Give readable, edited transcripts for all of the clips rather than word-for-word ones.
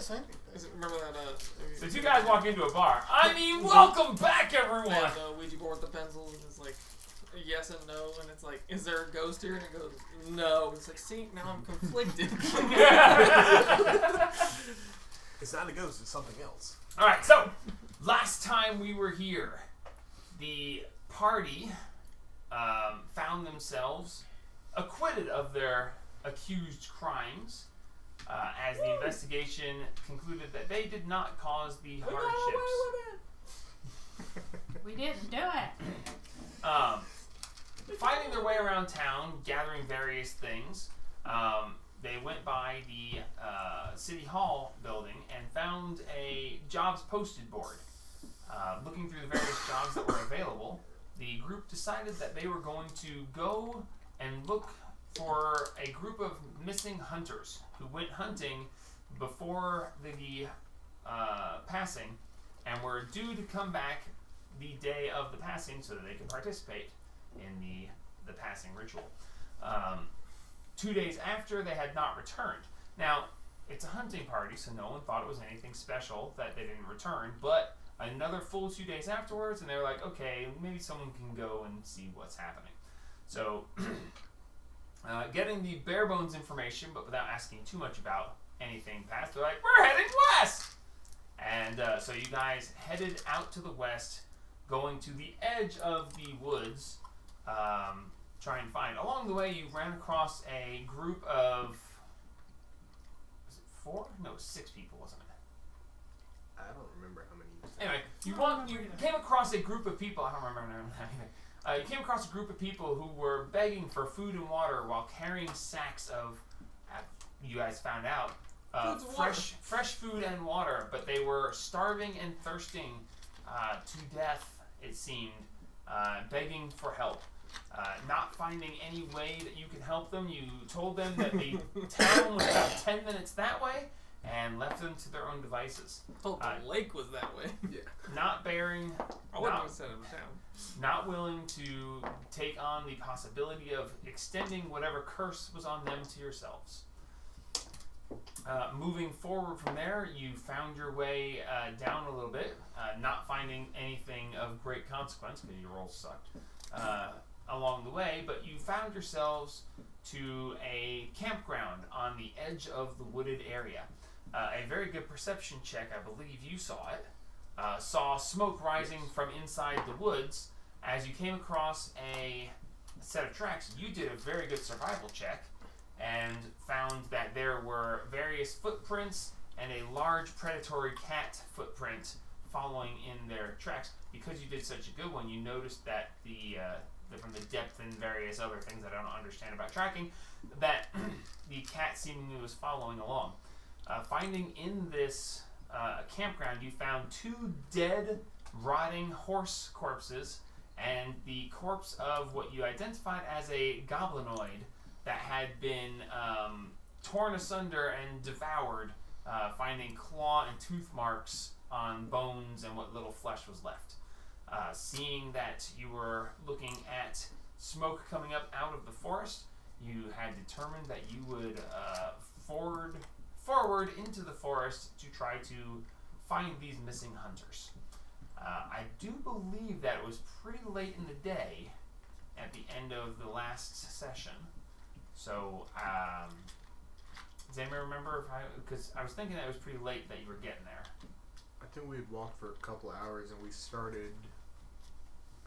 say anything. Remember that? So two guys walk into a bar. Welcome back, everyone. And the Ouija board with the pencils, and it's like yes and no, and it's like, is there a ghost here? And it goes, no. It's like, see, now I'm conflicted. It's not a ghost. It's something else. All right. So last time we were here, the party found themselves acquitted of their accused crimes, as the investigation concluded that they did not cause the hardships. We didn't do it. Finding their way around town, gathering various things, they went by the City Hall building and found a jobs posted board. Looking through the various jobs that were available, the group decided that they were going to go and look for a group of missing hunters who went hunting before the passing and were due to come back the day of the passing so that they could participate in the passing ritual. 2 days after, they had not returned. Now, it's a hunting party, so no one thought it was anything special that they didn't return, but another full 2 days afterwards, and they were like, okay, maybe someone can go and see what's happening. So, getting the bare bones information, but without asking too much about anything past, they're like, we're heading west! And so you guys headed out to the west, going to the edge of the woods, try and find. Along the way, you ran across a group of, was it 4? No, 6 people, wasn't it? I don't remember how many. Anyway, you came across a group of people. I don't remember anything. You came across a group of people who were begging for food and water while carrying sacks of, you guys found out, fresh food and water, but they were starving and thirsting to death, it seemed, begging for help. Not finding any way that you could help them, you told them that the town was about 10 minutes that way, and left them to their own devices. Oh, the lake was that way. Yeah. Not bearing... I wouldn't have said it was town. Not willing to take on the possibility of extending whatever curse was on them to yourselves. Moving forward from there, you found your way down a little bit, not finding anything of great consequence, because your rolls sucked, along the way, but you found yourselves to a campground on the edge of the wooded area. A very good perception check, I believe you saw it. Saw smoke rising from inside the woods. As you came across a set of tracks, you did a very good survival check and found that there were various footprints and a large predatory cat footprint following in their tracks. Because you did such a good one, you noticed that from the depth and various other things that I don't understand about tracking, that the cat seemingly was following along. Finding in this campground, you found 2 dead, rotting horse corpses and the corpse of what you identified as a goblinoid that had been torn asunder and devoured, finding claw and tooth marks on bones and what little flesh was left. Seeing that you were looking at smoke coming up out of the forest, you had determined that you would forward into the forest to try to find these missing hunters. I do believe that it was pretty late in the day at the end of the last session. So, does anybody remember because I was thinking that it was pretty late that you were getting there. I think we had walked for a couple of hours and we started.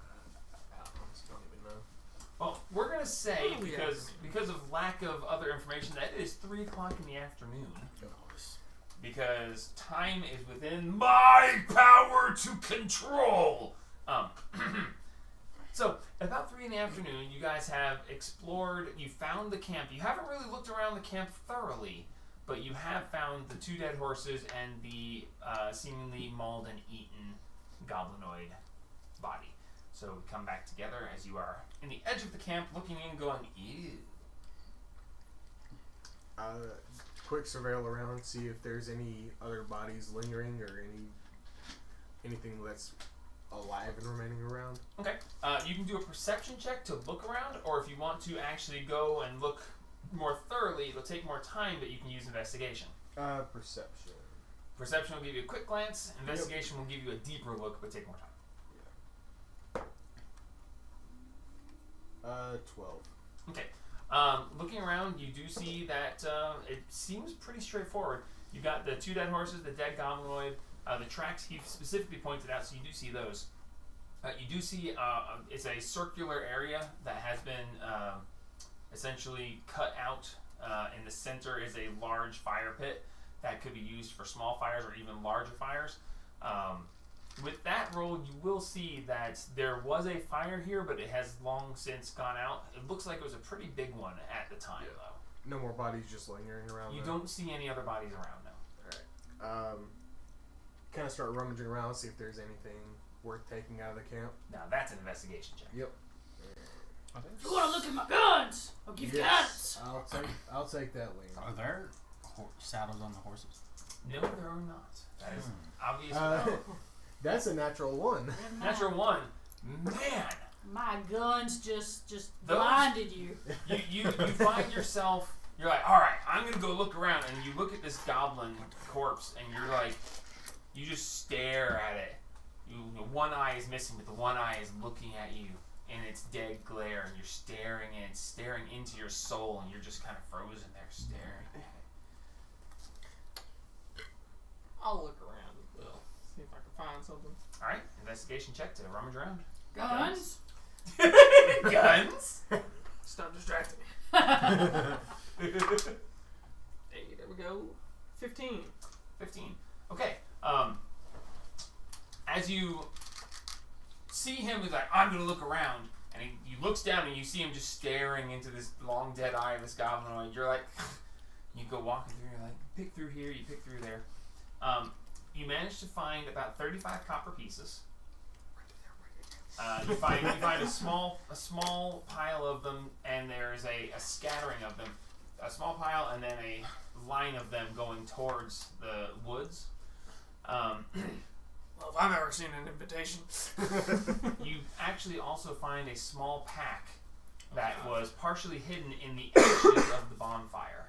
I honestly don't even know. Well, we're gonna say because of lack of other information that it is 3 o'clock in the afternoon. Because time is within my power to control. So about 3 in the afternoon, you guys have explored. You found the camp. You haven't really looked around the camp thoroughly, but you have found the 2 dead horses and the seemingly mauled and eaten goblinoid body. So we come back together as you are in the edge of the camp, looking in, going, ew. Quick surveil around, see if there's any other bodies lingering or anything that's alive and remaining around. Okay. You can do a perception check to look around, or if you want to actually go and look more thoroughly, it'll take more time, but you can use investigation. Perception. Perception will give you a quick glance. Investigation will give you a deeper look, but take more time. 12. Okay. Looking around, you do see that it seems pretty straightforward. You got the 2 dead horses, the dead goblinoid, the tracks he specifically pointed out, so you do see those. You do see it's a circular area that has been essentially cut out. In the center is a large fire pit that could be used for small fires or even larger fires. With that roll, you will see that there was a fire here, but it has long since gone out. It looks like it was a pretty big one at the time, though. No more bodies just lingering around. You don't see any other bodies around now. Alright. Kind of start rummaging around, see if there's anything worth taking out of the camp. Now that's an investigation check. Yep. You want to look at my guns? I'll give you guns. I'll take that lean. Are there saddles on the horses? No, there are not. That is obvious. That's a natural 1. Natural 1. Man. My guns just Those- blinded you. You find yourself, you're like, alright, I'm going to go look around. And you look at this goblin corpse and you're like, you just stare at it. One eye is missing, but the one eye is looking at you in its dead glare. And you're staring into your soul. And you're just kind of frozen there staring at it. I'll look around as well. See if I can find something. Alright, investigation check to rummage around. Guns? Guns? Stop distracting me. Hey, there we go. 15. 15. Okay. As you see him, he's like, I'm going to look around. And he looks down and you see him just staring into this long dead eye of this goblinoid. You're like, you go walking through, you're like, pick through here, you pick through there. You manage to find about 35 copper pieces. You find a small pile of them, and there's a scattering of them. A small pile, and then a line of them going towards the woods. Well, if I've ever seen an invitation. You actually also find a small pack that was partially hidden in the ashes of the bonfire.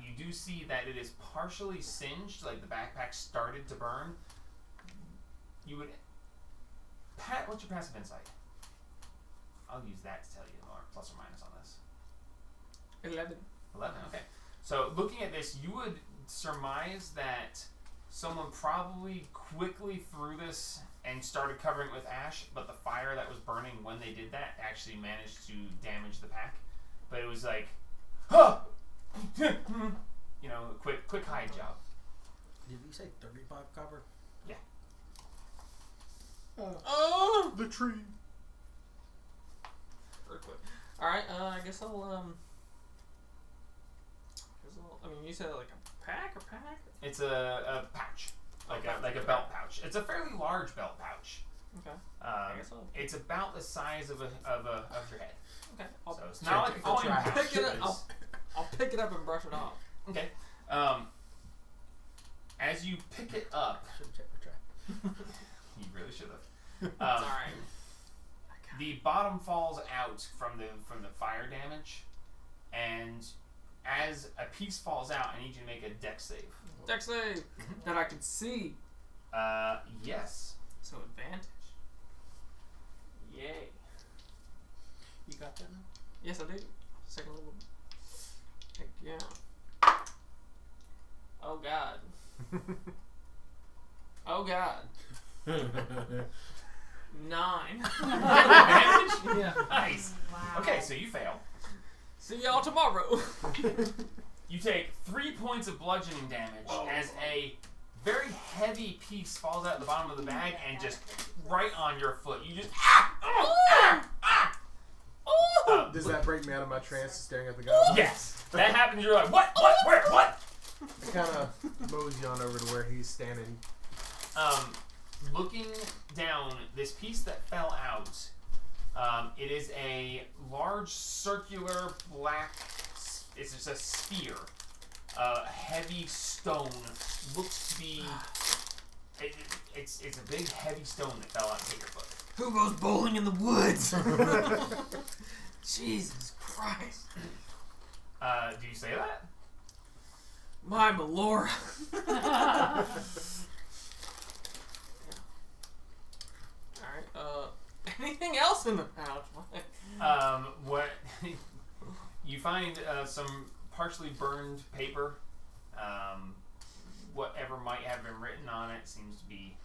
You do see that it is partially singed, like the backpack started to burn. You would... Pat, what's your passive insight? I'll use that to tell you more, plus or minus on this. 11. 11, okay. So looking at this, you would surmise that someone probably quickly threw this and started covering it with ash, but the fire that was burning when they did that actually managed to damage the pack. But it was like, huh! You know, quick hide job. Did you say 35 copper? Yeah. Oh! The tree. Earthquake. Alright, I guess I'll, I mean, you said like a pack or pack? It's a pouch. Like a belt pouch. It's a fairly large belt pouch. Okay. I guess I'll... It's about the size of your head. Okay. So it's not like a coin pouch. Pick it up. I'll pick it up and brush it off. Okay. As you pick it up, Should have checked the track. you really should have. It's alright. The bottom falls out from the fire damage, and as a piece falls out, I need you to make a dex save. Dex save that I can see. Yes. So advantage. Yay. You got that now? Yes, I do. Second level. Heck yeah. Oh god. Oh god. 9. Advantage? Yeah. Nice. Wow. Okay, so you fail. See y'all tomorrow. You take 3 points of bludgeoning damage as a very heavy piece falls out of the bottom of the bag and just right on your foot. You just Does that break me out of my trance staring at the goblin? Yes, that happens. You're like, what, where, what? I kind of mosey on over to where he's standing. Looking down, this piece that fell out, it is a large circular black, it's just a sphere, heavy stone, looks to be, it's a big heavy stone that fell out and hit your foot. Who goes bowling in the woods? Jesus Christ. Do you say that? My Melora. Alright, anything else in the pouch? What you find some partially burned paper. Whatever might have been written on it seems to be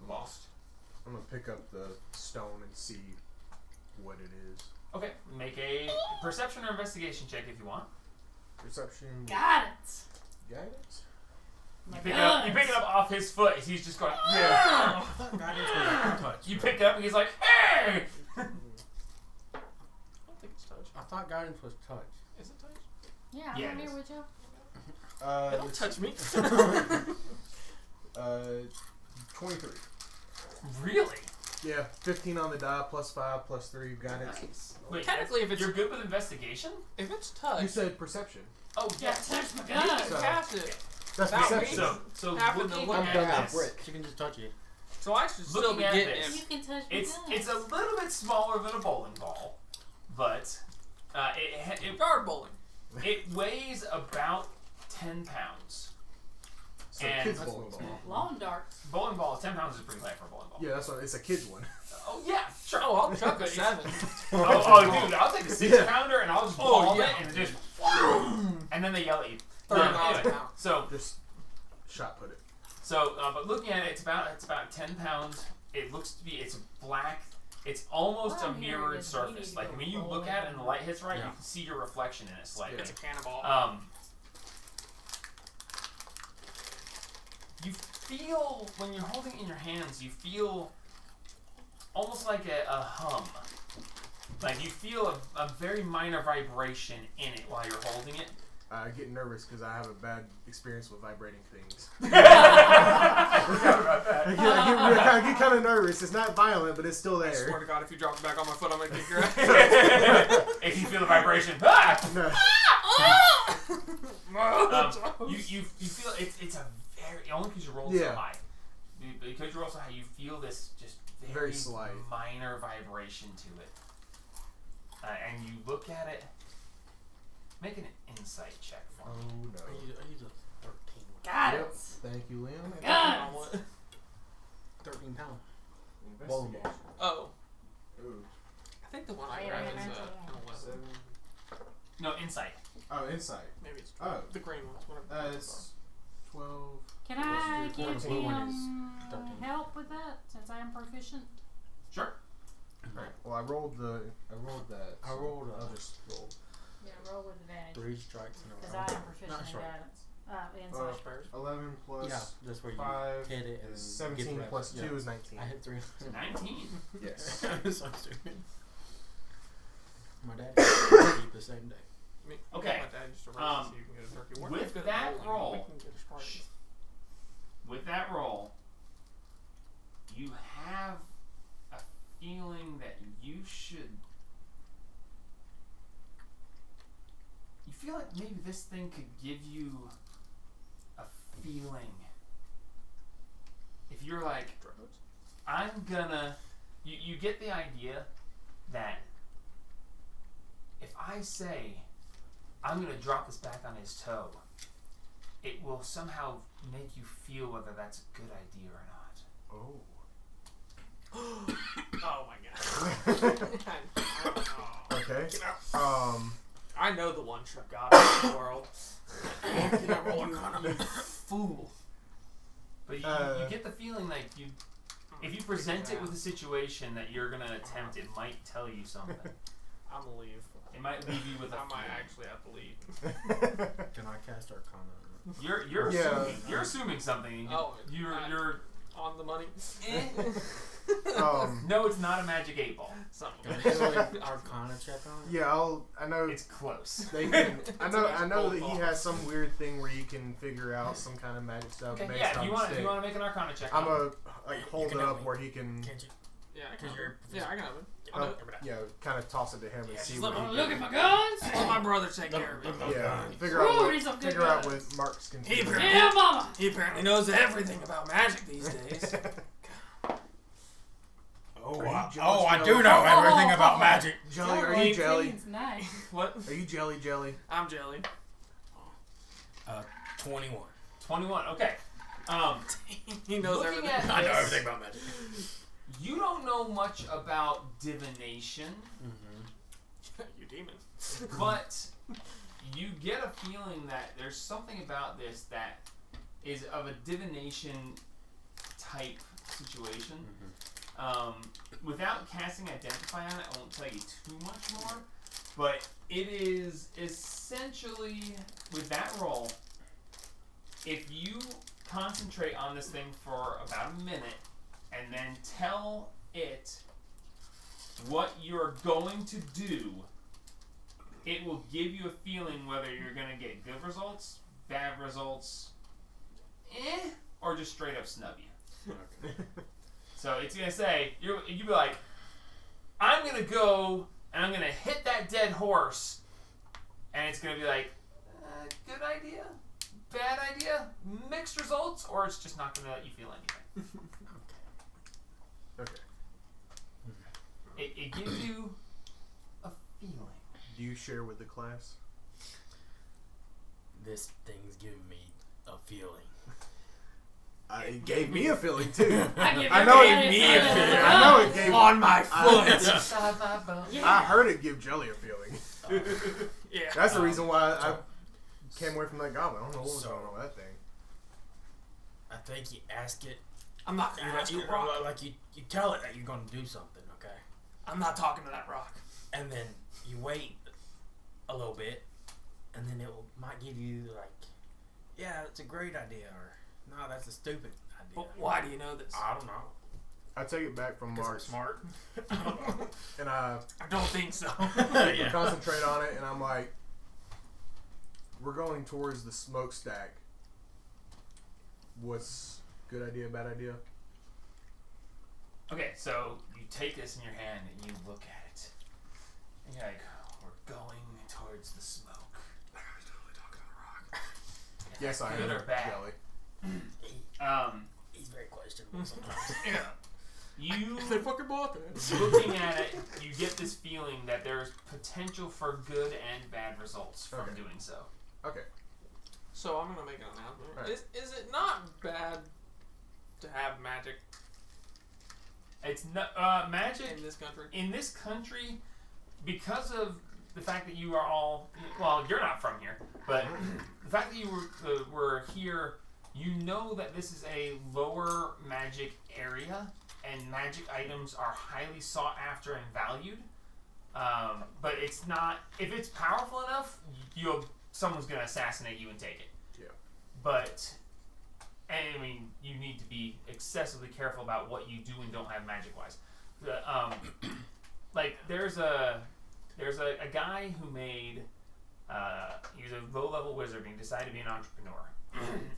lost. I'm gonna pick up the stone and see what it is. Okay, make a perception or investigation check if you want. Perception. Guidance. Guidance. You pick it up off his foot. He's just going, yeah. I thought guidance was touch. You pick it up and he's like, hey! I don't think it's touch. I thought guidance was touch. Is it touch? Yeah, I'm Yeah, right it here is. with you. Don't touch me. 23. Really? Yeah, 15 on the die, plus 5, plus 3 guidance. Nice. Wait, Technically, if it's you're good with investigation? if it's touch, You said perception. Oh, Yeah, yes. touch my you gun. can So- cast it. That's That perception. means- So Happen to looking look I'm at done this, with brick. She can just touch it. So I should still Looking be at getting this. him. You can touch my it's guns. a little bit smaller than a bowling ball, but Guard bowling. it weighs about 10 pounds. So And- kids That's bowling what's ball. Lawn darts. Bowling ball, 10 pounds is pretty light for a bowling ball. Yeah, that's what. It's a kid's one. Oh, yeah, sure. Oh, I'll chuck a 7. Dude, I'll take a 6-pounder and I'll just Oh, ball yeah. it and just, and then they yell at you. 30 miles an Anyway, hour. so Just shot put it. but looking at it, it's about 10 pounds. It looks to be, it's black. It's almost What a I'm hearing mirrored is we need surface. to Like go when you look bowling at it and the light hits right, Yeah. you can see your reflection in it slightly. It's a cannonball. You feel, when you're holding it in your hands, you feel almost like a hum. Like you feel a very minor vibration in it while you're holding it. I get nervous because I have a bad experience with vibrating things. I forgot about that. I get kind of nervous. It's not violent, but it's still I swear there. to God, if you drop it back on my foot, I'm gonna kick your ass. If you feel the vibration, ah! No. You feel it's a very, only because you rolled Yeah. so high. Because you rolled so high, you feel this just Very slight. minor vibration to it. And you look at it. Make an insight check for Oh me. no. I use a 13. Guidance. Thank you, Liam. Guns. 13 pound. Bowling ball. Oh, Ooh. I think the one I Wait, grabbed wait, is wait, an 11. 7. No, insight. Oh, insight. Maybe it's Oh. the green ones. Whatever. It's 12. Can I Plus give the blue one him 13. help with that since I am proficient? Sure. Right. Well, I rolled that. I rolled I'll just roll. Yeah, roll with advantage. 3 strikes in a Because row. I am proficient Not in sure. guidance. Insight. Spurs. 11 plus Yeah, that's where you 5 hit it and is get 17 the plus rest. 2 is 19. I hit 3. 19. Yes. So stupid. My dad keep the same day. I mean, Okay. My dad used to race Um, so you can get a turkey. We're with good at that bowling, roll- we can get a Spartans. With that roll, you have a feeling that you should. You feel like maybe this thing could give you a feeling. If you're like, I'm gonna. You get the idea that if I say I'm gonna drop this back on his toe, it will somehow make you feel whether that's a good idea or not. Oh. Oh my God. Okay. I know the one true god in the world. You fool. But you get the feeling like if you present it with a situation that you're gonna attempt, it might tell you something. I'm gonna leave. It might leave you with a I might feeling. actually have to leave. Can I cast Arcana? You're Yeah. assuming you're assuming something. Oh, You're On the money. no, it's not a magic 8-ball. Something. Can I do an Arcana check on it? Yeah, I know. It's close. They can, I know magic that he ball. has some weird thing where you can figure out some kind of magic stuff Okay, based yeah. If on you the want stick. to make an Arcana check. I'm on it. gonna hold can it help up me. where he can, Can't you? Yeah, I Because can. you're. Yeah, I can have it. I'll do it. kind of toss it to him and Yeah, see just what let he me Look at my guns. Let my brother take care of it. Yeah, figure Ooh, out these are what, good figure out guns. what Mark's can He do. apparently- Yeah, mama. He apparently knows everything about magic these days. Oh, Are you I, jealous, oh, I Jelly? do know everything about magic. Jelly, are you jelly? Nice. What? Are you jelly? I'm jelly. 21. 21. Okay. He knows Looking everything. at I know this, everything about magic. You don't know much about divination, You demon. but you get a feeling that there's something about this that is of a divination type situation. Without casting Identify on it, I won't tell you too much more, but it is essentially, with that roll, if you concentrate on this thing for about a minute and then tell it what you're going to do, it will give you a feeling whether you're going to get good results, bad results, or just straight up snub you. Okay. So it's going to say, you'll be like, I'm going to go and I'm going to hit that dead horse, and it's going to be like, good idea, bad idea, mixed results, or it's just not going to let you feel anything. Okay. It gives you a feeling. Do you share with the class? This thing's giving me a feeling. It gave me a feeling too. I know it gave me a feeling. I know it gave On my foot. I heard it give Jelly a feeling. Yeah. That's the reason why I came away from that goblin. I don't know what was So- going on with that thing. I think you ask it. I'm not gonna ask you, a rock. like you tell it that you're going to do something, okay? I'm not talking to that rock. And then you wait a little bit, and then might give you like, yeah, it's a great idea, or no, that's a stupid idea. But why do you know this? I don't know. I take it back from 'Cause I'm Mark smart. I don't know. and I I don't think so. Yeah. concentrate on it, and I'm like, we're going towards the smokestack. What's good idea, bad idea? Okay, so you take this in your hand and you look at it. And you're like, we're going towards the smoke. I was totally talking to the rock. Yes, I Good am. or bad? Jelly. He's very questionable sometimes. Yeah. You They fucking bought that. looking at it, you get this feeling that there's potential for good and bad results from Okay. doing so. Okay. So I'm gonna make an announcement. Right. Is it not bad to have magic It's not magic in this country? in this country, because of the fact that you are all, well, you're not from here, but the fact that you were here, you know that this is a lower magic area, and magic items are highly sought after and valued. But it's not, if it's powerful enough, someone's going to assassinate you and take it. Yeah. But, I mean, you need to be excessively careful about what you do and don't have magic-wise. Like, there's a guy who made, he was a low-level wizard and he decided to be an entrepreneur.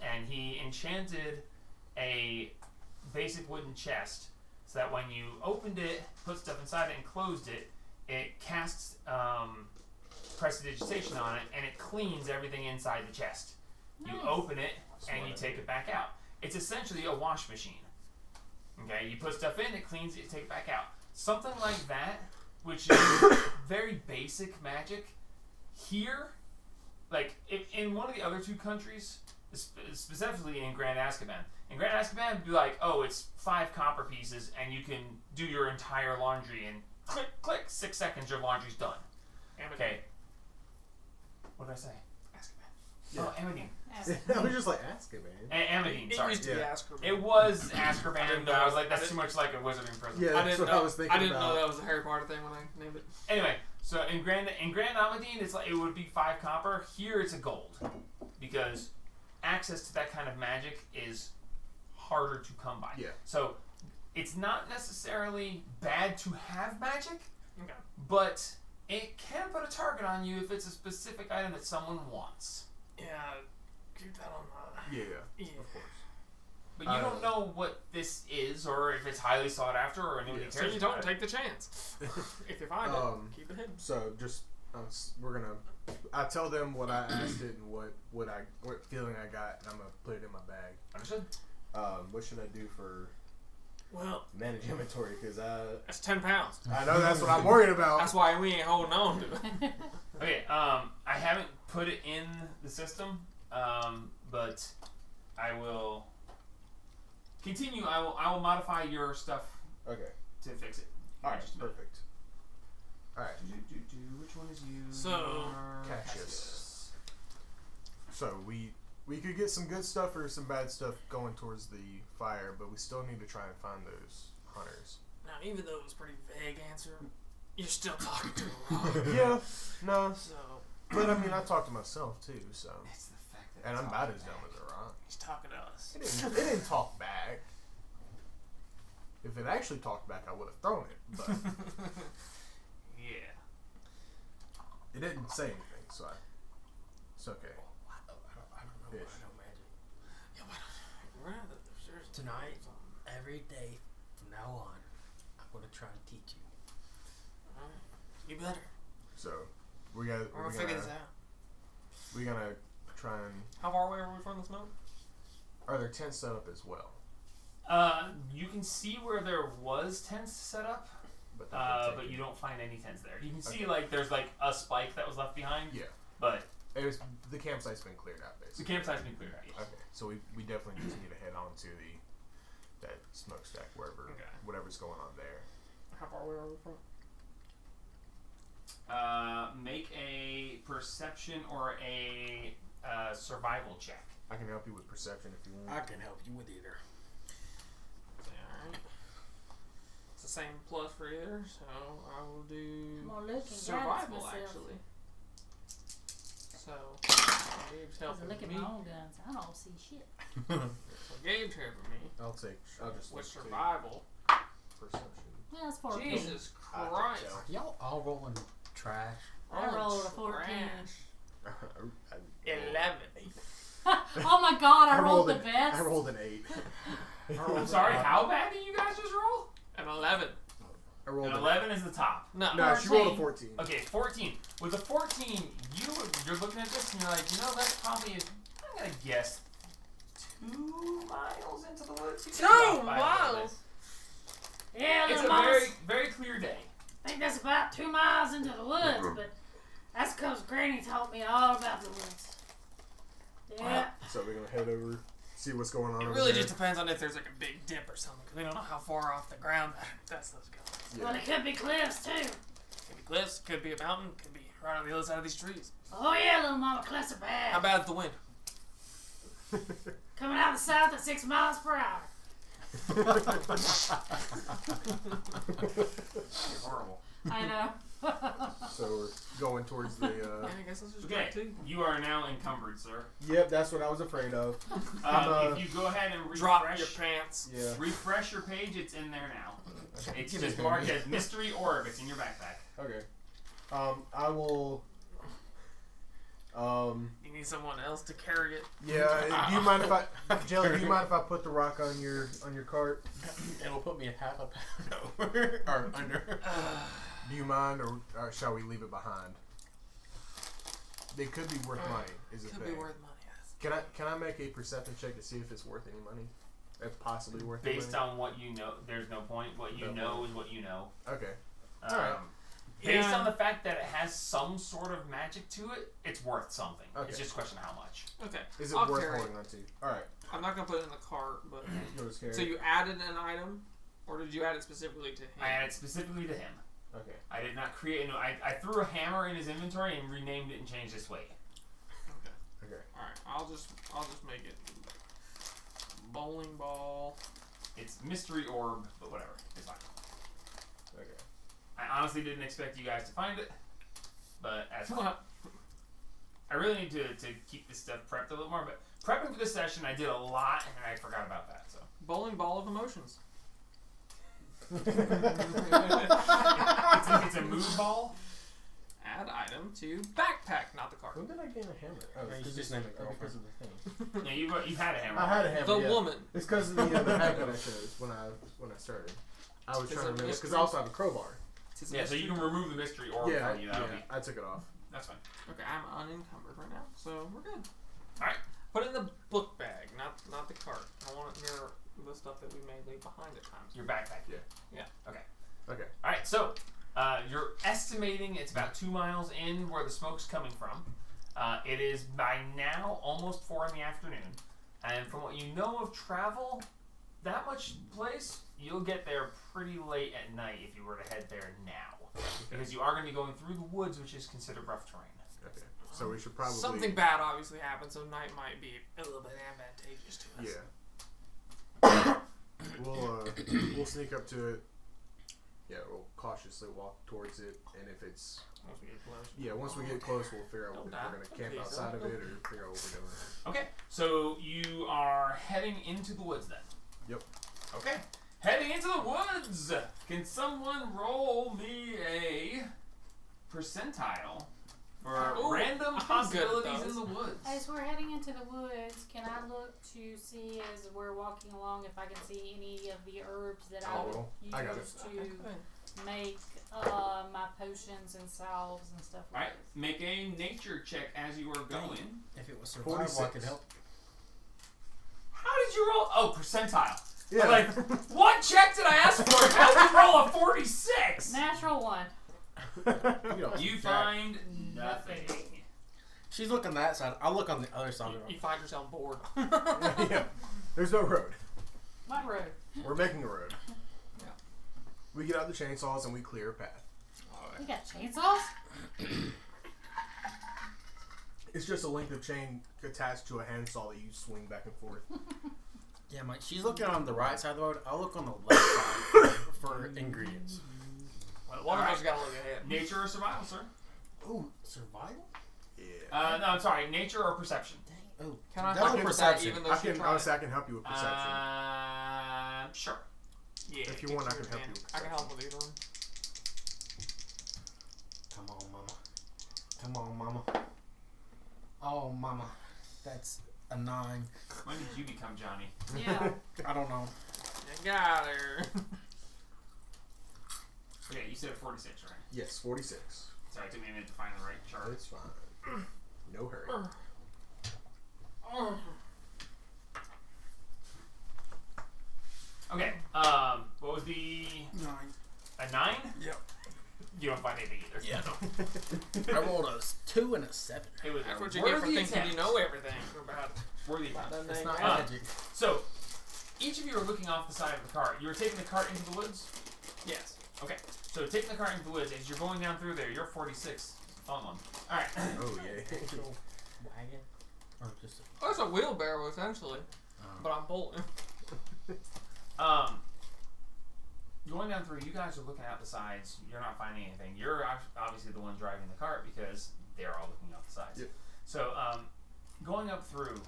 And he enchanted a basic wooden chest so that when you opened it, put stuff inside it, and closed it, it casts prestidigitation on it, and it cleans everything inside the chest. Nice. You open it, and you Smart take it back out. It's essentially a wash machine. Okay, you put stuff in, it cleans it, you take it back out. Something like that, which is very basic magic. Here, like in one of the other two countries, specifically in Grand Azkaban. In Grand Azkaban, it'd be like, oh, it's 5 copper pieces, and you can do your entire laundry in click, click, 6 seconds, your laundry's done. Okay. What did I say? Azkaban. Yeah. Oh, Amidine. I was just like, ask it, man. Amidine, It sorry. used to be Yeah. Azkaban. It was I Azkaban, didn't but know- I was like, I that's didn't- too much like a wizard in prison. Yeah, I that's didn't what know, I was thinking I didn't about. know that was a Harry Potter thing when I named it. Anyway, so in Grand Amidine, it's like it would be 5 copper. Here, it's a gold because access to that kind of magic is harder to come by. Yeah. So it's not necessarily bad to have magic, Okay. but it can put a target on you if it's a specific item that someone wants. Yeah. Keep that on Yeah, Yeah. of course. But you don't know what this is, or if it's highly sought after, or anybody Yeah. So cares you about don't it. take the chance. If you find it, keep it hidden. So just I tell them what I asked it and what feeling I got, and I'm gonna put it in my bag. Understood? What should I do for Well, manage inventory? Because that's 10 pounds. I know that's what I'm worried about. That's why we ain't holding on to it. Okay, I haven't put it in the system, But I will continue. I will modify your stuff Okay. to fix it. All right. Perfect. All right. Which one is you? So, Cassius. So we could get some good stuff or some bad stuff going towards the fire, but we still need to try and find those hunters. now even though it was a pretty vague answer, you're still talking to a rock. Yeah. No. So, But I mean, I talk to myself too, so. It's the fact that And it's I'm all about as bad. dumb as a rock. he's talking to us. It didn't talk back. If it actually talked back, I would have thrown it, but Yeah. it didn't say anything, so it's okay. I don't know. Fish. I know magic. Yeah, why don't we're at the stairs Tonight, every day from now on, I'm gonna try and teach you. Alright. You better. So we're We're gonna figure this out. we're gonna try and. How far away are we from the smoke? Are there tents set up as well? You can see where there was tents set up, But but you don't find any tents there. You can see like there's like a spike that was left behind. Yeah. But It was, the campsite's been cleared out, the basically. campsite's been cleared out. Yes. Okay, so we definitely just need to head on to that smokestack, whatever's going on there. How far away are we from? Make a perception or a survival check. I can help you with perception if you want. I can help you with either. Alright. It's the same plus for either, so I will do Come on, look and survival guidance myself. actually. So Gabe's I was helping looking me. at my own guns. I don't see shit. So Gabe's helping me I'll just with take survival. perception. Yeah, that's 14. Jesus I can Christ. tell. Y'all all rolling trash. I rolled a 14. Trash. 11. Oh my god, I rolled the an- best. I rolled an 8. I'm sorry, how bad did you guys just roll? An 11. I rolled An an 11 is the top. No. No, she rolled a 14. 14. Okay, 14. With a 14, you're looking at this and you're like, that's probably, I'm gonna guess, 2 miles into the woods. You can 2 drop by a little miles? bit. Yeah, It's little a mama. very, very clear day. I think that's about 2 miles into the woods, but that's because Granny taught me all about the woods. Yeah. So we're gonna head over, see what's going on. It over really there. just depends on if there's like a big dip or something, because we don't know how far off the ground that stuff's going. Well, it could be cliffs too. Could be cliffs, could be a mountain, could be right on the other side of these trees. Oh yeah, little mama, cliffs are bad. How bad's the wind? Coming out of the south at 6 miles per hour. You're horrible. I know. So we're going towards the. Yeah, I guess let's just Okay, drive too. you are now encumbered, sir. Yep, that's what I was afraid of. If you go ahead and refresh, Drop your pants. Yeah. refresh your page, it's in there now. It's Give it just to marked me. as mystery orb. It's in your backpack. Okay. I will. You need someone else to carry it. Yeah. Do you mind if I, Jelly? Do you mind if I put the rock on your cart? It'll put me a half a pound over or under. Do you mind, or shall we leave it behind? They could be worth money. Is a Could thing. be worth money. Yes. Can I make a perception check to see if it's worth any money? That's possibly worth any Based money? on what you know, there's no point. What you No know point. is what you know. Okay. Alright. Based Yeah. on the fact that it has some sort of magic to it, it's worth something. Okay. It's just a question of how much. Okay. Is it I'll worth carry holding on to? All right. I'm not gonna put it in the cart, but You'll just carry so it? you added an item, or did you add it specifically to him? I added specifically to him. Okay. I did not create. No, I threw a hammer in his inventory and renamed it and changed its weight. Okay. Okay. All right. I'll just make it bowling ball. It's mystery orb, but whatever. It's fine. Okay. I honestly didn't expect you guys to find it, but as I really need to keep this stuff prepped a little more. But prepping for this session, I did a lot, and I forgot about that. So Bowling ball of emotions. it's a mood ball. Add item to backpack, not the cart. When did I gain a hammer? Oh, Yeah, you because just of named it because of the thing. Yeah, you've had a hammer. I had a hammer. The yeah. woman. It's because of the hat that I chose when I started. I was Is trying it to remember because mystery? I also have a crowbar. Tis Yeah, so you can remove the mystery orb Yeah, from you. That'll be I took it off. that's fine. Okay, I'm unencumbered right now, so we're good. All right. Put it in the book bag, not the cart. I want it near the stuff that we may leave behind at times. Your backpack. Yeah. Okay. Okay. All right. So you're estimating it's about 2 miles in where the smoke's coming from. It is by now almost 4 in the afternoon, and from what you know of travel, that much place, you'll get there pretty late at night if you were to head there now, because you are going to be going through the woods, which is considered rough terrain. Okay. So we should probably Something bad obviously happened, so night might be a little bit advantageous to us. Yeah. We'll sneak up to it. Yeah, we'll cautiously walk towards it, and if it's Once we get close. yeah, once we get close, we'll figure out Don't if die. we're gonna Don't camp please, outside of don't. it or figure out what we're doing. Okay, so you are heading into the woods then? Yep. Okay, heading into the woods! Can someone roll me a percentile for Ooh, random I'm good at possibilities in those. the woods? As we're heading into the woods, can I look to see as we're walking along if I can see any of the herbs that I would I got it. use to make my potions and salves and stuff like Alright, make a nature check as you are going. If it was survival, I 46. could help. How did you roll? Oh, percentile. Yeah. I'm like, what check did I ask for? How did you roll a 46? Natural one. You find nothing. She's looking that side. I'll look on the other side of You it. find yourself bored. Yeah. There's no road. What road? We're making a road. Yeah. We get out the chainsaws and we clear a path. We got chainsaws? It's just a length of chain attached to a handsaw that you swing back and forth. Yeah, Mike. She's looking on the right side of the road. I'll look on the left side for ingredients. Well, one of us gotta look ahead. Nature or survival, sir? Ooh, survival? Yeah. No, I'm sorry. Nature or perception? Oh, Can I definitely help with perception. that even though I she can tried? honestly I can help you with perception. Sure. Yeah, If you get want, I your can help you advantage. with I can help with either one. Come on, mama. Come on, mama. Oh, mama. That's a 9. When did you become Johnny? Yeah. I don't know. You got her. Okay, you said 46, right? Yes, 46. Sorry, I took me a minute to find the right chart. It's fine. No hurry. Okay, what was the... 9. A 9? Yep. You don't find anything either. Yeah. I rolled a 2 and a 7. It was That's a what you get for worthy thinking attempt. you know everything about Worthy that attempt. It's name. not Ah. magic. So, each of you are looking off the side of the cart. You were taking the cart into the woods? Yes. Okay, so taking the cart into the woods, as you're going down through there, you're 46. Fun one. Alright. Oh yeah. Actual wagon? Or just Oh, it's a wheelbarrow essentially, but I'm bolting. Going down through, you guys are looking out the sides. You're not finding anything. You're obviously the one driving the cart because they're all looking out the sides. Yep. So, going up through,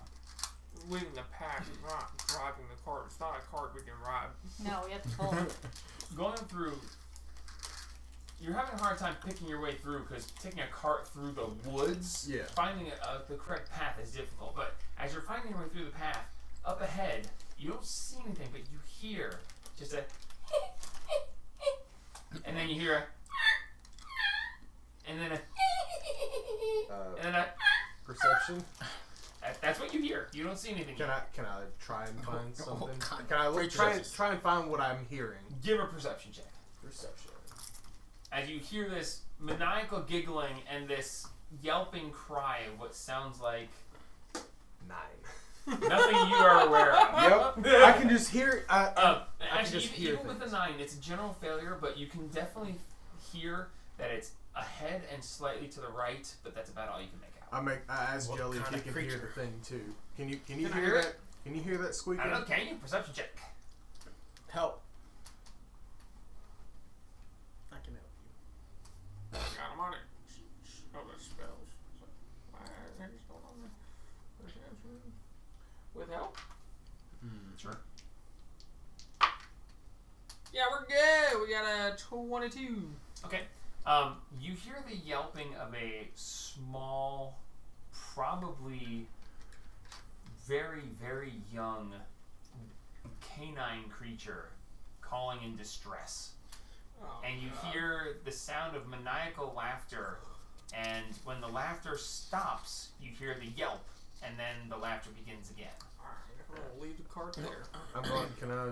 Leading the pack, not driving the cart. It's not a cart we can ride. No, we have to pull it. going up through, you're having a hard time picking your way through because taking a cart through the woods, Yeah. finding the correct path is difficult. But as you're finding your way through the path, up ahead, you don't see anything, but you hear just a and then you hear a and then a and then a Perception. that's what you hear. You don't see anything. Can yet. I try and find something? God. Can I look, Great try perception. and find what I'm hearing? Give a perception check. Perception. As you hear this maniacal giggling and this yelping cry of what sounds like 9. nothing you are aware of. Yep. I can just hear. I can Actually, just hear even with a things. 9, it's a general failure, but you can definitely hear that it's ahead and slightly to the right, but that's about all you can make out. I asked What Jelly if kind he of can creature? hear the thing too. Can you Can I hear hear that? it? Can you hear that squeaking? I don't know, can you? Perception check. help. I can help you. Got him on it. Oh, the spells. What the heck's going on there? Perception. With help? Sure. Yeah, we're good. We got a 22. Okay. You hear the yelping of a small, probably very, very young canine creature calling in distress. Oh, And you God. hear the sound of maniacal laughter, and when the laughter stops, you hear the yelp, and then the laughter begins again. Alright, we'll leave the cart there. I'm going. Can I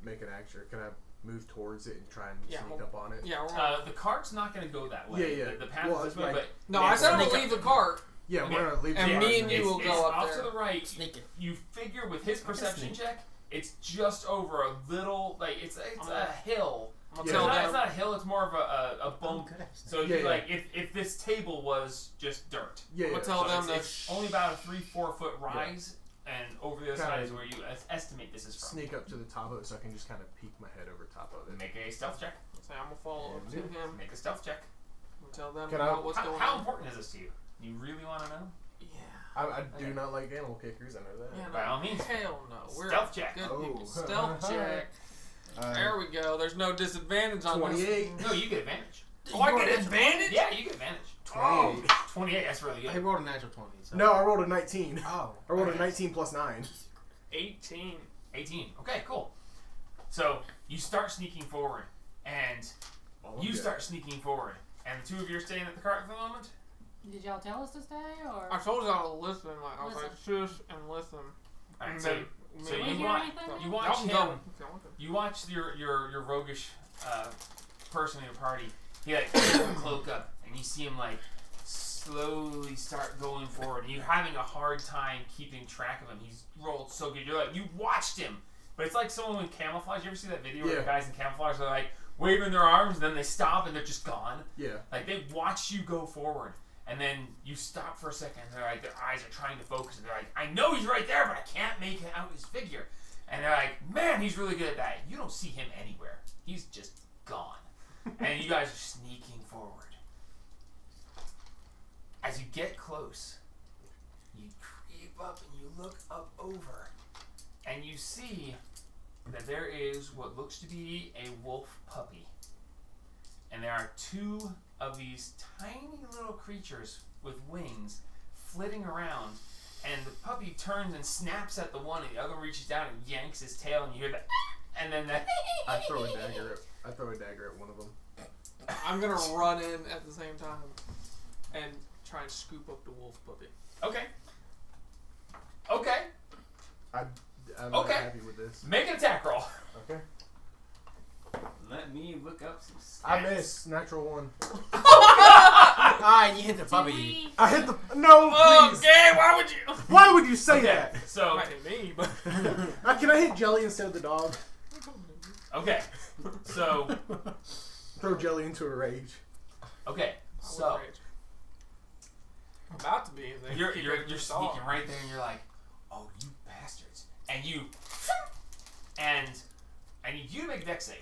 make an action? Can I move towards it and try and Yeah, sneak well- up on it? Yeah, we're The cart's not going to go that way. Yeah, yeah. The path Well, is this way, like- but No, I said we'll leave the cart. Yeah, Okay. we're gonna leave. And the me garden. and you It's, will it's go up off there. to the right. Sneak it. You figure with his perception sneak. check, it's just over a little, like, it's a hill. I'm gonna Yeah. tell It's them. not a hill, it's more of a bump. Okay. So it'd Yeah, be yeah. like if this table was just dirt. Yeah, I'm yeah. gonna tell So them to it's only about a 3-4 foot rise, and over the other Kinda side is where you estimate this is from. Sneak up to the top of it so I can just kind of peek my head over top of it. Make a stealth check. Say I'm gonna follow up to Yeah. him. Make a stealth check. And tell them Can I- about what's going How on. important is this to you? You really want to know? Yeah. I do Okay. not like animal kickers. I know that. Yeah, By all means. Hell no. We're Stealth check. Good Oh. people. Stealth check. Uh, There we go. There's no disadvantage on 28. this. No, you get advantage. Oh, I get advantage? Yeah, you get advantage. 28. 28, that's really He good. rolled a natural 20. So. No, I rolled a 19. Oh. I rolled a okay. 19 plus 9. 18. 18. Okay, cool. So you start sneaking forward, and you Okay. start sneaking forward, and the two of you are staying at the cart for the moment. Did y'all tell us to stay or? I told y'all to listen. Like I was like, shush and listen. Alright, And so, then so Did we you hear watch, anything? you Y'all watch can him. go if y'all want to. You watch your roguish person in your party. He like pulls the cloak up, and you see him like slowly start going forward. And you're having a hard time keeping track of him. He's rolled so good. You're like, you watched him, but it's like someone in camouflage. You ever see that video where the Yeah. guys in camouflage are like waving their arms, and then they stop and they're just gone? Yeah. Like they watch you go forward, and then you stop for a second. And they're like, their eyes are trying to focus, and they're like, I know he's right there, but I can't make out his figure. And they're like, man, he's really good at that. You don't see him anywhere. He's just gone. And you guys are sneaking forward. As you get close, you creep up and you look up over, and you see that there is what looks to be a wolf puppy. And there are two of these tiny little creatures with wings flitting around, and the puppy turns and snaps at the one, and the other reaches down and yanks his tail, and you hear that, and then that. I throw a dagger at one of them. I'm gonna run in at the same time and try and scoop up the wolf puppy. Okay. Okay. I'm not Okay. happy with this. Make an attack roll. Okay. Let me look up some stats. I miss. Natural 1. Ah, you hit the Did puppy. we? I hit the. No, please. Okay, why would you? Why would you say Okay. that? So Might hit me, but Can I hit Jelly instead of the dog? okay. So Throw Jelly into a rage. okay. I would So rage. I'm about to be. If they you're keep you're making you're me stop. sneaking right there, and you're like, oh, you bastards, and you need you to make a dex save.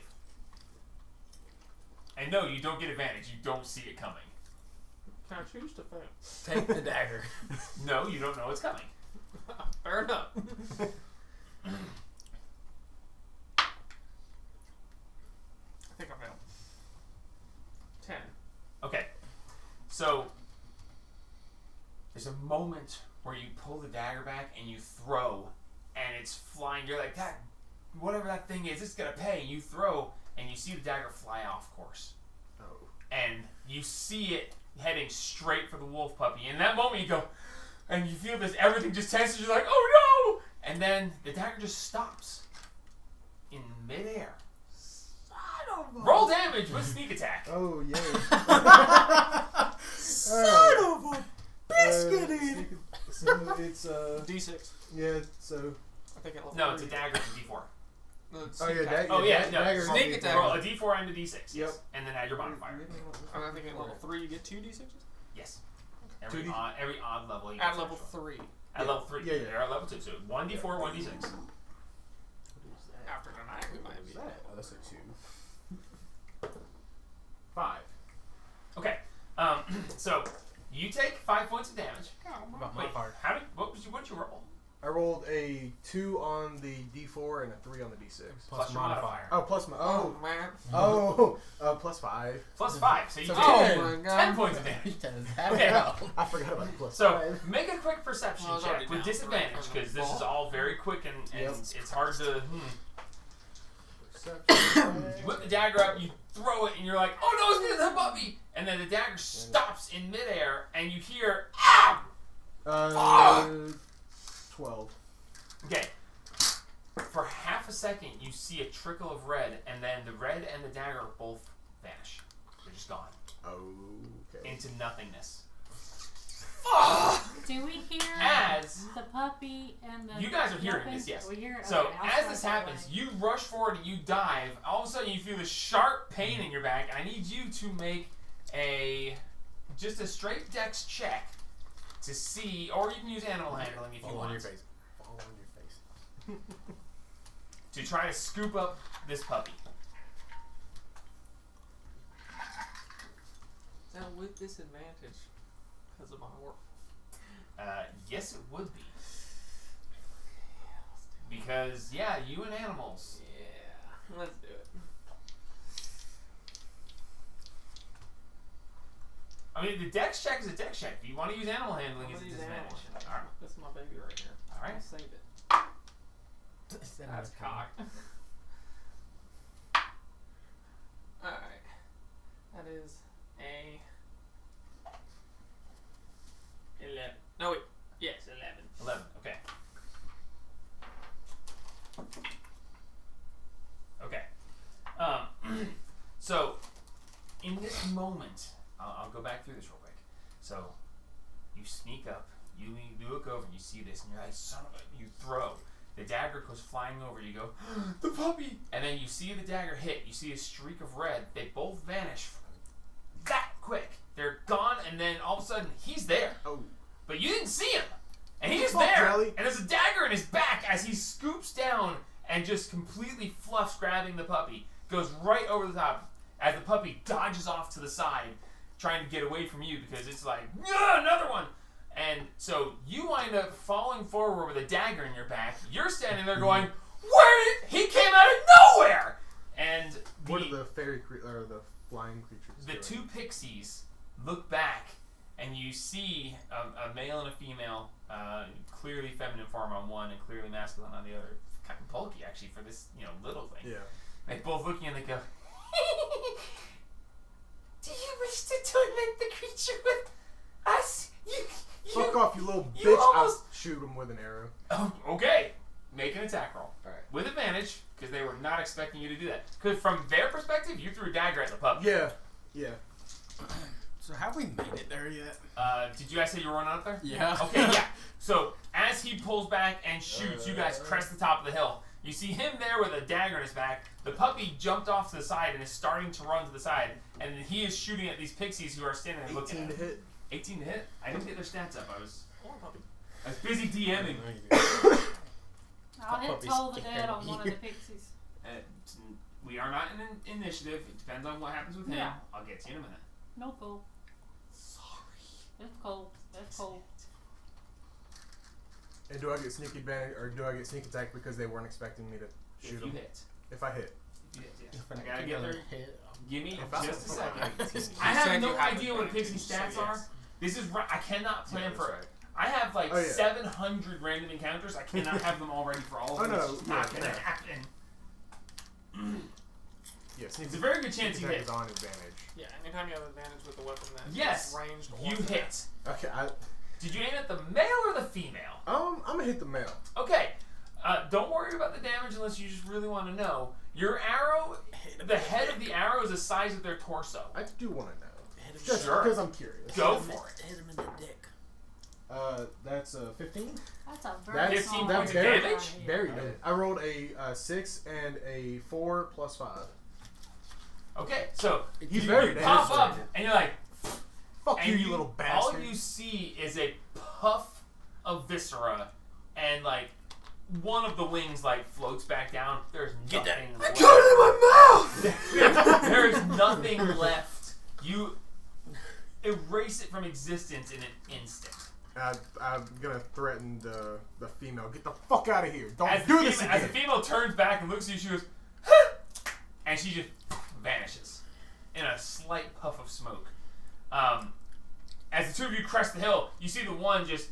And no, you don't get advantage. You don't see it coming. Can I choose to fail? Take the dagger. No, you don't know it's coming. Fair enough. I think I failed. 10. Okay. So there's a moment where you pull the dagger back and you throw, and it's flying. You're like, that, whatever that thing is, it's gonna pay. And you throw, and you see the dagger fly off course, Oh. and you see it heading straight for the wolf puppy. In that moment, you go, and you feel this, everything just tenses. You're like, oh no! And then the dagger just stops in midair. Roll damage with sneak attack. Oh, yay. Son of a biscuit! So it's, D6. yeah, so. I think it level No, it's a 3. dagger. It's a D4. No, it's Oh, sneak yeah, attack. Oh, yeah, no. dagger. Sneak attack. Roll a D4 and a D6. Yep. Yes. And then add your modifier. And I think at level 3 you get 2 D6s? Yes. 2D. Every odd level you At get level extra. 3. At level 3. Yeah, yeah. They're at level 2. So 1d4, 1d6. After tonight we might be. Oh, that's a 2. 5. Okay. So you take 5 points of damage. About my Wait, part. what'd you roll? I rolled a 2 on the D4 and a 3 on the D6. your Plus modifier. Oh, plus my. Oh, Oh. man. Plus 5. Plus 5. So you So take Oh, 10. my 10 god. points of damage. Okay. I forgot about the plus So 5. make a quick perception Well, I was check already with down. disadvantage Right, because this is fall. all very quick and Yep. it's hard to. Perception. You whip the dagger up, you throw it, and you're like, oh no, it's gonna the puppy! And then the dagger stops in midair, and you hear, ah! 12. Okay. For half a second, you see a trickle of red, and then the red and the dagger both vanish. They're just gone Okay. into nothingness. Do we hear As the puppy and the... you guys are hearing weapon? this, yes. We hear it? So Okay, I'll as this start that happens, way. you rush forward and you dive. All of a sudden, you feel this sharp pain in your back. I need you to make just a straight dex check to see, or you can use animal handling if you Fall want. on your face. Fall on your face. To try to scoop up this puppy. Is that with disadvantage because of my work? Yes, it would be. Because, yeah, you and animals. Yeah, let's do it. I mean, the dex check is a dex check. If you want to use animal handling, I'm it's a gonna use disadvantage. animal. Alright. That's my baby right here. Alright. I'll save it. That's cocked. Alright. That is a 11. No, wait. Yes, 11. 11, okay. Okay. So, in this moment, I'll go back through this real quick. So, you sneak up, you look over, and you see this, and you're like, son of a, you throw. The dagger goes flying over, you go, the puppy! And then you see the dagger hit, you see a streak of red, they both vanish that quick. They're gone, and then all of a sudden, he's there. Oh. But you didn't see him! And he's Fuck, there! Riley. And there's a dagger in his back as he scoops down and just completely fluffs grabbing the puppy. Goes right over the top as the puppy dodges off to the side, trying to get away from you because it's like, yeah, another one! And so you wind up falling forward with a dagger in your back. You're standing there going, where did he came out of nowhere? And What are the fairy or the flying creatures the doing? two pixies look back, and you see a male and a female, clearly feminine form on one and clearly masculine on the other. Kind of bulky, actually, for this little thing. Yeah. They both looking and they go, do you wish to torment the creature with us? Fuck off, you little you bitch! almost- I'll shoot him with an arrow. Oh, okay. Make an attack roll. Alright. With advantage, because they were not expecting you to do that. Because from their perspective, you threw a dagger at the puppy. Yeah. Yeah. So have we made it there yet? Did you guys say you were running out there? Yeah. Okay, yeah. So as he pulls back and shoots, you guys crest the top of the hill. You see him there with a dagger in his back. The puppy jumped off to the side and is starting to run to the side. And he is shooting at these pixies who are standing there looking 18 at to him. hit. 18 to hit? I didn't get their stats up. I was Come on, puppy. busy DMing. I'll hit Puppy's Toll the scared Dead of on one of you. the pixies. We are not in an initiative. It depends on what happens with him. Yeah. I'll get to you in a minute. No cool. Sorry. It's cool. It's cool. And do I get sneak advantage or do I get sneak attack because they weren't expecting me to shoot If them? you hit. If I hit. If you hit, yes. I gotta get there. Give me If I- just a second. I I have said no you have idea what a advantage, pixie so stats yes. are. This is right. I cannot plan Yeah, for that's it. I have like Oh, yeah. 700 random encounters. I cannot have them all ready for all of Oh, them. no, It's just not yeah, gonna yeah. happen. Yeah, sneak It's a very good chance sneak you attack hit. is on advantage. Yeah, anytime you have advantage with the weapon that Yes, is ranged or you hit. Okay, Did you aim at the male or the female? I'm gonna hit the male. Okay. Don't worry about the damage unless you just really want to know. Your arrow, the head of the arrow is the size of their torso. I do want to know. Hit him Just Sure. because I'm curious. Go for it. Hit him in the dick. That's 15. That's a very That's 15 small points of very, damage? very good. I rolled a 6 and a 4 plus 5. Okay, so He's you very pop up devastated. and you're like, Fuck and you little bastard. all you see is a puff of viscera, and like one of the wings like floats back down. There's Get that. nothing I left. got it in my mouth! There is nothing left. You erase it from existence in an instant. I'm gonna threaten the female. Get the fuck out of here! Don't As do the, this female, as again. the female turns back and looks at you, she goes, and she just vanishes in a slight puff of smoke. As the two of you crest the hill, you see the one just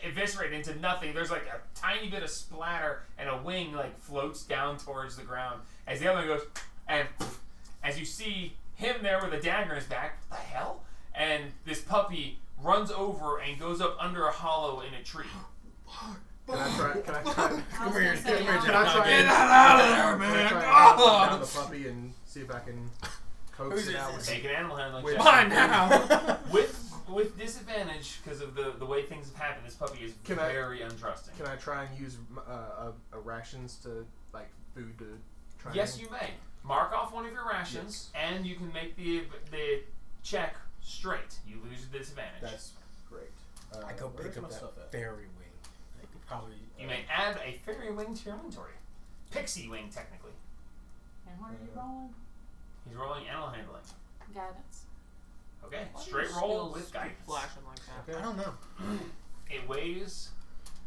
eviscerate into nothing. There's like a tiny bit of splatter, and a wing like floats down towards the ground. As the other one goes, and as you see him there with a dagger in his back, what the hell? And this puppy runs over and goes up under a hollow in a tree. Can I try? I was Come here, gonna come say, here, Can I try? Get out of there, Can I man! try and Oh! knock down the puppy and see if I can coax Whose it is out this? with Take an animal handling Wait, check. Mine now! With with disadvantage because of the way things have happened, this puppy is very untrusting. Can I try and use rations to like food to try? Yes, you may. Mark off one of your rations, and you can make the check straight. You lose the disadvantage. That's great. I go pick up that fairy wing. I could probably. You may add a fairy wing to your inventory. Pixie wing, technically. And what are you rolling? He's rolling animal handling. Guidance. Okay, Why do straight your roll skills with keep guidance. flashing like that. Okay. I don't know. It weighs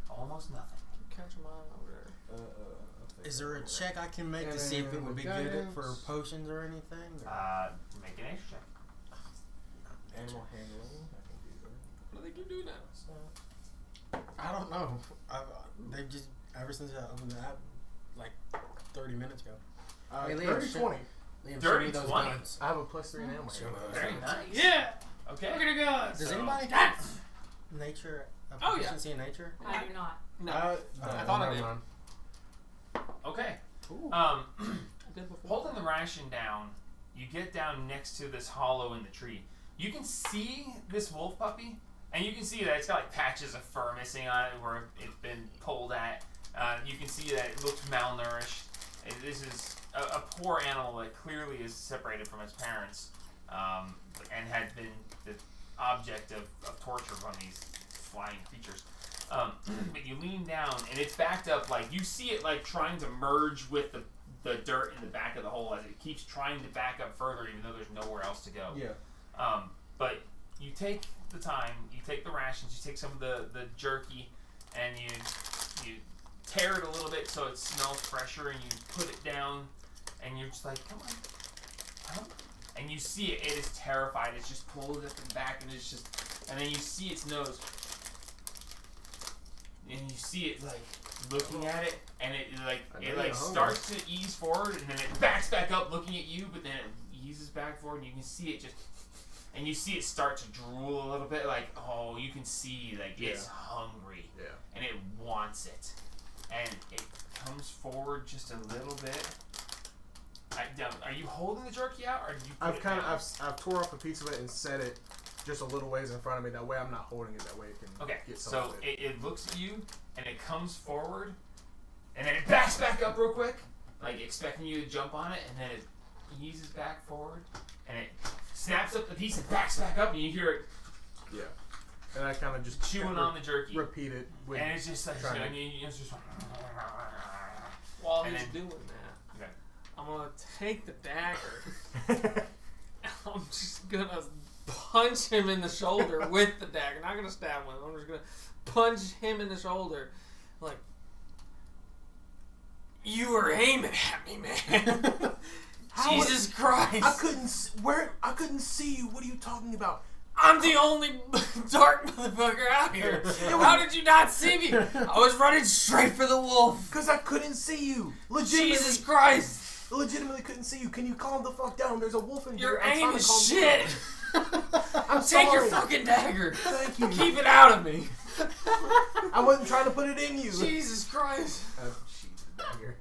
almost nothing. Catch him on over there. Is there a check I can make to see if it would be good for potions or anything? Or? Make an nature check. Animal handling. I can do that. What do they keep doing now? I don't know. They just ever since I opened the app, like 30 minutes ago. Hey, Liam, 30, 20. Liam, Dirty show me those 20. guns. I have a +3 in animal Show handling. us. Very nice. Yeah. Okay. Look at the guns. Does So- anybody have nature? Oh, yeah. Proficiency in nature? I do not. No. I thought I did. Okay. Ooh. I did before. Holding the ration down, you get down next to this hollow in the tree. You can see this wolf puppy, and you can see that it's got like patches of fur missing on it where it's been pulled at. You can see that it looks malnourished. This is a poor animal that clearly is separated from its parents, and had been the object of torture from these flying creatures. But you lean down, and it's backed up. Like you see it, like trying to merge with the dirt in the back of the hole as it keeps trying to back up further, even though there's nowhere else to go. Yeah. But you take the time, you take the rations, you take some of the jerky, and you tear it a little bit so it smells fresher, and you put it down, and you're just like, come on. Huh? And you see it is terrified. It's just pulled at the back, and it's just, and then you see its nose, and you see it like looking at it, and it starts to ease forward, and then it backs back up looking at you, but then it eases back forward, and you can see it just, and you see it start to drool a little bit, like, oh, you can see like it's hungry, and it wants it, and it comes forward just a little bit. Are you holding the jerky out, or did you? I've tore off a piece of it and set it just a little ways in front of me. That way, I'm not holding it. That way, it can get some of it. It looks at you, and it comes forward, and then it backs back up real quick, like expecting you to jump on it, and then it eases back forward, and it snaps up the piece and backs back up, and you hear it. Yeah. And I kind of just chewing on the jerky. Repeat it. And it's just like, it's just. While he's doing that, I'm gonna take the dagger. I'm just gonna punch him in the shoulder with the dagger. Not gonna stab him. I'm just gonna punch him in the shoulder. Like, you were aiming at me, man. Jesus Christ! I couldn't see you. What are you talking about? I'm the only dark motherfucker out here. How did you not see me? I was running straight for the wolf. Because I couldn't see you. Legitimately. Jesus Christ. Legitimately couldn't see you. Can you calm the fuck down? There's a wolf in here. Your I'm aim trying is to calm shit. I'm Take your sorry. fucking dagger. Thank you. Keep it out of me. I wasn't trying to put it in you. Jesus Christ. She's the dagger.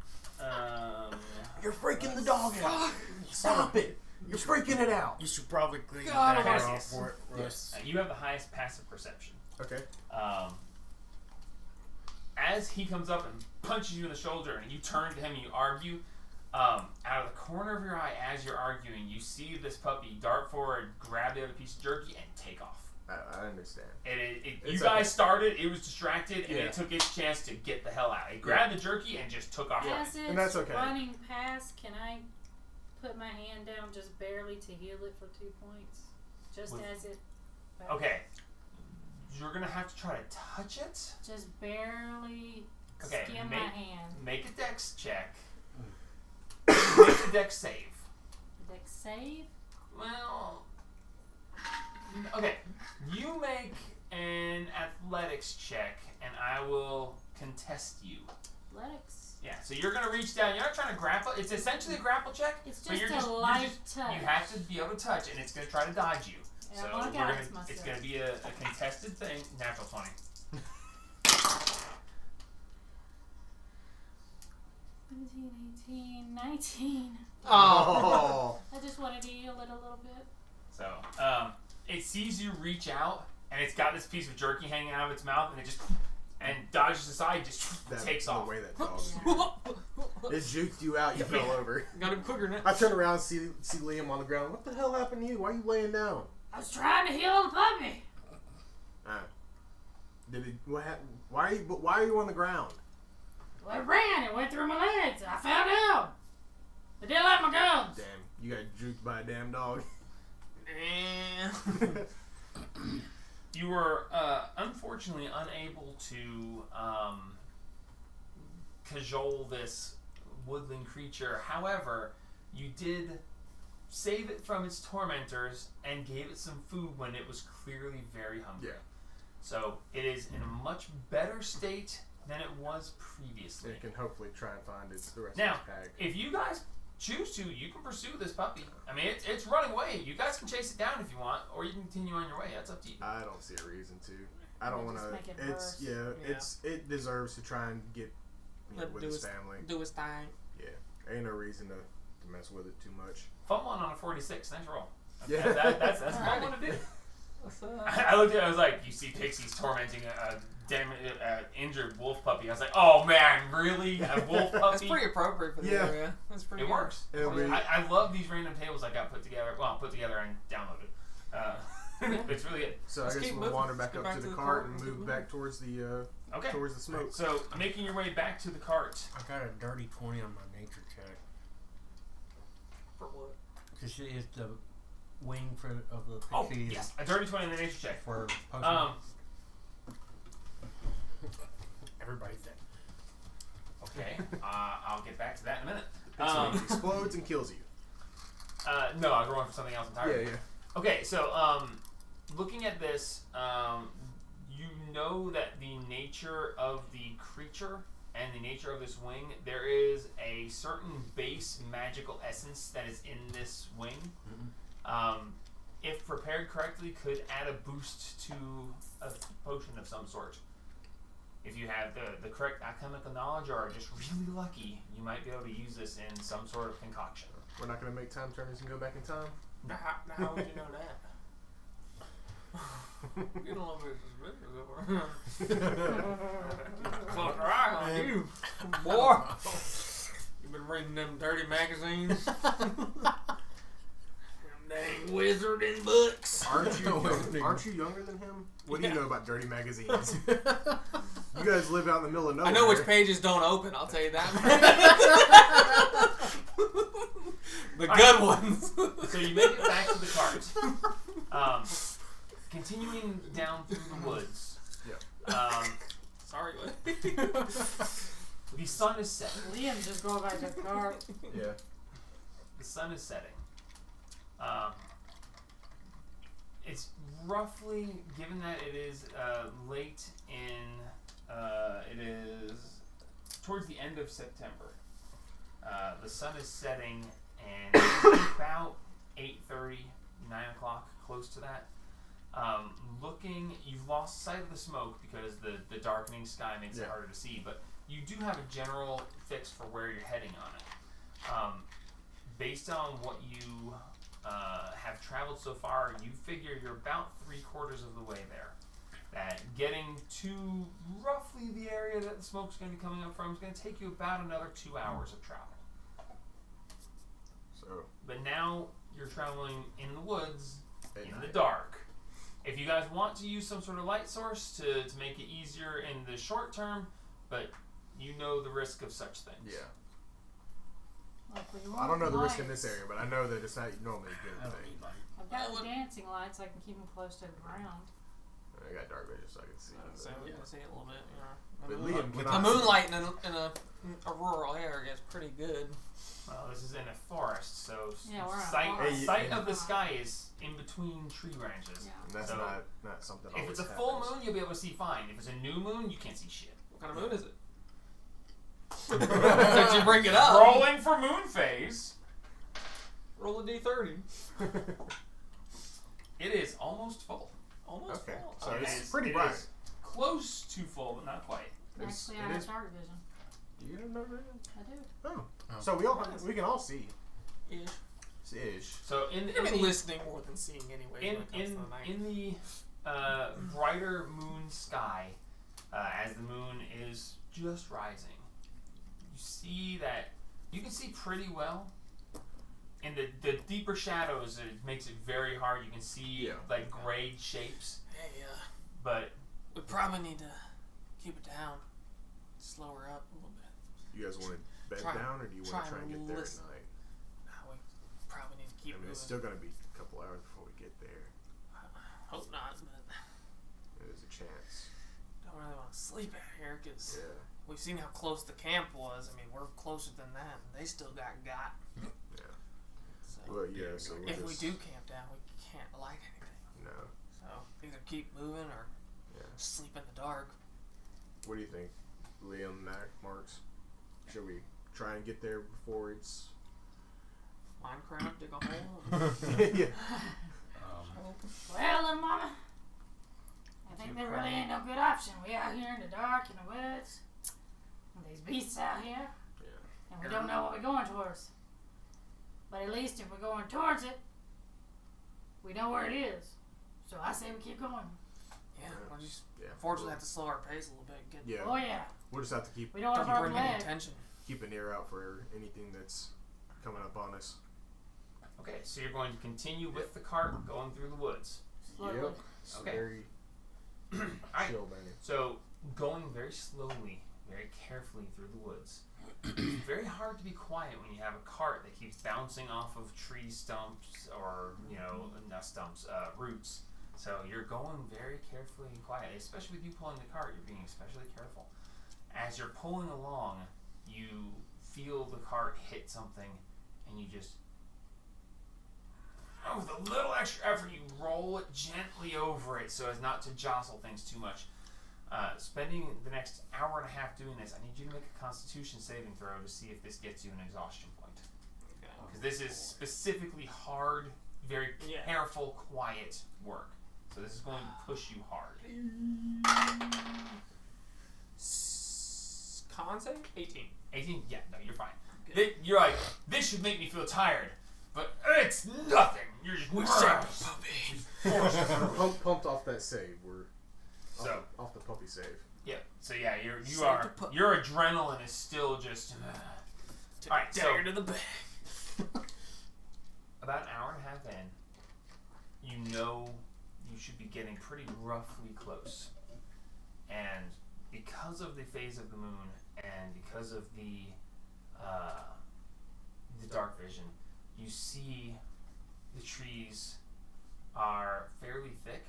You're freaking the dog out. Stop it. You're freaking it out. You should probably clean God, the dagger yes. off for it. Yes. You have the highest passive perception. Okay. As he comes up and punches you in the shoulder, and you turn to him and you argue, out of the corner of your eye, as you're arguing, you see this puppy dart forward, grab the other piece of jerky, and take off. I understand. You guys started, it was distracted, and it took its chance to get the hell out. It grabbed the jerky and just took off. As And that's it's okay. running past, can I put my hand down just barely to heal it for 2 points? Just as it... Okay. You're going to have to try to touch it. Just barely Okay, skim my hand. Make a dex check. Make a dex save. Dex save? Well, okay. You make an athletics check, and I will contest you. Athletics? Yeah, so you're going to reach down. You're not trying to grapple. It's essentially a grapple check. It's but just a light touch. You have to be able to touch, and it's going to try to dodge you. And So I wanna we're guidance gonna, it's myself. going to be a contested thing. Natural 20. 17, 18, 19. Oh. I just wanted to heal it a little bit. So, it sees you reach out, and it's got this piece of jerky hanging out of its mouth, and it just dodges aside, just takes off. The way that dog. It juked you out. You fell over. Got him quicker now. I turn around and see Liam on the ground. What the hell happened to you? Why are you laying down? I was trying to heal the puppy. Did it? What happened? Why are you on the ground? Well, it ran. It went through my legs. And I fell down. I didn't like my gums. Damn, you got juked by a damn dog. You were unfortunately unable to cajole this woodland creature. However, you did save it from its tormentors and gave it some food when it was clearly very hungry. Yeah. So it is in a much better state than it was previously. It can hopefully try and find the rest of Now, its pack. if you guys choose to, you can pursue this puppy. I mean, it's running away. You guys can chase it down if you want, or you can continue on your way. That's up to you. I don't see a reason to. I don't want Just to. make it It's worse. it deserves to try and get with his family. Do his thing. Yeah, ain't no reason to mess with it too much. Fun one on a 46. Nice roll. Yeah. That's what I want to do. What's I looked at it, I was like, you see Pixie's tormenting a injured wolf puppy. I was like, oh man, really? A wolf puppy? That's pretty appropriate for the Yeah. area. That's pretty It good. works. I love these random tables I got put together. Well, put together and downloaded. It's really good. So Let's I guess keep we'll moving. wander Let's back get up back to to the the cart cart and and move keep back towards the Okay. towards the smoke. So making your way back to the cart. I got a dirty 20 on my nature check. For what? Because she is the wing of the Oh, pixies yes. A dirty 20 in the nature check. for potion. Everybody's dead. Okay. I'll get back to that in a minute. It explodes and kills you. No, I was rolling for something else entirely. Yeah. Okay, so looking at this, you know that the nature of the creature and the nature of this wing, there is a certain base magical essence that is in this wing. If prepared correctly, could add a boost to a potion of some sort. If you have the correct alchemical knowledge or are just really lucky, you might be able to use this in some sort of concoction. We're not gonna make time turners and go back in time. How would you know that? You don't know if it's close your eye on you, boy. You've been reading them dirty magazines. Dang wizarding books. Aren't you younger than him? What do you know about dirty magazines? You guys live out in the middle of nowhere. I know which pages don't open, I'll tell you that. The good ones. So you make it back to the cart. Continuing down through the woods. Yeah. Sorry, The sun is setting. Liam's just going back to the car. Yeah. The sun is setting. It's roughly, given that it is late in, it is towards the end of September. The sun is setting, and it's about 8:30, 9 o'clock, close to that. You've lost sight of the smoke because the darkening sky makes it harder to see, but you do have a general fix for where you're heading on it. Based on what you have traveled so far, you figure you're about 3/4 of the way there. That getting to roughly the area that the smoke's going to be coming up from is going to take you about another 2 hours of travel. So. But now you're traveling in the woods, At in night. the dark. If you guys want to use some sort of light source to make it easier in the short term, but you know the risk of such things. Yeah. Like I don't know the risk in this area, but I know that it's not normally a good thing. I've got the dancing lights. I can keep them close to the ground. I got dark vision, so I can see. So we can see it a little bit, But you know. Liam The cannot moonlight in a rural area is pretty good. Well, this is in a forest, so Yeah, we're in a sight forest. sight of the sky is in between tree branches. Yeah. And that's So, not something. If it's a always full happens. moon, you'll be able to see fine. If it's a new moon, you can't see shit. What kind of moon is it? Did you bring it up? Rolling for moon phase. Roll a d30. It is almost full. Almost Okay. full. So It it's is- pretty it bright. is close to full, but not quite. Actually, I it have is- dark vision. You don't know that? I do. Oh. So we can all see. Ish. Ish. So in I mean, the listening more than seeing anyway. in when it comes to the night. in the brighter moon sky, as the moon is just rising, you see that you can see pretty well. In the deeper shadows, it makes it very hard. You can see like grayed shapes, Hey, but we probably need to keep it down, slow her up a little bit. You guys want to bed Try- down, or do you want to try and get there at listen. night? Nah, we probably need to keep I mean, moving. it's still going to be a couple hours before we get there. Hope not, but There's a chance. don't really want to sleep out here because Yeah. we've seen how close the camp was. I mean, we're closer than that, and they still got. Yeah. So Well, yeah. So we'll if we just, do camp down, we can't light anything. no. So either keep moving or Yeah. sleep in the dark. What do you think, Liam, Marks? Should we try and get there before it's? Minecraft, dig a hole. Yeah. Well, then, Mama, I think there really ain't no good option. We out here in the dark in the woods, with these beasts out here, and we don't know what we're going towards. But at least if we're going towards it, we know where it is. So I say we keep going. Yeah, we'll just Yeah. unfortunately have to slow our pace a little bit. Get Yeah. Oh yeah, We'll just have to keep we don't want don't to bring broken any leg. attention. keep an ear out for anything that's coming up on us. okay, so you're going to continue with the cart going through the woods. Slowly. It's Okay. very Alright, chill, man. so going very slowly, very carefully through the woods. It's very hard to be quiet when you have a cart that keeps bouncing off of tree stumps or, not stumps, roots. So you're going very carefully and quietly, especially with you pulling the cart, you're being especially careful. As you're pulling along, you feel the cart hit something and you just, with a little extra effort, you roll it gently over it so as not to jostle things too much. Spending the next hour and a half doing this, I need you to make a Constitution saving throw to see if this gets you an exhaustion point. Because this is specifically hard, very careful, quiet work. So this is going to push you hard. Con save? 18. 18? Yeah, no, you're fine. You're like, this should make me feel tired, but it's nothing. You're just Pumped off that save. We're So off the puppy save. yeah, so yeah, Save your the pup. your adrenaline is still just. Take Alright, a dagger to the back. About an hour and a half in, you know you should be getting pretty roughly close. And because of the phase of the moon and because of the dark vision, you see the trees are fairly thick,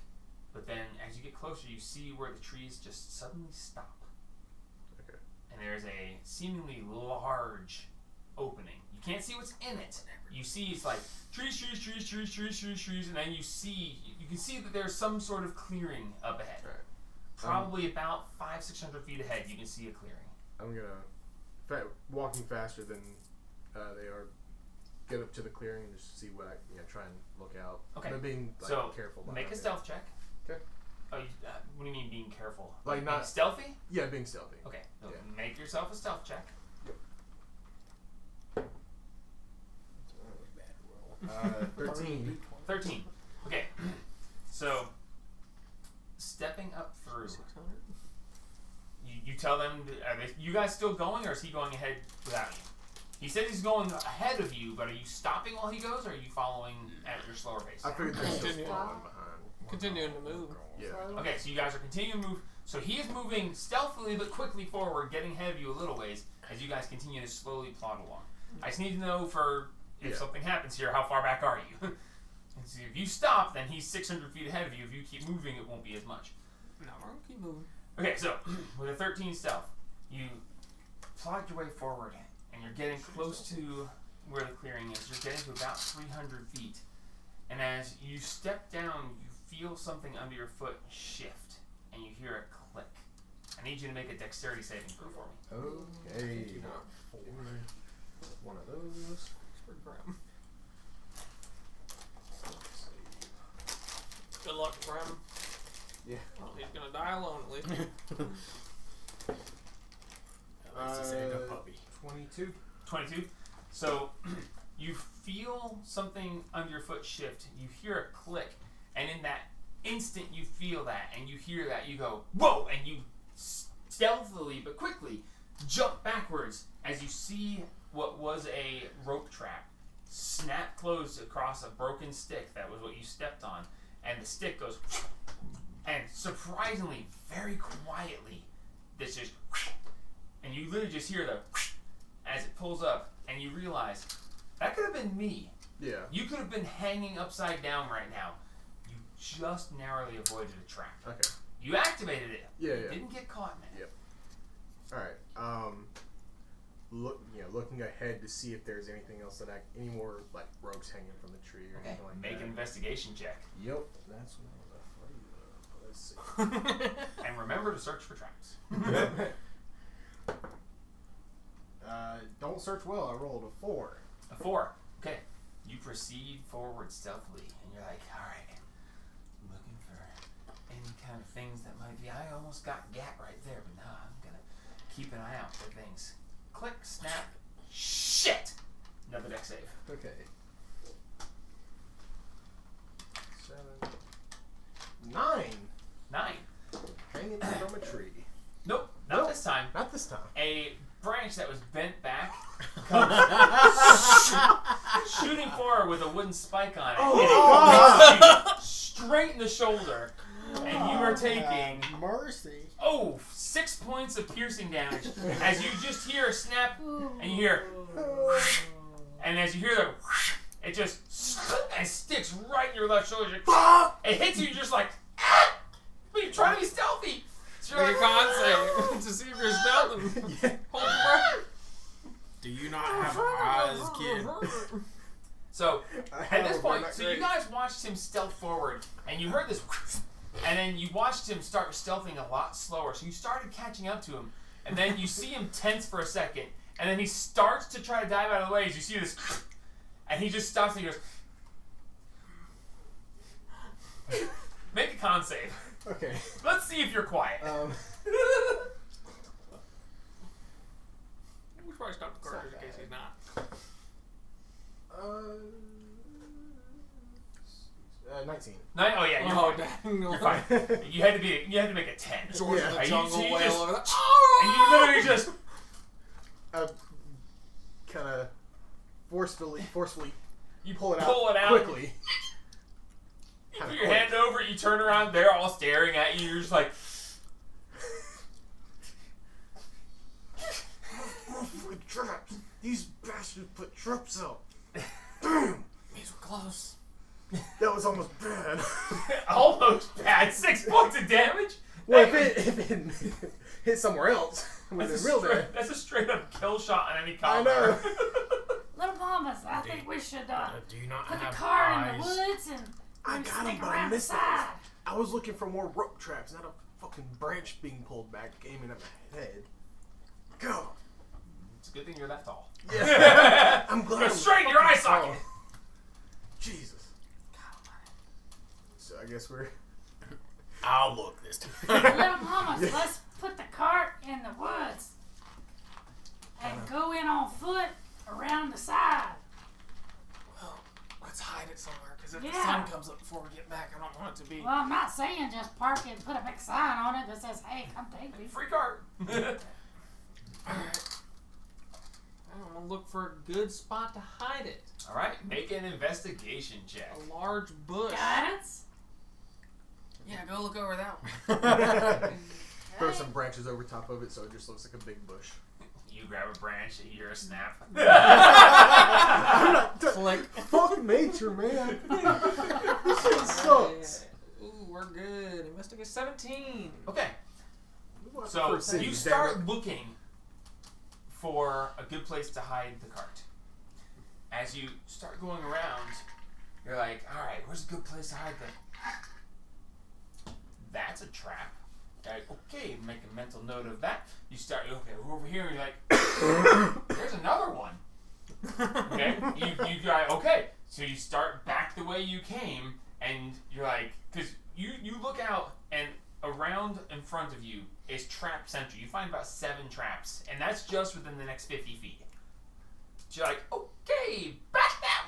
but then as you get closer, you see where the trees just suddenly stop. Okay. And there's a seemingly large opening. You can't see what's in it. You see it's like trees, and then you can see that there's some sort of clearing up ahead. Right. Probably about 500-600 feet ahead, you can see a clearing. I'm gonna walking faster than they are. Get up to the clearing and just see what I try and look out. Okay. But being So, careful. Make a behind stealth check. Okay. Oh, what do you mean being careful? Like being not- stealthy? it. Yeah, being stealthy. Okay. So Yeah. make yourself a stealth check. 13. 13. Okay. So, stepping up through. 600? You tell them, you guys still going, or is he going ahead without you? He said he's going ahead of you, but are you stopping while he goes, or are you following at your slower pace? I figured they're still Continue. following behind. Continuing to move. Yeah. Slowly. Okay, so you guys are continuing to move. So he is moving stealthily but quickly forward, getting ahead of you a little ways as you guys continue to slowly plod along. I just need to know for if Yeah. something happens here, how far back are you? And so if you stop, then he's 600 feet ahead of you. If you keep moving, it won't be as much. No, we're gonna keep moving. Okay, so with a 13 stealth, you plod your way forward, and you're getting close to where the clearing is. You're getting to about 300 feet. And as you step down, you feel something under your foot shift, and you hear a click. I need you to make a dexterity saving throw for me. Okay. One of those. For Grim. Good luck, Grim. Yeah. Well, he's gonna die alone at least. At least he saved a puppy. 22. 22. So You feel something under your foot shift. You hear a click, and in that instant you feel that, and you hear that, you go, whoa, and you stealthily but quickly jump backwards as you see what was a rope trap snap closed across a broken stick. That was what you stepped on, and the stick goes, and surprisingly, very quietly, this just, and you literally just hear the as it pulls up, and you realize that could have been me. Yeah. You could have been hanging upside down right now. You just narrowly avoided a trap. Okay. You activated it. Yeah, You yeah. didn't get caught, man. Yep. All right. Looking ahead to see if there's anything else any more like ropes hanging from the tree or Okay. anything like Make that. an investigation check. Yep. That's what I was afraid of. Let's see. And remember to search for traps. Don't search well. I rolled a 4. A 4. Okay. You proceed forward stealthily, and you're like, all right, looking for any kind of things that might be. I almost got Gat right there, but no, I'm gonna keep an eye out for things. Click, snap, shit! Another deck save. Okay. 7. 9. 9. Hanging from a tree. Nope, not this time. Not this time. A branch that was bent back comes shooting forward with a wooden spike on it. Oh, and it hits you straight in the shoulder, and you are taking mercy. 6 points of piercing damage as you just hear a snap, and you hear, and as you hear the, it just and sticks right in your left shoulder. It hits you just like, but you're trying to be stealthy. So you're Make a like, con save to see if you're stealthing. Hold your breath. Do you not have eyes, kid? So at this point, not so great. you guys watched him stealth forward, and you heard this, and then you watched him start stealthing a lot slower. So you started catching up to him, and then you see him tense for a second, and then he starts to try to dive out of the way. As you see this, and he just stops and he goes, "Make a con save. Okay. Let's see if you're quiet." We should probably stop the cartridge in case he's not. 19. Oh yeah, you're fine. dang. You're fine. You had to make a 10. George Yeah. the And jungle you whale just- over there. And you literally just Kind of forcefully you pull it out quickly. You Kinda put your quick. hand over it, you turn around, they're all staring at you, you're just like, Put traps. These bastards put traps out. These were close. That was almost bad. almost bad. 6 points of damage? Well, if it hit somewhere else, it would have That's been real bad. that's a straight up kill shot on any I combat. know. Little Mamas, I think we should Do you not put the have car in eyes? the woods and I then got him, stick but I around the missed side. I was looking for more rope traps, not a fucking branch being pulled back, aiming at my head. Go. It's a good thing you're that tall. Yeah. I'm glad. Go I'm straight in your eye fucking socket. tall. Jesus. So I guess we're. I'll look this time. Little Mamas, let's put the cart in the woods and go in on foot around the side. Well, let's hide it somewhere, because if the Yeah. sun comes up before we get back, I don't want it to be. Well, I'm not saying just park it and put a big sign on it that says, "Hey, come take me." Free card. Alright. I'm gonna look for a good spot to hide it. Alright, make an investigation check. A large bush. Guidance. Yeah, go look over that one. Throw Hey. some branches over top of it so it just looks like a big bush. You grab a branch, you hear a snap. I'm not. Click. Fuck nature, man. This shit sucks. Ooh, we're good. Investigate 17. Okay, For so cities, you damn start it. looking for a good place to hide the cart. As you start going around, you're like, alright, where's a good place to hide that's a trap. Like, okay, make a mental note of that. You start, okay, we're over here, and you're like, there's another one. Okay? You got, okay, so you start back the way you came, and you're like, because you look out, and around in front of you is trap central. You find about 7 traps, and that's just within the next 50 feet. So you're like, okay, back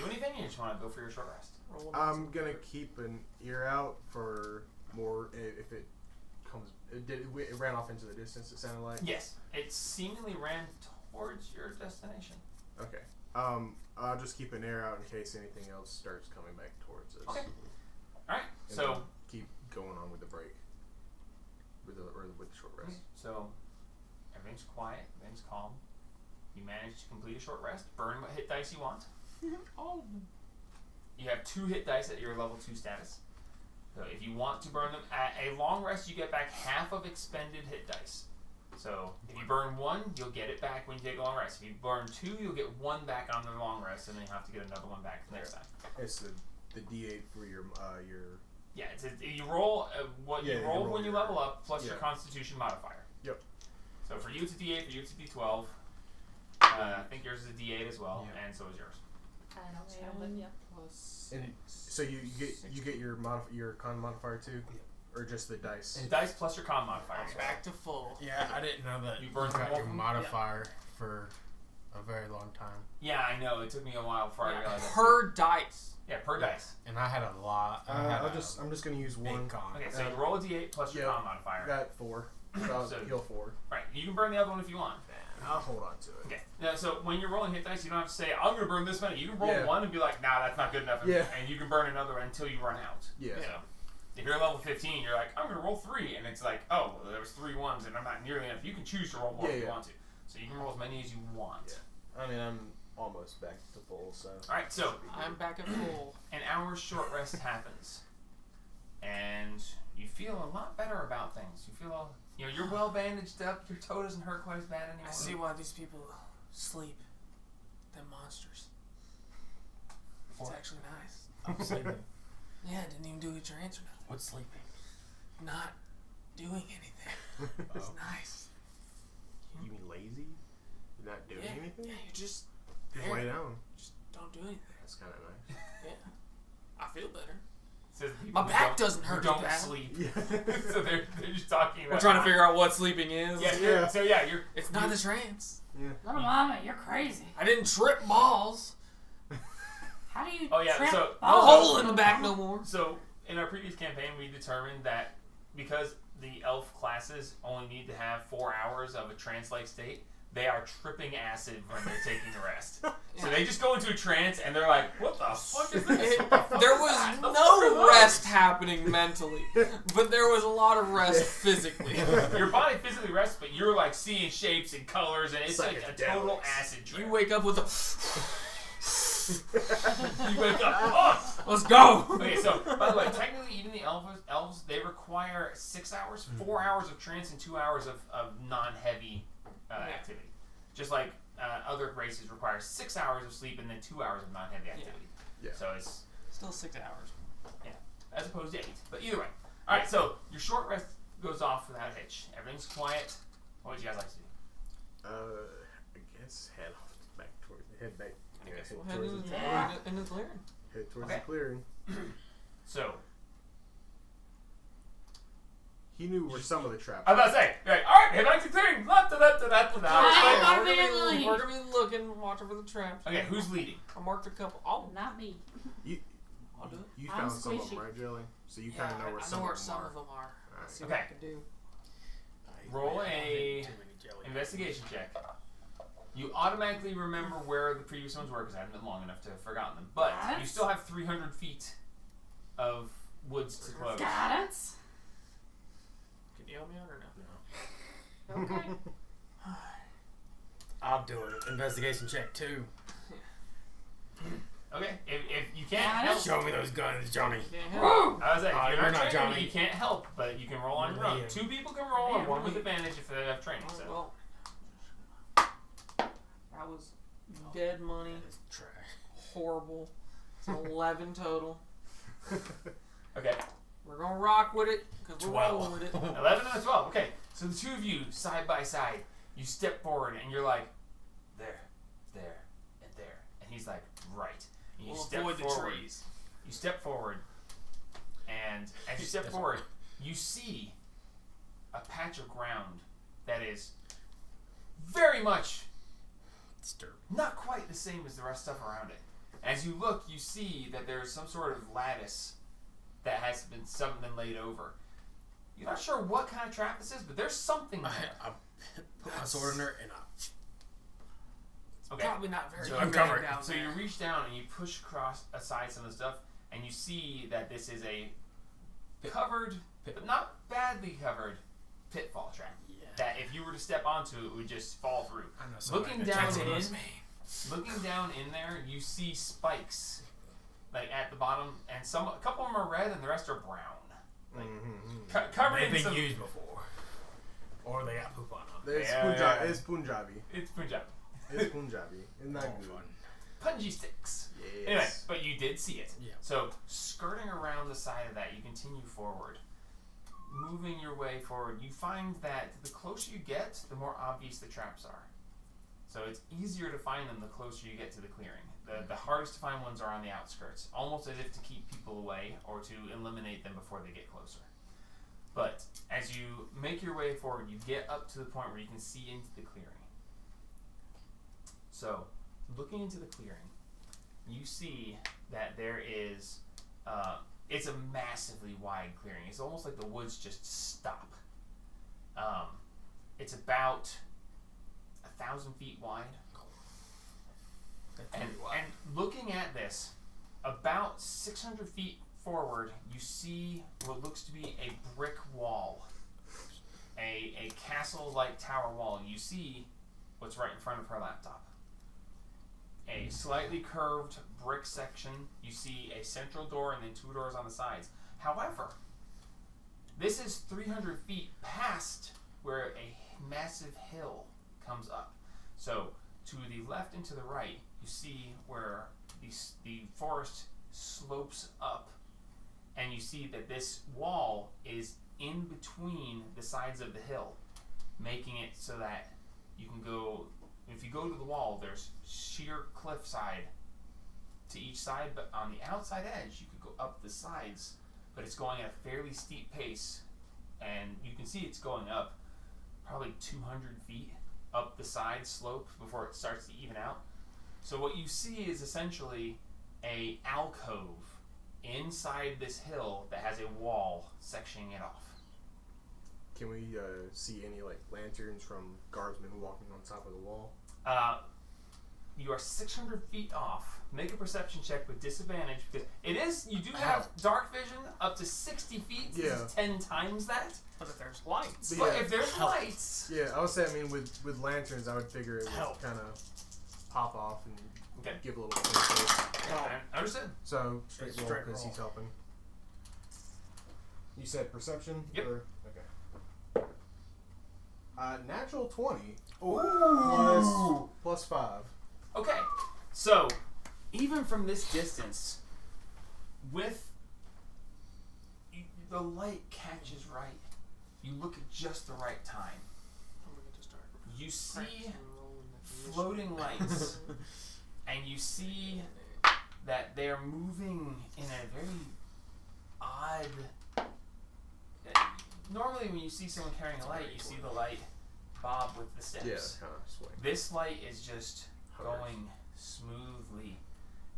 do anything, or you just want to go for your short rest? I'm gonna keep an ear out for more if it comes. It ran off into the distance. It sounded like. Yes, it seemingly ran towards your destination. Okay. I'll just keep an ear out in case anything else starts coming back towards us. Okay. All right. And So then keep going on with the break. With the short rest. So everything's quiet. Everything's calm. You managed to complete a short rest. Burn what hit dice you want. Oh. You have 2 hit dice at your level 2 status. So if you want to burn them at a long rest, you get back half of expended hit dice. So if you burn 1, you'll get it back when you take a long rest. If you burn 2, you'll get 1 back on the long rest, and then you have to get another 1 back next time. It's the D8 for your Yeah, you roll what you roll when you level up plus your Yeah. Constitution modifier. Yep. So for you it's a D8, for you it's a D12. I think yours is a D8 as well, Yeah. and so is yours. I don't know. Yeah. Plus And so you get your con modifier too, or just the dice? And dice plus your con modifier. as well. back to full. Yeah, I didn't know that You you burned got them your all? modifier for a very long time. Yeah, I know. It took me a while before I realized that. Per dice. Yeah, per dice. And I had a lot. I had I'm just gonna use big one. con. Okay, so you roll a D8 plus your con modifier. I got 4. So I'll So- heal 4. Right, you can burn the other one if you want. I'll hold on to it. Okay. Now, so when you're rolling hit dice, you don't have to say, I'm going to burn this many. You can roll Yeah. 1 and be like, nah, that's not good enough. Yeah. And you can burn another one until you run out. Yeah. So if you're level 15, you're like, I'm going to roll 3. And it's like, oh, well, there was 3 ones and I'm not nearly enough. You can choose to roll more if you want to. So you can roll as many as you want. Yeah. I mean, I'm almost back to full, so. Alright, so I'm back at full. an hour's short rest happens. And you feel a lot better about things. You feel, you're well bandaged up. Your toe doesn't hurt quite as bad anymore. I see why these people sleep. Them monsters. It's What? actually nice. I'm sleeping. Yeah, didn't even do a trance or nothing. What's sleeping? Not doing anything. It's nice. You mean lazy? You're not doing anything? Yeah, you just Lay down. just don't do anything. That's kind of nice. Yeah. I feel better. Says the people My who back don't- doesn't who hurt don't as bad. sleep. Yeah. So they're just talking about. We're trying to figure out what sleeping is. Yeah. Yeah. So yeah, you're. It's not a trance. Little mama, you're crazy. I didn't trip balls. How do you Oh, yeah, trip so- No balls? hole in the back no more. So in our previous campaign, we determined that because the elf classes only need to have 4 hours of a trance-like state, they are tripping acid when they're taking a rest. So they just go into a trance and they're like, "What the fuck is this?" What the fuck There is was that? The no fuck is rest this? happening mentally, but there was a lot of rest physically. Your body physically rests, but you're like seeing shapes and colors, and it's like a total Psychedelics. acid trip. You wake up with a You wake up. Oh! let's go. Okay, so by the way, technically, even the elves they require 6 hours, 4 hours of trance, and 2 hours of non-heavy activity. Just like other races require 6 hours of sleep and then 2 hours of non-heavy activity. Yeah. So it's Still 6 hours. as opposed to 8. But either way, all right. So your short rest goes off without a hitch. Everything's quiet. What would you guys like to do? I guess head back. I guess head Head towards in the the, Yeah. in the clearing. head towards Okay. the clearing. So He knew where some of the traps. I was about to say, you're like, all right, head back to clearing. Hi. We're gonna Really? be, we're gonna be looking, watching for the traps. Okay, who's leading? I marked a couple. Oh, Not me. I'll do it. You I'm found some of squishy. them, right, Jelly? So you Yeah, kind of know where I some know where of them some are. of them are. Alright. See Okay. what I can do. Roll I a ate too many jelly. investigation check. You automatically remember where the previous ones were because I haven't been long enough to have forgotten them. But you What? still have 300 feet of woods to close. Guidance. Can you help me out or no? Okay. I'll do an investigation check too. Okay, if you can't Got it. help, Show me those guns, Johnny. Can't help. Woo! I was like, Oh, if you're you're not not trained, Johnny. you can't help, but you can roll on your own. Liam. 2 people can roll, and Liam, 1 with Liam. advantage if they have training. So. Well, that was dead money. That is trash. Horrible. It's an 11 total. Okay, We're gonna rock with it because we're 12. rolling with it. 11 and a 12. Okay, so the 2 of you, side by side, you step forward, and you're like, there, and there. And he's like, right. And you We'll step avoid forward. the trees. You step forward, and as you step That's forward, you see a patch of ground that is very much It's dirt. not quite the same as the rest of stuff around it. As you look, you see that there's some sort of lattice that has been something laid over. You're not sure what kind of trap this is, but there's something there. I put my sword in there and Okay. Probably not very So, good uncover it. down So there. you reach down and you push aside some of the stuff, and you see that this is a covered, but not badly covered, pitfall trap. Yeah. That if you were to step onto it, would just fall through. I know somebody Looking that down tries to in, use me. looking down in there, you see spikes, like at the bottom, and a couple of them are red, and the rest are brown, like covered They've in been some. used before, or they got poop on them. It's, Yeah. it's Punjabi. It's Punjab. It's Punjabi. Isn't that good? Fun. Punji sticks. Yes. Anyway, but you did see it. Yeah. So, skirting around the side of that, you continue forward. Moving your way forward, you find that the closer you get, the more obvious the traps are. So it's easier to find them the closer you get to the clearing. The hardest to find ones are on the outskirts, almost as if to keep people away or to eliminate them before they get closer. But as you make your way forward, you get up to the point where you can see into the clearing. So, looking into the clearing, you see that there is, it's a massively wide clearing. It's almost like the woods just stop. It's about 1,000 feet wide. And looking at this, about 600 feet forward, you see what looks to be a brick wall. A castle-like tower wall. You see what's right in front of her laptop. A slightly curved brick section. You see a central door and then 2 doors on the sides. However, this is 300 feet past where a massive hill comes up. So, to the left and to the right, you see where the forest slopes up, and you see that this wall is in between the sides of the hill, making it so that you can go, if you go to the wall, there's sheer cliffside to each side, but on the outside edge, you could go up the sides, but it's going at a fairly steep pace, and you can see it's going up probably 200 feet up the side slope before it starts to even out. So what you see is essentially a alcove inside this hill that has a wall sectioning it off. Can we see any like lanterns from guardsmen walking on top of the wall? You are 600 feet off. Make a perception check with disadvantage because you do have dark vision up to 60 feet. So this is 10 times that. But if there's lights. But Yeah. if there's lights, Yeah, I would say. I mean, with lanterns, I would figure it would Help. kind of pop off and Okay. give a little space. understood. So straight roll Straight because roll. he's helping. You said perception? Yep. Or, okay. Natural 20 Ooh. plus 5. Okay, so even from this distance, with the light catches right, you look at just the right time. I'm gonna just start You see practicing rolling the floating lights, and you see that they are moving in a very odd. Normally, when you see someone carrying a light, you see the light bob with the steps. Yeah, kind of swing. This light is just going smoothly,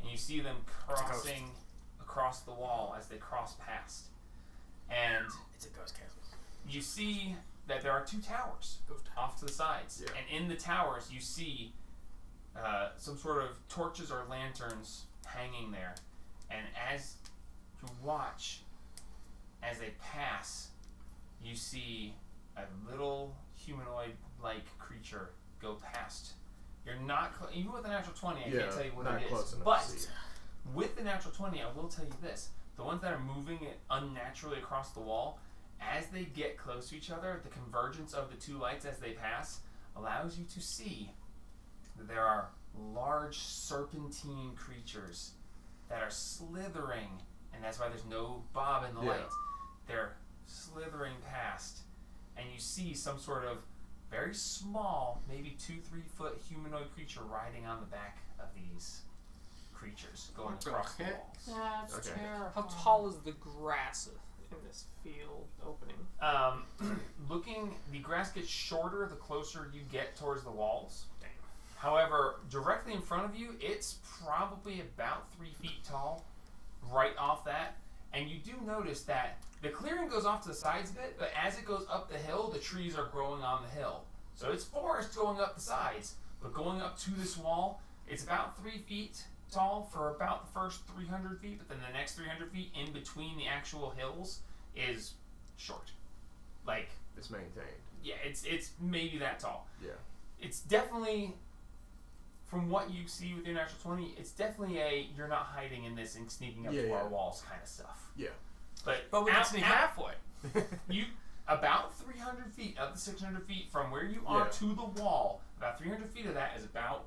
and you see them crossing across the wall as they cross past. And It's a ghost castle. you see that there are 2 towers off to the sides. Yeah. And in the towers, you see some sort of torches or lanterns hanging there. And as you watch, as they pass, you see a little humanoid-like creature go past. You're not even with the natural 20. I can't tell you what not it close is. enough But to see. with the natural 20, I will tell you this: the ones that are moving it unnaturally across the wall, as they get close to each other, the convergence of the 2 lights as they pass allows you to see that there are large serpentine creatures that are slithering, and that's why there's no bob in the light. They're slithering past, and you see some sort of very small, maybe 2-3 foot humanoid creature riding on the back of these creatures going What the across the heck? walls. That's Okay. terrifying. How tall is the grass in this field opening? The grass gets shorter the closer you get towards the walls. Damn. However, directly in front of you, it's probably about 3 feet tall, right off that. And you do notice that the clearing goes off to the sides a bit, but as it goes up the hill, the trees are growing on the hill. So it's forest going up the sides, but going up to this wall, it's about 3 feet tall for about the first 300 feet, but then the next 300 feet in between the actual hills is short. Like, It's maintained. yeah, it's maybe that tall. Yeah. It's definitely, from what you see with your natural 20, it's definitely a you're not hiding in this and sneaking up Yeah, to our yeah. walls kind of stuff. Yeah. But we can sneak halfway. You about 300 feet of the 600 feet from where you are Yeah. to the wall. About 300 feet of that is about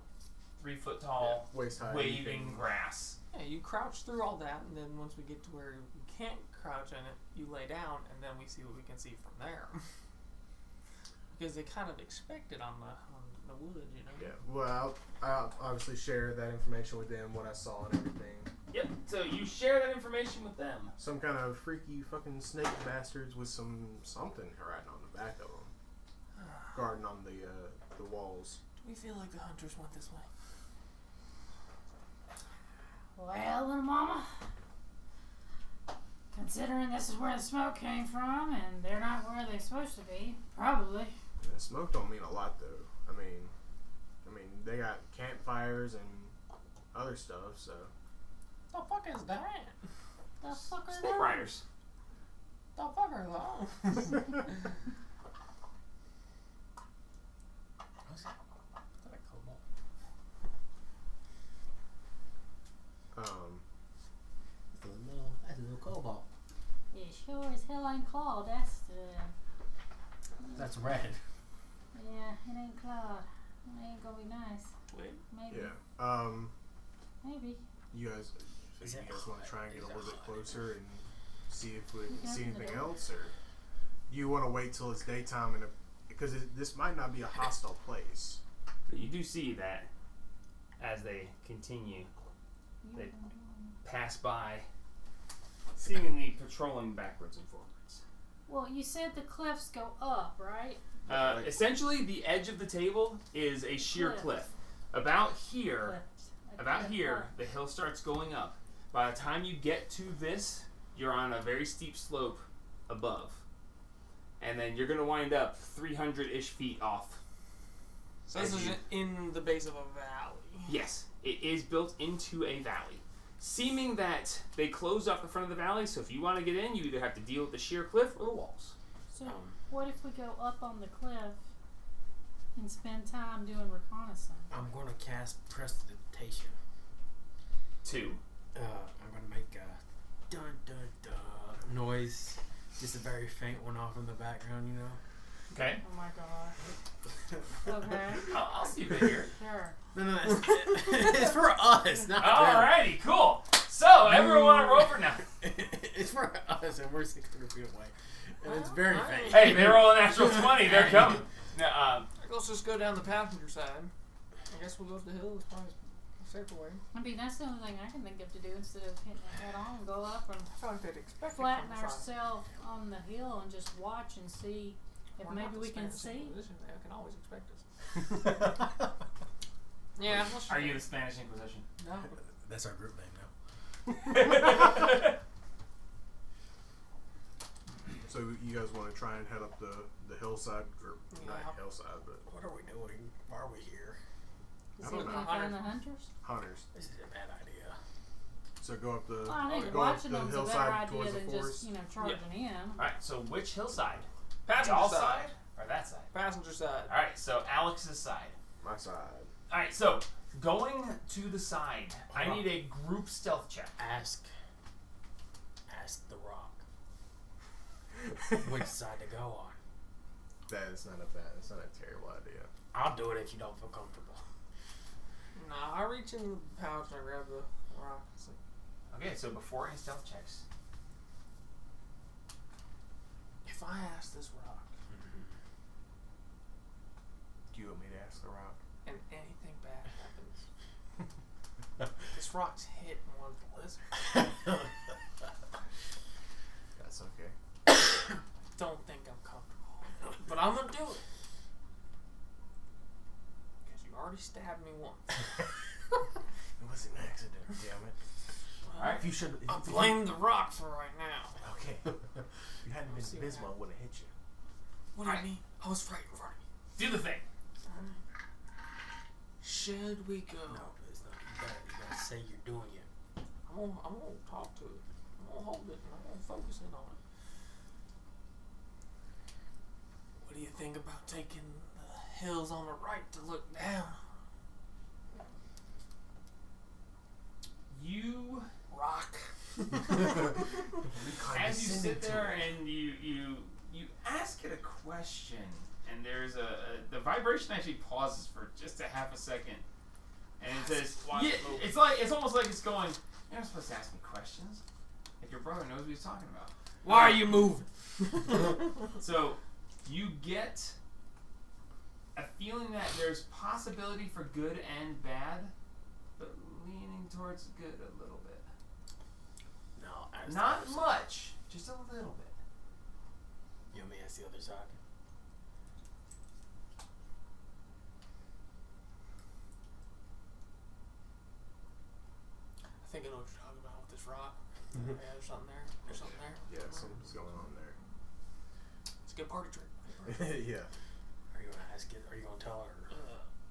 3 foot tall, Waist high. waving grass. Yeah, you crouch through all that, and then once we get to where you can't crouch in it, you lay down, and then we see what we can see from there. Because they kind of expect it on the wood, you know. Yeah. Well, I'll obviously share that information with them, what I saw and everything. Yep. So you share that information with them. Some kind of freaky fucking snake bastards with something riding on the back of them, guarding on the walls. Do we feel like the hunters went this way? Well, little mama, considering this is where the smoke came from and they're not where they're supposed to be, probably. Yeah, smoke don't mean a lot though. I mean, they got campfires and other stuff, so. The fuck is that? The fuck are Snake they? riders. The fuck are those? Is that a cobalt? That's a little cobalt. It sure as hell ain't clawed. That's red. Yeah, it ain't clawed. It ain't gonna be nice. Wait. Maybe. Yeah. Maybe. You guys want to try and get a little bit closer and see if we Yeah, see I can anything do it. else, or do you want to wait till it's daytime because this might not be a hostile place. But you do see that as they continue, You They- can do it. pass by, seemingly patrolling backwards and forwards. Well, you said the cliffs go up, right? Essentially, the edge of the table is a sheer Cliff. cliff. About here, Cliffs. A about cliff here, up. the hill starts going up. By the time you get to this, you're on a very steep slope above. And then you're going to wind up 300-ish feet off. So this As is you- in the base of a valley. Yes, it is built into a valley. Seeming that they closed off the front of the valley, so if you want to get in, you either have to deal with the sheer cliff or the walls. So, what if we go up on the cliff and spend time doing reconnaissance? I'm gonna cast prestidigitation. 2. I'm gonna make a dun dun dun noise, just a very faint one off in the background, you know. Okay. Oh my god. Okay. I'll see you here. Sure. No, it's for us, not them. Alrighty, cool. So, everyone want to roll for now. It's for us, and we're 600 feet away, and it's very faint. Hey, they roll a natural 20. They're coming. Now, Let's just go down the passenger side. I guess we'll go up the hill. It's probably a safer way. I mean, that's the only thing I can think of to do instead of hitting it head on and go up and I feel like they'd expect it flatten from the side. ourselves on the hill and just watch and see if We're maybe not the we can Spanish see. Inquisition. They can always expect us. Yeah. Let's are you the Spanish Inquisition? No. That's our group name now. So you guys want to try and head up the hillside, or not Yeah. hillside, but What are we doing? Why are we here? I See don't if we know. can find the hunters. hunters. This is a bad idea. So go up the Well, I think go up watching the them's a better hillside idea towards the than forest. just charging in. Alright, so which hillside? Passenger Y'all side. side or that side? Passenger side. Alright, so Alex's side. My side. Alright, so going to the side, I Hold on. need a group stealth check. Ask the rock which side to go on. That is not a bad. It's not a terrible idea. I'll do it if you don't feel comfortable. Nah, I reach in the pouch and I grab the rock. It's like, Okay, so before any stealth checks. if I ask this rock Do you want me to ask the rock? and anything bad happens, this rock's hit one of the lizards. That's okay. Don't think I'm comfortable, but I'm gonna do it because you already stabbed me you should. I blame the rock for right now. Okay. If you hadn't been invisible, I would have hit you. What do you mean? I was right in front of you. Do the thing. Should we go? No, it's not. You gotta say you're doing it. I'm gonna talk to it. I'm gonna hold it and I'm gonna focus in on it. What do you think about taking the hills on the right to look down? You, Rock. as you sit there and you ask it a question, and there's the vibration actually pauses for just a half a second, and it says, yeah, it's almost like it's going, you're not supposed to ask me questions. Like your brother knows what he's talking about. Why are you moving? So you get a feeling that there's possibility for good and bad, but leaning towards good a little bit. No, ask Not the other much, just a little bit. side. You want me to ask the other side? I think I know what you're talking about with this rock. Yeah, there's something there. There's something there. Yeah, something's going on there. It's a good party trick. Yeah. Are you gonna ask it? Are you gonna tell her?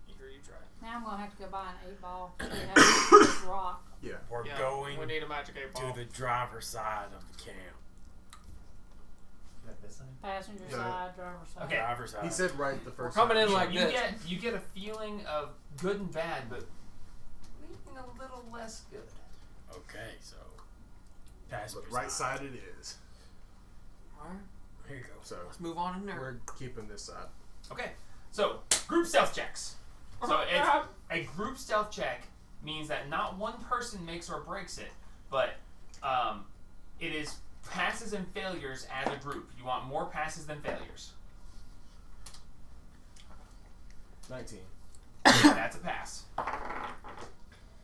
You try it. Now I'm gonna have to go buy an 8-ball. So we have this rock. Yeah. We're Yeah, going we need a magic 8-ball. to the driver's side of the camp. Like this thing? Passenger Yeah. side, driver's side. Okay. Driver's side. He said right the first coming time. in like you this. You get a feeling of good and bad, but leaving a little less good. Okay, so But passenger right side it is. Alright, Here you go. So let's move on in there. we're keeping this side. Okay, so group stealth checks. So it's a group stealth check means that not one person makes or breaks it, but it is passes and failures as a group. You want more passes than failures. 19. That's a pass.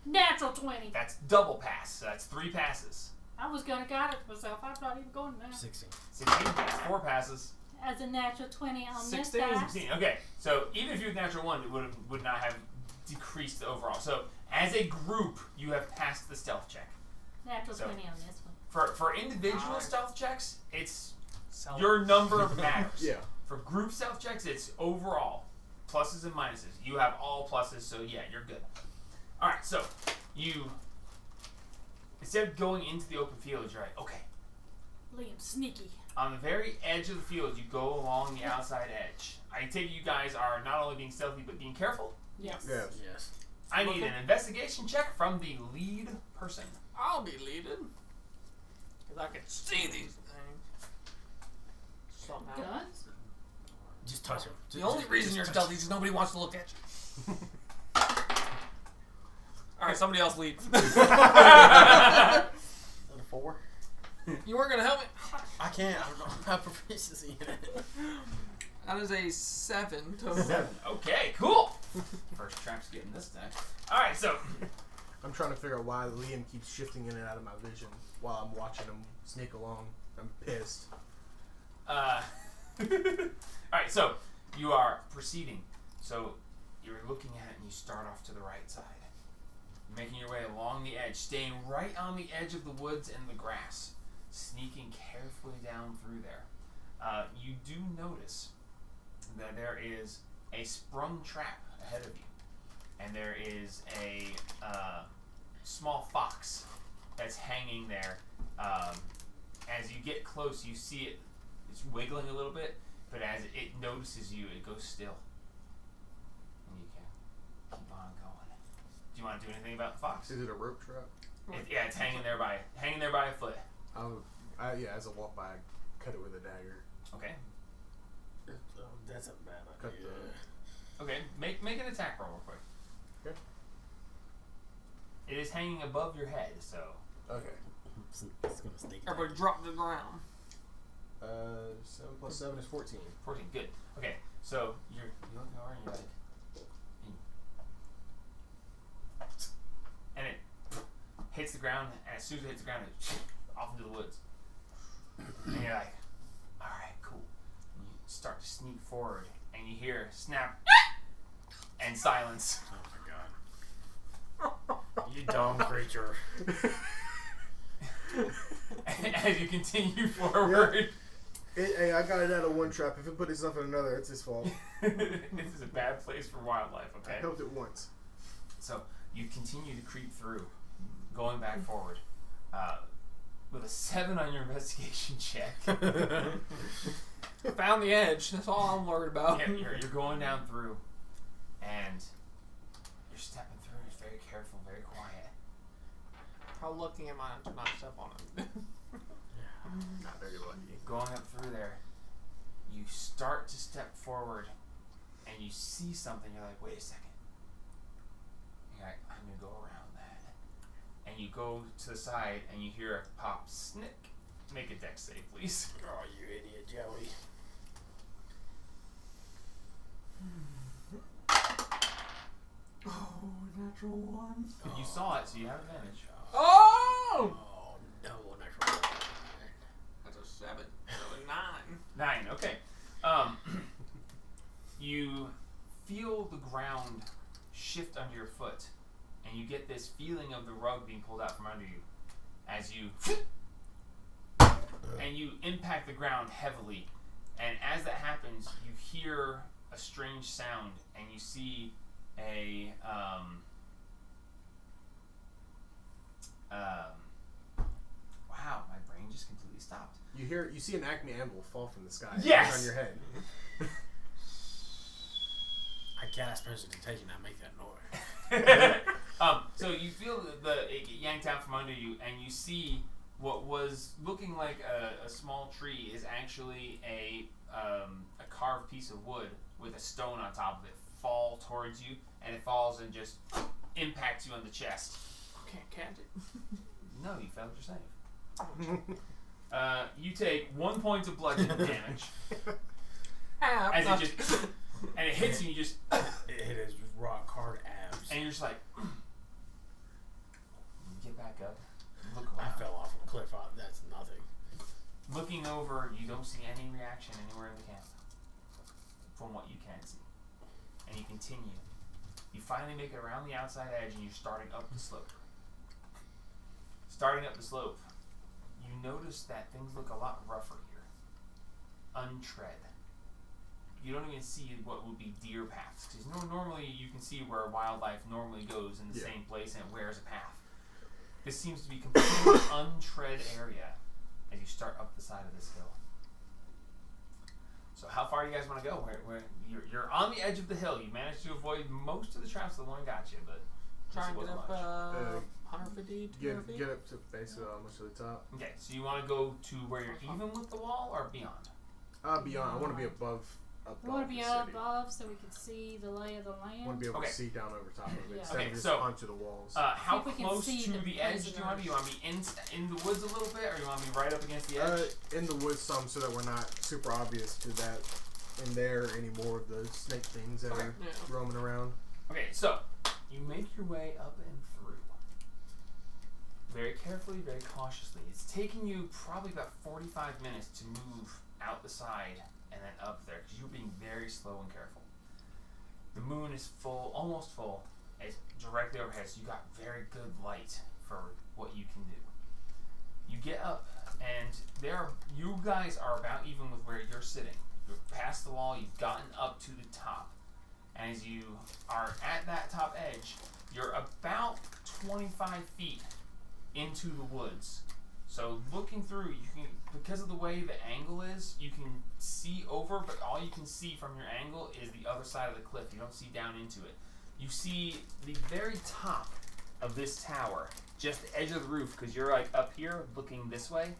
Natural 20. That's double pass. So that's 3 passes. I was gonna guide it myself. I'm not even going now. 16. 16. That's 4 passes. As a natural 20 on 16, this dice. 16. Okay, so even if you had natural 1, it would not have decreased the overall. So as a group, you have passed the stealth check. Natural So- 20 on this one. For individual stealth checks, it's Sell it. your number matters. Yeah. For group stealth checks, it's overall pluses and minuses. You have all pluses, so yeah, you're good. All right, so you instead of going into the open field, you're like, okay, Liam, sneaky. on the very edge of the field, you go along the outside edge. I take it you guys are not only being stealthy but being careful. Yes. Yeah. Yes. I need an investigation check from the lead person. I'll be leading. Because I can see these things. Somehow. Guns? Just touch him. The only reason you're stealthy is nobody wants to look at you. Alright, somebody else lead. A 4. You weren't going to help me? I can't. I don't have proficiency in it. That is a 7 total. 7. Okay, cool. First trap's getting this time. All right, so I'm trying to figure out why Liam keeps shifting in and out of my vision while I'm watching him sneak along. I'm pissed. all right, so you are proceeding. So you're looking at it and you start off to the right side. You're making your way along the edge, staying right on the edge of the woods and the grass, sneaking carefully down through there. You do notice that there is a sprung trap ahead of you, and there is a small fox that's hanging there. As you get close, you see it. It's wiggling a little bit, but as it notices you, it goes still, and you can keep on going. Do you want to do anything about the fox? Is it a rope trap? Yeah, it's hanging there by a foot. Yeah, as I walk by, I cut it with a dagger. Okay. That's a bad Cut idea. Okay. Make an attack roll real quick. Okay. It is hanging above your head, so. Okay. It's gonna sneak. Everybody drop to the ground. 7 plus 7 is 14. 14, good. Okay, so you're looking over and you're like, and it hits the ground, and as soon as it hits the ground, it off into the woods. And you're like, all right, cool. And you start to sneak forward, and you hear snap and silence. Oh my god. You dumb creature. as you continue forward. Hey, I got it out of one trap. If it put itself in another, it's his fault. This is a bad place for wildlife, okay? I helped it once. So you continue to creep through, going back forward. With a 7 on your investigation check. Found the edge. That's all I'm worried about. Yeah, you're going down through, and you're stepping through. It's very careful, very quiet. How lucky am I to not step on it? Not very lucky. Going up through there, you start to step forward, and you see something. You're like, wait a second. You're like, I'm gonna go around that, and you go to the side, and you hear a pop snick. Make a dex save, please. Oh, you idiot, Joey. Oh, natural 1. You saw it, so you have advantage. Oh! Oh, no, natural 1. That's a 7. So a 9. 9, okay. You feel the ground shift under your foot, and you get this feeling of the rug being pulled out from under you as you and you impact the ground heavily. And as that happens, you hear a strange sound, and you see a wow, my brain just completely stopped. You see an Acme anvil fall from the sky. Yes! On your head. I cast prestidigitation, I make that noise. So you feel it get yanked out from under you, and you see what was looking like a small tree is actually a carved piece of wood with a stone on top of it fall towards you, and it falls and just impacts you on the chest. Can't catch it. No, you failed your save. You take 1 point of bludgeoning damage as it just and it hits you. You just It hit his rock hard abs. and you're just like you get back up. Look I around. fell off a cliff. That's nothing. Looking over, you don't see any reaction anywhere in the camp from what you can see. And you continue. You finally make it around the outside edge, and you're starting up the slope. Starting up the slope, you notice that things look a lot rougher here. Untread. You don't even see what would be deer paths, because normally you can see where wildlife normally goes in the same place, and it wears a path. This seems to be completely untread area as you start up the side of this hill. So how far do you guys want to go? Where you're on the edge of the hill. You managed to avoid most of the traps that one got you, but Try and get wasn't up much. 150, 200 feet. Get up to basically almost to the top. Okay, so you want to go to where you're even with the wall or beyond? Beyond. I want to be above We want to be the city. above so we can see the lay of the land. I want to be able Okay. to see down over top of it Yeah. instead Okay, of just so, onto the walls. How See if we can close see to the the edge do you want to be? You want to be in the woods a little bit, or you want to be right up against the edge? In the woods some, so that we're not super obvious to that in there any more of the snake things that are Yeah. roaming around. Okay, so you make your way up and through. Very carefully, very cautiously. It's taking you probably about 45 minutes to move out the side and then up there, because you're being very slow and careful. The moon is full, almost full. It's directly overhead, so you got very good light for what you can do. You get up, and you guys are about even with where you're sitting. You're past the wall, you've gotten up to the top. And as you are at that top edge, you're about 25 feet into the woods. So looking through, you can, because of the way the angle is, you can see over, but all you can see from your angle is the other side of the cliff. You don't see down into it. You see the very top of this tower, just the edge of the roof, because you're like up here looking this way.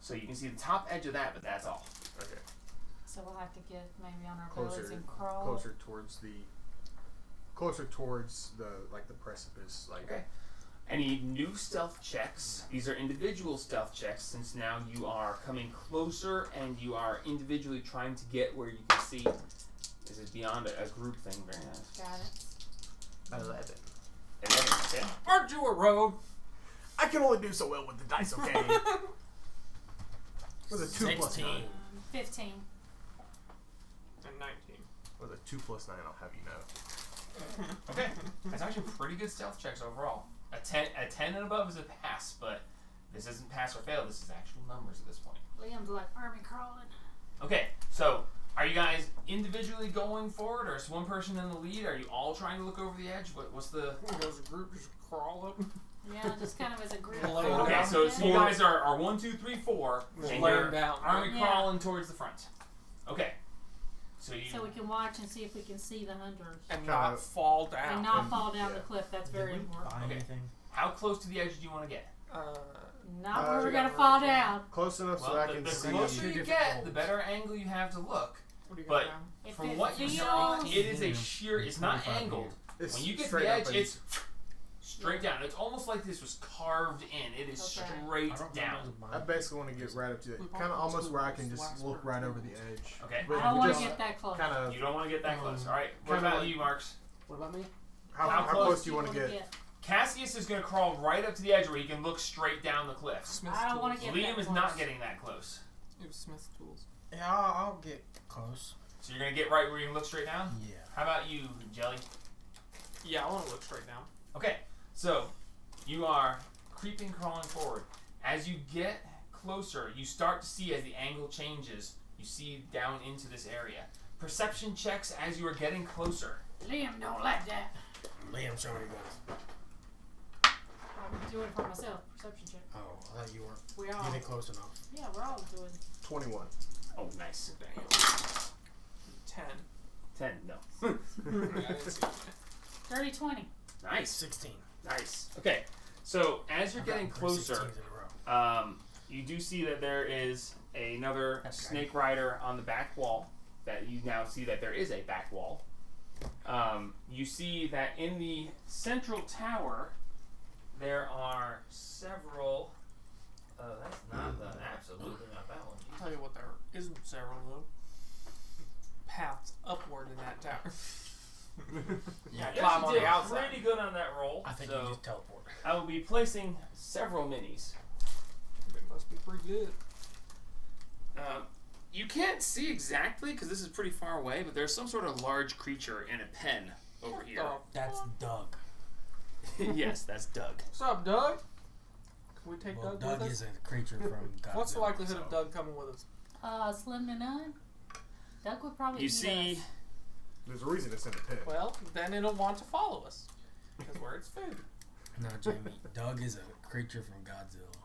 So you can see the top edge of that, but that's all. Okay. So we'll have to get maybe on our Closer, bellies and crawl. closer towards the precipice. Like. Okay. Any new stealth checks? These are individual stealth checks, since now you are coming closer and you are individually trying to get where you can see. This is beyond a group thing. Very nice. Got it. 11. 11, okay. Aren't you a rogue? I can only do so well with the dice, okay? Was a 2 plus 9. 15. And 19. Was a 2 plus 9, I'll have you know. Okay. That's actually pretty good stealth checks overall. A 10 and above is a pass, but This isn't pass or fail. This is actual numbers at this point. Liam's like army crawling. Okay, so are you guys individually going forward, or is one person in the lead? Are you all trying to look over the edge? What's the... Does the group just crawl up? Yeah, just kind of as a group. Lay fall down. Okay, down so there. you guys are 1, 2, 3, 4, Just and laying you're down. army Yeah. crawling towards the front. Okay, so you... So we can watch and see if we can see the hunters. And Kinda- not fall down. And not fall down yeah. the cliff. That's Did very we important. buy Okay. anything? How close to the edge do you want to get? Not Uh, where we're we gonna got fall right down. Close enough so Well, I the can see. closer Two you different get, goals. the better angle you have to look. What do you But- got down? If From it what you feels, see, it is a sheer... It's not 25 angled. It's When you get to straight the up edge, and- it's straight down. It's almost like this was carved in. It is Okay. straight I don't down. remember I buying- basically want to get right up to it, kind of almost where I can just look right over the edge. Okay. But I don't we want to just get that close. kind of You don't want to get that close. All right. What kinda about like- you, Marks? What about me? how close do you want to wanna get? Cassius is going to crawl right up to the edge where he can look straight down the cliff. Smith's I don't wanna tools. get- Liam that is close. not getting that close. It was Smith's tools. Yeah, I'll get close. So you're going to get right where you can look straight down? Yeah. How about you, Jelly? Yeah, I want to look straight down. Okay. So you are creeping, crawling forward. As you get closer, you start to see as the angle changes, you see down into this area. Perception checks as you are getting closer. Liam don't like that. Liam, show me your guns. I'm doing it for myself. Perception check. Oh, I thought you weren't We all. getting close enough. Yeah, we're all doing. 21. Oh, nice. Damn. 10. 10, no. Yeah, I didn't see that. 30, 20. Nice. 16. Nice. Okay, so as you're I've getting gotten three closer, 16s in a row. you do see that there is another Okay. snake rider on the back wall. That you now see that there is a back wall. You see that in the central tower there are several. That's not the absolutely not that one. I'll tell you what, there isn't several though. Paths upward in that tower. Yeah, You climb actually on did the outside. pretty good on that roll. I think so you just teleport. I will be placing several minis. It must be pretty good. You can't see exactly because this is pretty far away, but there's some sort of large creature in a pen over here. Oh, That's Doug. Yes, that's Doug. what's up, Doug? Can we take Well, Doug Doug with is us? a creature from Godzilla. What's the likelihood so. of Doug coming with us? Slim to none. Doug would probably You eat see, us. There's a reason it's in a pit. Well, then it'll want to follow us. Because we're its food. No, Jamie. Doug is a creature from Godzilla.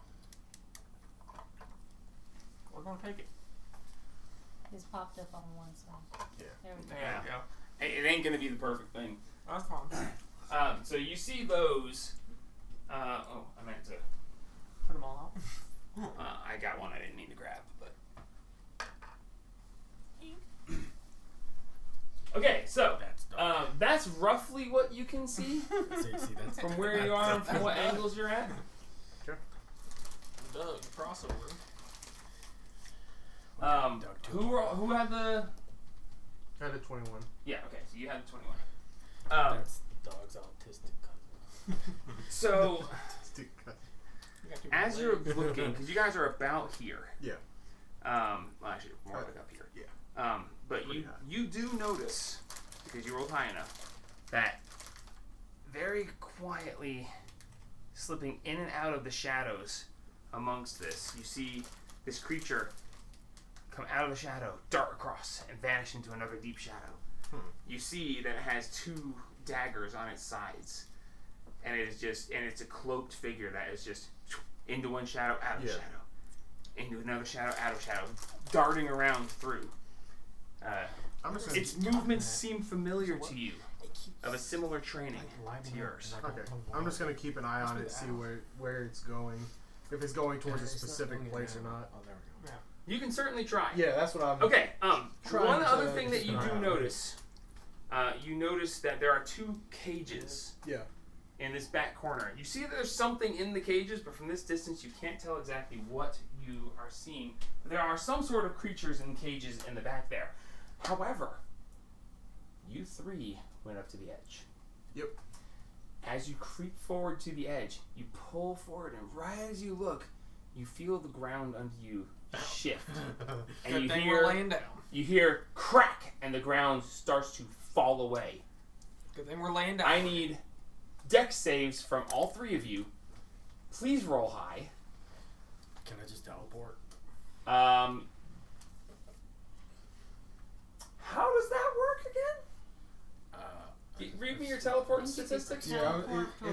We're going to take it. It's popped up on one side. Yeah. There we go. There Yeah. we go. hey, it ain't gonna be the perfect thing. That's fine. So you see those. Oh, I meant to. Put them all out. I got one I didn't mean to grab, but. Okay, so That's Doug. that's roughly what you can see see, that's from where you are and from what angles you're at. Doug, crossover. Doug too. Who had the? I had a 21. Yeah. Okay, so you had the 21. That's Doug's autistic cousin. So Stick cut. You got two as more you're legs. looking, because you guys are about here. Yeah. Well, actually, more like up here. Yeah. But Pretty you high. you do notice, because you rolled high enough, that very quietly slipping in and out of the shadows amongst this, you see this creature come out of the shadow, dart across, and vanish into another deep shadow. You see that it has two daggers on its sides, and it's a cloaked figure that is just into one shadow, out of Yeah. shadow, into another shadow, out of shadow, darting around through. I'm just gonna. Its movements seem familiar to you, of a similar training to yours. Okay. I'm just gonna keep an eye on it, see where it's going, if it's going towards a specific place or not. Oh, there we go. You can certainly try. Yeah, that's what I'm. Okay. Trying One to other thing that you keep an eye do on. notice, you notice that there are two cages Yeah. in this back corner. You see that there's something in the cages, but from this distance you can't tell exactly what you are seeing. There are some sort of creatures in cages in the back there. However, you three went up to the edge. Yep. As you creep forward to the edge, you pull forward, and right as you look, you feel the ground under you shift. And Good you thing hear we're laying down. you hear crack, and the ground starts to fall away. Good thing we're laying down. I need dex saves from all three of you. Please roll high. teleport? How does that work again? Read me your teleport statistics. Is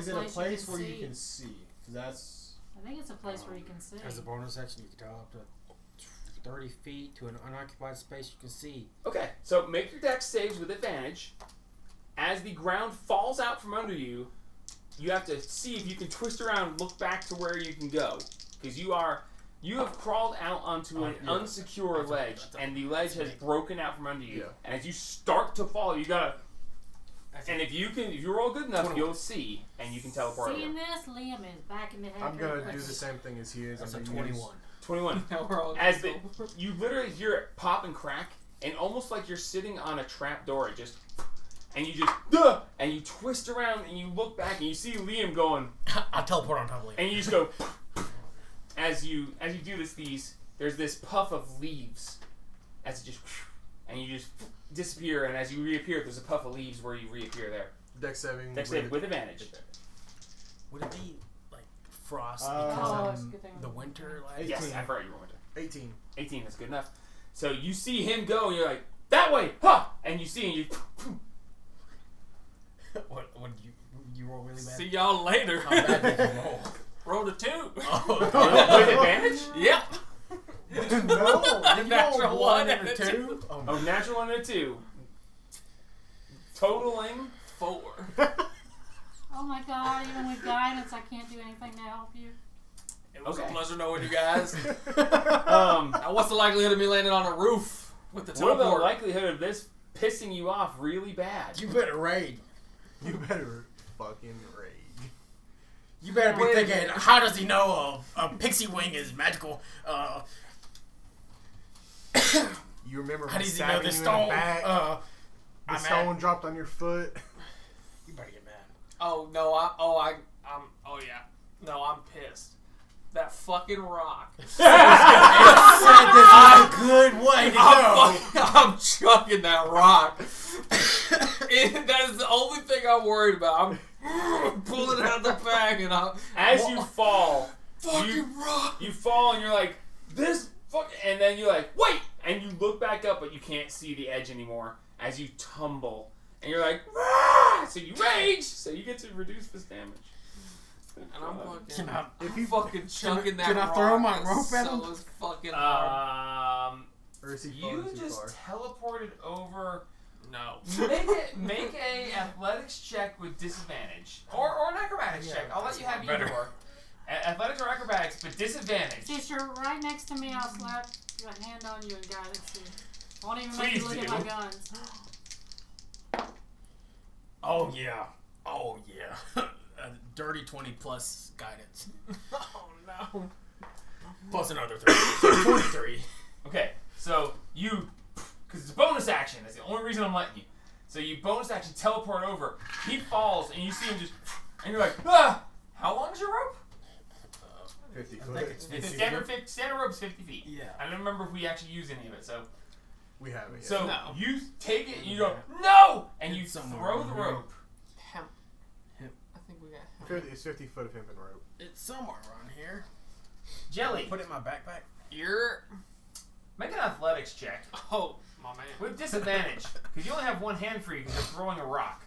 it a place place you where can you see. can see? 'Cause that's I think it's a place where you can see. As a bonus action, you can teleport up to 30 feet to an unoccupied space you can see. Okay, so make your dex saves with advantage. As the ground falls out from under you, you have to see if you can twist around and look back to where you can go. Because you have crawled out onto an unsecure ledge, and the ledge has broken out from under you. Yeah. And as you start to fall, you gotta... And if you roll good enough, you'll see, and you can teleport Seeing over. this, Liam is back in the head. I'm gonna do the same thing as he is. That's a I'm gonna 21. 21. Now we're all As you literally hear it pop and crack, and almost like you're sitting on a trap door, it just... And you just... Duh! And you twist around, and you look back, and you see Liam going... I'll teleport on top of Liam. And you just go... As you do this, there's this puff of leaves. As it just... And you just disappear, and as you reappear, there's a puff of leaves where you reappear there. Dex saving. Dex save with advantage. Would it be like frost Oh, because it's a of good thing. the winter? Like, Yes, 18. I forgot you were winter. 18. 18, that's good enough. So you see him go, and you're like, that way! Ha! And you see, and you... what you roll really bad? See y'all later. How bad did you roll? Rolled a 2. Oh, With advantage? Yep. No! Natural one and a two. Oh, natural 1 and a 2. Totaling 4. Oh my god, even with guidance, I can't do anything to help you. It was Okay. a pleasure knowing you guys. Um, Now, what's the likelihood of me landing on a roof with the what are the teleport? likelihood of this pissing you off really bad? You better raid. You better fucking raid. You better be Wait a thinking, minute. how does he know a pixie wing is magical? You remember How me does he know stabbing the you in the stone? back? I'm The stone dropped on your foot. You better get mad. Oh no! Oh yeah. No, I'm pissed. That fucking rock. Said this is a good way to go. I'm chucking that rock. That is the only thing I'm worried about. I'm pulling out the bag and I'm As you fall, fucking rock. you fall and you're like, this fuck, and then you're like, wait, and you look back up, but you can't see the edge anymore as you tumble, and you're like, Rah! So you rage, so you get to reduce this damage. And I'm fucking, Can I, fucking chucking that can I rock. throw my as rope at him? So it's fucking hard. Or is he You falling too just far? teleported over. No. Make a athletics check with disadvantage, or an acrobatics check. I'll let you have either better. or. Athletics or acrobatics, but disadvantage. Since you're right next to me, I'll slap your hand on you and guidance you. I won't even make Please you look do. at my guns. oh yeah. Oh yeah. A dirty 20 plus guidance. Oh no. Plus another 3. So 23. Okay, so you, because it's a bonus action. That's the only reason I'm letting you. So you bonus action teleport over. He falls, and you see him just, and you're like, ah! How long is your rope? 50 I foot. think it's The 50. standard rope's 50 feet. Yeah. I don't remember if we actually use any of it. So We have it. Yeah. so No. you take it, and you go, no! And you It's somewhere throw around the here. rope. Hemp. Hemp. I think we got hemp. It's 50 foot of hemp and rope. It's somewhere around here. Jelly, Put it in my backpack. You're. make an athletics check Oh, my man. with disadvantage, because you only have one hand free because you're throwing a rock.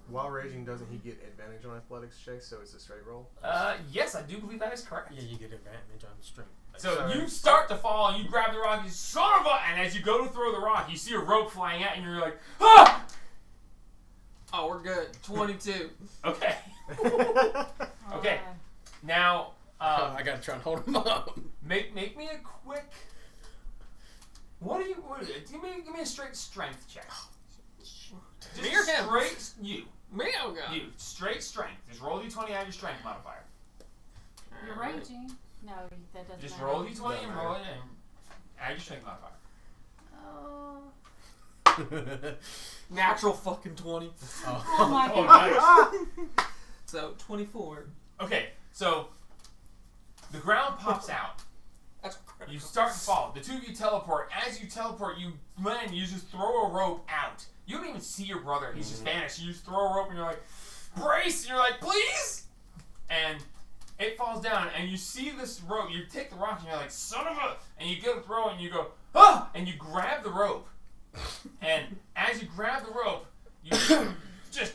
While raging, doesn't he get advantage on athletics checks? So it's a straight roll. Yes, I do believe that is correct. Yeah, you get advantage on strength. So you start to fall, and you grab the rock, you son of a, and as you go to throw the rock, you see a rope flying at you, and you're like, ah! Oh, we're good. 22. Okay. Oh, Okay. Now, I gotta try and hold him up. make me a quick. What are you? Give me a straight strength check. Just Me or him? straight you. Me? Oh, God. You straight strength. Just roll d20 out of your strength modifier. You're raging. No, that doesn't Just matter. roll d20 and roll it and add your strength modifier. Oh. Natural fucking 20. Oh my Oh, god. nice. So, 24. Okay, so the ground pops out. That's critical. You start to fall. The two of you teleport. As you teleport, you land. You just throw a rope out. You don't even see your brother. He's just vanished. You just throw a rope and you're like, brace! And you're like, please! And it falls down, and you see this rope. You take the rock, and you're like, son of a... And you go to throw it, and you go, ah! And you grab the rope. And as you grab the rope, you just...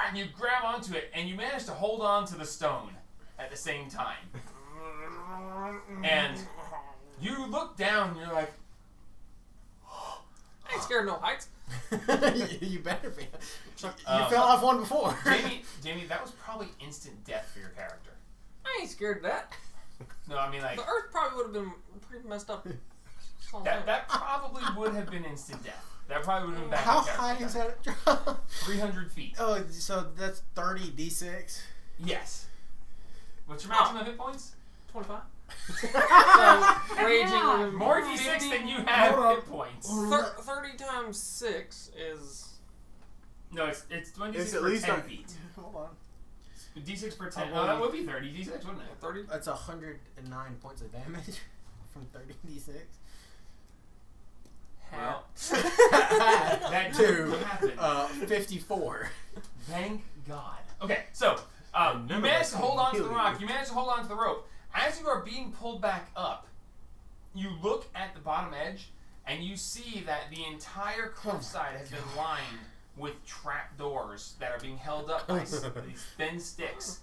And you grab onto it, and you manage to hold on to the stone at the same time. And you look down, and you're like... I ain't scared of no heights. You better be. You Um, fell off one before. Jamie, that was probably instant death for your character. I ain't scared of that. No, I mean, like... The Earth probably would have been pretty messed up. That probably would have been instant death. That probably would have been bad. How high is that drop? 300 feet. Oh, so that's 30 d6. Yes. What's your maximum hit points? 25. So, raging Yeah. would have been More d6 than you have Hold on. hit points. 30 times 6 is... No, it's 26 It's at for least 10 a- feet. Hold on. D6 per 10. well, Oh, that would be 30 d6, wouldn't it? 30? That's 109 points of damage from 30 d6. Well, that Two. did happen. 54. Thank God. Okay, so And you none of managed us to hold can on to the kill rock. you. You managed to hold on to the rope. As you are being pulled back up, you look at the bottom edge, and you see that the entire cliffside has been lined with trap doors that are being held up by these thin sticks.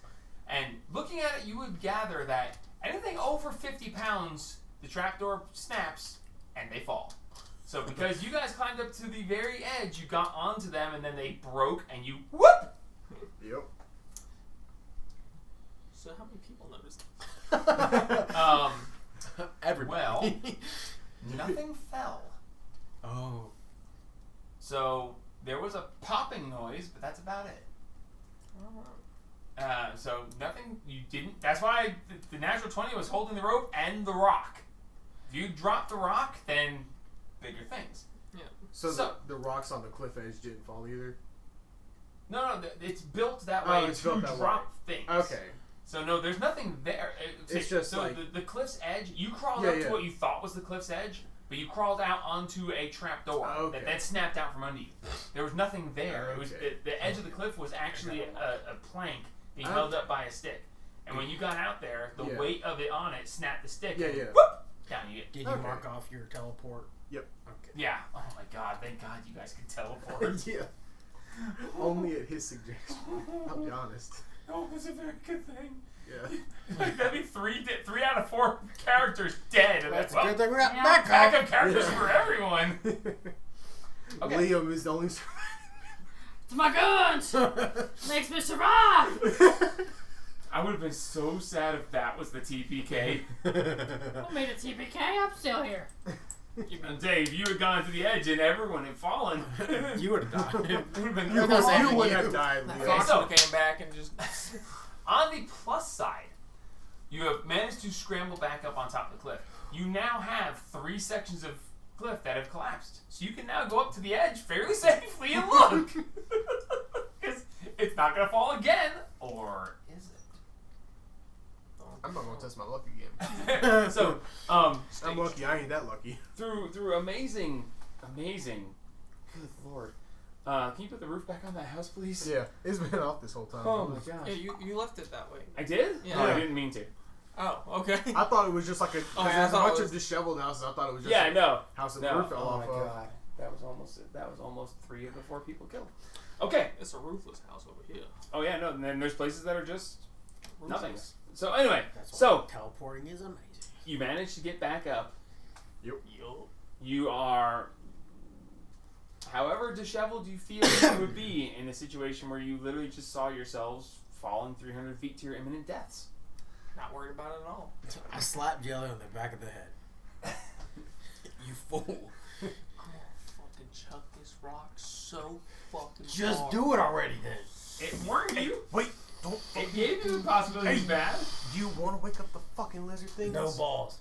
And looking at it, you would gather that anything over 50 pounds, the trapdoor snaps and they fall. So because you guys climbed up to the very edge, you got onto them, and then they broke, and you whoop. Yep. So how many people noticed? Everybody. Well, nothing fell. Oh. So there was a popping noise, but that's about it. So nothing. You didn't. That's why the natural 20 was holding the rope and the rock. If you drop the rock, then bigger things. Yeah. So, So- the rocks on the cliff edge didn't fall either? No, it's built that Oh, way it's to built that drop things. Okay. So no, there's nothing there. It's just so like- the cliff's edge. You crawled Yeah, up yeah. to what you thought was the cliff's edge, but you crawled out onto a trap door Okay. that then snapped out from under you. There was nothing there. It was Okay. the edge of the cliff was actually a plank being held up by a stick. And when you got out there, the Yeah. weight of it on it snapped the stick. Yeah, and yeah. Whoop, down you get. Did you Okay. mark off your teleport? Yep. Okay. Yeah. Oh my God! Thank God you guys can teleport. Yeah. Only at his suggestion. I'll be honest. Oh, that's a very good thing. Yeah. That'd be three out of 4 characters dead. And That's a well, good thing we got Yeah. backup. backup characters Yeah. for everyone. Okay. Liam is the only It's my guns! Makes me survive! I would have been so sad if that was the TPK. Who made a TPK? I'm still here. And Dave, you had gone to the edge and everyone had fallen. You would have died. It would have been You're gonna say You you. would have died, That Liam. fox so- would have came back and just... On the plus side, you have managed to scramble back up on top of the cliff. You now have 3 sections of cliff that have collapsed. So you can now go up to the edge fairly safely and look. Because it's not going to fall again. Or is it? I'm not going to test my luck again. So, I'm lucky. I ain't that lucky. through amazing, good lord. Can you put the roof back on that house, please? Yeah. It's been off this whole time. Oh my gosh. Yeah, you left it that way. I did? Yeah. Oh, I didn't mean to. Oh, okay. I thought it was just like a. Oh, yeah, I there's a thought it bunch was- Oh, of disheveled houses. I thought it was just Yeah, a no. house that No. the roof fell Oh off my of. god. That was almost 3 of the 4 people killed. Okay. It's a roofless house over here. Oh yeah, no, and then there's places that are just Roofless. nothing. So anyway, That's why so teleporting is amazing. you managed to get back up. Yup. You are, however disheveled you feel you would be in a situation where you literally just saw yourselves falling 300 feet to your imminent deaths. Not worried about it at all. I slapped Jelly on the back of the head. You fool. I'm gonna fucking chuck this rock so fucking Just hard. do it already then. It warned you. Wait, don't. It gave you the possibility it's Hey. bad. Do you want to wake up the fucking lizard things? No balls.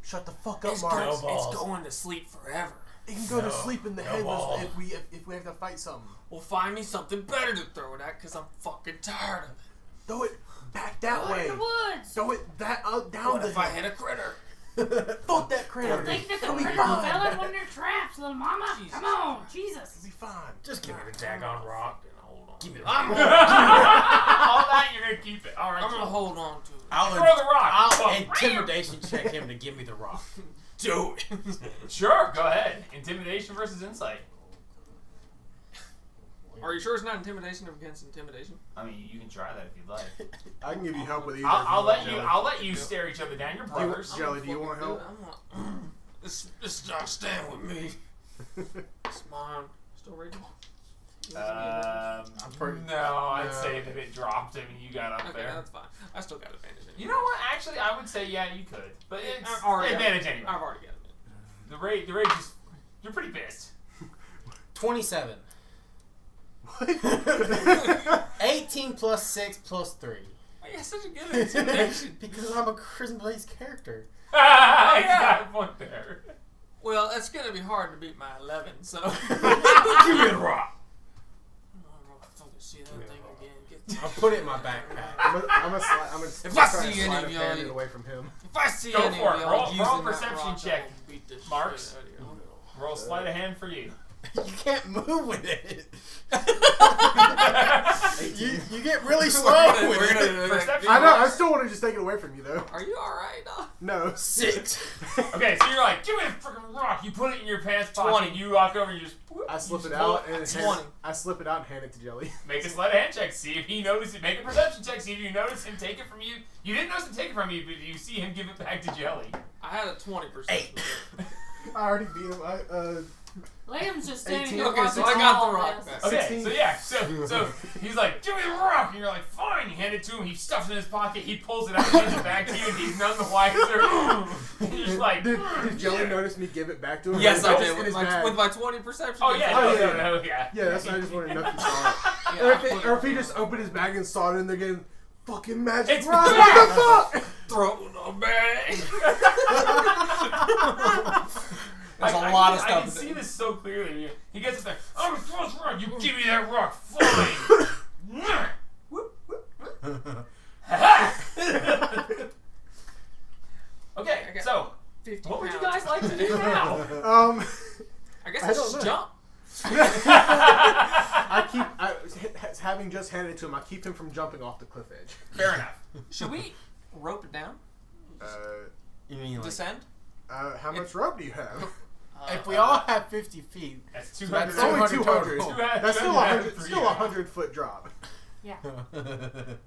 Shut the fuck up, It's, Mark. No it's balls. going to sleep forever. It can go to No. sleep in the No headless balls. if we have to fight something. Well, find me something better to throw it at, because I'm fucking tired of it. Throw it back that Out way. in the woods! Throw it that down What the if I hit a critter? Fuck that critter. Think that It'll be the fine. fell in one of their traps, little mama. Jesus Come on, Christ. Jesus. It'll be fine. Just give me the daggone rock. Fucking hold on. Give me the All rock. that, you're going to keep it. All right. I'm gonna hold on to it. I'll Throw the rock. I'll intimidation check him to give me the rock. Do it. Sure, go ahead. Intimidation versus insight. Are you sure it's not intimidation against intimidation? I mean, you can try that if you'd like. I can give you help with either. I'll let Jelly. you. I'll let you stare each other down. You're brothers. Jelly, do you want help? This not staying with me. It's mine. Still raging? I'm pretty. No, I'd say that it dropped him and you got up Okay, there. that's fine. I still got advantage anyway. You know what? Actually, I would say yeah, you could, but it's I've already advantage anyway. I've already got it. The rage is. You're pretty pissed. 27. What? 18 plus 6 plus 3. Why you got such a good intimidation? Because I'm a charisma-based character. He's got a point there. Well, it's gonna be hard to beat my 11, so. Give me the rock. See that thing again. I'll put it in my backpack. I'm gonna If I try see and any slide of a y'all- bandit away from him. If I see Go any for of it. y'all Roll using that perception rock, check. I'll beat the Marks. shit out of you. Roll sleight of hand for you. You can't move with it. you get really slow We're with gonna it. do that. Perception. I know. I still want to just take it away from you, though. Are you alright, dog? No. 6. Okay, so you're like, give me the freaking rock. You put it in your pants pocket. 20. And you walk over and you just. Whoop, I slip you it just pull out and That's hand, 20. I slip it out and hand it to Jelly. Make a sleight of hand check. See if he notices it. Make a perception check. See if you notice him take it from you. You didn't notice him take it from you, but you see him give it back to Jelly. I had a 20%. 8. I already beat him. Liam's just standing 18. here Okay, so watching I got all the rock this. back. Okay, 16. so yeah, so he's like, give me the rock, and you're like, fine. You hand it to him. He stuffs it in his pocket. He pulls it out, hands it back to you, and he's none the wiser. And you're just like, Did Jelly notice me give it back to him? Yes, I It's did. in With his my, bag. with my 20 perception. oh yeah, Oh, no, yeah. no, yeah. Yeah, that's why I just wanted to know if you saw it. Yeah, Or I if, put it, it or if he in just there. opened his bag and saw it in there again. Fucking magic It's rock, back! what the fuck? Throw it in a bag. There's I a lot of I stuff. can see this so clearly. He gets it there. I'm a close rock. You give me that rock. Fine. Okay, Okay. so 50 what would you pounds. guys like to do now? I guess I I don't just know. jump. Having just handed it to him, I keep him from jumping off the cliff edge. Fair enough. Should we rope it down? You mean like, Descend? How much rope do you have? if we all have 50 feet, That's so 200. that's It's only 200 200. total. That's still 100. Still a 100-foot drop. Yeah.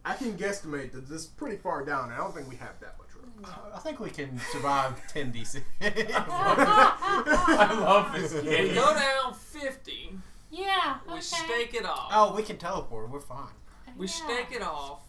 I can guesstimate that this is pretty far down. And I don't think we have that much rope. I think we can survive 10 DC. I love this We game. go down 50. Yeah. We Okay. stake it off. Oh, we can teleport. We're fine. We Yeah. stake it off.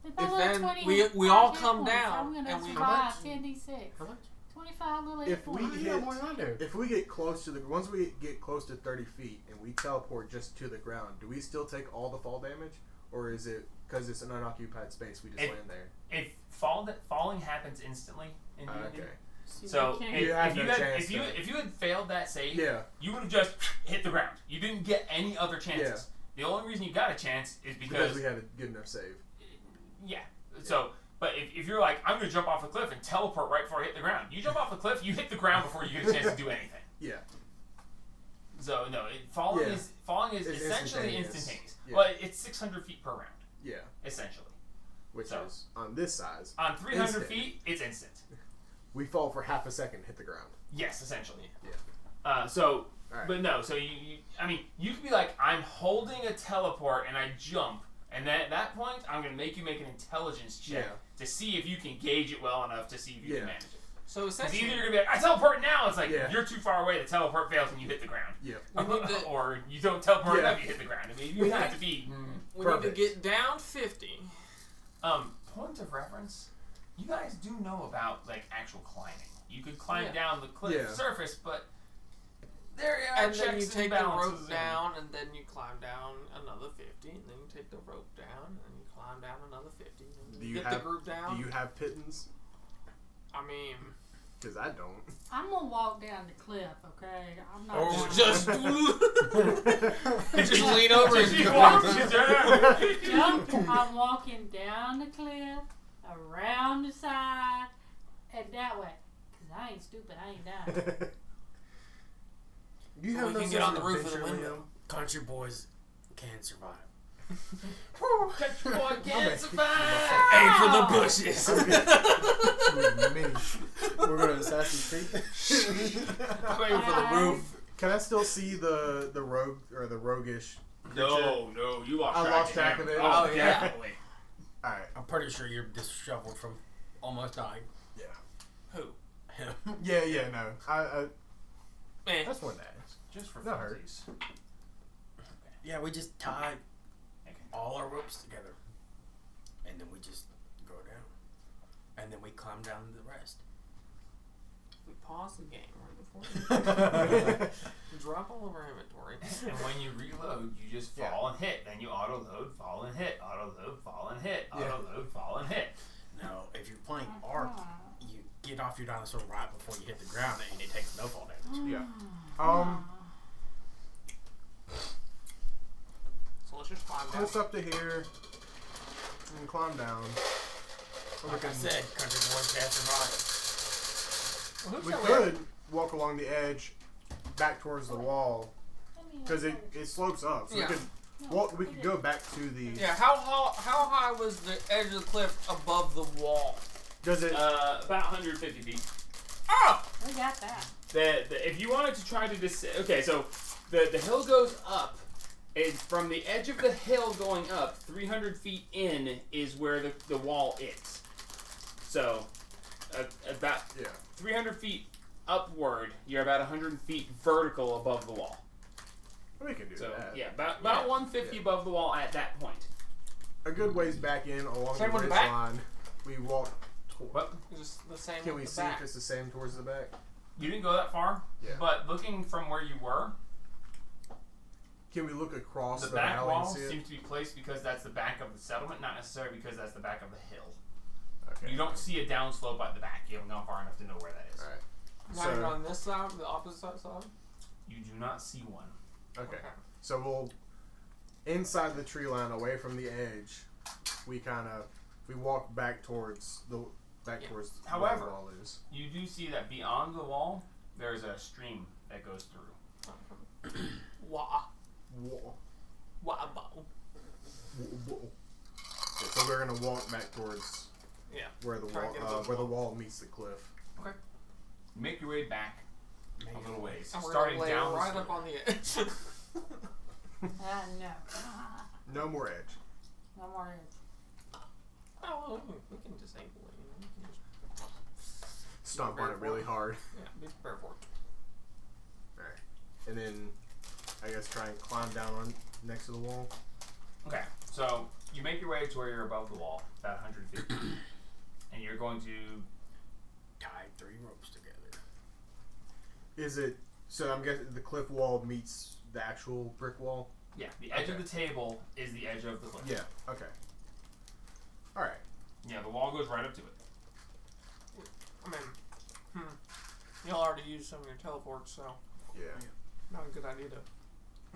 With my If little then 20 we all hit come points, down I'm gonna and we- survive 10d6. How much? 25 little hit If we points. hit, more than I do. if we get close to the once we get close to 30 feet and we teleport just to the ground, do we still take all the fall damage, or is it because it's an unoccupied space we just If- land there? If falling happens instantly in D&D, Okay. so You if, can't- You have if you no had, chance if you to- if you had failed that save, Yeah. you would have just hit the ground. You didn't get any other chances. The only reason you got a chance is Because because we had a good enough save. yeah. So, but if you're like, I'm going to jump off a cliff and teleport right before I hit the ground, you jump off the cliff, you hit the ground before you get a chance to do anything. Yeah. So no, falling Yeah. is It's essentially instantaneous. instantaneous. Yeah. Well, it's 600 feet per round, Yeah. essentially. Which So- is on this size. On 300 Instant. feet, it's instant. We fall for half a second, hit the ground. Yes, essentially. Yeah. So, All right. but no, so I mean, you could be like, I'm holding a teleport and I jump, and then at that point, I'm going to make you make an intelligence check Yeah. to see if you can gauge it well enough to see if you Yeah. can manage it. So Because essentially, either you're going to be like, I teleport now, it's like, Yeah. you're too far away, the teleport fails and you hit the ground. Yeah. we need to, Or you don't teleport Yeah. enough, you hit the ground. I mean, you have to be... we need to Perfect. get down 50. Point of reference, you guys do know about, like, actual climbing. You could climb Yeah. down the cliff Yeah. surface, but there are And then you checks take and the balances rope and- down, and then you climb down another 50, and then you take the rope down, and then you climb down another 50, and then Do you you get have the group down. Do you have pittance? I mean, Because I don't. I'm gonna walk down the cliff, okay? I'm not. Or gonna just just lean over and She jump. walks you down. jump. I'm walking down the cliff, around the side, and that way. Cause I ain't stupid. I ain't dying. You We can get on the roof of the window. Country boys can survive. Catch what can survive. Aim for the bushes. We're going to Assassin's Creed. Aim for the roof. Can I still see the rogue or the roguish? No, you lost I track. lost track of it. Oh, Oh, yeah. definitely. All right. I'm pretty sure you're disheveled from almost dying. Yeah. Who? Him. Yeah. No. I Man. that's one to ask. Just for That hurt. funsies. Yeah, we just tied Okay. all our ropes together. And then we just go down. And then we climb down the rest. We pause the game right before we drop all of our inventory. And when you reload, you just fall and hit. Then you auto load, fall and hit, auto load, fall and hit, auto load, fall and hit. Now, if you're playing Ark, you get off your dinosaur right before you hit the ground and it takes no fall damage. Yeah. So let's just climb down. Close up to here and climb down. Or Like I said, country boys can't survive. Well, who we said could walk along the edge back towards the wall because it slopes up. So Yeah. we could go back to the. Yeah, how high was the edge of the cliff above the wall? Does it? About 150 feet. Oh! We got that. If you wanted to try to okay, so the hill goes up. It's from the edge of the hill going up 300 feet in is where the wall is. So about 300 feet upward, you're about 100 feet vertical above the wall. We can do So that. yeah, about 150 above the wall at that point. A good ways back in along Same the with the ridge back? line. We walk. What? Just the same Can with we the see back. if it's the same towards the back? You didn't go that far, Yeah. but looking from where you were, Can we look across the the back valley wall and see it? seems to be placed because that's the back of the settlement, not necessarily because that's the back of the hill. Okay. You don't see a downslope at the back. You haven't gone far enough to know where that is. All right. Not So- even on this side, the opposite side? You do not see one. Okay. So we'll inside the tree line, away from the edge. We walk back towards towards However- where the wall is. You do see that beyond the wall, there's a stream that goes through. Wah. Whoa. Wah bow. Whoa. So we're gonna walk back towards Yeah. where the Try and get above the where the wall. wall meets the cliff. You make your way back a little ways, And we're starting gonna lay down right the up on the edge. No. No more edge. No more edge. Oh, we can disable it. You know? We can just Stomp Be on it really prepared hard. be prepared for it. Alright. And then I guess try and climb down on next to the wall. Okay, so you make your way to where you're above the wall, about 100 feet, and you're going to. Tie 3 ropes together. Is it so I'm guessing the cliff wall meets the actual brick wall? Yeah, the edge of Okay. the table is the edge of the cliff. Yeah, okay. Alright. Yeah, the wall goes right up to it. I mean, y'all already used some of your teleports, so Yeah. not a good idea to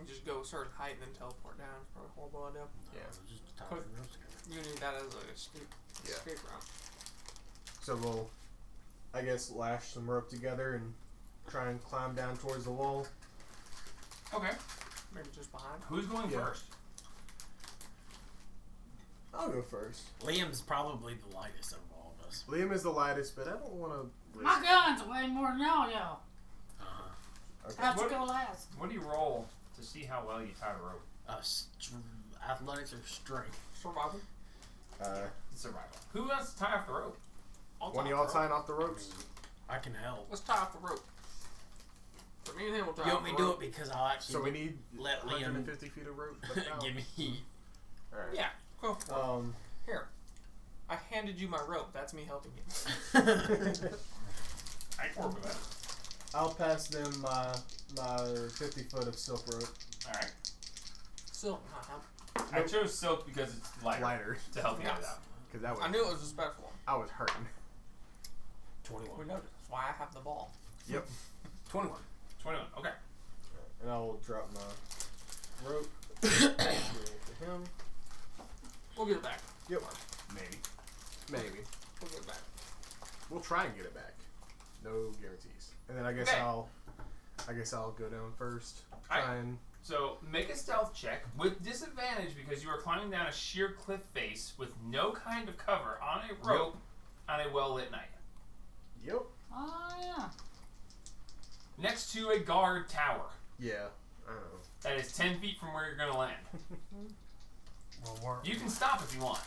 just go a certain height and then teleport down. It's probably a horrible idea. Yeah. Just tie Quick. 3 ropes together. You need that as a escape route. So we'll I guess lash some rope together and try and climb down towards the wall. Okay. Maybe just behind. Who's going Yeah. first? I'll go first. Liam's probably the lightest of all of us. Liam is the lightest, but I don't wanna My gun's way more than y'all. Okay. How'd you What- go last? What do you roll to see how well you tie a rope? Athletics or strength? Survival. Survival. Who wants to tie off the rope? One of y'all tying off the ropes? I can help. Let's tie off the rope. So me and him will tie You off want me the to do rope. it because I'll actually So we need let Liam 150 feet of rope. give me. Alright. Yeah, go for it. Here. I handed you my rope. That's me helping you. I can work with that. I'll pass them my 50 foot of silk rope. Alright. Still, not hemp. I chose silk because it's lighter, to help you Yes. guys out. Because that was I knew it was a special one. I was hurting. 21. We noticed. That's why I have the ball. Yep. 21. 21. Okay. And I'll drop my rope. Give it to him. We'll get it back. Yep. Maybe. Maybe. We'll get it back. We'll try and get it back. No guarantees. And then I guess Okay. I'll go down first. Alright. Try and So make a stealth check with disadvantage because you are climbing down a sheer cliff face with no kind of cover on a rope on a well-lit night. Yep. Oh, yeah. Next to a guard tower. Yeah, I know. That is 10 feet from where you're going to land. Well, You can stop if you want.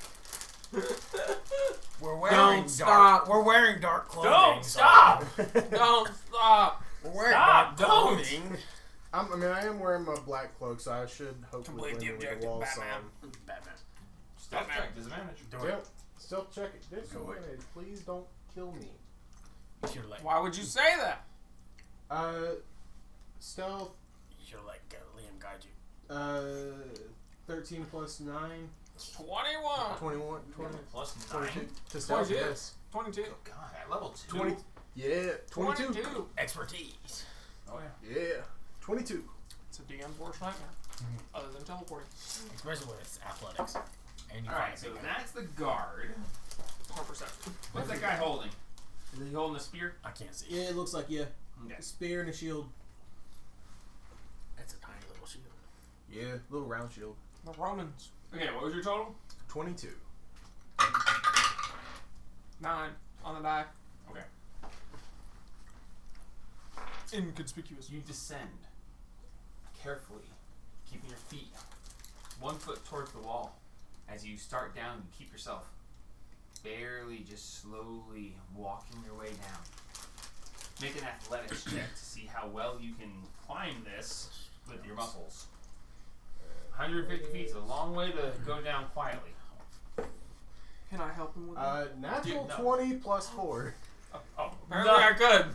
we're wearing Don't dark. stop. We're wearing dark clothing. Don't so- stop! Don't stop. We're wearing Stop, dark don't. clothing. I am wearing my black cloak, so I should hopefully Complete blend the in with the objective, wall Batman. some. Batman. Stealth check, disadvantage. Do it. Yep. Stealth check it. Go it. Please don't kill me. You should let. Why would you say that? Stealth. You should let Liam guide you. 13 plus 9. 21. 21. Plus 22. 9. To stealth, 22. yes. 22. Oh, God, at level 2. 20. Yeah. 22. 22. Expertise. Oh, yeah. Yeah. 22. It's a DM's worst nightmare. Other than teleporting. Especially when it's athletics. And you Alright, so that's the guard. Or perception. What's that guy holding? Is he holding a spear? I can't see. Yeah, it looks like, yeah. Okay. A spear and a shield. That's a tiny little shield. Yeah, little round shield. The Romans. Okay, what was your total? 22. 9 on the die. Okay. Inconspicuous. You descend carefully, keeping your feet 1 foot towards the wall. As you start down, you keep yourself barely, just slowly walking your way down. Make an athletics check to see how well you can climb this with your muscles. 150 feet is a long way to go down quietly. Can I help him with that? Natural No. 20 plus 4. Apparently I could.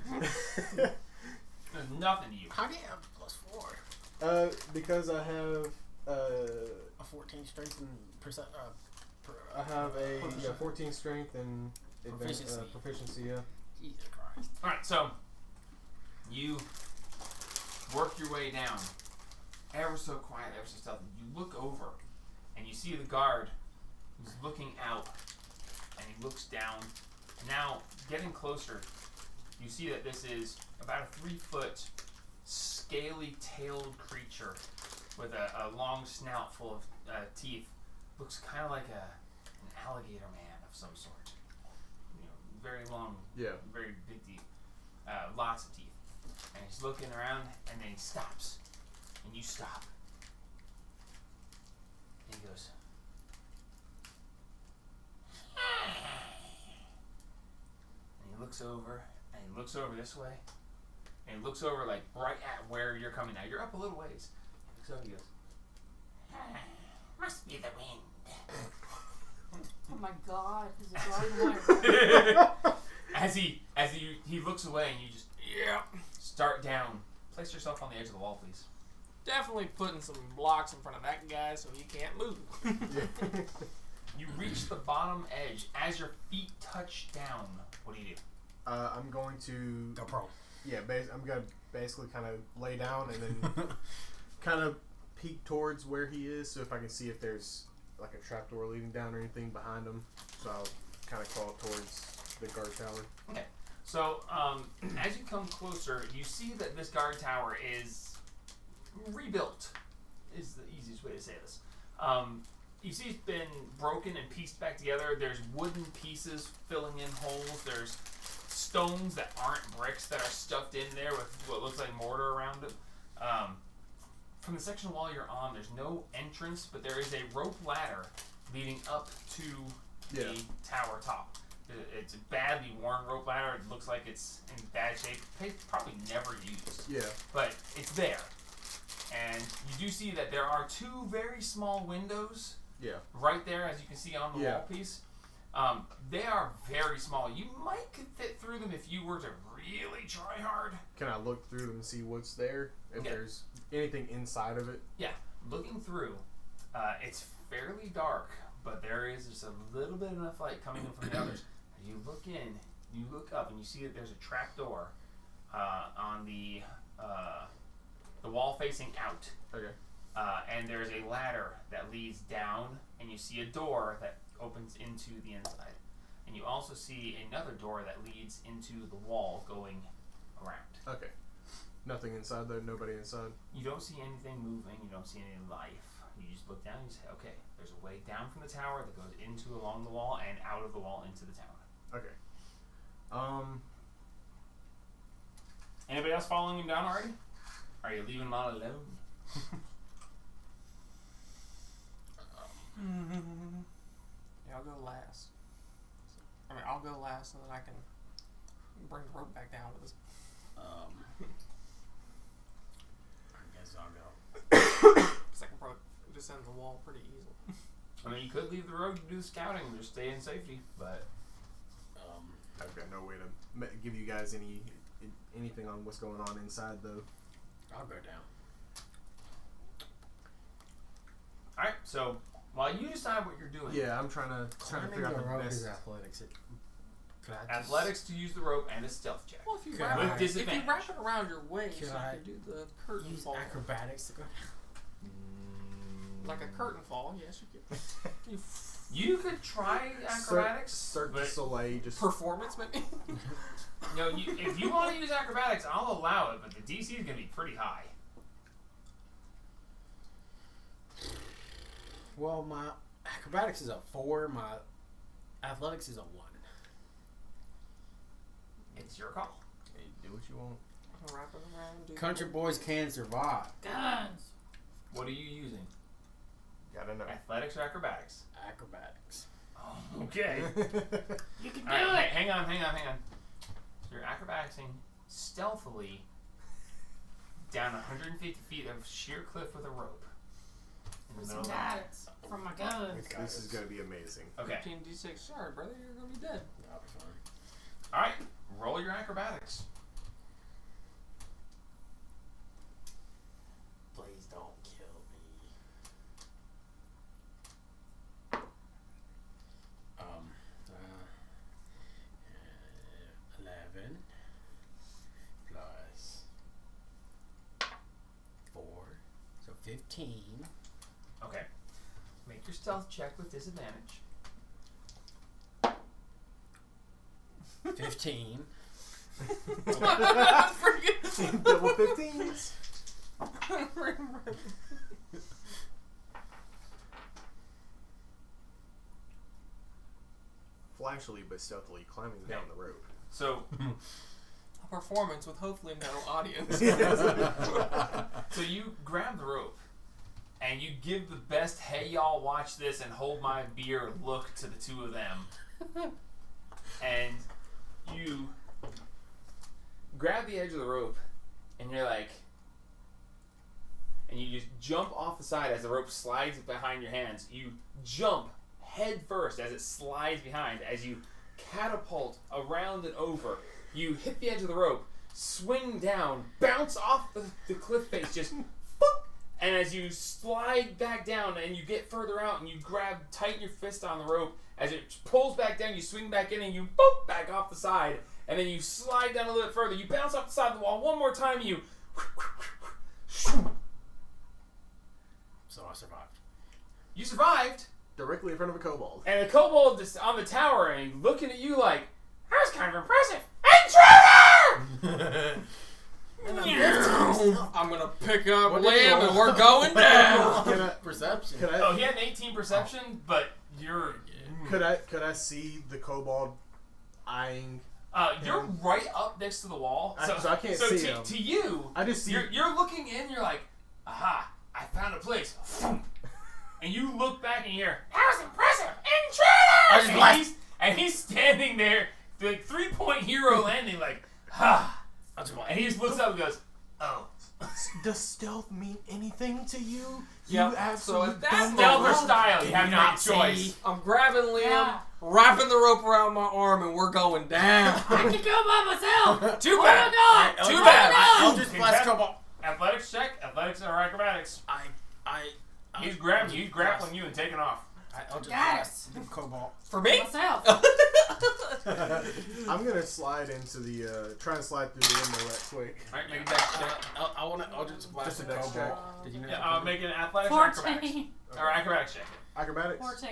There's nothing to you. How do you have plus 4? Because I have A 14 strength and percent. I have a 14 strength and Proficiency. proficiency. Yeah. Jesus Christ. Alright, so you work your way down. Ever so quiet, ever so stealthy. You look over and you see the guard who's looking out and he looks down. Now, getting closer, you see that this is about a 3-foot scaly tailed creature with a long snout full of teeth. Looks kind of like an alligator man of some sort. You know, very long, very big teeth, lots of teeth. And he's looking around, and then he stops, and you stop. And he goes, and he looks over, and he looks over this way, and he looks over like right at where you're coming now. You're up a little ways. He looks over, and he goes, must be the wind. Oh my god, is it garden As he looks away, and you just start down. Place yourself on the edge of the wall, please. Definitely putting some blocks in front of that guy so he can't move. You reach the bottom edge. As your feet touch down, what do you do? I'm going to Go prone. Yeah, I'm gonna basically kind of lay down and then kind of peek towards where he is, so if I can see if there's like a trapdoor leading down or anything behind him. So I'll kind of crawl towards the guard tower. Okay. So as you come closer, you see that this guard tower is rebuilt. Is the easiest way to say this. You see it's been broken and pieced back together. There's wooden pieces filling in holes. There's stones that aren't bricks that are stuffed in there with what looks like mortar around it. From the section wall you're on, there's no entrance, but there is a rope ladder leading up to the tower top. It's a badly worn rope ladder. It looks like it's in bad shape. Probably never used. Yeah. But it's there. And you do see that there are 2 very small windows right there, as you can see on the wall piece. They are very small. You could fit through them if you were to really try hard. Can I look through them and see what's there? If there's anything inside of it? Yeah. Looking through, it's fairly dark, but there is just a little bit enough light coming in from the others. As you look in, you look up, and you see that there's a trap door on the wall facing out. Okay. And there's a ladder that leads down, and you see a door that opens into the inside. And you also see another door that leads into the wall going around. Okay. Nothing inside though. Nobody inside. You don't see anything moving. You don't see any life. You just look down and you say, okay, there's a way down from the tower that goes into along the wall and out of the wall into the tower. Okay. Anybody else following him down already? Are you leaving him all alone? Yeah, I'll go last. I mean, I'll go last so that I can bring the rope back down with us. I guess I'll go. Because I can probably descend the wall pretty easily. I mean, you could leave the road to do the scouting and just stay in safety, but I've got no way to give you guys anything on what's going on inside though. I'll go down. all right. So while you decide what you're doing, Yeah, I'm trying to figure out the best. Athletics. Could I just, athletics to use the rope and a stealth check. Well, if you Could wrap I- it, With if you wrap disadvantage. it around your waist, Could you I can do the curtain use fall. acrobatics to go down? Like a curtain fall, yes, you can. You could try acrobatics. Cirque du but Soleil, just Performance, maybe? no, if you want to use acrobatics, I'll allow it, but the DC is going to be pretty high. Well, my acrobatics is a 4. My athletics is a 1. It's your call. hey, do what you want. Wrap it around. Do Country boys can survive. Guns. What are you using? Gotta know. Athletics or acrobatics? Acrobatics. Oh, okay. You can do All right, it. hang on. So you're acrobaticing stealthily down 150 feet of sheer cliff with a rope. In the With middle some of guidance from my guns. This is gonna be amazing. Okay. 15d6. Sorry, brother, you're going to be dead. That'll be fun. All right. Roll your acrobatics. Please don't kill me. 11 plus 4, so 15. Okay. Make your stealth check with disadvantage. 15. Double 15s. Flashily but stealthily climbing down the rope. So, A performance with hopefully no audience. so you grab the rope and you give the best "Hey y'all, watch this and hold my beer" look to the two of them, and you grab the edge of the rope and you're like, and you just jump off the side as the rope slides behind your hands. You jump head first as it slides behind, as you catapult around and over. You hit the edge of the rope, swing down, bounce off the cliff face, just boop, and as you slide back down and you get further out and you tighten your fist on the rope, as it pulls back down, you swing back in and you boop back off the side, and then you slide down a little bit further. You bounce off the side of the wall one more time, and you So I survived. you survived. Directly in front of a kobold. And the kobold is on the tower and looking at you like, that was kind of impressive. Intruder! I'm going to pick up What did you Liam roll? and we're going down. Can I, Perception. could Oh, I, he had an 18 perception, but you're could I see the kobold eyeing? you're right up next to the wall. So I can't so see to, him. to you, I just see. you're looking in, you're like, aha, I found a place. And you look back and you hear, that was impressive, I just intruder! blast- And he's standing there, the 3-point hero landing, like, ha. I just And he just looks up and goes, oh. Does stealth mean anything to you? Yep, You so absolute if that's dumb Stealth or dog. style, you Can have you no not choice. see? I'm grabbing Liam, Yeah. wrapping the rope around my arm, and we're going down. I can go by myself. Too Oh bad. my God. Too bad. I'll just blast Contest- Cobalt. Athletics check, athletics or acrobatics. He's grabbing you, he's grappling you and taking off. I'll just Yes. blast Cobalt. For me? Myself. I'm gonna slide into the try and slide through the window that quick. Alright, make a dex check. I'll just blast Just a the dex Cobalt. check. Did you know? Yeah, make an athletics or acrobatics. 14. Or acrobatics check. Acrobatics. 14.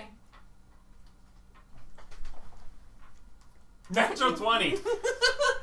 Natural 20.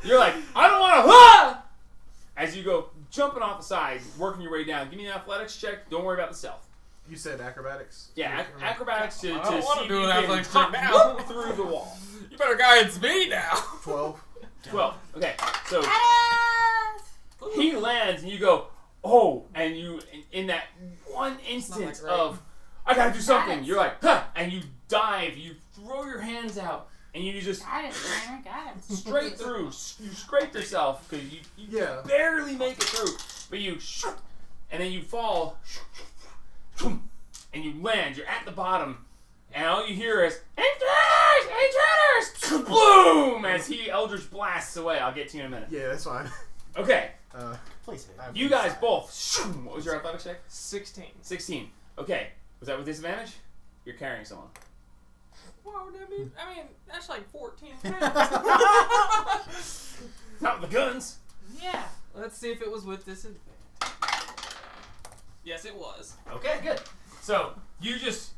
You're like, I don't want to, as you go jumping off the side, working your way down. Give me an athletics check. Don't worry about the stealth. You said acrobatics? Yeah, acrobatics to I don't see wanna if do you an can athletics hop check now. whoop through the wall. You better guide me now. 12. 12. Okay, so Ta-da! he lands and you go, oh, and you, in that one instant that great. of, I gotta do something, Nice. you're like, huh, and you dive, you throw your hands out, and you just Got it, Kramer, got it. straight through, you scrape yourself, because you Yeah. barely make it through, but you, and then you fall, and you land, you're at the bottom, and all you hear is, intruders, intruders, boom, as he Eldritch blasts away. I'll get to you in a minute. Yeah, that's fine. Okay, Please hit. you guys both, what was your athletics check? 16. 16. Okay, was that with disadvantage? You're carrying someone. What would that be? I mean, that's like 14 Not with the guns. Yeah. Let's see if it was with disadvantage. Yes, it was. Okay, good. So you just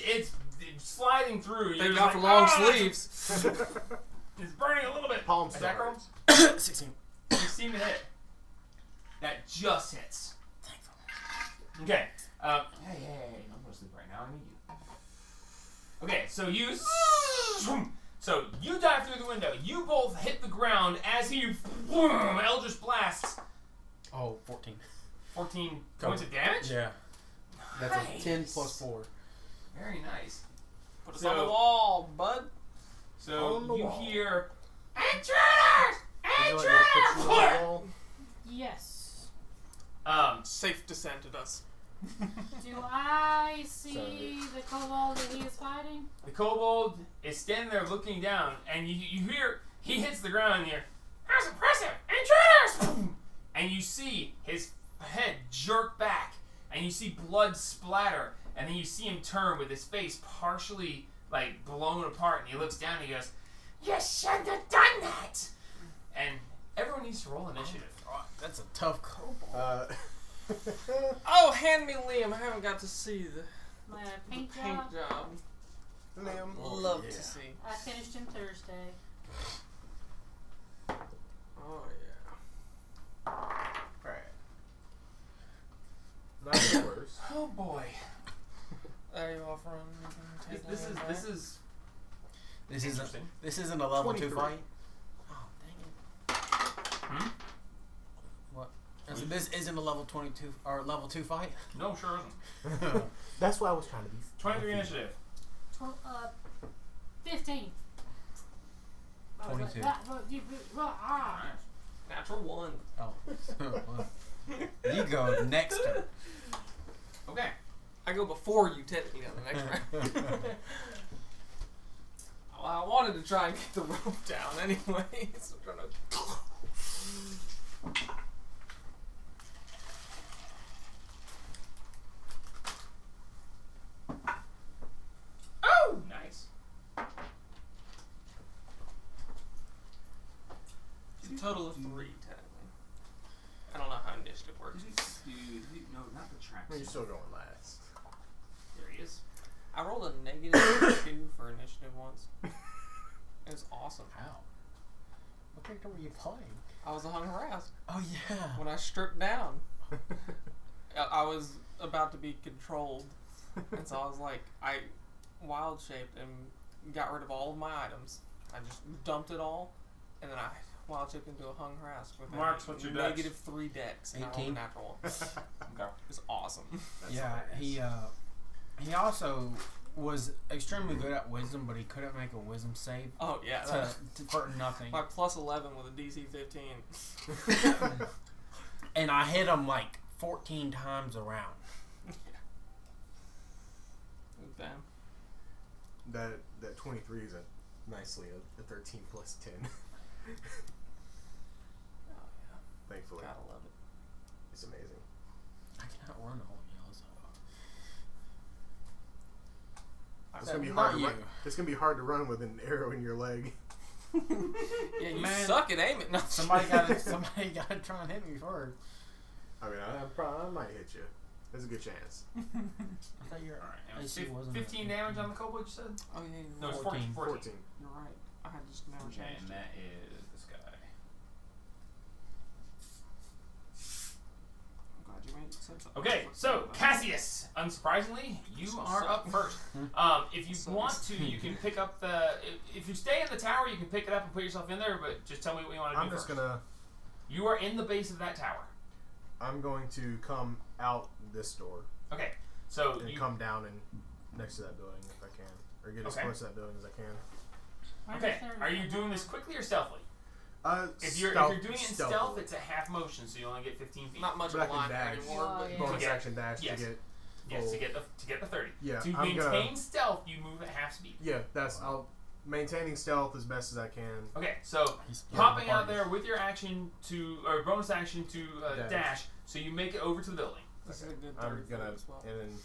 it's sliding through. Thank You're God just for like, long "Ah!" sleeves. It's burning a little bit. Palm Attack roll. stars. 16. 16 to hit. That just hits. Okay. Hey, don't go to sleep right now. I need you. Okay, so you dive through the window. You both hit the ground as he Eldritch blasts. Oh, 14. 14 points of damage. Yeah. That's Nice. a 10 plus 4. Very nice. Put us So- on the wall, bud. So On the you wall. hear intruders, Would you like me to put you on the wall? Yes. Safe descent at us. Do I see the kobold that he is fighting? the kobold is standing there looking down, and you hear he hits the ground, and you hear, "That's impressive, intruders!" And you see his head jerk back, and you see blood splatter, and then you see him turn with his face partially like blown apart, and he looks down and he goes, "You shouldn't have done that!" And everyone needs to roll initiative. Oh, that's a tough kobold. Oh, hand me Liam. I haven't got to see the My paint paint job. job. Liam. Love yeah. to see. I finished him Thursday. Oh, yeah. Alright. Not the worst. Oh boy, Are you offering? this is This isn't. interesting. This isn't a level 2 23. fight. Oh dang it! What? I said, this isn't a level 22 or level 2 fight. No, sure isn't. That's why I was trying to be. 23 initiative. 15. 22. Ah. Natural 1. Oh. You go next turn. Okay. I go before you, technically, on the next round. Well, I wanted to try and get the rope down anyway. So I'm trying to... Oh, nice. It's a total of 3, technically. I don't know how initiative works. No, not the tracks. You're still going last. There he is. I rolled a negative 2 for initiative once. It was awesome. How? What character were you playing? I was hung harassed. Oh yeah. When I stripped down, I was about to be controlled. And so I was like, I wild shaped and got rid of all of my items. I just dumped it all, and then I wild shaped into a hung harass with Marks, a what's your dex? negative 3 decks. And I rolled a 18. natural one. Okay. It was awesome. That's Yeah. He also was extremely good at wisdom, but he couldn't make a wisdom save Oh yeah, for nothing. my plus 11 with a DC 15. And I hit him like 14 times around. Damn. That 23 is nicely a 13 plus 10. Oh yeah, Thankfully. gotta love it. It's amazing. I cannot run all yells. It's gonna be Not hard to you. run. It's gonna be hard to run with an arrow in your leg. Yeah, you Man. suck at aiming. No. Somebody got to try and hit me first. I mean, I might hit you. There's a good chance. I thought you were. Alright, it was AC wasn't 15 damage on the kobold, you said? Oh yeah, No, you're it's right. 14. 14. You're right. I had just never Okay, changed. and that is this guy. you made sense. Okay, so Cassius, unsurprisingly, you are up first. If you want to, you can pick up the. If you stay in the tower, you can pick it up and put yourself in there. But just tell me what you want to do. I'm just first. gonna. You are in the base of that tower. I'm going to come out this door Okay, so and you come down and next to that building if I can, or get as Okay. close to that building as I can. Okay, are you doing this quickly or stealthily? If you're doing it in stealth, stealthily. it's a half motion, so you only get 15 feet. Not much But of I a can line dash. anymore. Oh, But yeah. Bonus get- action dash yes. to get. Yes, full- to get the 30. Yeah, To I'm maintain gonna. stealth, you move at half speed. Yeah, I'll maintaining stealth as best as I can. Okay, so He's hopping Yeah, out there with your action to or bonus action to dash, so you make it over to the building. this is a good I'm 30 gonna foot as well. and then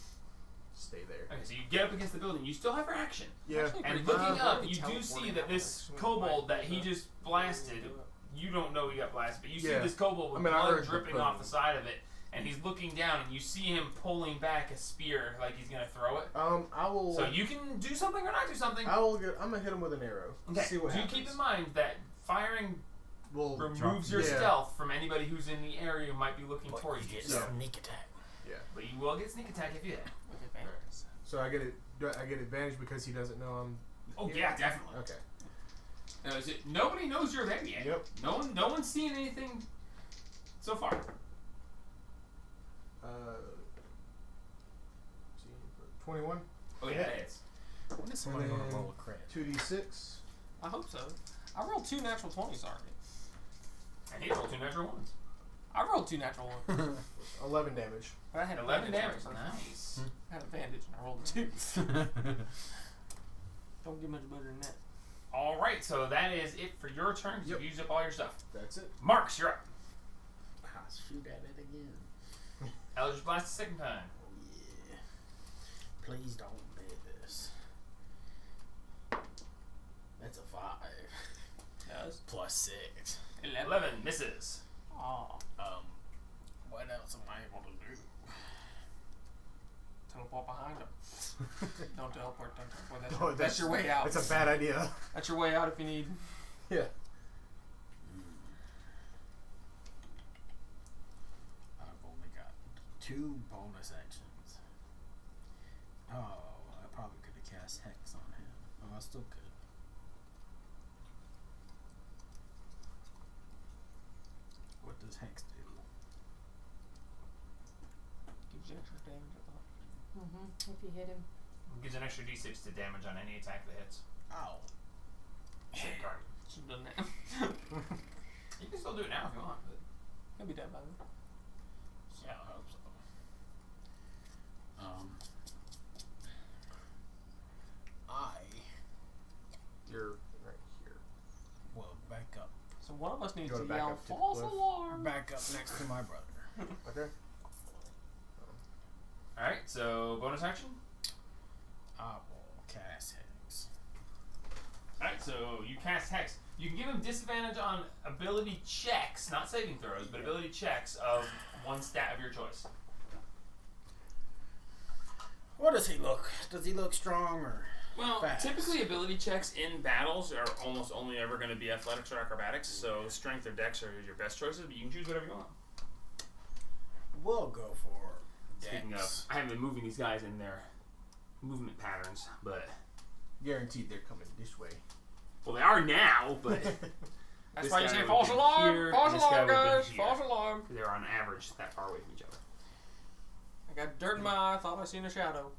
stay there. Okay, so you get up against the building. You still have your action. Yeah, Actually, And pretty looking good. up, Maybe you do teleporting see that this outwards. kobold that he Yeah. just blasted, you don't know he got blasted, but you see Yeah. this kobold with I mean, I blood heard the dripping off boom. the side of it, and he's looking down, and you see him pulling back a spear like he's gonna throw it. I will. So you can do something or not do something. I will. I'm gonna hit him with an arrow. Okay. See what Do happens. keep in mind that firing We'll removes your yeah. stealth from anybody who's in the area who might be looking But for you you. get So, sneak attack. but you will get sneak attack if you hit. With advantages. So I get it. Do I get advantage because he doesn't know I'm. Oh here? yeah, definitely. Okay. Now, is it? Nobody knows you're there yet. Yep. No one's seen anything so far. Uh. 21. Oh yeah, it is. When is somebody And gonna then roll a crit? 2d6. I hope so. I rolled 2 natural 20s already. And he rolled 2 natural ones. I rolled 2 natural 1s. 11 damage. But I had 11 advantage. damage. Nice. I had advantage and I rolled 2. Don't get much better than that. All right, so that is it for your turn. 'Cause Yep. You've used up all your stuff. That's it. Marks, you're up. I'll shoot at it again. Eldritch Blast the second time. Oh yeah. Please don't miss. That's a 5. Does? Plus 6. 11 misses. Oh. What else am I able to do? Teleport behind him. Don't teleport. Don't teleport. That's, Oh, that's your way out. It's a bad idea. That's your way out if you need. Yeah. I've only got 2 bonus actions. Oh, I probably could have cast Hex on him. Oh, I still could. What does Hex do? Gives you extra damage, I thought. If you hit him. Gives an extra d6 to damage on any attack that hits. Ow. Save target. Should've done that. You can still do it now if you want. But He'll be dead by then. Yeah, I hope so. You're right here. Well, back up. So one of us needs Go to back yell up to the false cliff. alarm. Back up next to my brother. Okay. Alright, so bonus action. I will cast Hex. Alright, so you cast Hex. You can give him disadvantage on ability checks, not saving throws, but ability checks of 1 stat of your choice. What does he look? Does he look strong or? Well, Fast. typically ability checks in battles are almost only ever going to be athletics or acrobatics, so strength or dex are your best choices, but you can choose whatever you want. We'll go for Speaking of, Dex. I haven't been moving these guys in their movement patterns, but Guaranteed they're coming this way. well, they are now, but That's this why you guy say would've false been alarm. here, False and this guy alarm, would've been guys. here. False alarm. they're on average that far away from each other. I got dirt in my eye. Thought I seen a shadow.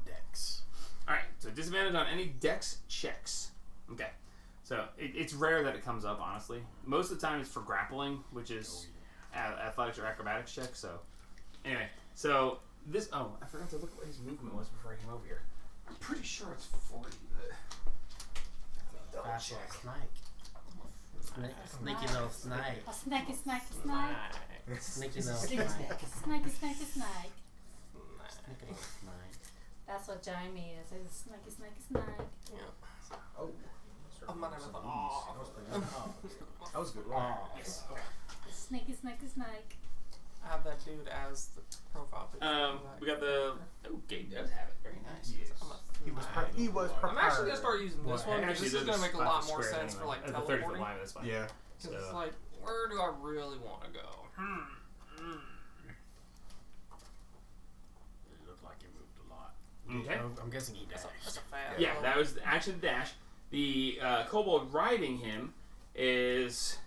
Dex. Alright, so disadvantage on any dex checks. Okay. So it's rare that it comes up, honestly. Most of the time it's for grappling, which is athletics or acrobatics checks. So, anyway. So, this... Oh, I forgot to look at what his movement was before I came over here. I'm pretty sure it's 40, but... Fast like snake. Sneaky little snake. A snaky, snaky, snake. Sneaky little Snaky, snake. snaky, snaky, snaky, snake. Sneaky little snake. That's what Jamie is. He's a snaky, snaky, snake. Oh. I'm not even That off. was pretty good. That was a good roll. Yes. Sneaky, snaky, snake. I have that dude as the profile picture. we got the... Oh, Gabe does have it. Very nice. Yes. I'm a- He was I'm actually gonna prepared. start using this one because this is gonna make a lot more sense for like the 30-foot teleporting. line, that's fine. Yeah. Because So- it's like, where do I really want to go? Okay. I'm guessing he dashed. That's a fast. Yeah, that was actually the dash. The kobold riding him is.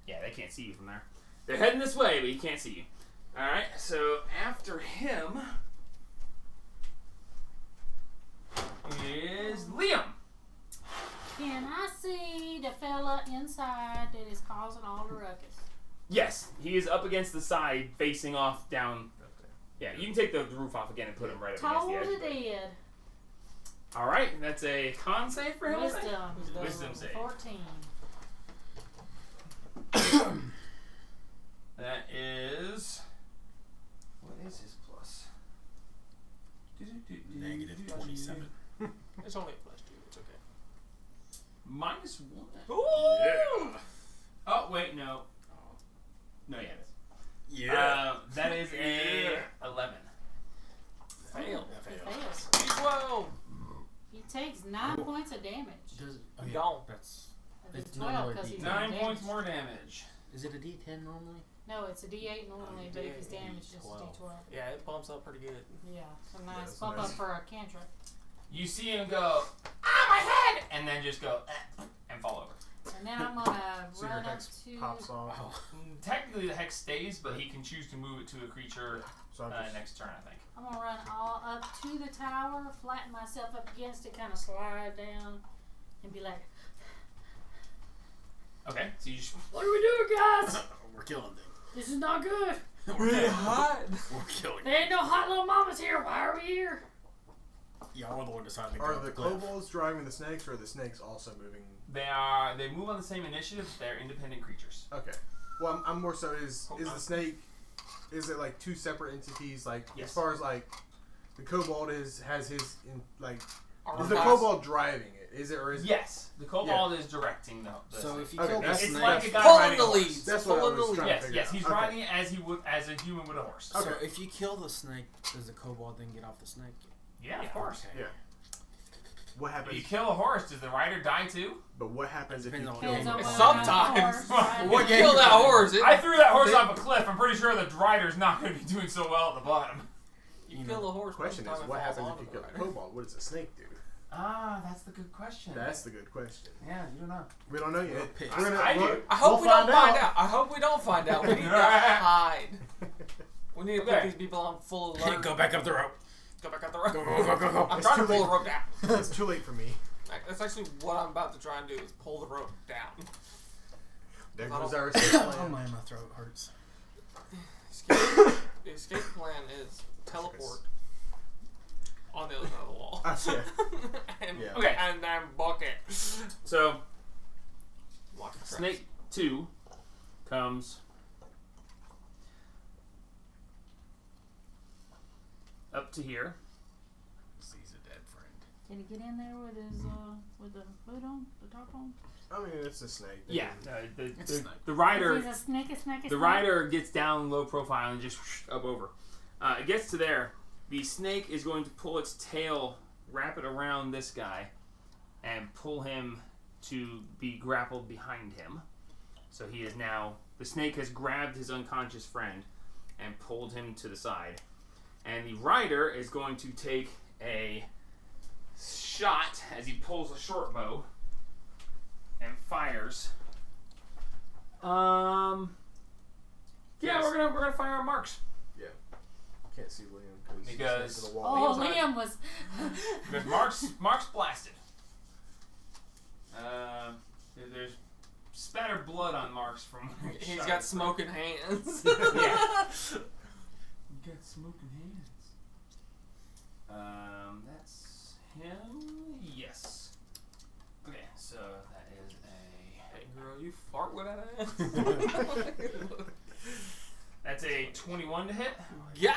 Yeah, they can't see you from there. They're heading this way, but you can't see you. Alright, so after him is Liam. Can I see the fella inside that is causing all the ruckus? Yes, he is up against the side, facing off down. Yeah, you can take the roof off again and put him right up against Told the the edge. dead. Alright, that's a con save for him, I think? Wisdom. Wisdom save. 14. That is. What is his plus? Negative 27. It's only a +2. It's okay. -1. Ooh! Oh, wait, no. No, yeah, it is. Yeah. That is a 11. Fail. He fails. 12. He takes 9 points of damage. Gone. That's. It's It's 12 normally because he's 9 damaged. points more damage. Is it a D10 normally? No, it's a D8 normally, but if he's damaged, it's a 12. D12. Yeah, it bumps up pretty good. Yeah, so nice that's bump nice. up for a cantrip. You see him go, my head! And then just go, and fall over. And then I'm gonna So your run up hex to. pops off. Oh. Technically, the hex stays, but he can choose to move it to a creature So I just, next turn, I think. I'm gonna run all up to the tower, flatten myself up against it, kind of slide down, and be like, Okay, so you just. "What are we doing, guys? We're killing them. This is not good. Really hot. We're killing There ain't no hot little mamas here. Why are we here?" Y'all are the one deciding to go are off the cliff. kobolds driving the snakes, or are the snakes also moving? They move on the same initiative, but they're independent creatures. Okay. Well, I'm more so is Hold the on. snake? Is it like two separate entities? Like Yes. as far as like the kobold has his in like Our is the guys- kobold driving it? Is it or is Yes, the kobold is directing the So snake. if you Okay, kill the that's- It's snake, like a guy Pulling riding the a horse. leads. That's what I Pulling the was leads. trying to Yes, figure yes, out. he's Okay. riding it as he would as a human would a horse. so Okay. if you kill the snake, does the kobold then get off the snake? Yeah, of course. Okay. Yeah. What If happens? you kill a horse, does the rider die too? But what happens if you Depends on kill the the game. horse? Sometimes. What What game kill you that playing? horse? I threw that horse they- off a cliff. I'm pretty sure the rider's not going to be doing so well at the bottom. You kill a horse. Question most is, of the what time it happens falls if you onto kill the the rider. kobold? What does a snake do? Ah, that's the good question. That's the good question. Yeah, you don't know. We don't know yet. We're pissed. We're gonna, I do. we'll- I hope we'll we don't find out. I hope we don't find out. We need to hide. We need to put Okay. these people on full alert. Go back up the rope. Go back up the rope. Go, go, go, go, go. I'm It's trying to too pull late. the rope down. It's too late for me. That's actually what I'm about to try and do is pull the rope down. There I goes don't- our escape Oh plan. man, my throat hurts. The escape plan is teleport on the other side of the wall. Yeah. and, Yeah. Okay. and then bucket. So, Lock the traps. snake 2 comes up to here. He's a dead friend. Can he get in there with his with the hood on, the top on? I mean, it's a snake. They Yeah, can- It's a snake. the rider. He's a snake, a snake, a The snake. rider gets down low profile and just up over. It gets to there. The snake is going to pull its tail, wrap it around this guy, and pull him to be grappled behind him. So he is now. The snake has grabbed his unconscious friend and pulled him to the side. And the rider is going to take a shot as he pulls a short bow and fires. Yeah, Yes. we're gonna fire our marks. Can't see Liam he's Because- next to the wall. Oh, Liam was. Because Mark's blasted. There's spattered blood on Mark's from. when he He's shot got his smoking hands. Yeah. You got smoking hands. That's him. Yes. Okay, so that is a. Hey girl, you fart with that ass? That's a 21 to hit. Yeah,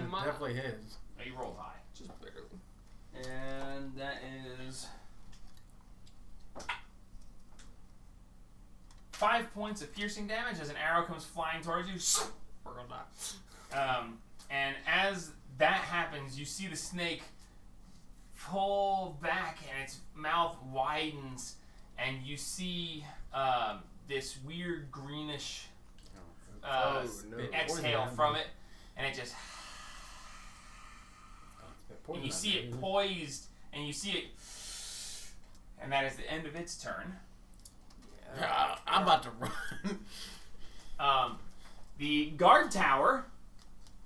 my. Definitely his. Oh, you rolled high. Just barely. And that is 5 points of piercing damage as an arrow comes flying towards you. We're gonna die. And as that happens, you see the snake pull back and its mouth widens, and you see this weird greenish no. exhale from it, and it just. And you see it poised, and you see it, and that is the end of its turn. I'm about to run. The guard tower,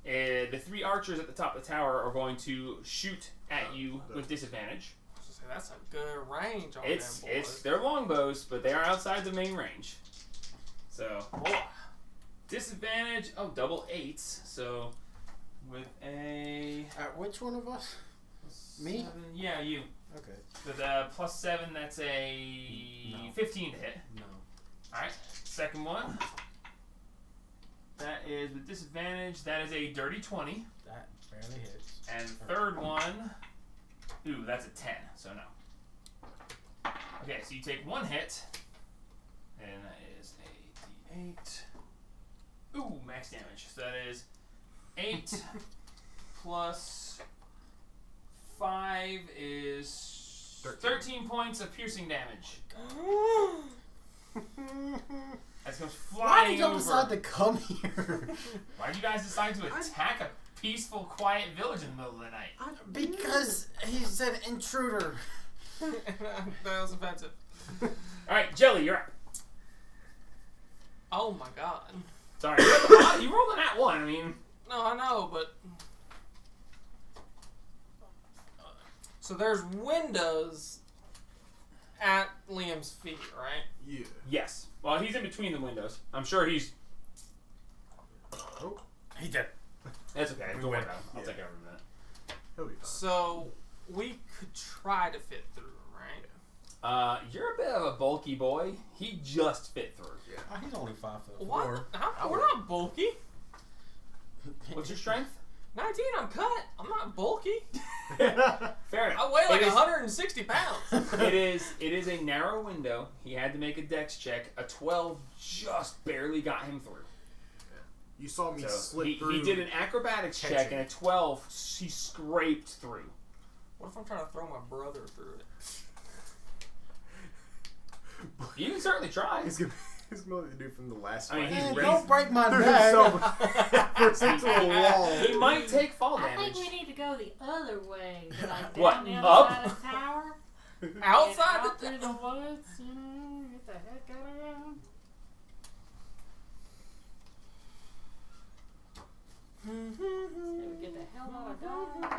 the 3 archers at the top of the tower are going to shoot at you with disadvantage. That's a good range on It's them boys. they're longbows, but they are outside the main range. So disadvantage. Oh, double 8s. So with a Which one of us? Me? 7, yeah, you. Okay. With a +7, that's a 15 to hit. No. All right. Second one. That is with disadvantage. That is a dirty 20. That barely hits. And third one. Ooh, that's a 10. So no. Okay, so you take 1 hit, and that is a d8. Ooh, max damage. So that is 8 plus 5 is 13 points of piercing damage. That comes flying Why did y'all over. decide to come here? Why did you guys decide to attack a peaceful, quiet village in the middle of the night? Because he said intruder. That was offensive. All right, Jelly, you're up. Oh my god. Sorry, you rolled an at 1. I mean, No, I know, but so there's windows at Liam's feet, right? Yeah. yes. Well, he's in between the windows. I'm sure he's. Oh, He did. That's okay. Don't worry about him. I'll Yeah. take care of him in a minute. he'll be fine. So we could try to fit through, right? You're a bit of a bulky boy. He just fit through. Yeah. Oh, he's only 5'4". What? We're not bulky. What's your strength? 19, I'm cut. I'm not bulky. Fair enough. I weigh like It is- 160 pounds. It is a narrow window. He had to make a dex check. A 12 just barely got him through. You saw me So slip through. he did an acrobatics check, catching. and a 12 he scraped through. What if I'm trying to throw my brother through it? You can certainly try. He's gonna be the dude from the last I mean, fight. he's Man, raised- don't break my Threw neck. himself first into a wall. He might take fall I damage. think we need to go the other way. Like What, down the other up? side of the tower. Outside Get out the through the woods, you know, get the heck out of here. Get the hell out of Dodge.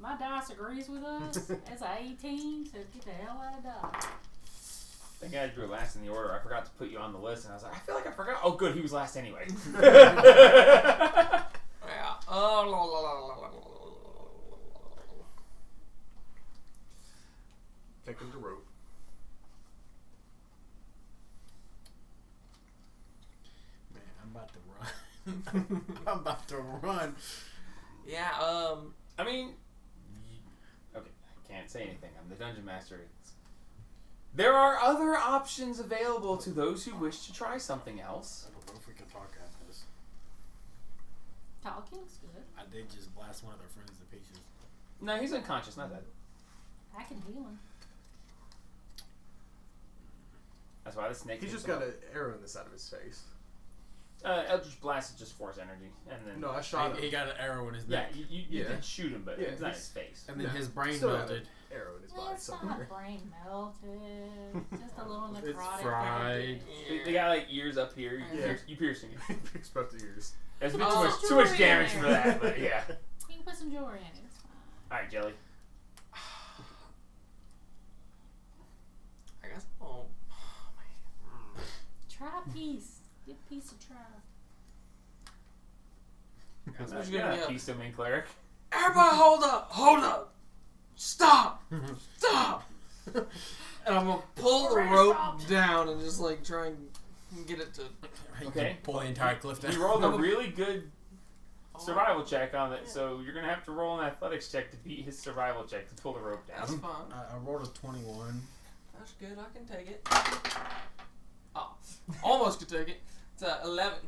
My dice agrees with us. It's a 18, so get the hell out of Dodge. I think I drew last in the order. I forgot to put you on the list, and I was like, I feel like I forgot. Oh, good, he was last anyway. Yeah. Take him to rope. Man, I'm about to run. I'm about to run. Yeah, I mean, okay, I can't say anything. I'm the dungeon master. There are other options available to those who wish to try something else. I don't know if we can talk after this. Talking's good. I did just blast one of their friends to pieces. No, he's unconscious, not dead. I can heal him. That's why the snake. He's just got an arrow in the side of his face. Eldritch Blast is just force energy, and then No, I shot He him. got an arrow in his yeah, neck. you Yeah. did shoot him, but Yeah, it's not he's- his face. And then No, his brain still got melted. an arrow in his body It's not somewhere. brain melted. Just a little necrotic. It's fried. They got like ears up here. Yeah. You piercing it. Picks both the ears. There's a bit Oh. too much damage for that, but yeah. You can put some jewelry in it. It's fine. All right, Jelly. I guess. Oh, man. Try a piece. Get a piece of try. That's what That's you're gonna a get. piece of main cleric. Everybody, hold up! Hold up! Stop! Stop! And I'm gonna pull the Already rope stopped. down and just like try and get it to. Okay. Pull the entire cliff down. You rolled a really good survival check on it, so you're gonna have to roll an athletics check to beat his survival check to pull the rope That's down. fine. I rolled a 21. That's good. I can take it. Oh, almost could take it. It's 11.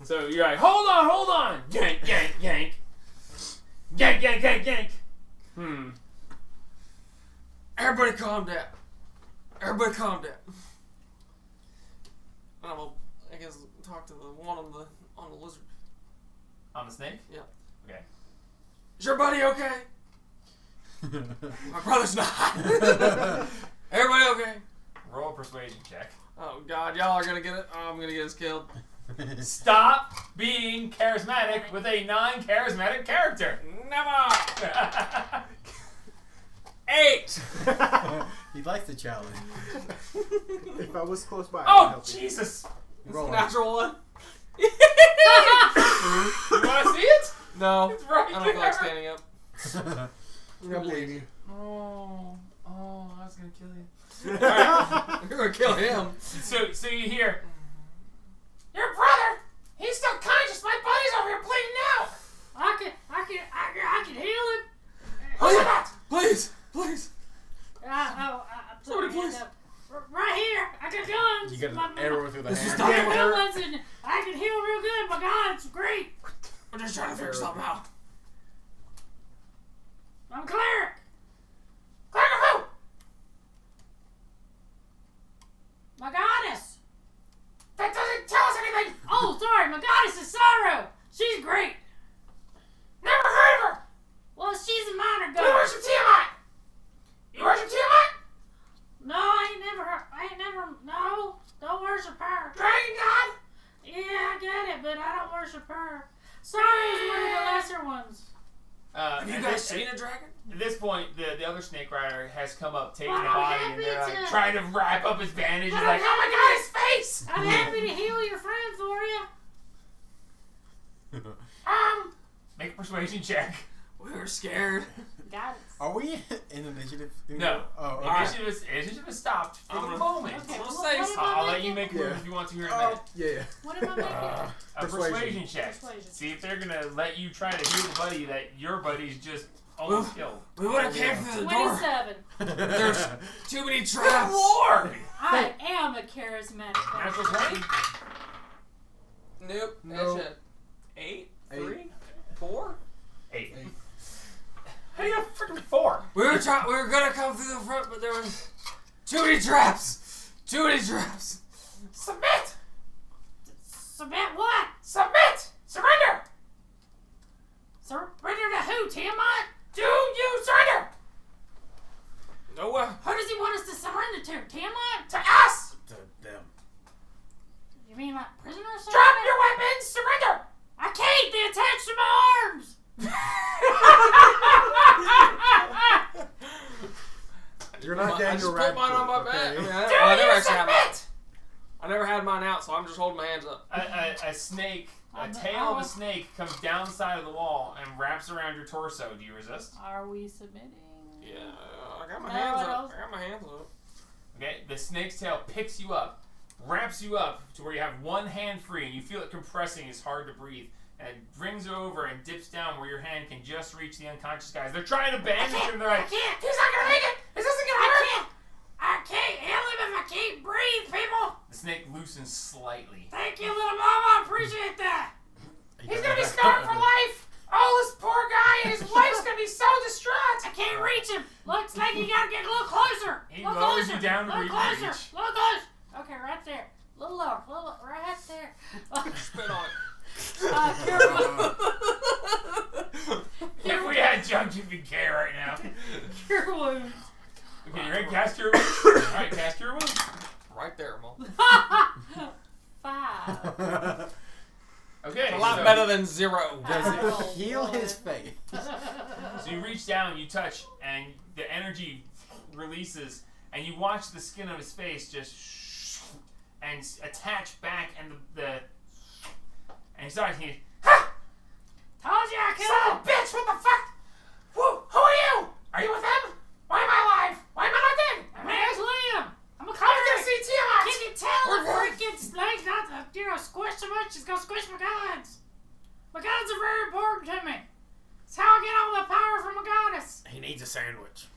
So you're like, hold on, yank, yank, yank, yank, yank, yank, yank. Everybody, calm down. Everybody, calm down. And I'm gonna, I guess, talk to the one on the lizard. On the snake? Yeah. Okay. Is your buddy okay? My brother's not. Everybody okay? Roll a persuasion check. Oh God, y'all are gonna get it. Oh, I'm gonna get us killed. Stop being charismatic with a non-charismatic character. Never. 8. He likes the challenge. If I was close by, I'd Oh, help you. Jesus. Roll. Natural 1. You want to see it? No, It's right I don't there. feel like standing up. I believe you. Oh, I was going to kill you. Alright, you're gonna kill him. So you hear, your brother, he's still conscious. My buddy's over here bleeding out. I can heal him. Who's that? Please. Somebody please. Right here. I got guns. You get an arrow through the This is hand. not I got gonna guns and I can heal real good. My God, it's great. I'm just trying to figure something out. I'm a cleric. Cleric of who? My goddess. That doesn't tell us anything. Oh, sorry. My goddess is Sorrow. She's great. Never heard of her. Well, she's a minor We goddess. worship Tiamat. You worship Tiamat? No, I ain't never. No, don't worship her. Dragon God? Yeah, I get it, but I don't worship her. Sorrow is one of the lesser ones. Have you guys seen a dragon? At this point, the other snake rider has come up, taking Well, the I'm body, and happy they're like to- trying to wrap up his bandage. He's But like, I'm oh my God, his face! I'm happy to heal your friend for you. Make a persuasion check. We were scared. Got it. Are we in initiative? No. Oh, okay. Alright. Initiative is stopped for the I'm moment. Okay, We'll what say am I I'll let making? you make a move if you want to here in a Oh, minute. yeah. What am I making? A Persuasion. persuasion check. Persuasion. See if they're gonna let you try to heal the buddy that your buddy's just almost killed. We would have came through the door. 27. There's too many traps. Lord! I am a charismatic. Natural 20? Nope. No. That's it. 8? 8. 3? 4? 8. How do you have freaking 4? We were gonna come through the front, but there was too many traps. Too many traps. Submit! Submit what? Submit! Surrender! Surrender to who, Tiamat? Do you surrender? No way. Who does he want us to surrender to? Tiamat? To us! To them. You mean like prisoners? Drop your weapons! Surrender! I can't! They attached to my arms! You're not I Daniel just put mine on my Radcliffe, back. okay? I mean, Do I never you actually had mine. submit? I never had mine out, so I'm just holding my hands up. A snake, a tail of a snake comes down the side of the wall and wraps around your torso. Do you resist? Are we submitting? Yeah, I got my No, hands I up. don't. I got my hands up. Okay, the snake's tail picks you up, wraps you up to where you have one hand free, and you feel it compressing. It's hard to breathe. And it brings over and dips down where your hand can just reach the unconscious guys. They're trying to bandage him. They're like, I can't. he's not gonna make it. This isn't gonna work. I can't heal him if I can't breathe, people! The snake loosens slightly. Thank you, little mama. I appreciate that. He's gonna be scarred for life. Oh, this poor guy and his wife's gonna be so distraught. I can't reach him. Looks like you gotta get a little closer. He Little lowers closer. you down to Little closer. reach. Little closer. Okay, right there. Little lower. Little right there. Spit on it. Cure wounds. If we had Junkie K right now. Cure wounds. Okay, you ready? Cast your wounds. Alright, cast your wounds. Right there, Mom. 5. Okay, A lot so, better than 0. Does it Oh, heal boy. his face? so you reach down, you touch, and the energy releases, and you watch the skin of his face just and attach back, and and he starts he Told you I son could. of a bitch, what the fuck? Who are you? Are you with them? Why am I alive? Why am I not dead? My name's Liam. I'm a I was gonna cleric. see Tiamat. Can you tell the freaking snake not to, squish so much? It's gonna squish my guns. My guns are very important to me. It's how I get all my power from a goddess. He needs a sandwich.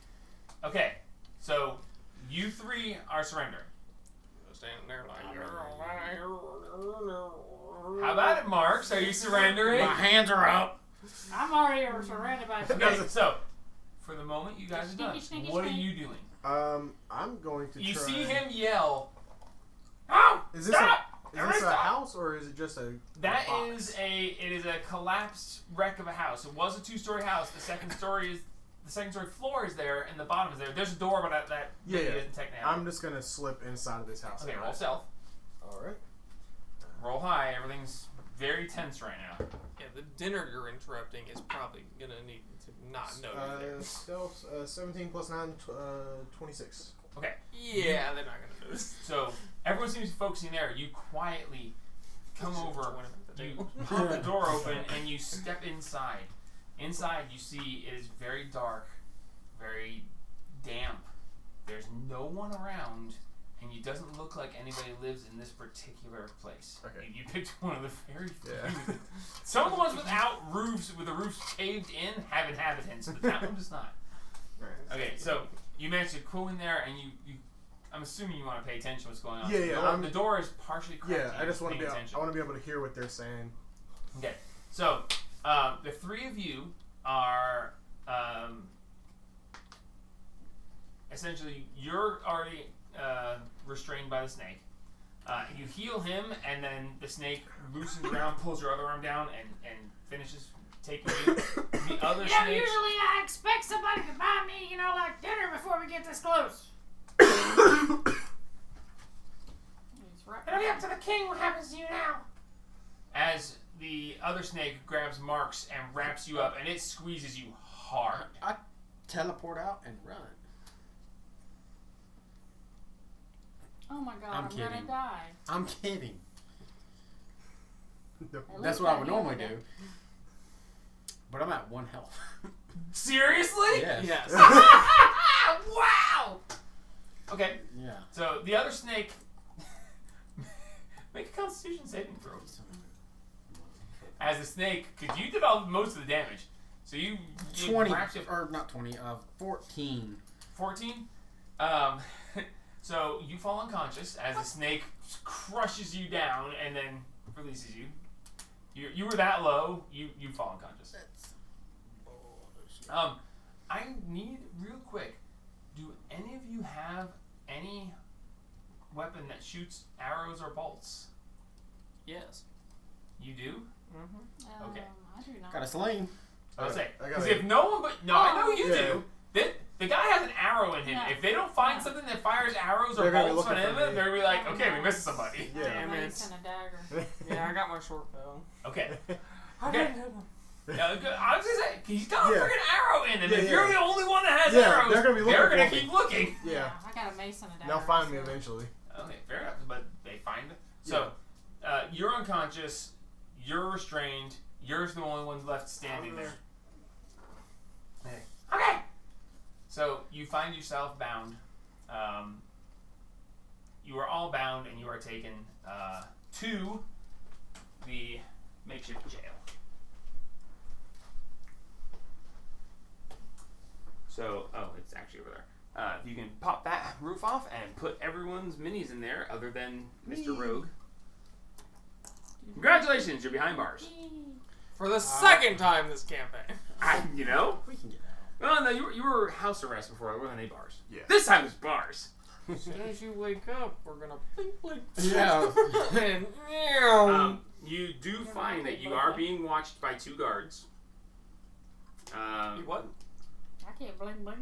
Okay, so you three are surrendering. Standing there like. How about it, Marks? Are you surrendering? My hands are up. I'm already surrounded by Okay, so for the moment, you guys are done. Sneaky, sneaky, What are sneaky. you doing? I'm going to You try. see him yell. Oh! Is this Stop! this a house or is it just a That box? is it is a collapsed wreck of a house. It was a 2-story house. The second story floor is there, and the bottom is there. There's a door, but that isn't technically. I'm just gonna slip inside of this house. Okay, roll stealth. All right. Roll high. Everything's very tense right now. Yeah, the dinner you're interrupting is probably gonna need to not know you're there. Stealth 17 plus 9, 26. Okay. Yeah, they're not gonna notice. So everyone seems to be focusing there. You quietly come over. You pop the door open and you step inside. Inside, you see it is very dark, very damp. There's no one around, and it doesn't look like anybody lives in this particular place. Okay. You picked one of the very few. Yeah. Some of the ones without roofs, with the roofs caved in, have inhabitants, but that one does not. Right. Okay, so you managed to go in there, and you I'm assuming you want to pay attention to what's going on. Yeah, The door is partially cracked. Yeah, I just want to paying be. attention. I want to be able to hear what they're saying. Okay, so the three of you are essentially you're already restrained by the snake. You heal him, and then the snake loosens around, pulls your other arm down, and finishes taking you. The other You know, snake. usually I expect somebody to buy me, like dinner before we get this close. It'll be up to the king what happens to you now. As the other snake grabs Mark's and wraps you up, and it squeezes you hard. I teleport out and run. Oh my god, I'm I'm gonna kidding. die. I'm kidding. The- At That's least what I would healed normally it. do. But I'm at 1 health. Seriously? Yes. Yes. Wow! Okay, Yeah. so the other snake. Make a Constitution saving throw. As a snake, because you did most of the damage. So you 20, wrapped you up. or not 20, 14. 14. So you fall unconscious as the snake crushes you down and then releases you. You were that low, you fall unconscious. That's bullshit. I need real quick. Do any of you have any weapon that shoots arrows or bolts? Yes. You do? Mm-hmm. Okay. I do not. Got a sling. I'll say I because got if no one but I know you Yeah. do. The guy has an arrow in him. Yeah. If they don't find something that fires arrows or They're gonna be bolts on looking him, for me. they're gonna be like, okay, we missed somebody. Yeah. Damn a it. mace and a dagger. Yeah, I got my short bow. Okay. I Okay. didn't hit him. I was gonna say he's got a Yeah. freaking arrow in him. Yeah, If yeah. you're the only one that has Yeah, arrows, they're gonna be looking for me. keep looking. Yeah. I got a mace and a dagger. They'll find me so- eventually. Okay, fair enough. But they find it. So you're unconscious. You're restrained. You're the only one left standing there. Okay. So you find yourself bound. You are all bound, and you are taken to the makeshift jail. So, it's actually over there. You can pop that roof off and put everyone's minis in there, other than Mr. Rogue. Congratulations, you're behind bars. For the second time this campaign. You know? We can get out. Oh no, you were house arrest before. It wasn't any bars. Yeah. This time it's bars. As soon as you wake up, we're gonna blink, blink. Yeah. And meow. You do find that you are being watched by 2 guards. You what? I can't blink blink.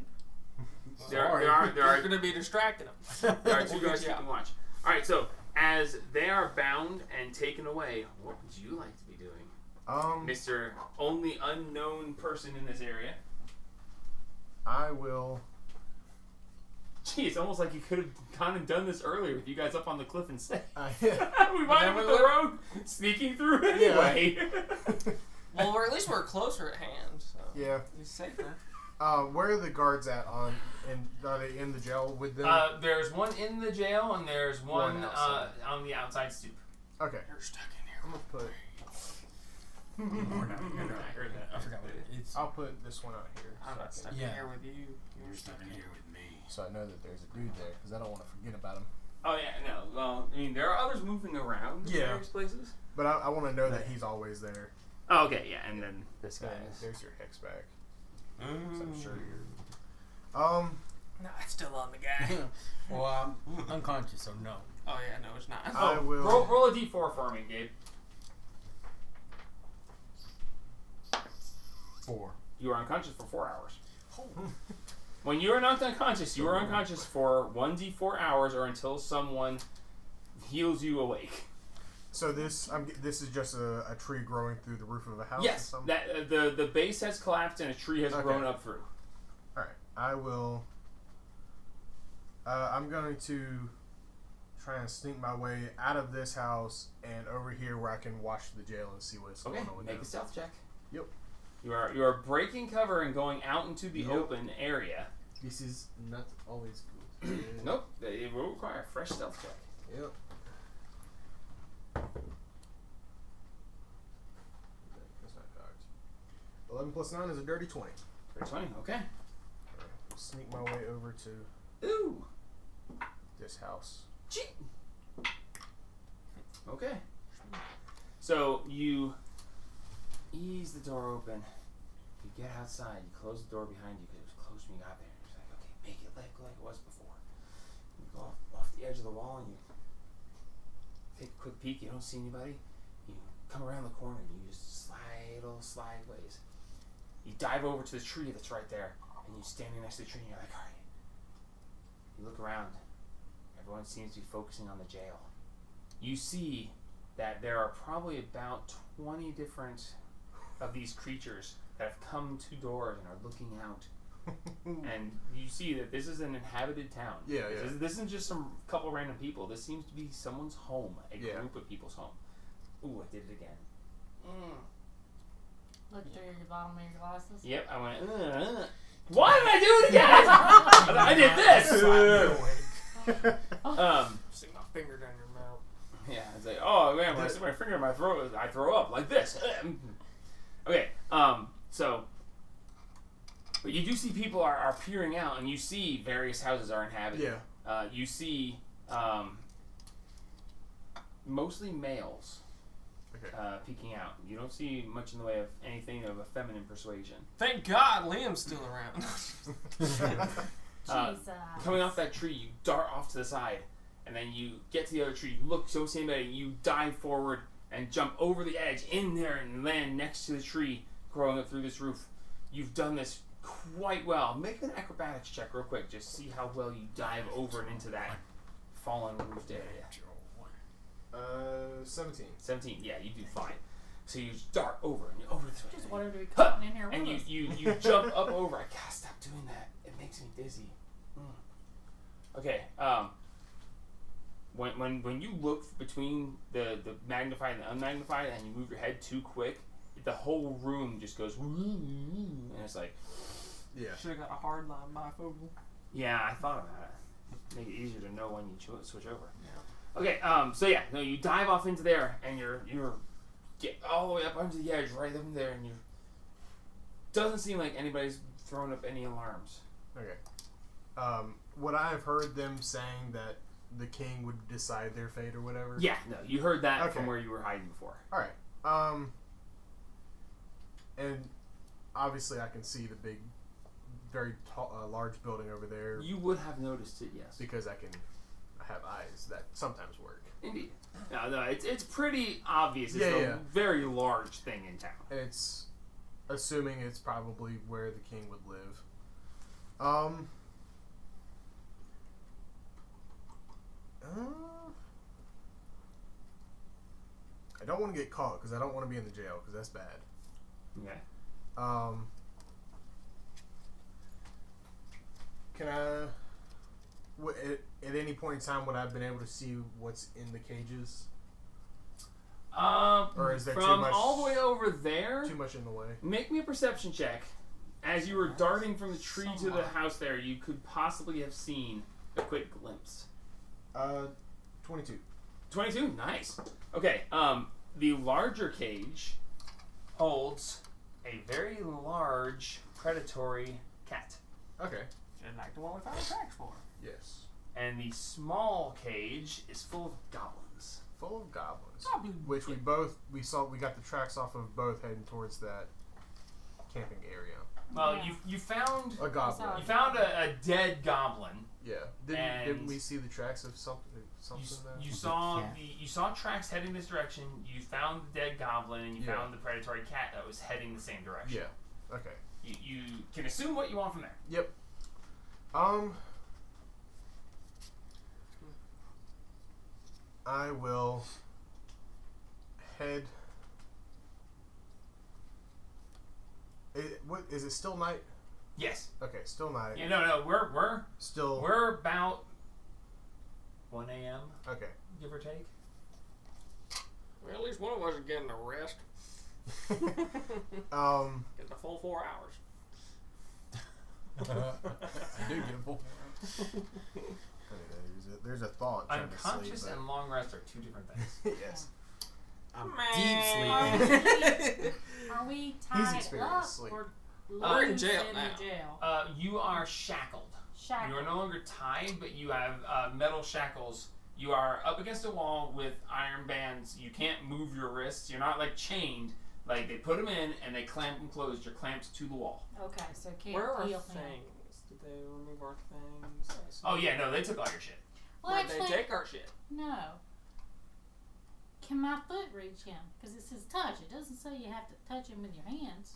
There You're are gonna be distracting them. 2 guards We'll get you keeping watch. All right, so as they are bound and taken away, what would you like to be doing, Mr. Only unknown person in this area? I will. Gee, it's almost like you could have gone and done this earlier with you guys up on the cliff and stay. Yeah. We might have with the road sneaking through anyway. Well, or at least we're closer at hand, so Yeah. it's safer. Where are the guards at? Are they in the jail with them? There's one in the jail and there's one outside. on the outside stoop. Okay. You're stuck in here. I'm gonna put. I heard that. I forgot what it is. I'll put this one out here. I'm not stuck Yeah. in here with you. You're stuck in here with me. So I know that there's a dude there because I don't want to forget about him. Oh yeah, no. Well, I mean, there are others moving around in Yeah. various places. But I want to know that he's always there. Oh, okay, yeah, and then this guy And is. there's your hex back. So Mm. I'm sure you're. No, it's still on the guy. Well, I'm unconscious, so no. Oh yeah, no, it's not. I will Roll a d4 for me, Gabe. 4. You are unconscious for 4 hours. When you are not unconscious, you are unconscious for 1d4 hours or until someone heals you awake. So this is just a tree growing through the roof of a house. Yes, or something? that the base has collapsed and a tree has grown up through. All right, I will. I'm going to try and sneak my way out of this house and over here where I can watch the jail and see what's going on with make them. a stealth check. Yep. You are breaking cover and going out into the open area. This is not always good. Nope, it will require a fresh stealth check. Yep. That's not cards. 11 plus 9 is a dirty 20. Dirty 20, okay. Sneak my way over to Ooh. this house. Gee. Okay. So you ease the door open. You get outside. You close the door behind you because it was closed when you got there. You're like, okay, make it like it was before. You go off the edge of the wall and you take a quick peek. You don't see anybody. You come around the corner and you just slide ways. You dive over to the tree that's right there, and you're standing next to the tree and you're like, all right. You look around. Everyone seems to be focusing on the jail. You see that there are probably about 20 different of these creatures that have come to doors and are looking out. And you see that this is an inhabited town. Yeah, This isn't just some couple random people. This seems to be someone's home, a group of people's home. Ooh, I did it again. Look through your bottom of your glasses. Yep, I went, Why did I do it again? I did this! Stick my finger down your mouth. Yeah, it's like, oh man, when I stick my finger in my throat, I throw up like this. Okay, so, but you do see people are peering out, and you see various houses are inhabited. Yeah. You see mostly males peeking out. You don't see much in the way of anything of a feminine persuasion. Thank God Liam's still around. Jesus. Coming off that tree, you dart off to the side, and then you get to the other tree, you look, don't see anybody, you dive forward and jump over the edge in there and land next to the tree growing up through this roof. You've done this quite well. Make an acrobatics check real quick, just see how well you dive over and into that fallen roofed area. 17. 17, yeah, you do fine. So you just dart over and you're over this way. Just wanted to be caught in here with And us. you jump up over. I gotta stop doing that. It makes me dizzy. Okay. When you look between the magnified and the unmagnified, and you move your head too quick, the whole room just goes, and it's like, Yeah. Should have got a hard line bifocal. yeah, I thought about it. Make it easier to know when you switch over. Yeah. Okay. So yeah, no, you dive off into there, and you're get all the way up onto the edge, right up there, and you doesn't seem like anybody's thrown up any alarms. Okay. Would I have heard them saying that the king would decide their fate or whatever? Yeah, no, you heard that Okay. from where you were hiding before. All right. And obviously I can see the big, very tall, large building over there You would have noticed it, yes. because I have eyes that sometimes work. Indeed. No, it's pretty obvious. It's a very large thing in town. And it's assuming it's probably where the king would live. I don't want to get caught because I don't want to be in the jail because that's bad. Okay. Can I? At any point in time, would I have been able to see what's in the cages? Or is there from too much, all the way over there? too much in the way? Make me a perception check. As you were darting from the tree to the house there, you could possibly have seen a quick glimpse. 22. 22? Nice. Okay, the larger cage holds a very large predatory cat. Okay. Just like the one we found tracks for. Yes. And the small cage is full of goblins. Full of goblins. Goblins. Which we got the tracks off of both heading towards that camping area. Well, Yeah. you found A goblin. you found a dead goblin Yeah. Didn't we see the tracks of something? You saw tracks heading this direction. You found the dead goblin, and you found the predatory cat that was heading the same direction. Yeah. Okay. You can assume what you want from there. Yep. I will head. What is it? Still night? Yes. Okay, still night. Yeah, no, we're about 1 a.m. Okay. Give or take. Well, at least one of us is getting a rest. Getting a full 4 hours. I do get a full. There's a thought. Unconscious sleep, and long rest are two different things. Yes. I'm Man. deep sleeping. Are we He's tied experienced up sleep. or We're in loose jail in now. the jail? You are shackled. Shackled. You are no longer tied, but you have metal shackles. You are up against a wall with iron bands. You can't move your wrists. You're not like chained. Like they put them in and they clamp them closed. You're clamped to the wall. Okay, so can't Where are our heal things? him. Did they remove our things? Oh yeah, no, they took all your shit. Well, Where'd actually, they take our shit? no. Can my foot reach him? Because it says touch. It doesn't say you have to touch him with your hands.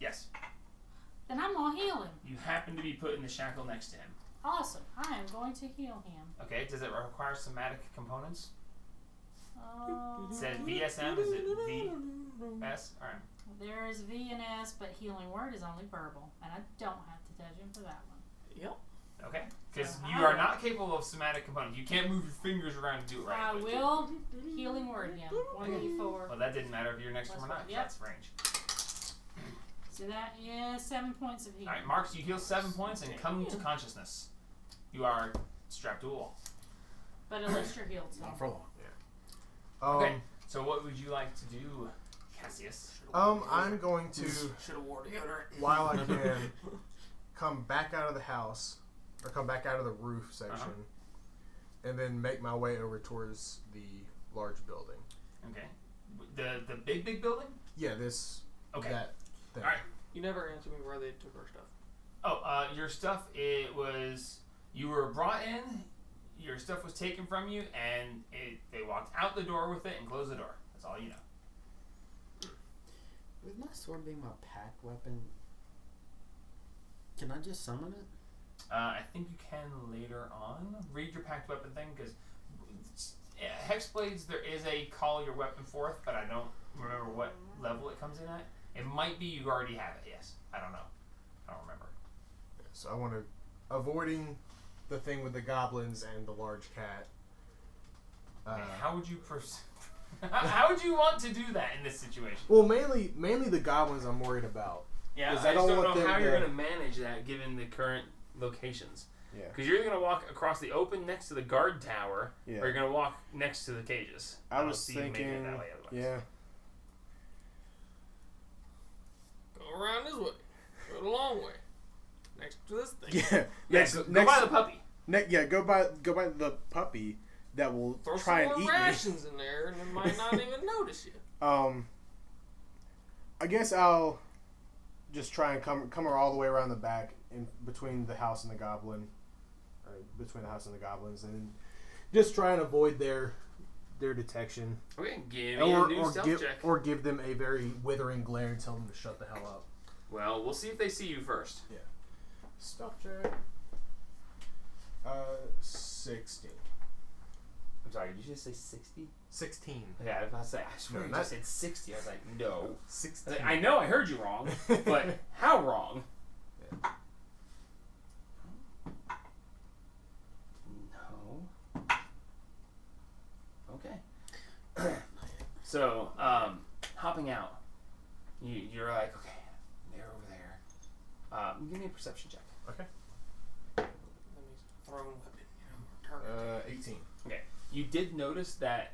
Yes. Then I'm going to heal him. You happen to be put in the shackle next to him. Awesome. I am going to heal him. Okay. Does it require somatic components? It says Uh, VSM. Is it VS? All right. there is V and S, but healing word is only verbal. And I don't have to touch him for that one. Yep. Okay. Because So you I are will- not capable of somatic components. You can't move your fingers around to do it right. I but- will healing word him. 1d4. Well, that didn't matter if you're next to him or Plus not. 'Cause one, yep. That's range. So that is 7 points of healing. All right, Marks, you heal 7 points and come to consciousness. You are strapped to a wall. But at least you're healed. So. Not for long. Okay. So what would you like to do, Cassius? I'm going to, Should have wore deodorant. while I can, come back out of the house, or come back out of the roof section, and then make my way over towards the large building. Okay. The big building? Yeah, this. Okay. That thing. All right. You never answered me where they took our stuff. Oh, your stuff, it was, you were brought in, your stuff was taken from you, and they walked out the door with it and closed the door. That's all you know. With my sword being my pack weapon, can I just summon it? I think you can later on. Read your packed weapon thing, because Hexblades, there is a call your weapon forth, but I don't remember what level it comes in at. It might be you already have it, yes. I don't know. I don't remember. So I want to, avoiding the thing with the goblins and the large cat. How would you how would you want to do that in this situation? Well, mainly the goblins I'm worried about. Yeah, I Because just I don't don't want know them how you're to- going to manage that given the current locations. Yeah. Because you're either going to walk across the open next to the guard tower, Yeah. or you're going to walk next to the cages. I don't was see you making it thinking. that way otherwise. Yeah. Go around this way. Go the long way. Next to this thing. Yeah. Yes, go by the puppy. Go by the puppy that will Throw try some and more eat rations in there, and it might not even notice you. me. I guess I'll just try and come all the way around the back in between the house and the goblin, or between the house and the goblins, and just try and avoid their detection, Okay, give me a new stealth check. or give them a very withering glare and tell them to shut the hell up. Well, we'll see if they see you first. Stealth check. 16. I'm sorry, did you just say 60? 16. Yeah, I was about to say, I swear No, you not- just said 60. I was like, no. I, was 16. like, I know I heard you wrong, but how wrong? No. Okay. So, hopping out, you're like, okay, they're over there. Give me a perception check. Okay. That means thrown weapon. Target. 18. Okay. You did notice that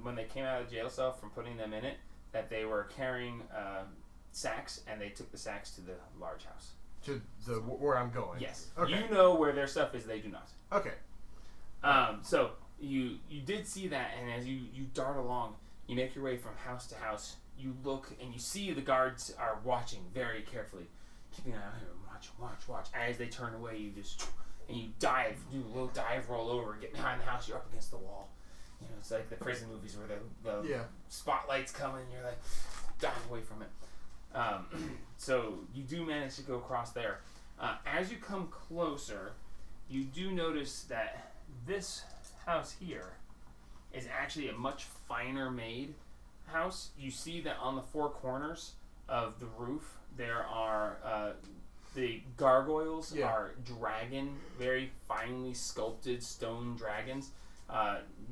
when they came out of the jail cell from putting them in it, that they were carrying sacks, and they took the sacks to the large house. To the where I'm going. Yes. Okay. You know where their stuff is. They do not. Okay. So you did see that, and as you dart along, you make your way from house to house. You look and you see the guards are watching very carefully. keep an eye out here. Watch. As they turn away, you dive, do a little dive, roll over, get behind the house. You're up against the wall. You know, it's like the prison movies where the spotlights come and you're like dive away from it. So you do manage to go across there. As you come closer, you do notice that this house here is actually a much finer made house. You see that on the four corners of the roof there are the gargoyles are very finely sculpted stone dragons.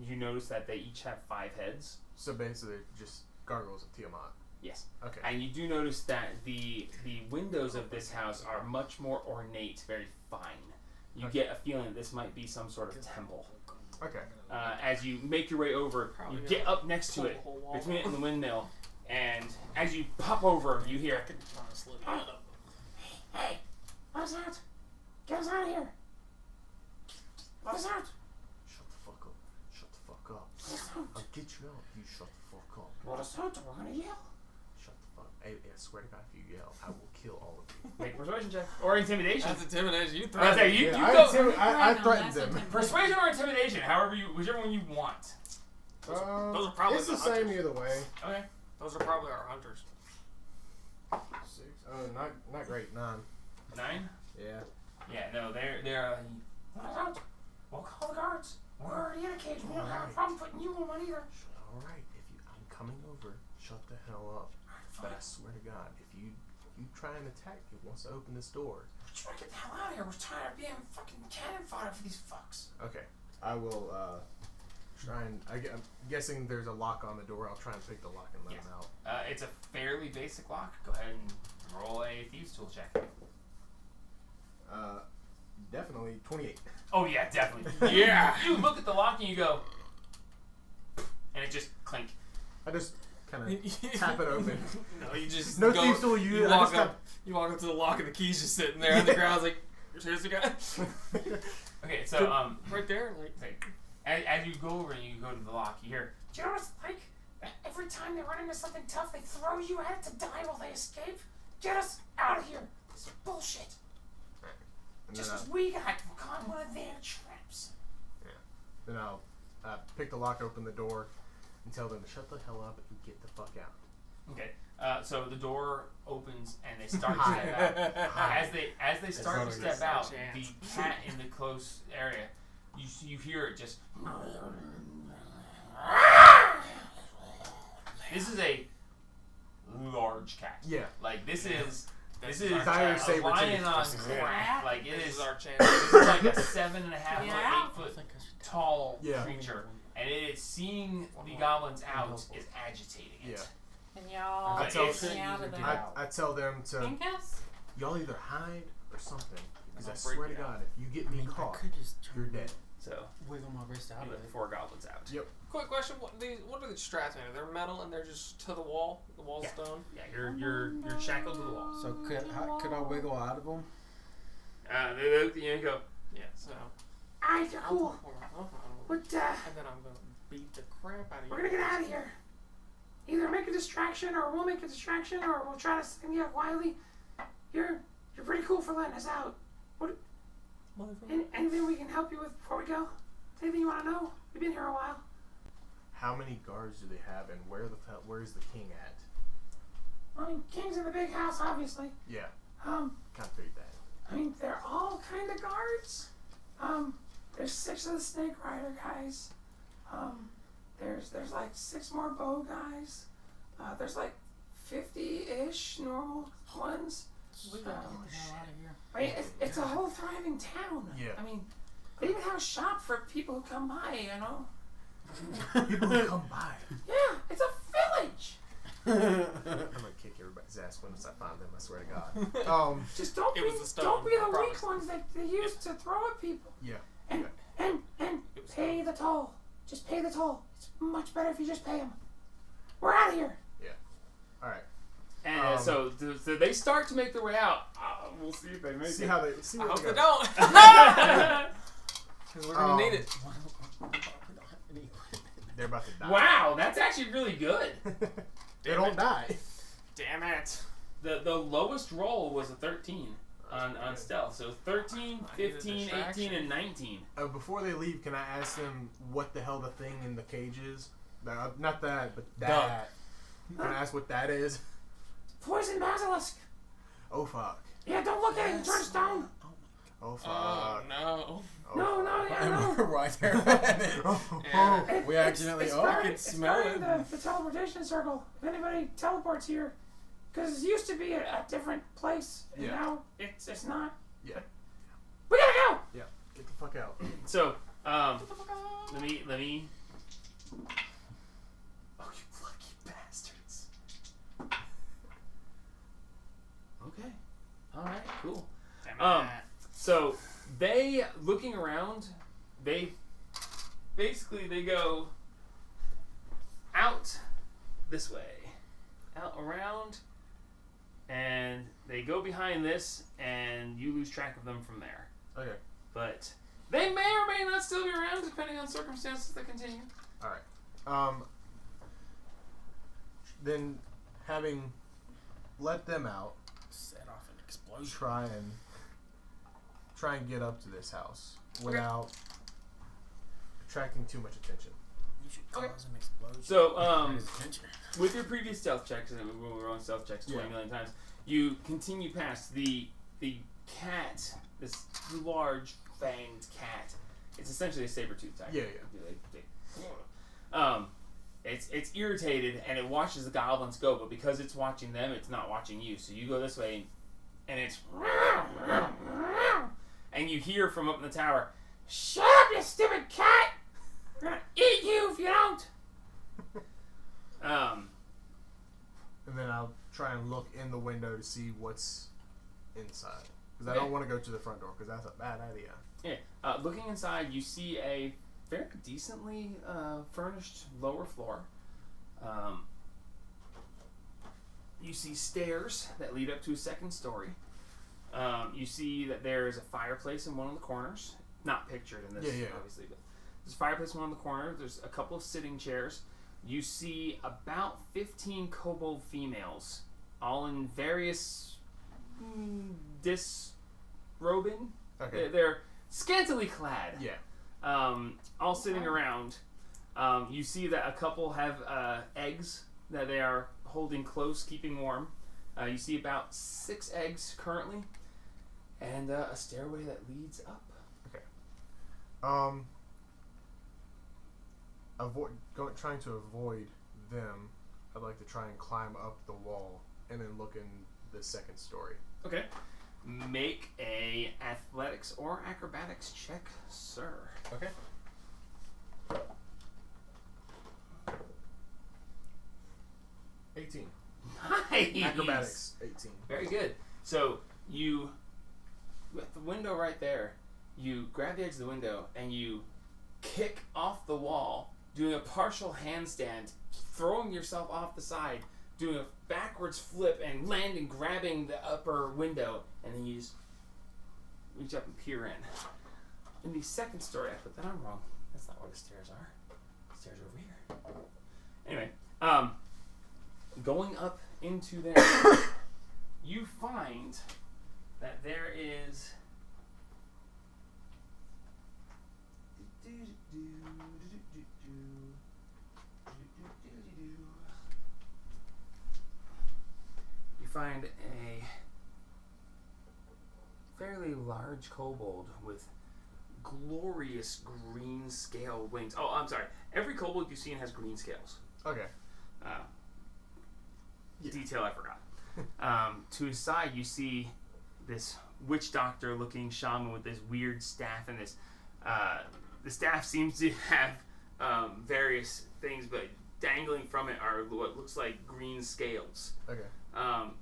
You notice that they each have 5 heads. So basically, just gargoyles of Tiamat. Yes. Okay. And you do notice that the windows of this house are much more ornate, very fine. You get a feeling that this might be some sort of temple. Okay. As you make your way over, you get up next to it, between it and the windmill, and as you pop over, you hear, Hey, let us out! Get us out of here! Let us out! Shut the fuck up. Shut the fuck up. I'll get you out. You shut the fuck up. Let us out, we're gonna yell. Shut the fuck. I swear to God, if you yell, I will kill all of you. make a persuasion check. Or intimidation. That's intimidation. You I threaten. say, you I go. threatened them. Persuasion or intimidation, whichever one you want. Those are probably it's the the same hunters. either way. Okay. Those are probably our hunters. 6. Oh, not great. 9. 9? Yeah. Yeah, no, they're Let us out. We'll call the guards. We're already in a cage. We don't have a Alright. problem putting you in one either. All right. I'm coming over. Shut the hell up. But I swear to God, if you try and attack me once I open this door. We're trying to get the hell out of here. We're tired of being fucking cannon fodder for these fucks. Okay. I will try and. I'm guessing there's a lock on the door. I'll try and pick the lock and let them out. It's a fairly basic lock. Go ahead and roll a thieves tool check. Definitely 28. Oh yeah, definitely. Yeah. You look at the lock and you go, and it just clink. I just kind of tap it open. No, you just No go, thieves tool. you walk up. You walk up to the lock and the key's just sitting there on the ground. Like, seriously, guys? Okay, so right there, like. as you go over and you go to the lock, you hear, Do you know what it's like? Every time they run into something tough, they throw you at it to die while they escape. Get us out of here. This is bullshit. And Just then, because we got caught in one of their traps. then I'll pick the lock, open the door, and tell them to shut the hell up and get the fuck out. okay. So the door opens and they start to step out. As they start to step out, the cat in the close area, you hear it just. This is a large cat. Yeah. Like this is Dire a saber lion tooth. on Yeah. crack. Like it This is. is our chance. This is like a 7.5 Yeah. foot, 8 foot tall Yeah. creature, and it is seeing the goblins out is agitating it. Yeah. And y'all I tell- get me out of there. I tell them to Pincus? y'all either hide or something, because I I'll break swear to you out. God, if you get me I caught, could just you're dead. So wiggle my wrist out you of let it. the 4 goblins out. Yep. Quick question: What are these straps made of? They're metal and they're just to the wall. The wall's Yeah. stone. Yeah, you're shackled to the wall. So could I wiggle out of them? They look at you and go, Yeah. So. Alright, you're cool. What, And then I'm gonna beat the crap out of you. we're gonna get out of here. Either make a distraction, or we'll make a distraction, or we'll try to send you out quietly. You're pretty cool for letting us out. Motherfucker. Anything we can help you with before we go? Anything you want to know? We've been here a while. How many guards do they have, and where's the king at? I mean, King's in the big house, obviously. Yeah. Um, Can't figure that. I mean, they're all kind of guards. There's 6 of the Snake Rider guys. There's like 6 more bow guys. There's like 50-ish normal ones. We gotta get the hell out of here. I mean, it's a whole thriving town. Yeah. I mean, they even have a shop for people who come by, you know? People who come by. Yeah, it's a village. I'm gonna kick everybody's ass once I find them. I swear to God. Just don't It be was the stone, don't be I the promise. weak ones that they use to throw at people. Yeah. And It was pay the toll. Just pay the toll. It's much better if you just pay them. We're out of here. All right. and so they start to make their way out. We'll see if they make See it. how they. See I what hope they they got. don't. Because we're gonna need it. They're about to die. Wow, that's actually really good. They don't die. Damn it. The lowest roll was a 13 on stealth. So 13, 15, 18, and 19. Before they leave, can I ask them what the hell the thing in the cage is? Not that, but that. Can I ask what that is? Poison basilisk. Oh fuck. Yeah, don't look at it. Turn stone. Oh fuck. Oh no. Oh, No. Right there. Yeah. We accidentally. I can smell it. The teleportation circle. If anybody teleports here, because it used to be a different place, and Yeah. now it's not. Yeah. We gotta go. Yeah. Get the fuck out. So, let me. Oh, you lucky bastards. Okay. All right. Cool. So they looking around. They go out this way, out around, and they go behind this, and you lose track of them from there. Okay. But they may or may not still be around, depending on circumstances that continue. All right. Then, having let them out, Set off an explosion. try and get up to this house without attracting too much attention. You should Okay. cause an explosion. So, Attention. with your previous stealth checks, and we were on stealth checks 20 million times, you continue past the cat, this large fanged cat. It's essentially a saber-tooth tiger. Yeah. It's irritated and it watches the goblins go, but because it's watching them, it's not watching you. So you go this way, and it's and you hear from up in the tower, Shut up, you stupid cat! I'm gonna eat you if you don't. And then I'll try and look in the window to see what's inside. Because I don't want to go to the front door, because that's a bad idea. Yeah. Looking inside, you see a very decently furnished lower floor. You see stairs that lead up to a second story. You see that there's a fireplace in one of the corners. Not pictured in this, obviously, but there's a fireplace in one of the corners. There's a couple of sitting chairs. You see about 15 kobold females, all in various disrobing. Okay. They're scantily clad. Yeah. All sitting around. You see that a couple have eggs that they are holding close, keeping warm. You see about 6 eggs currently, and a stairway that leads up. Trying to avoid them, I'd like to try and climb up the wall and then look in the second story. Okay. Make a athletics or acrobatics check, sir. Okay. Nice. Acrobatics, 18. Very good. So you, with the window right there, you grab the edge of the window and you kick off the wall, doing a partial handstand, throwing yourself off the side, doing a backwards flip and landing, grabbing the upper window, and then you just reach up and peer in. In the second story, I put that on wrong. That's not where the stairs are. The stairs are over here. Anyway, going up into there, you find that there is find a fairly large kobold with glorious green scale wings. Oh, I'm sorry. Every kobold you've seen has green scales. Okay. Detail I forgot. To his side, you see this witch doctor looking shaman with this weird staff, and this the staff seems to have various things, but dangling from it are what looks like green scales. Okay.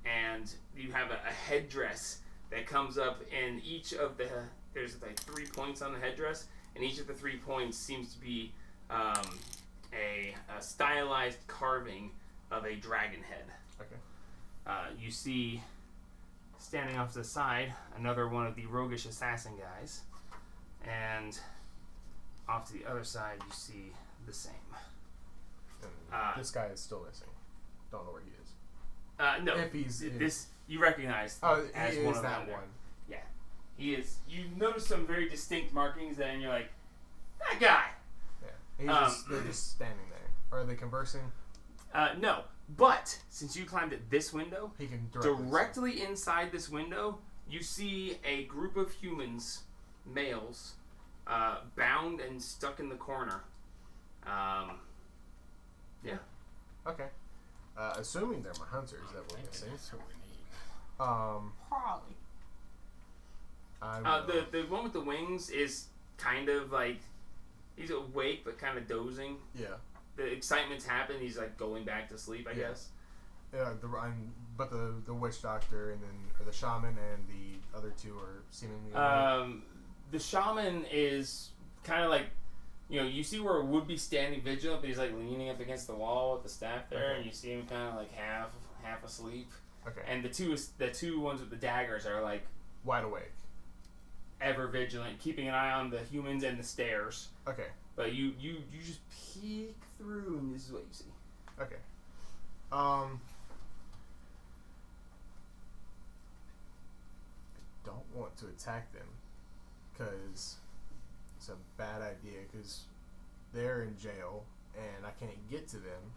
And you have a headdress that comes up, and each of the there's like 3 points on the headdress, and each of the 3 points seems to be a stylized carving of a dragon head. Okay. You see, standing off to the side, another one of the roguish assassin guys, and off to the other side, you see the same. And this guy is still missing. Don't know where he is. No. If he's this, you recognize as he one is of that them. one. Yeah, he is. You notice some very distinct markings, and you're like, that guy. Yeah, they're just standing there. Are they conversing? No, but since you climbed at this window, He can directly inside this window, you see a group of humans, males, bound and stuck in the corner. Yeah. Okay. Assuming they're my hunters that we're missing. That's what we need. Probably. The one with the wings is kind of like he's awake but kind of dozing. Yeah. The excitement's happened. He's like going back to sleep, I guess. Yeah. But the witch doctor and then or the shaman and the other two are seemingly. The shaman is kind of like, you see where it would be standing vigilant, but he's like leaning up against the wall with the staff there, and you see him kind of like half asleep. Okay. And the two ones with the daggers are like wide awake. Ever vigilant, keeping an eye on the humans and the stairs. Okay. But you just peek through, and this is what you see. Okay. I don't want to attack them because it's a bad idea because they're in jail and I can't get to them,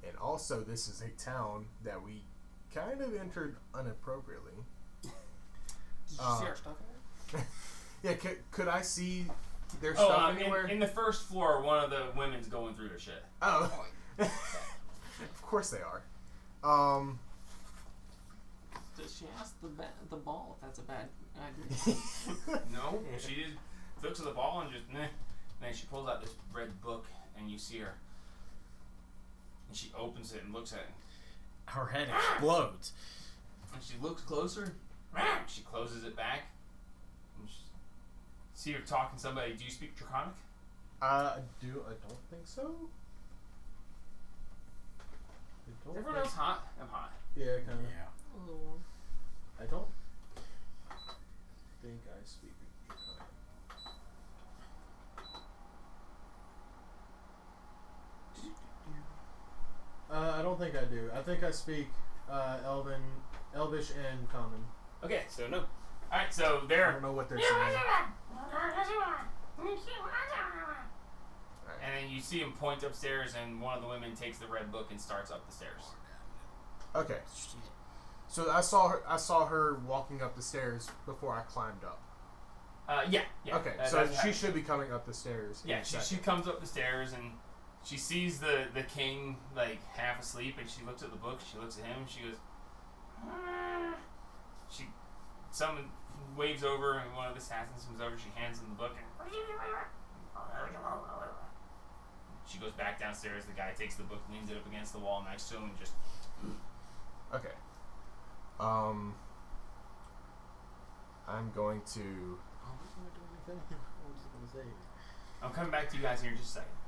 and also this is a town that we kind of entered inappropriately. Did you see our stuff? Yeah, could I see their stuff anywhere? In the first floor, one of the women's going through their shit. Oh, of course they are. Does she ask the ball if that's a bad idea? No, she just looks at the ball and just meh. And then she pulls out this red book, and you see her. And she opens it and looks at it. Her head explodes. And she looks closer. She closes it back. And she see her talking to somebody. Do you speak Draconic? I don't think so. Is everyone else hot? I'm hot. Yeah, kind of. Yeah. I don't think I speak Draconic. I don't think I do. I think I speak Elvish, and Common. Okay, so no. Alright, so I they're. don't know what they're saying. And then you see him point upstairs, and one of the women takes the red book and starts up the stairs. Okay. So I saw her walking up the stairs before I climbed up. Yeah. Okay, so she should be coming up the stairs. Yeah, she comes up the stairs and she sees the king like half asleep, and she looks at the book. She looks at him. She goes. Someone waves over, and one of the assassins comes over. She hands him the book, and she goes back downstairs. The guy takes the book, leans it up against the wall next to him, and just. Okay. I'm going to. I'm coming back to you guys here in just a second.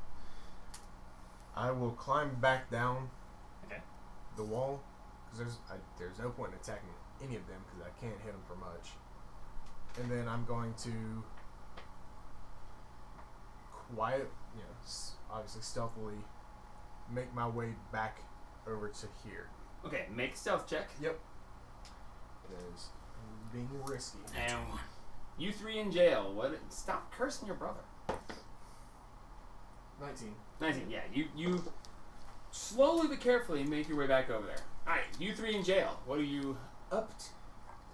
I will climb back down. Okay. The wall, because there's no point in attacking any of them because I can't hit them for much. And then I'm going to obviously stealthily make my way back over to here. Okay, make a stealth check. Yep. Because I'm being risky. And you three in jail. What? Stop cursing your brother. 19. Yeah. You slowly but carefully make your way back over there. All right, you three in jail. What are you up to,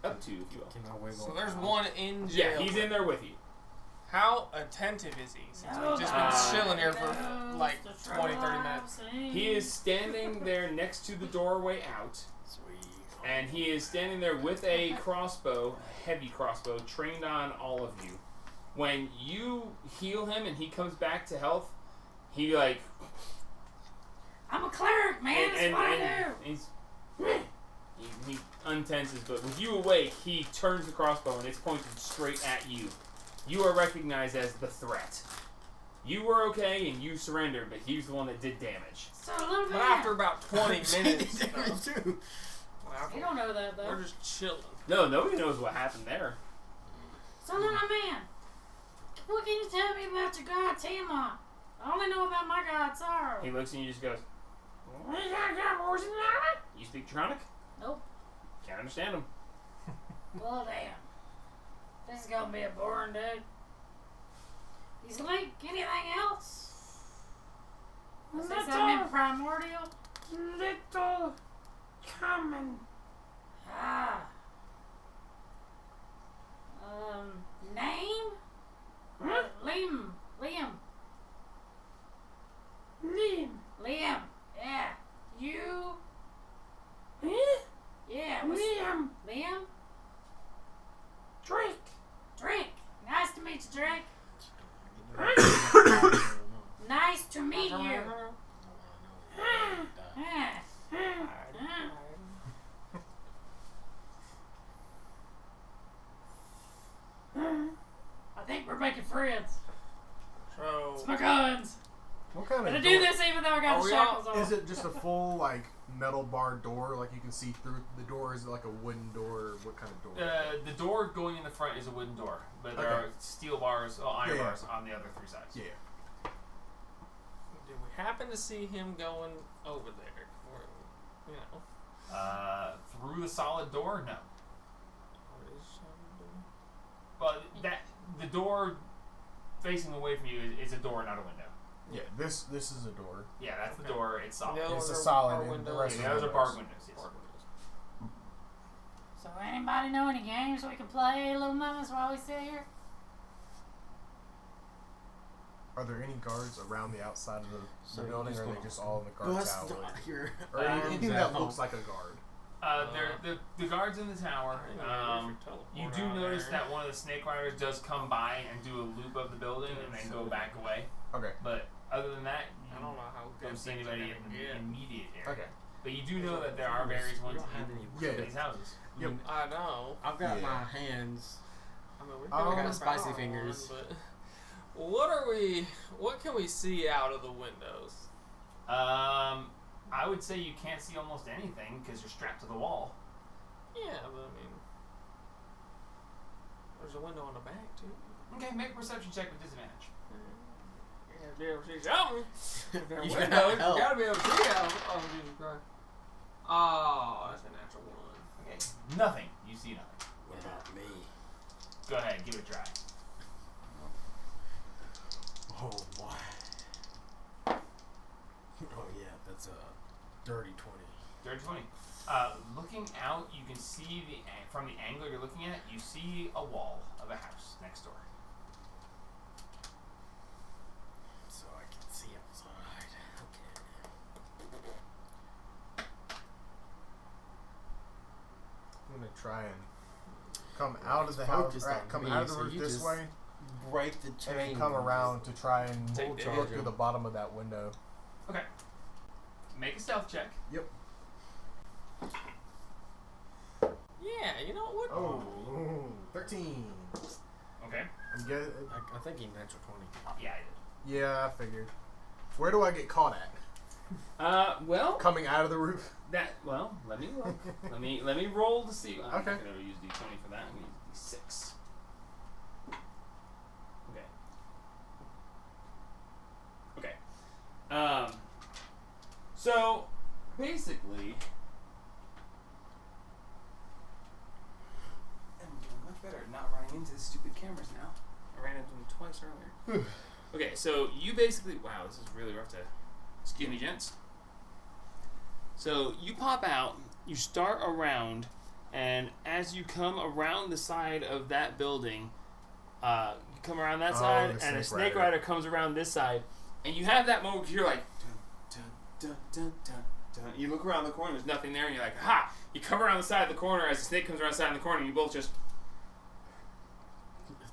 if you will? Can I wiggle So there's out? one in jail. Yeah, he's in there with you. How attentive is he? Since we've just been chilling here for like 20, 30 minutes. He is standing there next to the doorway out. Sweet. And he is standing there with a crossbow, a heavy crossbow, trained on all of you. When you heal him and he comes back to health, he like... I'm a cleric, man. That's what I do. He untenses, but with you awake, he turns the crossbow and it's pointed straight at you. You are recognized as the threat. You were okay and you surrendered, but he's the one that did damage. So little But man. after about 20 minutes, too. You don't know that, though. we're just chilling. No, nobody knows what happened there. So little man, what can you tell me about your god Tiamat? I only know about my god Sorrow. He looks and he just goes, You speak Draconic? Nope. Can't understand them. Well, damn. This is gonna be a boring day. He's like anything else? Is this something primordial? Little common. Ah. Name? Liam. Liam. Yeah. You? Yeah. Liam. Liam? Drake. Nice to meet you, Drake. Nice to meet you. I think we're making friends. So, It's my guns. What kind Gonna of do door? this even though I got Are the we shackles on. Is it just a full like metal bar door, like you can see through the door? Is it like a wooden door? Or what kind of door? The door going in the front is a wooden door, but there are steel bars, iron bars on the other three sides. Yeah. do we happen to see him going over there? Or, you know. Through the solid door, no. What is But the door facing away from you is a door, not a window. Yeah. This is a door. Yeah, that's the Okay. door. It's solid. The other It's a ones are solid bar and the windows. rest Yeah, of those them are barred windows. Yes. Bar windows. So anybody know any games we can play little moments while we sit here? Are there any guards around the outside of the So building, you or are they just just all in the guard Bust tower? your Or arms anything that out. looks like a guard? The guards in the tower. You do notice that one of the snake riders does come by and do a loop of the building and then go back away. Okay. But other than that, I don't know how you don't see anybody in the immediate area. Okay. But you do know that there are various ones Yeah. in these houses. Yep. I know. I've got Yeah. my hands. I mean, we're I doing got a spicy power fingers. One, but what can we see out of the windows? I would say you can't see almost anything because you're strapped to the wall. Yeah, but I mean, there's a window on the back too. Okay, make a perception check with disadvantage. You gotta be able to see something. If there are You windows, gotta you help. gotta be able to see out. Oh, Jesus Christ. Oh, that's a natural one. Okay, nothing. You see nothing. What about me? Go ahead, give it a try. Oh boy. Oh yeah, that's a dirty 20. Dirty 20. Looking out, you can see from the angle you're looking at, you see a wall of a house next door. So I can see outside. Okay. I'm gonna try and come out of the house, Focused or on come me, out of the so roof you this just way, Break the chain. and then come around to try and Take look damage. through the bottom of that window. Okay. Make a stealth check. Yeah, you know what? Oh, 13. Okay. I'm good. I think he natural 20. Yeah, I did. Yeah, I figured. Where do I get caught at? Well, Coming out of the roof? let me look. let me roll to see. I'm Okay. not gonna use D20 for that. I'm gonna use D6. Okay. So basically, I'm doing much better at not running into the stupid cameras now. I ran into them twice earlier. Okay, so you basically, wow, this is really rough to, excuse me, gents. So you pop out, you start around, and as you come around the side of that building, you come around that side, the and a snake snake rider comes around this side, and you have that moment where you're like, dun, dun, dun, dun, dun, dun. You look around the corner, there's nothing there, and you're like, ha! You come around the side of the corner as the snake comes around the side of the corner, and you both just,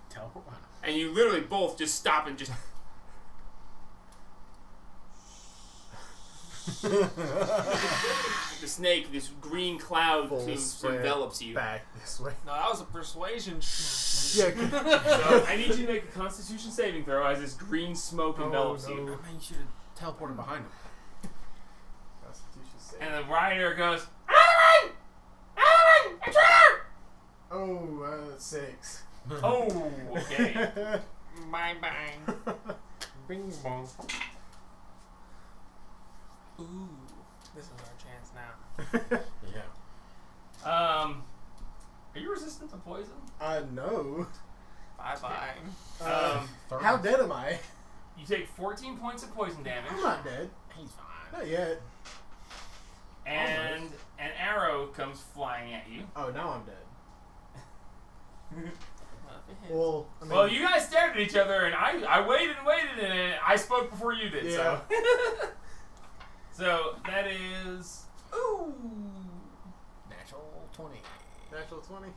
Teleport. and you literally both just stop and just. The snake, this green cloud, Full spread envelops you. Back this way. No, that was a persuasion. Yeah. So I need you to make a Constitution saving throw as this green smoke envelops you. no. I mean, you should have teleported behind him. Constitution save. And the rider goes, Oh, 6. oh, okay. Bye bye. Bing bong. Ooh. This is our chance now. Yeah. Are you resistant to poison? No. Bye bye. How dead am I? You take 14 points of poison damage. I'm not dead. He's fine. Not yet. And an arrow comes flying at you. Oh, now I'm dead. Well, Well, I mean, Well, you guys stared at each other, and I waited and waited, and I spoke before you did. Yeah. So, so that is Natural 20. natural 20.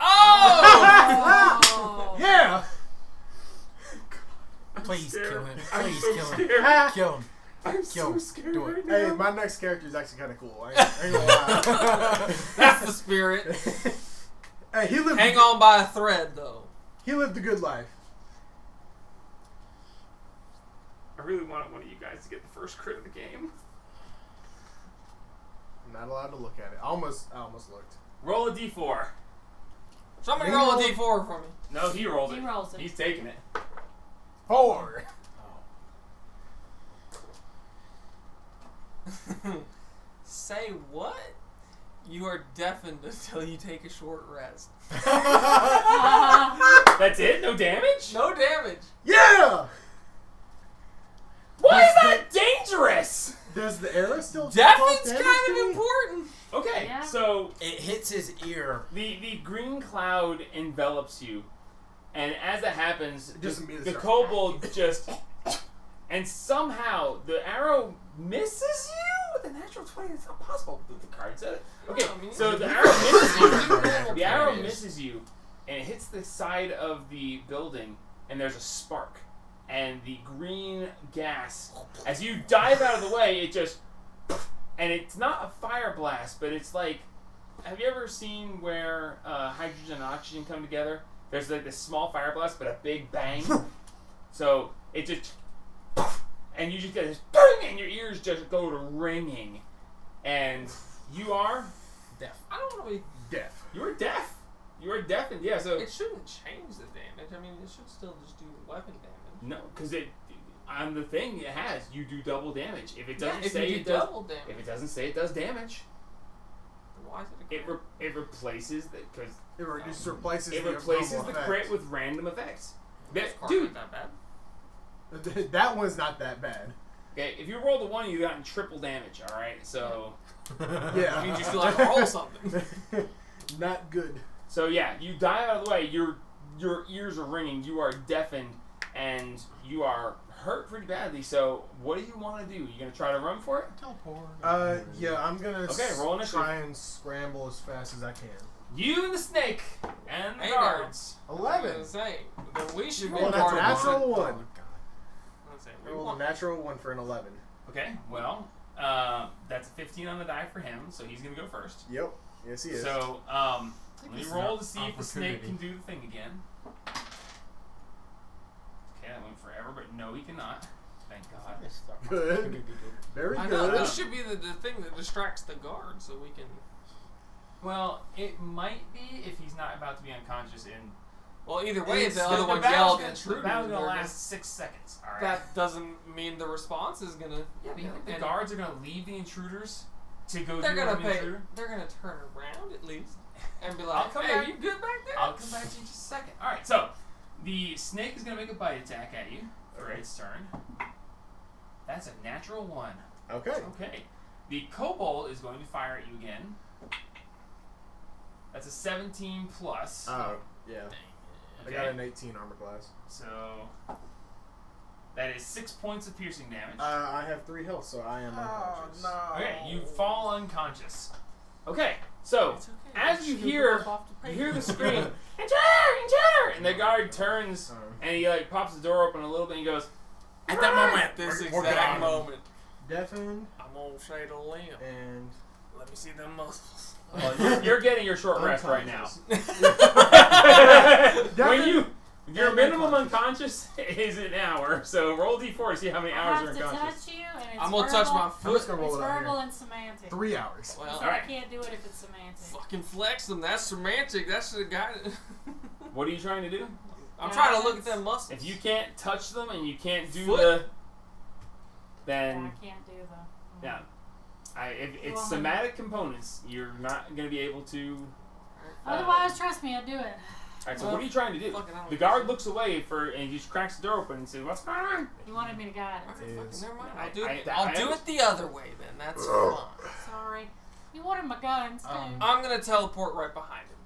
oh! Yeah. Please kill him. I'm Please so kill him. scared. Kill him. I'm Kill so him. scared Do it. right now. Hey, my next character is actually kind of cool. I ain't gonna lie. that's the spirit. Hey, he lived. Hang on by a thread, though. He lived a good life. I really wanted one of you guys to get the first crit of the game. I'm not allowed to look at it. I almost looked. Roll a d4. Somebody roll a d4 for me. No, he rolls He it. rolls it. He's taking it. 4. Say what? You are deafened until you take a short rest. That's it? No damage? No damage. Yeah. Why is that dangerous? Does the arrow still? Deafened's cause damage kind to of me? important. Okay, Yeah. so It hits his ear. the green cloud envelops you, and as that happens, Just the immediately start kobold just, and somehow the arrow misses you with a natural 20. It's not possible. The card said it. Okay, No, I mean, so the you- arrow misses you. normal The arrow damage. misses you, and it hits the side of the building, and there's a spark, and the green gas, as you dive out of the way, it just, and it's not a fire blast, but it's like, have you ever seen where hydrogen and oxygen come together? There's like this small fire blast, but a big bang. So it just, and you just get this bang, and your ears just go to ringing, and you are Deaf. I don't want to be. Deaf. you are deaf. You are deafened. Yeah. So It shouldn't change the damage. I mean, it should still just do weapon damage. no, because it on the thing it has you do double damage. If it doesn't if say you it do does, double damage, if it doesn't say it does damage, then why is it a it crit? it replaces the because Just replaces. it the replaces normal the effect. crit with random effects. This card Dude, not that bad. That one's not that bad. okay, if you rolled a 1, you got triple damage. All right, so Yeah. That means you still have to roll something. Not good. so yeah, you dive out of the way. Your ears are ringing. You are deafened, and you are hurt pretty badly. So what do you want to do? You gonna try to run for it? Teleport. Yeah, I'm gonna Okay, roll initiative. try and scramble as fast as I can. You and the snake and the Hey, guards. I was 11. gonna say, then we should be Roll part a of natural one. one. Oh, God. Let's say, I we rolled a want- natural 1 for an 11. Okay, well, that's a 15 on the die for him, so he's gonna go first. Yep. Yes, he is. So, let me this is roll an to see if the snake can opportunity. do the thing again. Okay, that went forever, but no, he cannot. Thank God. Good. Very I know, good. this should be the thing that distracts the guard so we can... Well, it might be if he's not about to be unconscious in. Well, either way, if the It's- other one battle's yelled gonna- intruders, The battle's gonna they're last 6 seconds. All right. that doesn't mean the response is gonna... yeah, but you think the and guards are gonna leave the intruders to go They're do gonna an pay. intruder? They're gonna turn around at least and be I'll like, come "Hey, back. you good back there?" I'll come back to you in just a second. All right, so the snake is gonna make a bite attack at you for its turn. That's a natural 1. Okay. Okay. The kobold is going to fire at you again. That's a 17 plus. Oh, yeah. I Okay. got an 18 armor class. So that is 6 points of piercing damage. I have 3 health, so I am unconscious. Okay, you fall unconscious. Okay, so It's okay. as Just you scoop it hear up off the you plate. hear the scream, intruder, and the guard turns Oh. and he like pops the door open a little bit and he goes, At that moment, At this we're exact gone. moment, Deafened I'm gonna say to Liam, and "Let me see them muscles." well, you're getting your short rest right now. unconscious. When your and minimum unconscious. unconscious is an hour, so roll d4 to see how many I hours have you're to unconscious. touch you, and it's I'm gonna touch my I'm foot. just gonna It's roll it out verbal here. and semantic. 3 hours. Well, So Alright. I can't do it if it's semantic. fucking flex them. That's semantic. That's the guy. What are you trying to do? I'm trying to look at them muscles. If you can't touch them and you can't do Foot? the, Yeah, then I can't do the. yeah. If it's Well, somatic components, you're not going to be able to. Otherwise, trust me, I'd do it. Alright, so what are you trying to do? Fucking hell. The guard looks away and he just cracks the door open and says, "What's going on?" You wanted me to guide it. Okay, fucking never mind. I- I'll do it. I- I'll I do am- it the other way then. That's fine. Sorry. You wanted my guns, too. I'm gonna teleport right behind him.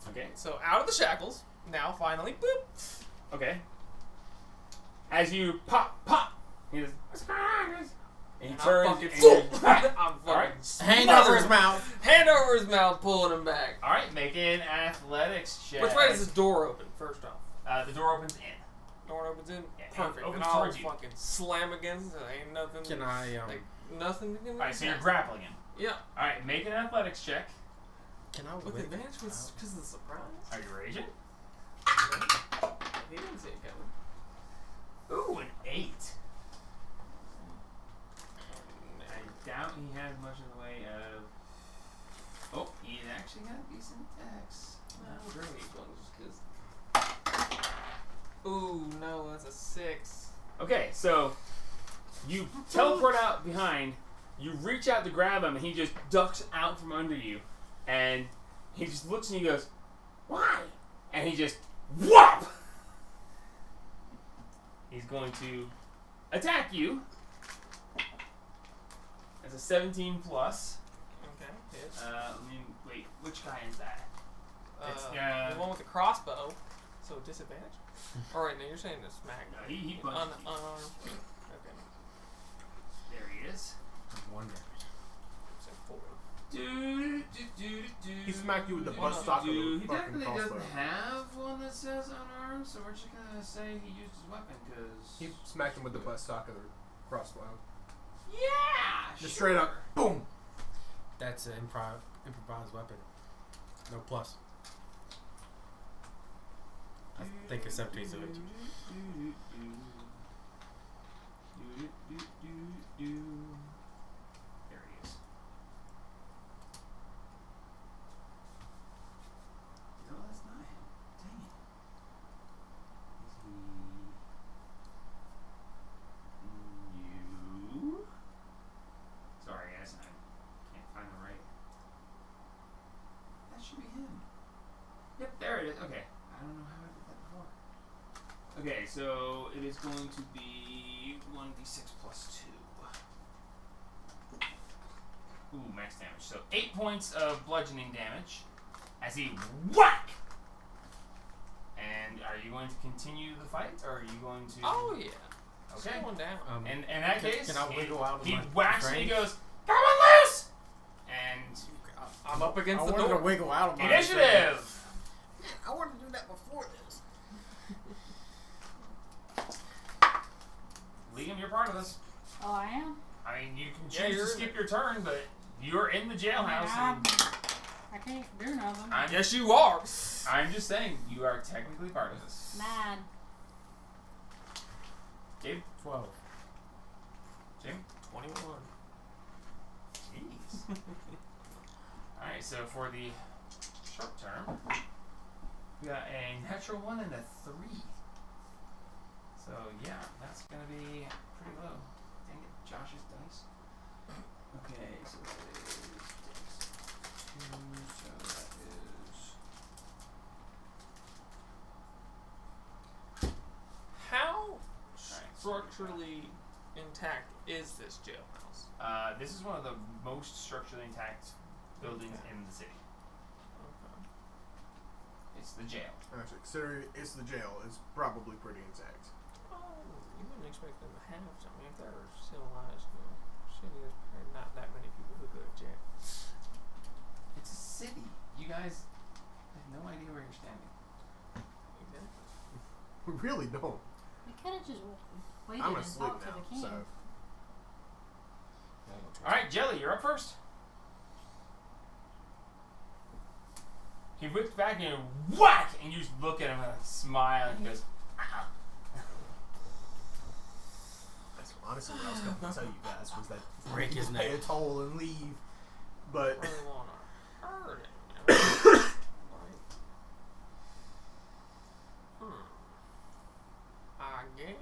Okay. So out of the shackles. Now finally, boop. Okay. As you pop, he goes, "What's going on?" And he And turns I'm fucking, and I'm fucking Alright. Hand over his mouth. Hand over his mouth, pulling him back. All right, make an athletics check. Which way does this door open? First off, The door opens in. door opens in. Yeah, it Perfect. opens And I'll towards you. fucking slam against it. Ain't nothing. Can I, like nothing to do with All right, so that. you're grappling him. Yeah. All right, make an athletics check. can I With wiggle advantage because of the surprise. Are you raging? He didn't see it coming. Ooh, an 8. I doubt he has much in the way of. Oh, he actually got a decent dex. No, great. Well, just 'cause- Ooh, no, that's a 6. Okay, so you teleport out behind, you reach out to grab him, and he just ducks out from under you. And he just looks and he goes, "Why?" And he just, whop! He's going to attack you. That's a 17 plus. Okay. Hits. Wait, which guy is that? It's, The one with the crossbow. So disadvantage? Alright, now you're saying the smack. No, he punched me. Unarmed. Okay. There he is. one damage? So 4. He smacked you with the butt stock of the He fucking definitely crossbow. doesn't have one that says unarmed, so we're just gonna say he used his weapon, cause He smacked him with the butt stock of the crossbow. yeah, Just straight up, boom. That's an improvised weapon. No plus. I think it's 17 of it. There he is. No, that's not him. Dang it. Is he you? Sorry guys, I can't find the right. That should be him. Yep, there it is. Okay. I don't know how I did that before. Okay, so it is going to be 1d6 plus 2. Ooh, max damage. So 8 points of bludgeoning damage as he whack! And are you going to continue the fight, or are you going to... Oh, yeah. Okay. It's going down. And in that case, can I wiggle out of he my whacks and he restraint? goes, "Come on loose!" And I'm up against I the wanted door. to wiggle out of my initiative! I wanted to do that before this. Liam, you're part of this. Oh, I am? I mean, you can Yeah, choose you're to in skip your turn, but you're in the jailhouse. And I can't do nothing. Yes, you are. I'm just saying, you are technically part of this. 9. Gabe? 12. Jim? 21. Jeez. Alright, so for the short term, we got a natural 1 and a 3. So, yeah, that's going to be pretty low. Dang it, Josh's dice. Okay, so that is 2, so that is... How structurally intact is this jailhouse? This is one of the most structurally intact buildings in the city. Okay. It's the jail. Actually, considering it's the jail, it's probably pretty intact. Oh, you wouldn't expect them to have something if they're civilized. City is probably not that many people who go to jail. It's a city. You guys have no idea where you're standing. Exactly. We really don't. We could have just waited I'm and asleep talked to now, the king. so. Alright, Jelly, you're up first. He whips back and whack! And you just look at him and smile and he goes, "Ow." That's honestly what I was going to tell you guys was that Break his pay neck. a toll and leave. But I really want to hurt him. Right? I guess.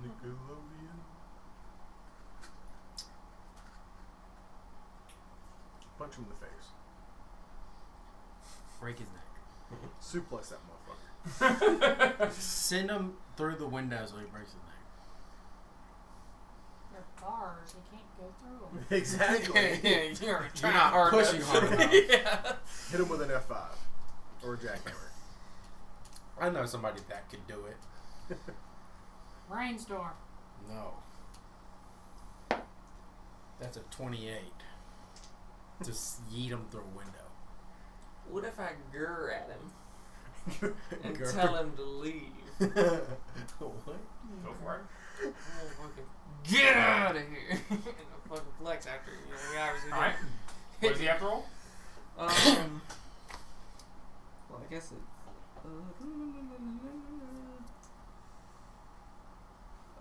Nickelodeon. Punch him in the face. Break his neck. Suplex that motherfucker. Send him through the window so he breaks his neck. They're bars. You can't go through them. Exactly. You're You're not pushing hard enough. Yeah. Hit him with an F5 or a jackhammer. I know somebody that could do it. Rainstorm. No. That's a 28. Just yeet him through a window. What if I grr at him and Grr. tell him to leave? What? Go for it. Oh, fucking get out of here! And I'll fucking flex after you. Know, we obviously All right. What does he have to roll? Well, I guess it's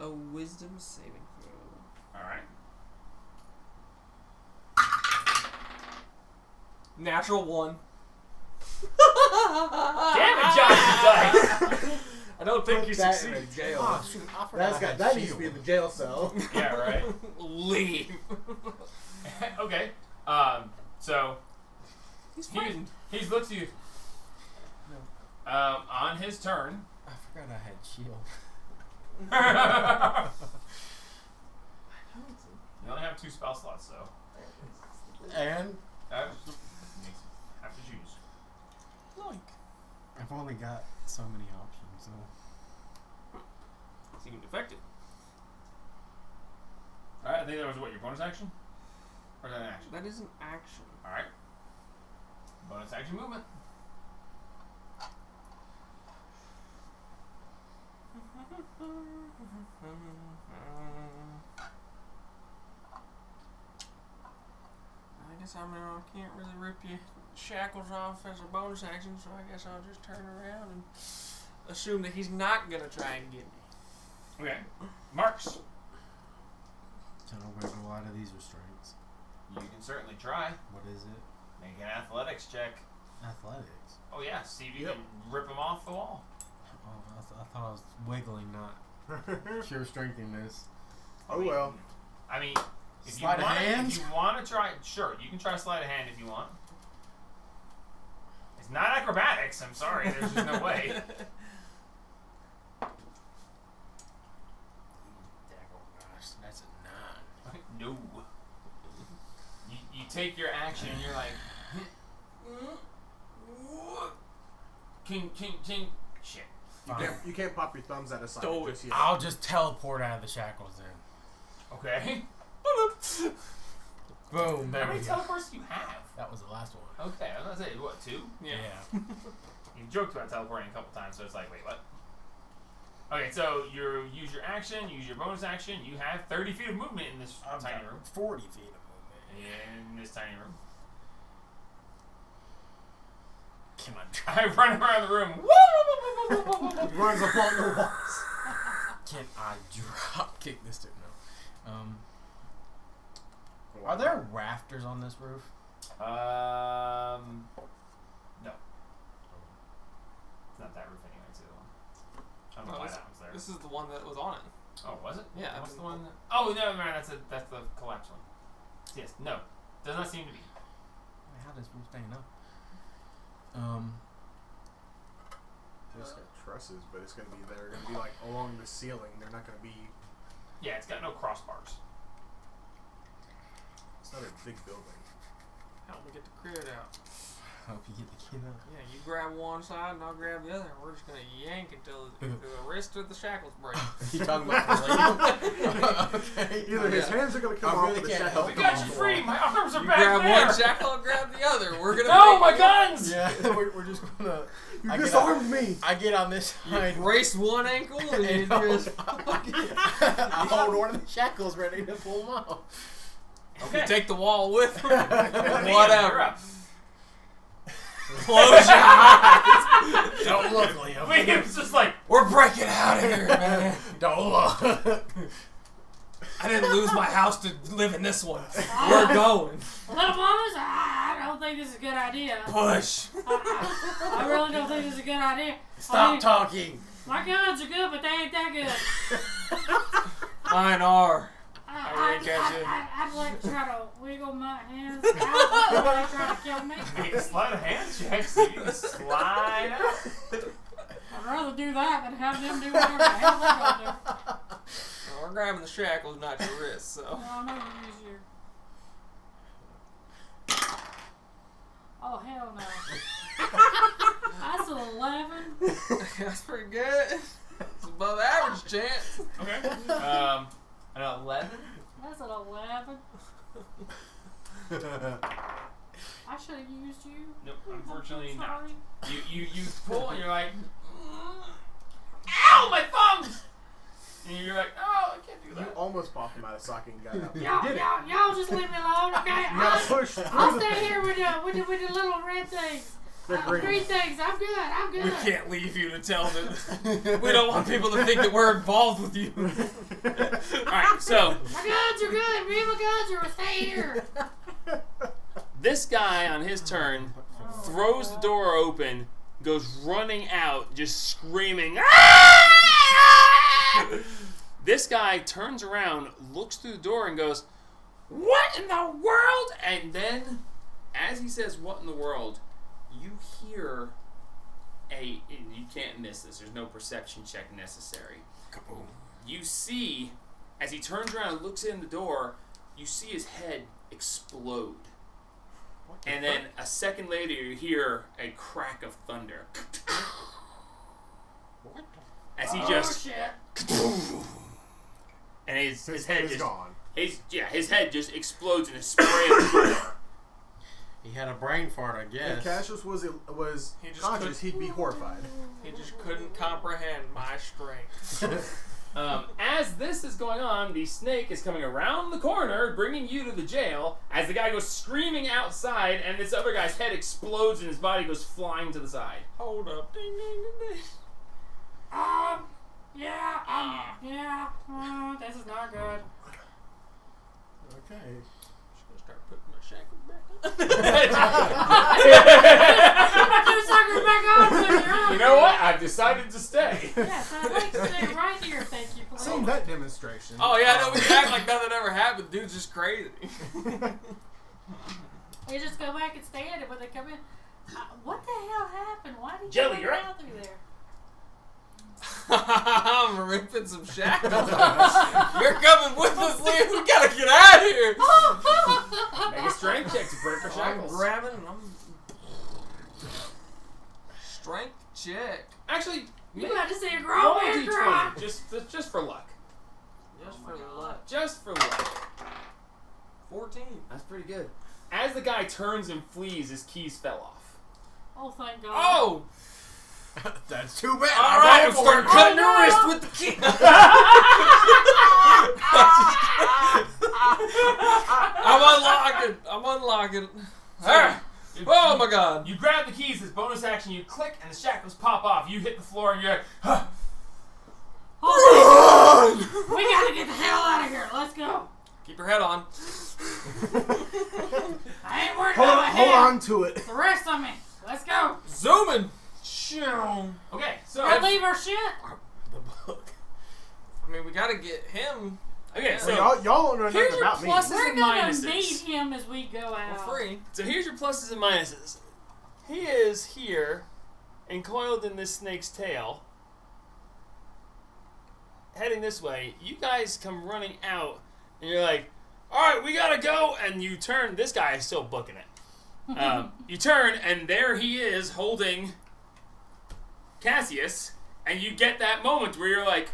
a wisdom saving throw. All right. Natural 1. Damn it, Johnny Dice! I don't think you that succeed. in jail. Oh, shoot, I forgot That's I got had that needs to shield. be in the jail cell. Yeah, right. Leave. Okay. So He's frightened. he's looked at you. On his turn. I forgot I had shield. You only have 2 spell slots, so And have to choose. Like, I've only got so many options. So. seemed effective. All right. I think that was what your bonus action, or is that an action? That is an action. All right. Bonus action movement. I guess can't really rip your shackles off as a bonus action, so I guess I'll just turn around and assume that he's not gonna try and get me. Okay. Marks. Can I wiggle out of these restraints? You can certainly try. What is it? Make an athletics check. Athletics. Oh yeah. See if you Yep. can rip them off the wall. Oh, I thought I was wiggling, not pure strengthening this. Oh well. I mean, if Sleight of hand? If you want to try, sure, you can try sleight of hand if you want. It's not acrobatics. I'm sorry. There's just no way. Gosh, that's a 9. No. You take your action and you're like, king. Shit. You can't pop your thumbs at a side. Stole it. just yet. I'll just teleport out of the shackles then. Okay. Boom, How there we many go. teleports do you have? That was the last one. Okay, I was gonna say what, 2? Yeah. You joked about teleporting a couple times, so it's like, wait, what? Okay, so you use your action, you use your bonus action. You have 30 feet of movement in this I've tiny got room. 40 feet of movement. In this tiny room. Can I I run around the room. He runs along the walls. Can I drop kick this dude? No. Are there rafters on this roof? No. It's not that roof anyway, it's the other one. I don't know why that one's there. This is the one that was on it. Oh, was it? Yeah, What's it's the one? Oh, no, man, that's the collapse one. Yes, no. Does not seem to be. How does roof staying up? It's got trusses, but it's gonna be they're gonna be like along the ceiling. They're not gonna be. Yeah, it's got no crossbars. It's not a big building. Help me get the crib out. Hope you get the kid out. Yeah, you grab one side and I'll grab the other. We're just gonna yank until the wrist or the shackles break. You talking about Liam? Okay. Either his hands are gonna come I off, really or the can't shackles help We are you. got gonna you come free! off. My arms are You back grab there! one shackle, I'll grab the other. We're gonna No, make my it- guns! Yeah, we're just gonna. You I get disarmed me. I get on this side. You brace one ankle and you and hold, just I hold one of the shackles ready to pull them off. you take the wall with him. Liam, you're Whatever. up. Close your eyes. Don't look, Liam. Liam's just like, We're breaking out of here, man. Don't look. I didn't lose my house to live in this one. We're going. Little mamas, I don't think this is a good idea. Push. I really don't think this is a good idea. Stop talking. My guns are good, but they ain't that good. Mine are. I'd like to try to wiggle my hands out before they try to kill me. Make a sleight of hand check so you can slide out. I'd rather do that than have them do whatever the hell they're gonna do. Well, we're grabbing the shackles, not your wrists, so. No, I'm not gonna use your... Oh, hell no. That's an 11. That's pretty good. It's above average, chance. Okay. An 11? That's an 11. I should have used you. Nope, unfortunately I'm not. sorry. You pull and you're like, ow, my thumbs! And you're like, oh, I can't do You that. almost popped him out of socket and got out. You did it. Y'all just leave me alone, okay? You gotta push through I'll the stay here with the little red things. They're green. Green things. I'm good. I'm good. We can't leave you to tell them. We don't want people to think that we're involved with you. Alright, so My guns are good. Me and my guns are. Stay here. This guy on his turn throws the door open, goes running out, just screaming. "Ah!" This guy turns around, looks through the door, and goes, "What in the world?" And then, as he says, "What in the world?" you hear and you can't miss this. There's no perception check necessary. Kaboom. You see, as he turns around and looks in the door, you see his head explode. And then a second later, you hear a crack of thunder. As he just, shit. and his head is just gone. his head just explodes in a spray of blood. He had a brain fart, I guess. If Cassius was He just conscious, he'd be horrified. He just couldn't comprehend my strength. As this is going on, the snake is coming around the corner, bringing you to the jail. As the guy goes screaming outside, and this other guy's head explodes and his body goes flying to the side. Hold up. Ding, ding, ding, ding. This is not good. Okay. Just gonna start putting my shackles back on. Put your suckers back on. You know what? I've decided to stay. Yes, I'd like to stay right here. Thank you, please. Seen that demonstration. Oh yeah, no, we can act like nothing ever happened. Dude's just crazy. They just go back and stand it when they come in. What the hell happened? Why did you Jelly, go you're down through there? I'm ripping some shackles off. You're coming with us, Liam. We gotta get out of here. Make a strength check to break her I'm shackles. grabbing and I'm... Strength check. Actually, You got to see a roll grown a man cry. d20, just for luck. Just for luck. Just for luck. 14. That's pretty good. As the guy turns and flees, his keys fell off. Oh, thank God. Oh! That's too bad. All right, I'm starting cutting your wrist with the key. I'm unlocking. All right. Oh my God. You grab the keys, this bonus action, you click, and the shackles pop off. You hit the floor, and you're like, huh. We gotta get the hell out of here. Let's go. Keep your head on. I ain't worried about my Hold head. on to it. The rest of me. Let's go. Zooming. Okay, so I leave our shit. The book. I mean, we gotta get him. Okay, So so y'all don't know nothing here's your about me. pluses We're and gonna minuses. meet him as we go We're out. free. So here's your pluses and minuses. He is here, encoiled in this snake's tail, heading this way. You guys come running out, and you're like, "All right, we gotta go!" And you turn. This guy is still booking it. You turn, and there he is holding Cassius, and you get that moment where you're like,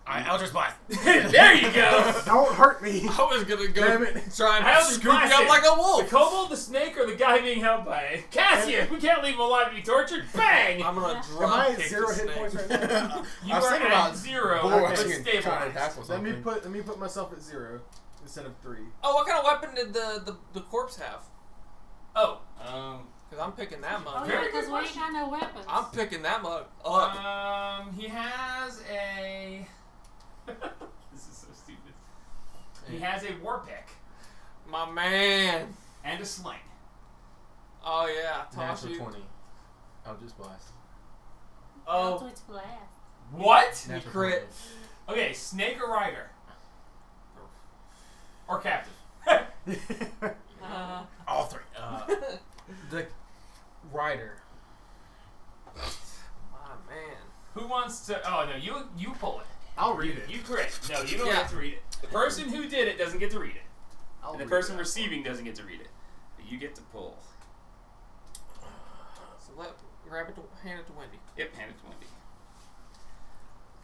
Alright, Eldritch Blast. "There you go." Don't hurt me. I was gonna go Damn it. try and Eldritch scoop you Blast up it. like a The wolf. kobold, the snake, or the guy being held by it? Cassius, we can't leave him alive to be tortured. Bang! I'm gonna Yeah. drop Am I at kick 0 the hit snake. points right now? you I was are thinking at about 0, boring but and trying to stabilized. tackle something. Let me put myself at 0 instead of 3. Oh, what kind of weapon did the corpse have? Oh, Because I'm picking that Oh, mug. yeah, Very because good we ain't question. got no weapons. I'm picking that mug up. he has a. This He has a war pick My man. and a sling. Oh yeah, toss Natural you. 20. Eldritch Blast. Oh, Eldritch Blast. what? Natural crit. 20. Okay, snake or rider? Or captain? All three. The rider. My man. Who wants to? Oh no, you pull it. I'll read it. You crit. No, you don't Yeah. get to read it. The person who did it doesn't get to read it, I'll and the read person that. receiving doesn't get to read it. But you get to pull. So grab it, hand it to Wendy. Yep, hand it to Wendy.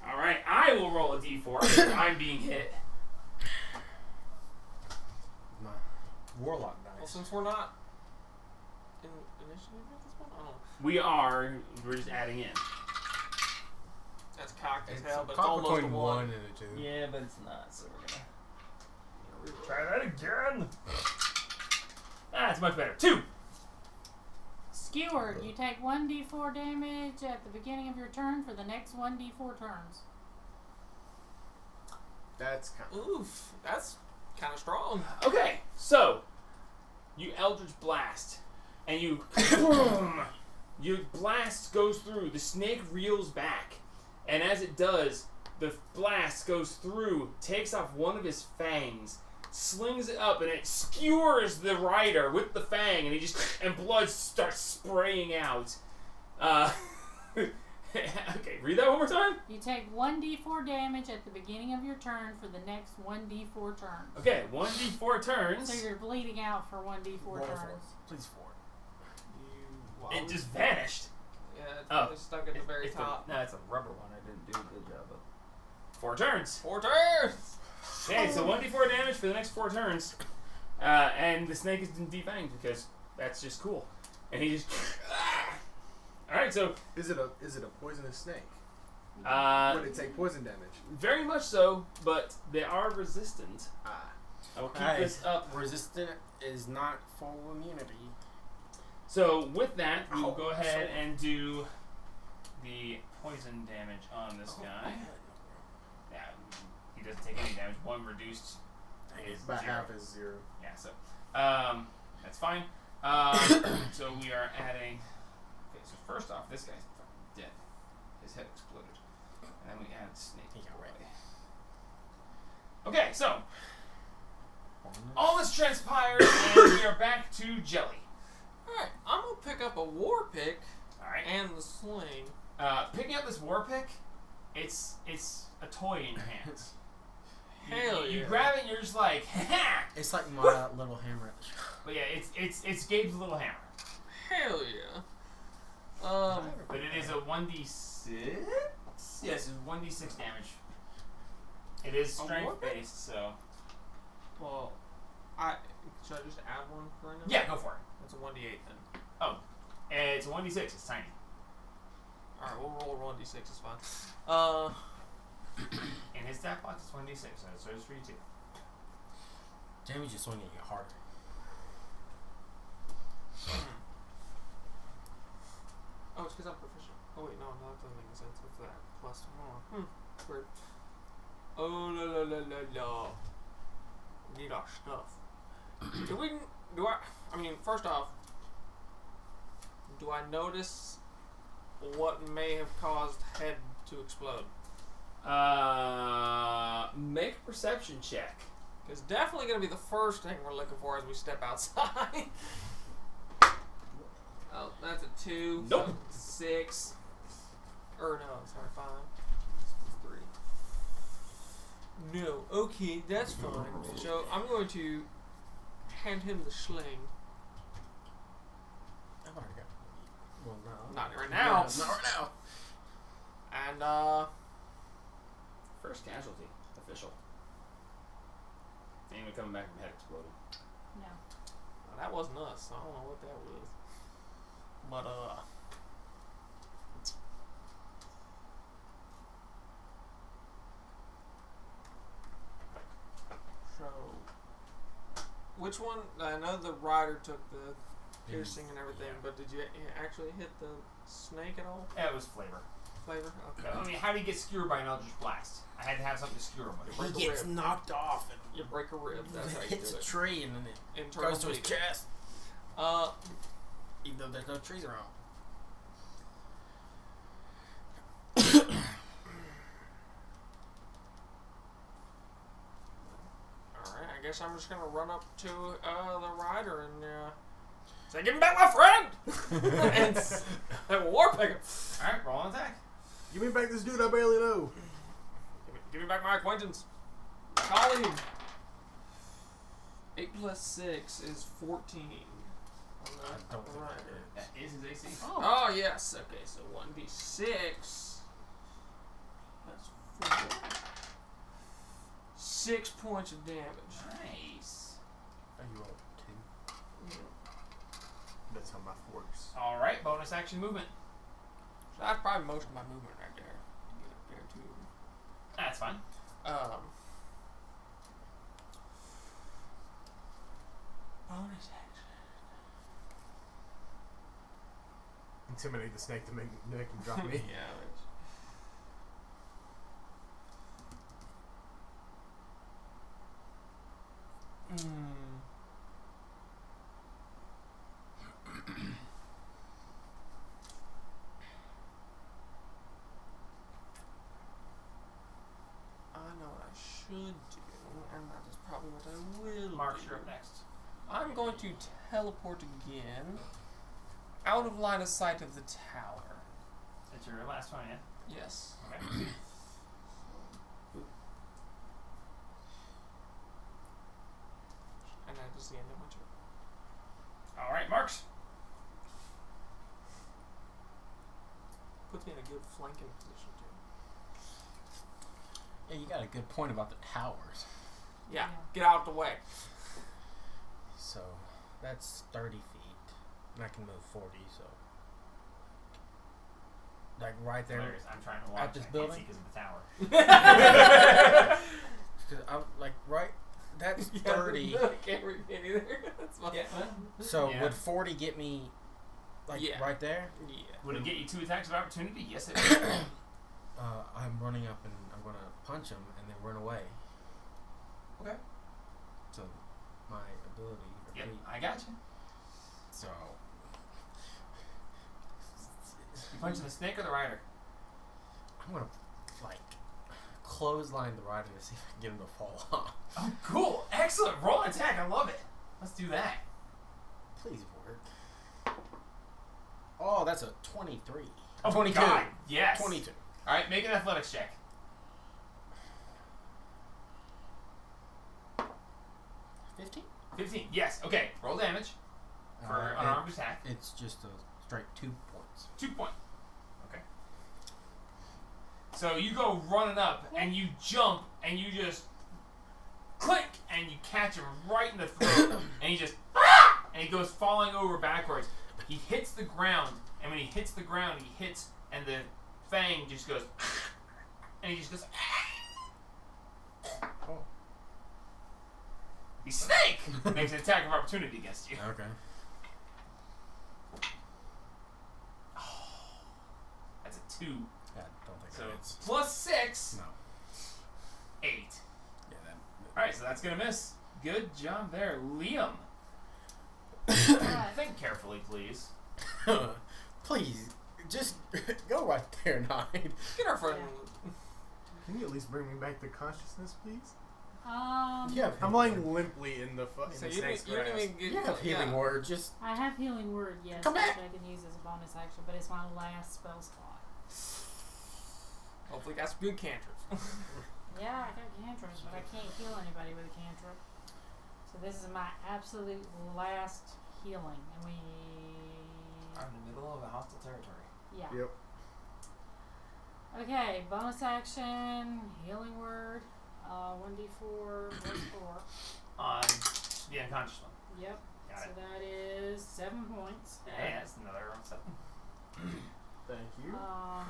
All right, I will roll a d4 because I'm being hit. My warlock Well, dice. since we're not in initiative at this point, I don't know. We are. We're just adding in. That's cocked as It's hell, a but it's cop almost a between 1. one and a 2. Yeah, but it's not. So we're gonna Try try that again. That's much better. 2. Skewered. You take 1d4 damage at the beginning of your turn for the next 1d4 turns. That's kind of... Oof, that's kind of strong. Okay, so you Eldritch Blast, and you boom. Your blast goes through. The snake reels back, and as it does, the blast goes through, takes off one of his fangs, slings it up, and it skewers the rider with the fang, and blood starts spraying out. Okay, read that one more time. You take 1d4 damage at the beginning of your turn for the next 1d4 turns. Okay, 1d4 turns. So you're bleeding out for 1d4 Roll turns. 4. Please 4. It just vanished. Yeah, it's Oh. probably stuck at the very top. No, it's a rubber one. I didn't do a good job of. 4 turns. 4 turns! Okay, so 1d4 damage for the next 4 turns. And the snake is defanged because that's just cool. And he just. Alright, so. Is it a poisonous snake? Would Would it take poison damage? Very much so, but they are resistant. Ah. I will keep Hey, this up. Resistant is not full immunity. So, with that, we will Oh, go ahead so- and do the poison damage on this guy. Yeah, he doesn't take any damage. 1 reduced. Is About 0. half is 0. Yeah, so that's fine. So we are adding. Okay, so first off, this guy's fucking dead. His head exploded, and then we add snake. He got away. Okay, so all this transpires, and we are back to Jelly. Alright, I'm gonna pick up a war pick All right. and the sling. Picking up this war pick, it's a toy in your hands. Hell You yeah. grab it, and you're just like, ha! It's like my little hammer at the shop. But yeah, it's Gabe's little hammer. Hell yeah. But it is a 1d6? Yes, it's 1d6 damage. It is A strength warpick? based, so. Well, should I just add one right now? Yeah, go for it. That's a 1d8 then. It's a 1d6, it's tiny. Alright, we'll roll a 1d6, it's fine. In his stat box, it's 1d6, so it's for you too. Damage is swinging you harder. Oh, it's because I'm proficient. Oh wait, no, that doesn't make any sense with that. Plus 1. Weird. Oh la la la la la. We need our stuff. I mean, first off, do I notice what may have caused head to explode? Make a perception check. It's definitely going to be the first thing we're looking for as we step outside. Oh, that's a 2. Nope. So 6. Or no, sorry, 5. 3. No, okay, that's fine. So I'm going to hand him the sling. I've already got. Well, no. Not right now. Not right now. And First casualty, official. Anyone coming back from head exploding. No. well, that wasn't us. So I don't know what that was. But so which one? I know the rider took the piercing and everything, Yeah. but did you actually hit the snake at all? Yeah, it was flavor. flavor? Okay. I mean, how do you get skewered by an Eldritch Blast? I had to have something to skewer him with. Break He a gets rib. knocked off and You break a rib. That's how you hits do a it. tree and then it Internal goes to his bleeding. chest. Even though there's no trees around. Alright, I guess I'm just gonna run up to the rider and say, "Give me back my friend!" and war pick him. Alright, roll an attack. Give me back this dude I barely know. Give me back my acquaintance. Colleague. 8 plus 6 is 14. I don't think Right. That is his AC. Oh, yes. Okay, so 1d6. That's 4. 6 points of damage. Nice. Oh, you rolled 2. That's how my works. Alright, bonus action movement. So that's probably most of my movement right there. Get up there, too. That's fine. Bonus action. Intimidate the snake to make him drop me. Yeah. I know what I should do, and that is probably what I will Mark, do. you're up next. I'm going to teleport again, out of line of sight of the tower. That's your last one, yeah? Yes. Okay. And that is the end of my turn. Alright, Marks. Puts me in a good flanking position, too. Yeah, you got a good point about the towers. Yeah, get out of the way. So that's 30 feet. And I can move 40, so. Like right there. Hilarious. I'm trying to watch. At this I can't building? see because of the tower. Because I'm like right. That's 30. I can't read either. That's fine. Yeah. So Yeah. would 40 get me like Yeah. right there? Yeah. Would it get you 2 attacks of opportunity? Yes, it would. I'm running up and I'm gonna punch him and then run away. Okay. So my ability. Yep, repeat. I got you. So You punching the snake or the rider? I'm gonna like clothesline the rider to see if I can get him to fall off. Oh, cool. Excellent. Roll an attack. I love it. Let's do that. Please work. Oh, that's a 23. Oh, 22. God. Yes. 22. All right, make an athletics check. 15? 15. Yes. Okay. Roll damage for unarmed attack. It's just a straight 2 points. 2 point. Okay. So you go running up and you jump and you just click and you catch him right in the throat and he just and he goes falling over backwards. He hits the ground and when he hits the ground he hits and the fang just goes and he just goes. Oh. The snake makes an attack of opportunity against you. Okay. That's a 2. Yeah, I don't think So that hits. plus 6, No. 8. Yeah, that. Alright, so that's gonna miss. Good job there, Liam. Alright. Think carefully, please. Please, just go right there and hide. Get our friend. Can you at least bring me back to consciousness, please? Yeah, I'm laying limply in the So in the you snake's don't grass. even get. You have healing word. Just I have healing word, yes, Come which back. I can use as a bonus action, but it's my last spell slot. Hopefully, got some good cantrips. Yeah, I got cantrips, but I can't heal anybody with a cantrip. So this is my absolute last healing, and we. I'm in the middle of a hostile territory. Yeah. Yep. Okay, bonus action, healing word, 1d4 plus 4. On the unconscious one. Yep. Got So it. that is 7 points. Hey, that's another 7. Thank you.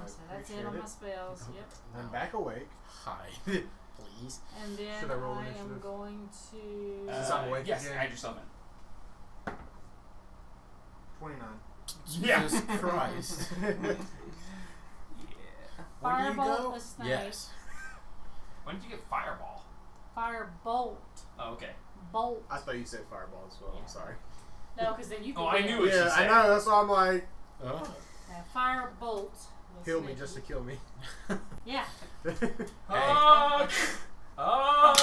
So that's it on appreciate my it. spells. Yep. I'm back awake. hide, please. And then Should I roll I am initiative? going to. Since I'm awake yes, again. add yourself in. 29. Yeah. Jesus Christ. Yeah. Where do you Firebolt go? the snake. Yes. When did you get fireball? Firebolt. Oh, okay. Bolt. I thought you said fireball as well. I'm sorry. No, because then you can Oh, I get knew what she Yeah, I said. know. That's why I'm like, Firebolt. the kill me snake. just to kill me. Yeah. Oh! Oh!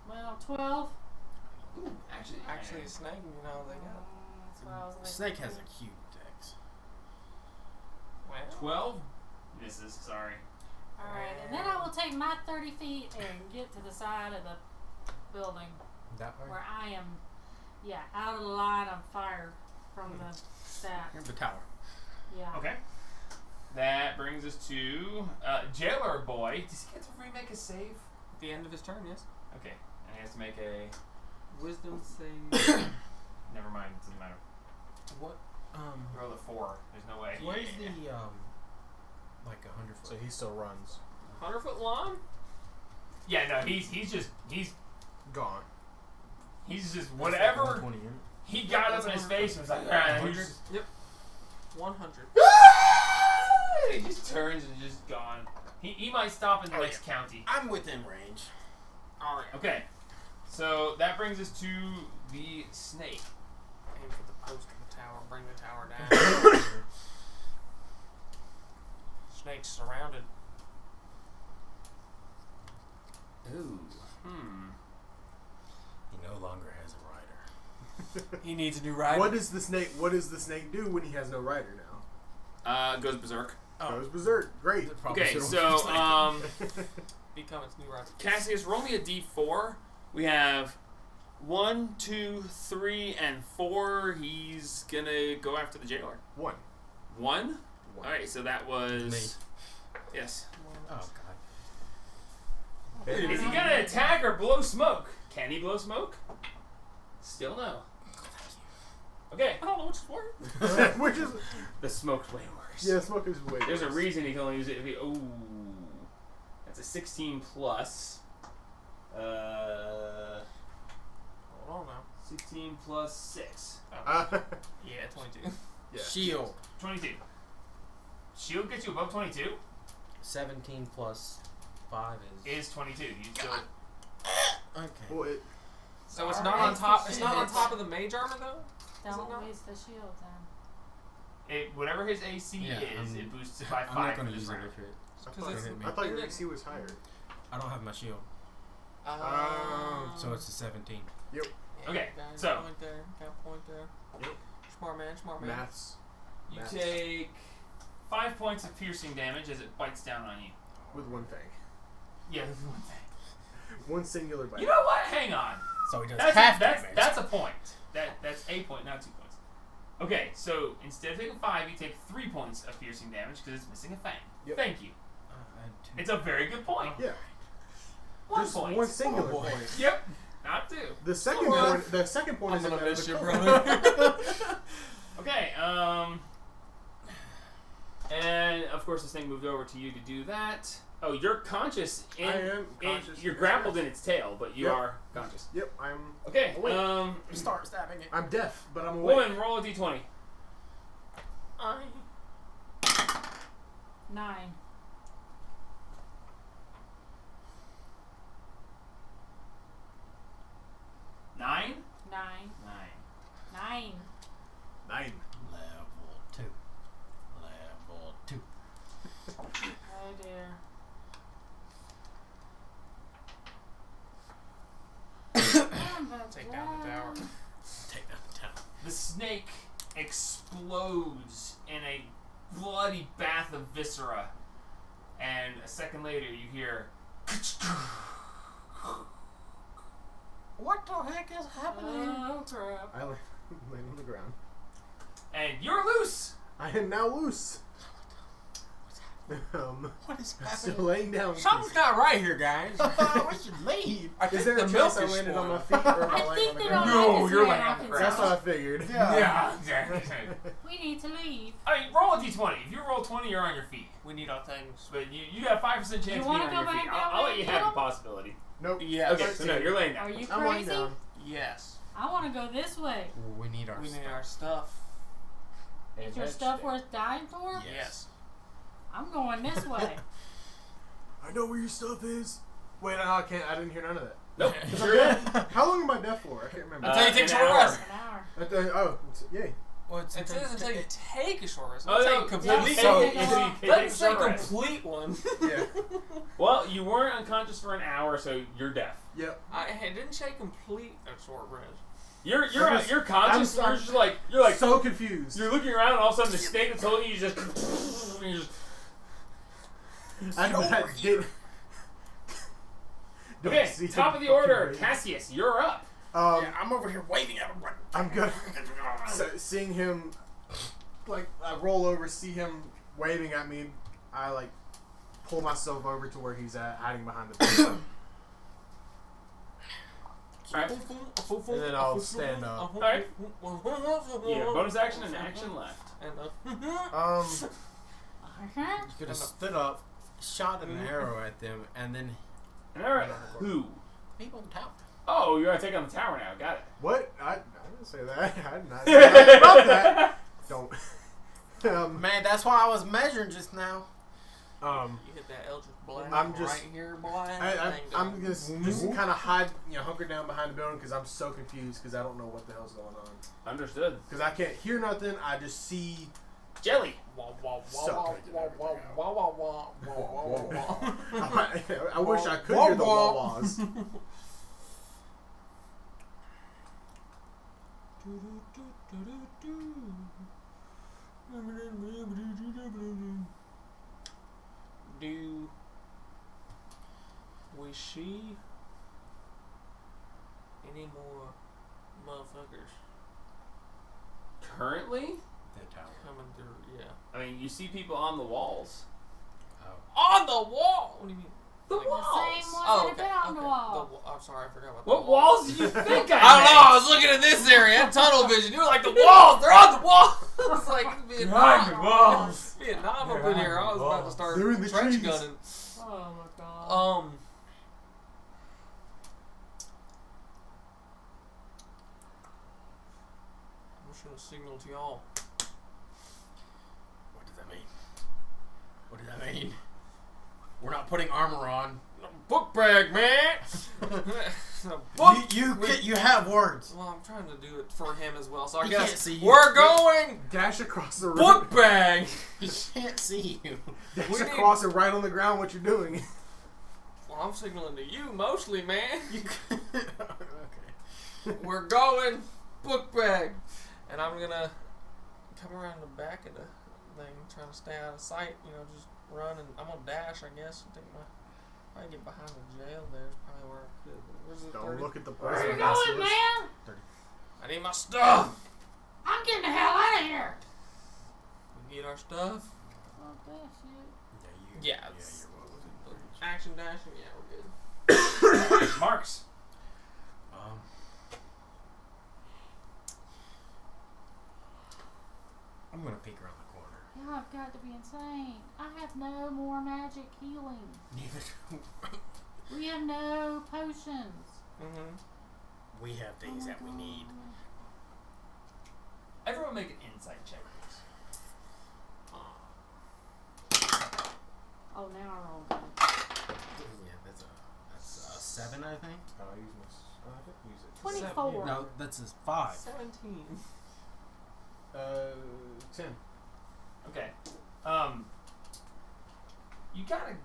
Well, 12. Ooh, Actually, a snake, you know, they got. That's what I was like. Snake has a cute dex. Well, 12 misses. Sorry. Alright, and then I will take my 30 feet and get to the side of the building That way? where I am, out of the line of fire from the stack. Here's the tower. Yeah. Okay. That brings us to Jailer Boy. Does he get to remake a save? at the end of his turn, yes. Okay. And he has to make a. Wisdom save. Never mind. It doesn't matter. What? Roll a 4. There's no way. Where's the like 100 foot? So he still runs. 100-foot lawn? Yeah, no, he's Gone. whatever 120 in. he got up in his face and was like, ah, he 100. just, Yep. 100. he just turns and just gone. He might stop in the next county. I'm within range. Alright. Okay, so that brings us to the snake. Aim for the post of the tower, bring the tower down. Snake's surrounded. Ooh. He no longer has a rider. He needs a new rider. What does the snake do when he has no rider now? Goes berserk. Goes berserk. Great. That probably Okay, should've so Become its new rider. Cassius, roll me a d4. We have 1, 2, 3, and 4. He's gonna go after the jailer. 1. 1? Alright, so that was. Me. Yes. Oh god. Is he gonna attack or blow smoke? Can he blow smoke? Still no. Okay. I don't know which is worse. Which is The smoke's way worse. yeah, smoke is way. There's a worse. reason he can only use it if he. Ooh. That's a 16 plus. Hold on now. 16 plus 6. Uh, Yeah, 22. yeah. Shield. 22. Shield gets you above 22? 17 plus 5 is. Is 22. You still. Okay. Well, So it's Alright. not on top. It's not on top of the mage armor though. Is it Don't not? waste the shield then. Whatever his AC Yeah, is, it boosts it by 5 I'm not for gonna this use it round. if it. I thought your AC was higher. I don't have my shield, so it's a 17. Okay, Got a so- point there. Got a point there. Yep. Smart man. Smart man. Maths. You Maths. take 5 points of piercing damage as it bites down on you. With one thing. Yeah, that's one thing. One singular bite. You know what? Hang on. So he does That's half that's damage. that's a point. That's a point, not 2 points. Okay, so instead of taking 5, you take 3 points of piercing damage because it's missing a fang. Yep. Thank you. I had 2. It's a very good point. Yeah. 1 Just point. one singular Oh, boy. point. Yep, not 2. The second Come on. point. The second point I'm is in gonna the miss you, color. brother. Okay, and of course this thing moved over to you to do that. Oh, you're conscious. I am conscious. You're grappled in its tail, but you Yep. are conscious. Yep, I'm. Okay, Awake. Start stabbing it. I'm deaf, but I'm awake. woman, roll a d20. 9. 9? 9. 9. 9. Level 2. Level 2. Oh dear. Take down the tower. Take that down. The snake explodes in a bloody bath of viscera, and a second later you hear. What the heck is happening? Oh crap. I land on the ground. And you're loose! I am now loose. What is Still happening? laying down. Something's not right here, guys. We should leave. I Is think there the a milk chance I is landed on my spoiled. feet or am I I laying think on the they ground? don't No, like us you're here laying in on the Arkansas. That's what I figured. Yeah, exactly. We need to leave. I mean, roll a d20. If you roll 20, you're on your feet. We need our things. But you got 5% chance of being wanna on go your back feet. down I'll where let you you have the did 'em? possibility. Nope. Yes. Okay, so no, you're laying Are down. you I'm laying crazy? down. Yes. I want to go this way. We need our We stuff. need our stuff. Is your stuff worth dying for? Yes. I'm going this way. I know where your stuff is. Wait, no, I can't. I didn't hear none of that. Nope. Sure did. How long am I deaf for? I can't remember. Until you take a an short hour. rest. An hour. Yay. Well, it's It says until you take a short rest. Oh, It's no, like complete. complete. So- Doesn't say complete one. Yeah. Well, you weren't unconscious for an hour, so you're deaf. Yep. I didn't say complete a short rest. You're I'm you're conscious. I'm You're just like you're like so confused. you're looking around, and all of a sudden the snake that's holding you just you just. Okay, top of the order, Cassius, you're up. Yeah, I'm over here waving at him. I'm good. So, seeing him, like, I roll over, see him waving at me. I like pull myself over to where he's at, hiding behind the door. Alright. And then I'll stand up. Alright. Yeah, bonus action and action left. You could have stood up, shot an arrow at them, and then Alright, who? people in town. Oh, you're gonna take on the tower now. Got it. What? I didn't say that. I did not say that about that. Don't. Man, that's why I was measuring just now. You hit that Eldritch Blast I'm just- right here, boy. I'm just kind of hide, hunker down behind the building because I'm so confused because I don't know what the hell's going on. Understood. Because I can't hear nothing. I just see Jelly. So- Wah. I wish I could hear the wah-wahs. Do we see any more motherfuckers Currently, The tower. coming through? Yeah. I mean, you see people on the walls. On the wall. What do you mean? The Like- The walls. same one Oh, that okay. had been on the okay. wall. I'm sorry, I forgot about What the walls do you think I I don't know. I meant? was looking at this area. Tunnel vision. You were like the walls. They're on the wall. It's like Vietnam. walls. Vietnam up in here. I was about to start They're in the trench trees. gunning. Oh my god. I'm just gonna signal to y'all. What does that mean? What does that mean? We're not putting armor on. Book bag, man. Book. You have words. Well, I'm trying to do it for him as well, so I He guess can't see you. we're going Dash across the room. book bag. He can't see you. Dash We need- across it right on the ground. What you're doing? Well, I'm signaling to you mostly, man. Okay. We're going book bag, and I'm gonna come around the back of the thing, trying to stay out of sight. Just run, and I'm gonna dash, I guess. I think I get behind the jail. There's probably where. Where's the Don't 30? look at the Where place. you going, man? I need my stuff. I'm getting the hell out of here. We get our stuff. Fuck that shit. Yeah, you're it's- well within the range. Action dashing. Yeah, we're good. Marks. I'm gonna peek around the corner. Y'all have got to be insane. I have no more magic healing. Neither do We have no potions. Mm-hmm. we have things that we need. Everyone make an insight check, please. Oh, now I roll good. Yeah, that's a 7, I think. I'll use my. I think use it. 24. No, that's a 5. 17. 10. Okay. You kind of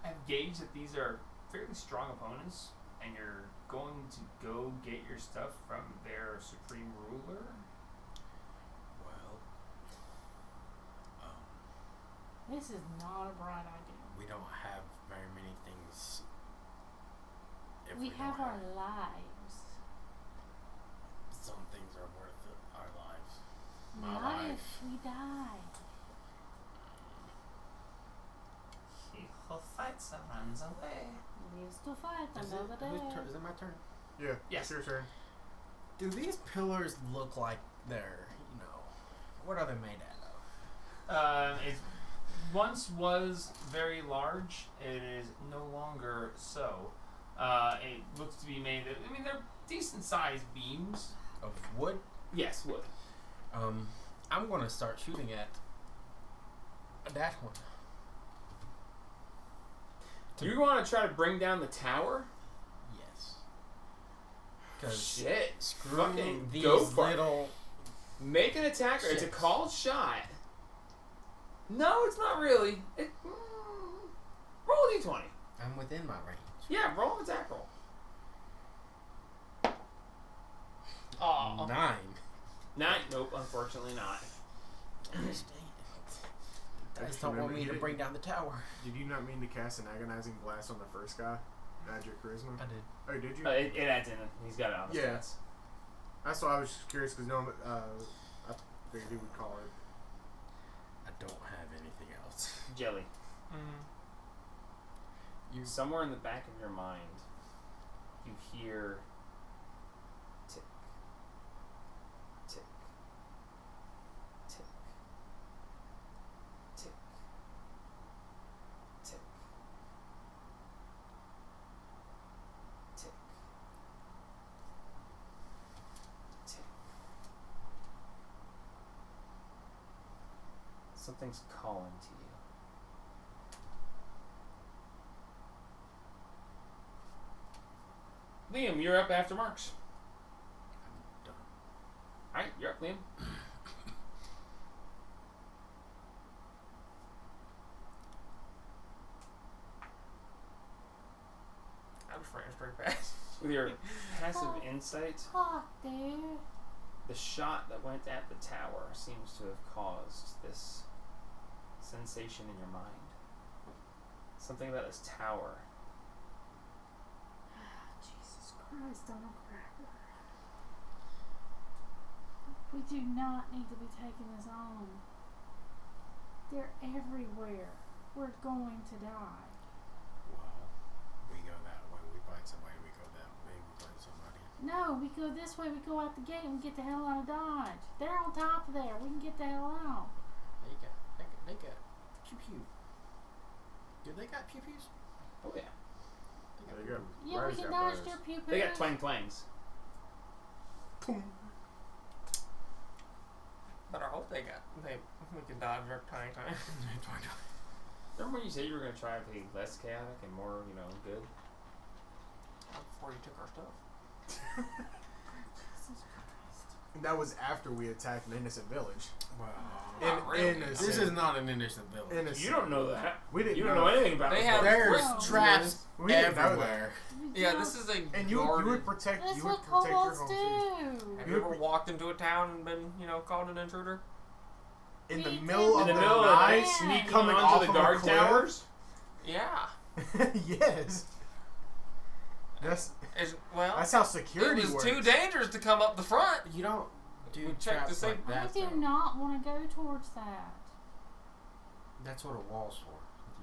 have gauged that these are fairly strong opponents, and you're going to go get your stuff from their supreme ruler. Well, This is not a bright idea. we don't have very many things. If We have don't our lives. Some things are worth it, our lives. My Not life. if we die. He who fights and runs away. Lives to fight another day. Is it my turn? Yeah. Yes. It's your turn. Do these pillars look like they're, what are they made out of? It once was very large. It is no longer so. It looks to be made of, they're decent sized beams. Of wood? Yes, wood. I'm gonna start shooting at That one. You want to try to bring down the tower? Yes. Because Shit. screw Fucking these go for it. little. Make an attack. It's a Shits. called shot. No, it's not really. Roll a d20. I'm within my range. Yeah, roll an attack roll. Oh, 9. 9. Nope, unfortunately not. I just don't want me to bring down the tower. Did you not mean to cast an agonizing blast on the first guy? Add your charisma? I did. Oh, did you? It adds in. He's got it on his Yeah. stats. That's why I was just curious because no, I figured he would call it. I don't have anything else. Jelly. You Somewhere in the back of your mind, you hear tick, tick, tick, tick, tick, tick, tick. Something's calling to you. Liam, you're up after Marks. I'm done. Alright, you're up, Liam. I just ran straight past. With your passive insight, Fuck, dude. the shot that went at the tower seems to have caused this sensation in your mind. Something about this tower. Jesus Christ on a cracker. We do not need to be taking this on. They're everywhere. We're going to die. Well, we go that way, we find somebody, we go that way, we find somebody. No, we go this way, we go out the gate and we get the hell out of Dodge. They're on top of there. We can get the hell out. They got pew pew. Do they got pew pews? Oh yeah. They There you go. Yeah, Rise we can got dodge those. their pew They got twang twangs. But I hope we can dodge our tiny time. Remember when you said you were going to try to be less chaotic and more, good? Before you took our stuff. Jesus Christ. That was after we attacked an innocent village. Wow. Not really. This is not an innocent village. Innocent. You don't know that. We didn't You don't know anything about They this have- place. There's Well, traps We didn't know that. everywhere. We Yeah, don't- this is a And you guarded. would protect That's you would what protect your kobolds home too. do. Have you ever walked into a town and been, called an intruder? In the We middle did. of In the the middle of the night, night, sneaking coming off onto of the a guard cliff? towers? Yeah. Yes. That's Well, how it security was works. too dangerous to come up the front. You don't do We checked traps to like see- I that. do though. not want to go towards that. That's what a wall's for.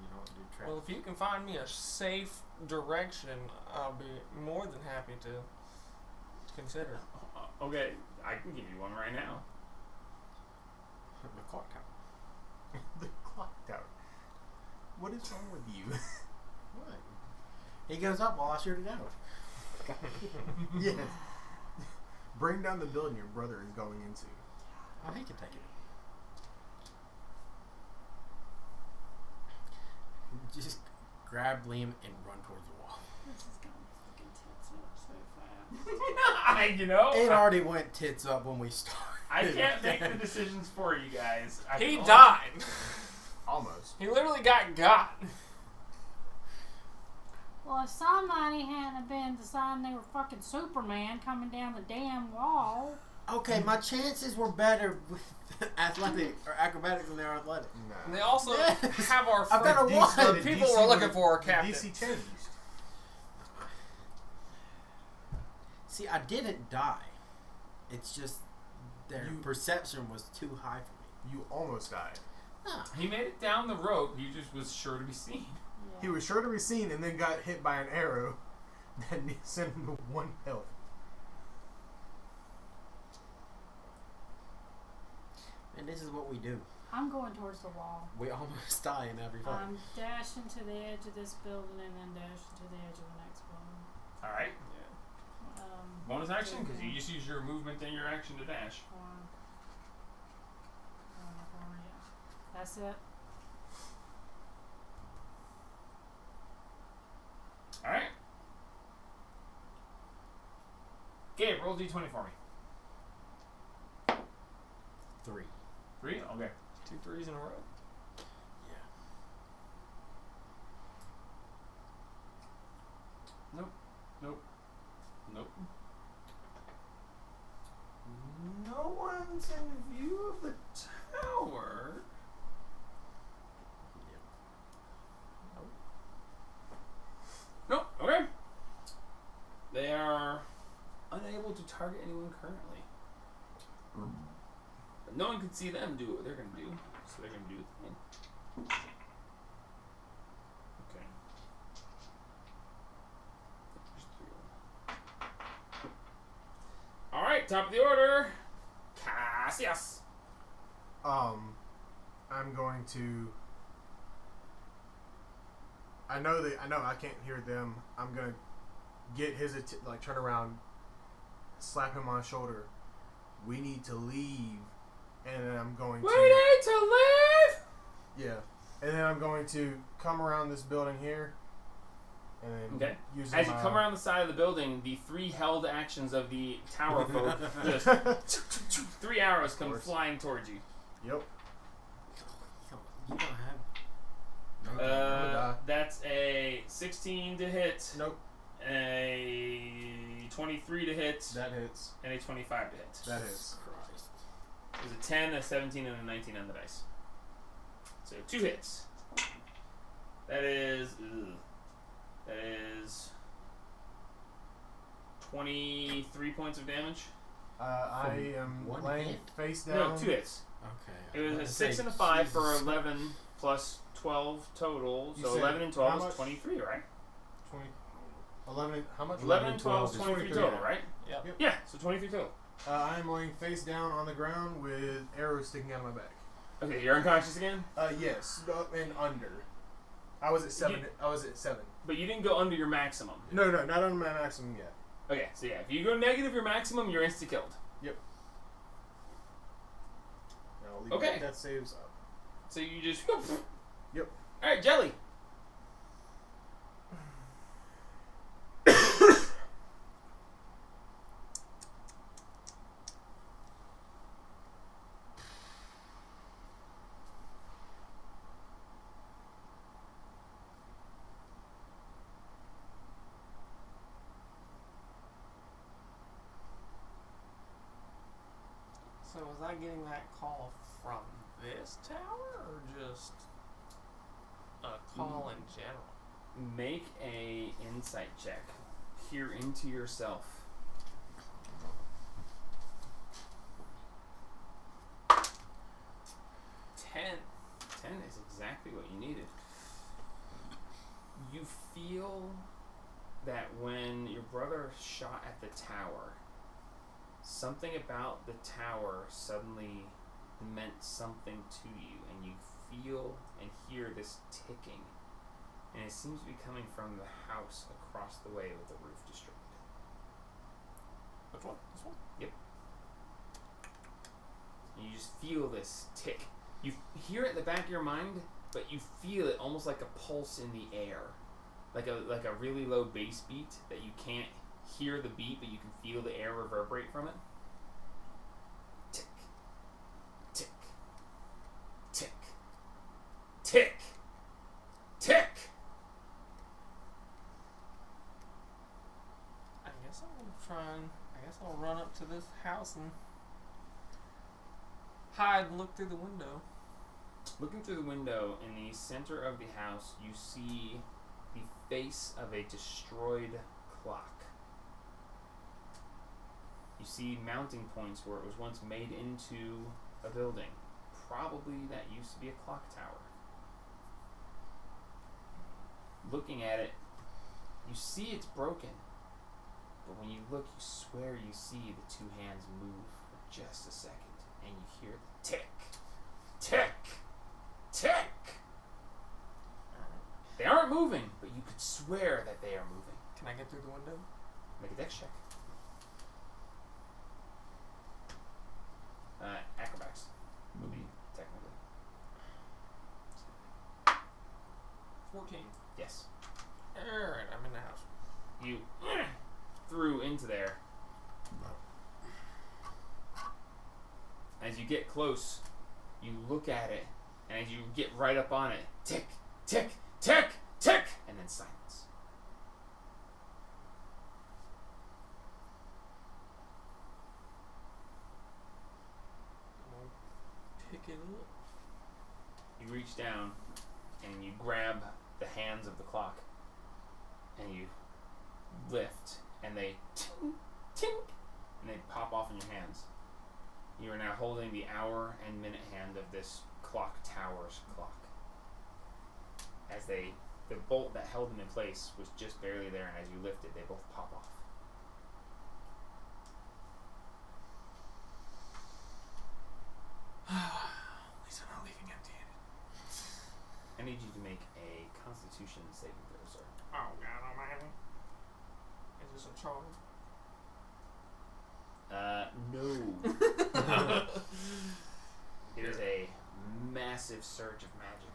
You don't do traps. Well, if you can find me a safe direction, I'll be more than happy to consider. Okay, I can give you one right now. The clock tower. The clock tower. What is wrong with you? What? He goes up while I shoot it down. Yes. Bring down the building your brother is going into. Oh, he can take it. Just grab Liam and run towards the wall. This is going to fucking tits up so fast. It already went tits up when we started. I can't make the decisions for you guys. I He can died. Almost. He literally got. Well, if somebody hadn't been deciding they were fucking Superman coming down the damn wall. Okay, my chances were better with athletic or acrobatics than they are athletic. And Nah. they also Yes. have our I've got a friend. one. The people we're looking for are The captain. DC changed. See, I didn't die. It's just their You- perception was too high for me. You almost died. Ah, He made it down the rope. He just was sure to be seen. He was sure to be seen and then got hit by an arrow that sent him to 1 health. and this is what we do. I'm going towards the wall. We almost die in every fight. I'm dashing to the edge of this building and then dashing to the edge of the next building. All right. Bonus action because you okay. just use your movement and your action to dash. One. Yeah. That's it. Okay, roll d20 for me. 3. 3? Okay. 2 3s in a row. Yeah. Nope. No one's in view of the tower. Nope. Okay. They are unable to target anyone currently. But no one can see them do what they're going to do. So they're going to do the thing. Okay. Alright, top of the order. Cassius. I'm going to. I know I can't hear them. I'm gonna get his turn around, slap him on the shoulder. We need to leave, and then I'm going We need to leave. Yeah, and then I'm going to come around this building here, and then Okay. use As you come around the side of the building, the 3 held actions of the tower folk just 3 arrows come flying towards you. Yep. You don't have. That's a 16 to hit. Nope. A 23 to hit. That hits. And a 25 to hit. That hits. Christ. There's a 10, a 17, and a 19 on the dice. So 2 hits. That is 23 points of damage. I am one laying hit? face down. No, 2 hits. Okay. It was a 6 and a 5 for 11 plus 12 total. You So said 11 and 12 how is much? 23, right? 11. How much? 11 and 12 is 23 total, yeah. right? Yep. Yeah, so 23 total. I am laying face down on the ground with arrows sticking out of my back. Okay, you're unconscious again? Yes, and under. I was at 7. I was at 7. But you didn't go under your maximum. No, not on my maximum yet. Okay, so yeah, if you go negative your maximum, you're insta-killed. Now I'll leave Okay. that saves up. So you just... Yep. Alright, Jelly. So was I getting that call from this tower or just a call in general? Make a insight check. Peer into yourself. 10 is exactly what you needed. You feel that when your brother shot at the tower, something about the tower suddenly meant something to you, and you feel and hear this ticking, and it seems to be coming from the house across the way with the roof destroyed. Which one? This one? Yep. And you just feel this tick. You hear it in the back of your mind, but you feel it almost like a pulse in the air, like a really low bass beat that you can't hear the beat, but you can feel the air reverberate from it. Tick, tick, tick, tick, tick. I guess I'll run up to this house and hide and look through the window. Looking through the window, in the center of the house, you see the face of a destroyed clock. You see mounting points where it was once made into a building. Probably that used to be a clock tower. Looking at it, you see it's broken. But when you look, you swear you see the two hands move for just a second. And you hear the tick, tick, tick. They aren't moving, but you could swear that they are moving. Can I get through the window? Make a dex check. Acrobatics will be technically. 14. Yes. Alright, I'm in the house. You threw into there. As you get close, you look at it, and as you get right up on it, tick, tick, tick, tick, and then silence. Pick it up. You reach down, and you grab the hands of the clock, and you lift, and they ting, ting, and they pop off in your hands. You are now holding the hour and minute hand of this clock tower's clock. As the bolt that held them in place was just barely there, and as you lift it, they both pop off. At least I'm not leaving empty-handed. I need you to make a Constitution saving throw, sir. Oh God Almighty! Is this a charm? No. It is a massive surge of magic.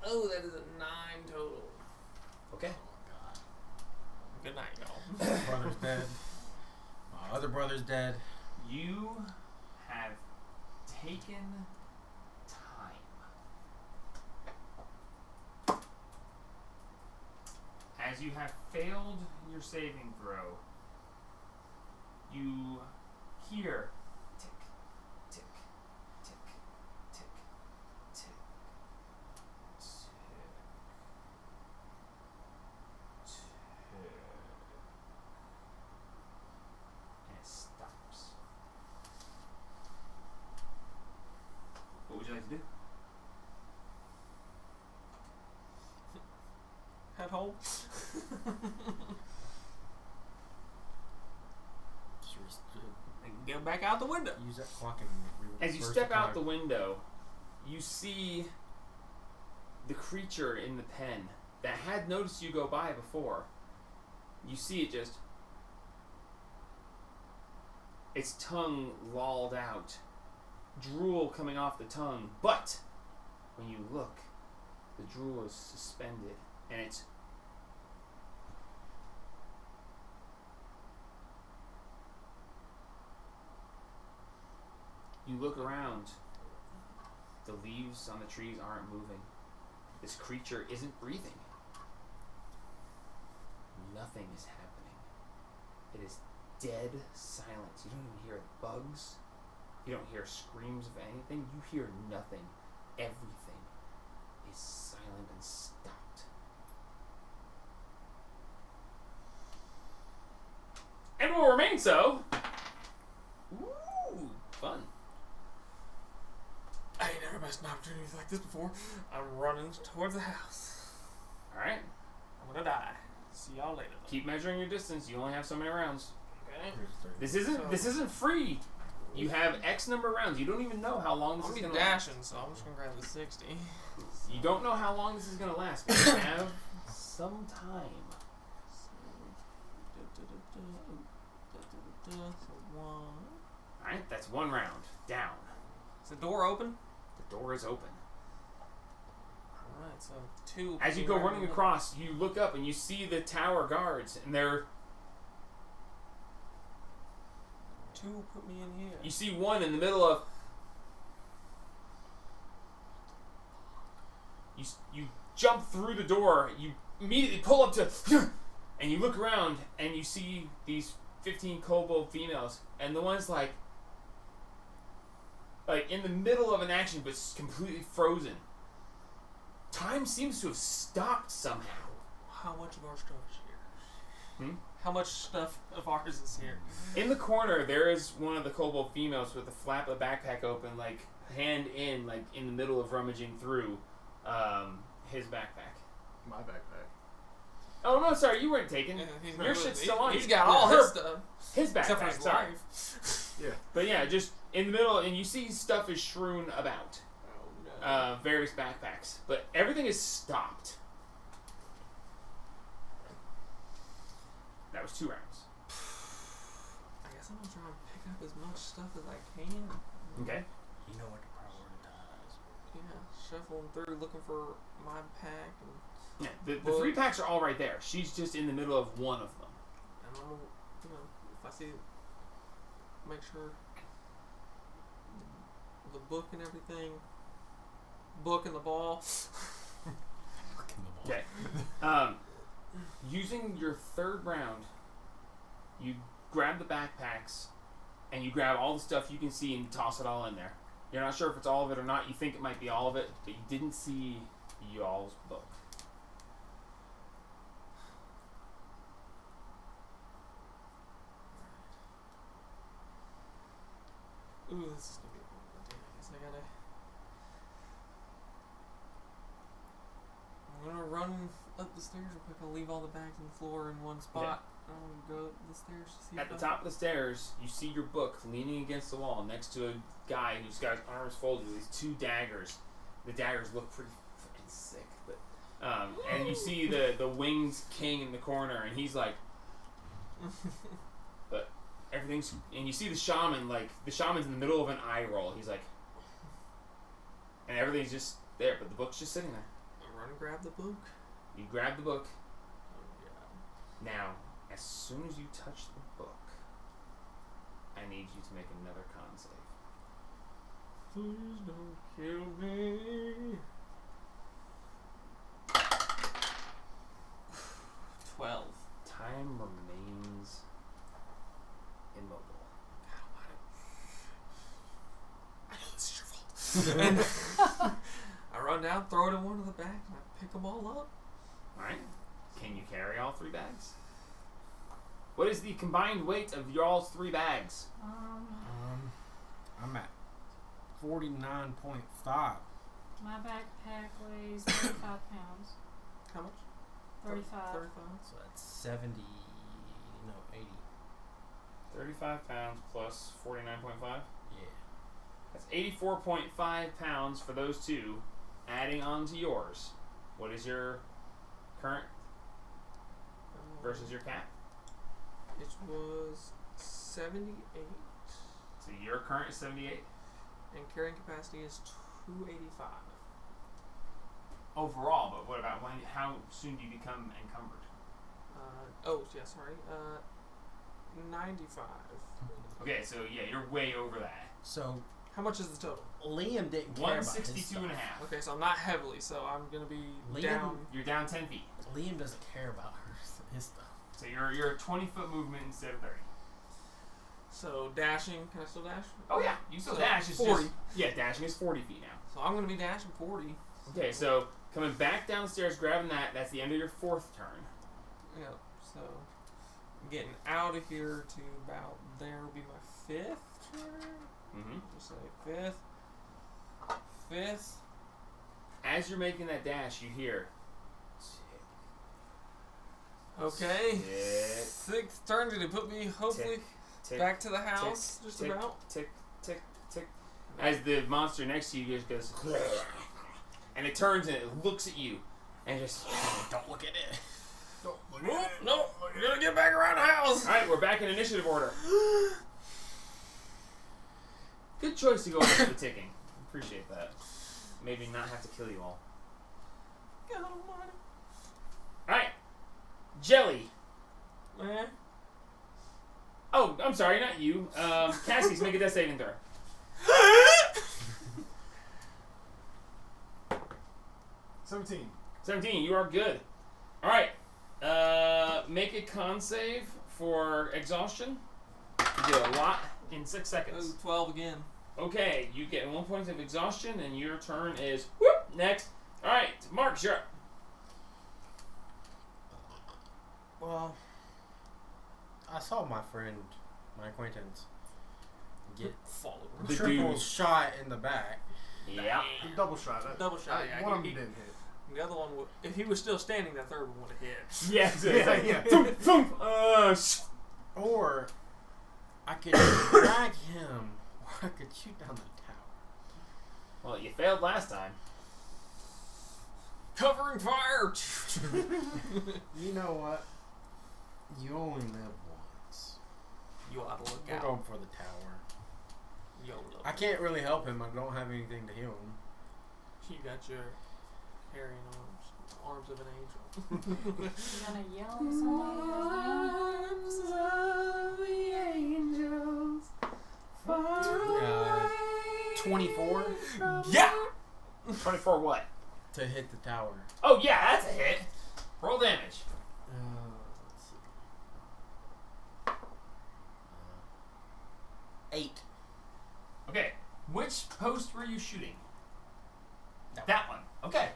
Oh, that is a 9 total. Okay. Good night, y'all. Brother's dead. My other brother's dead. You have taken time. As you have failed your saving throw, you hear tick, tick, tick, tick, tick, tick, tick. And it stops. What would you like to do? Head home. And go back out the window. Use that clock and As you step out the window, you see the creature in the pen that had noticed you go by before. You see it just... its tongue lolled out. Drool coming off the tongue. But when you look, the drool is suspended. And it's... You look around. The leaves on the trees aren't moving. This creature isn't breathing. Nothing is happening. It is dead silence. You don't even hear bugs. You don't hear screams of anything. You hear nothing. Everything is silent and stopped. And will remain so. Ooh, fun. I ain't never missed an opportunity like this before. I'm running towards the house. Alright. I'm gonna die. See y'all later. Keep measuring your distance. You only have so many rounds. Okay. This isn't free. You have X number of rounds. You don't even know how long this I'm is gonna going be to last. dashing, so I'm just gonna grab the 60. You don't know how long this is going to last, but you have some time. So one. Alright, that's one round. Down. Is the door open? The door is open. Alright, so 2. As you go running across, you look up and you see the tower guards, and they're... 2 put me in here. You see one in the middle of... You jump through the door, you immediately pull up to... And you look around, and you see these 15 kobold females, and the one's like in the middle of an action, but completely frozen. Time seems to have stopped somehow. How much of our stuff is here? Hmm? How much stuff of ours is here? In the corner, there is one of the kobold females with the flap of the backpack open, like hand in, like in the middle of rummaging through his backpack. My backpack. Oh no, sorry, you weren't taken. Yeah, Your shit's still on. He's got all his stuff. His backpack, Except for his sorry. life. Yeah. But yeah, just in the middle, and you see stuff is strewn about. Oh no. Various backpacks. But everything is stopped. That was 2 rounds. I guess I'm gonna try and pick up as much stuff as I can. Okay. You know what to prioritize. Yeah, shuffling through, looking for my pack, and Yeah, the 3 packs are all right there. She's just in the middle of one of them. I'm gonna, if I see make sure the book and everything. Book and the ball. Okay. Using your third round, you grab the backpacks and you grab all the stuff you can see and toss it all in there. You're not sure if it's all of it or not. You think it might be all of it, but you didn't see y'all's book. Ooh, this is gonna be a long day. I guess I'm gonna run up the stairs real quick. I'll leave all the bags on the floor in one spot. I'm gonna go up the stairs to see At the top of the stairs, you see your book leaning against the wall next to a guy who's got his arms folded with these 2 daggers. The daggers look pretty fucking sick, but and you see the winged king in the corner, and he's like, but everything's, and you see the shaman, like the shaman's in the middle of an eye roll. He's like, and everything's just there, but the book's just sitting there. I'll run and grab the book. You grab the book. Oh god. Now, as soon as you touch the book, I need you to make another con save. Please don't kill me. 12. Time remains immobile. I know this is your fault. And I run down, throw it in one of the bags, and I pick them all up. Alright. Can you carry all 3 bags? What is the combined weight of y'all's 3 bags? I'm at 49.5. My backpack weighs 35 pounds. How much? 35. 35. So that's 70, no, 80. 35 pounds plus 49.5? Yeah. That's 84.5 pounds for those 2, adding on to yours. What is your current versus your cap? It was 78, So your current is 78? and carrying capacity is 285. Overall, but what about how soon do you become encumbered? 95. Okay, so yeah, you're way over that. So How much is the total? Liam didn't care about his 162 and a stuff. half. Okay, so I'm not heavily, so I'm gonna be Liam- down. You're down 10 feet. Liam doesn't care about his stuff. So you're a 20-foot movement instead of 30. So dashing, can I still dash? Oh yeah, you still So dash. It's 40. Just, yeah, dashing is 40 feet now. So I'm gonna be dashing 40. Okay, so coming back down the stairs, grabbing that's the end of your 4th turn. Yeah. So getting out of here to about there will be my 5th turn. Mm-hmm. Just say 5th. 5th. As you're making that dash, you hear. Okay. Tick, 6th turn to put me hopefully tick, back to the house. tick, Just tick, about. tick, tick, tick. As the monster next to you just goes, and it turns and it looks at you, and just Don't look at it. No, you're gonna get back around the house. All right, we're back in initiative order. Good choice to go after the ticking. Appreciate that. Maybe not have to kill you all. God almighty. All right, Jelly. Man. Oh, I'm sorry, not you. Cassie's make a death saving throw. 17. 17, you are good. All right, make a con save for exhaustion. You did a lot in 6 seconds. Oh, 12 again. Okay, you get 1 point of exhaustion, and your turn is whoop next. All right, Mark, you're up. Well, I saw my friend, my acquaintance, get Follower. The triple dude. shot in the back. Yeah. Double shot. Double shot, yeah. One of them He- didn't hit. The other one, if he was still standing, that third one would have hit. Yeah. Yeah. Thump, thump, Or I could drag him, or I could shoot down the tower. Well, you failed last time. Covering fire! You know what? You only live once. You ought to look We're out. going for the tower. YOLO. I can't really help him. I don't have anything to heal him. You got your carrying arms of an angel. You gonna yell at somebody? Arms of the angels. 24 Yeah. 24 what? to hit the tower. Oh yeah, that's a hit. Roll damage. Let's see. 8. Okay. Which post were you shooting? That One. Okay.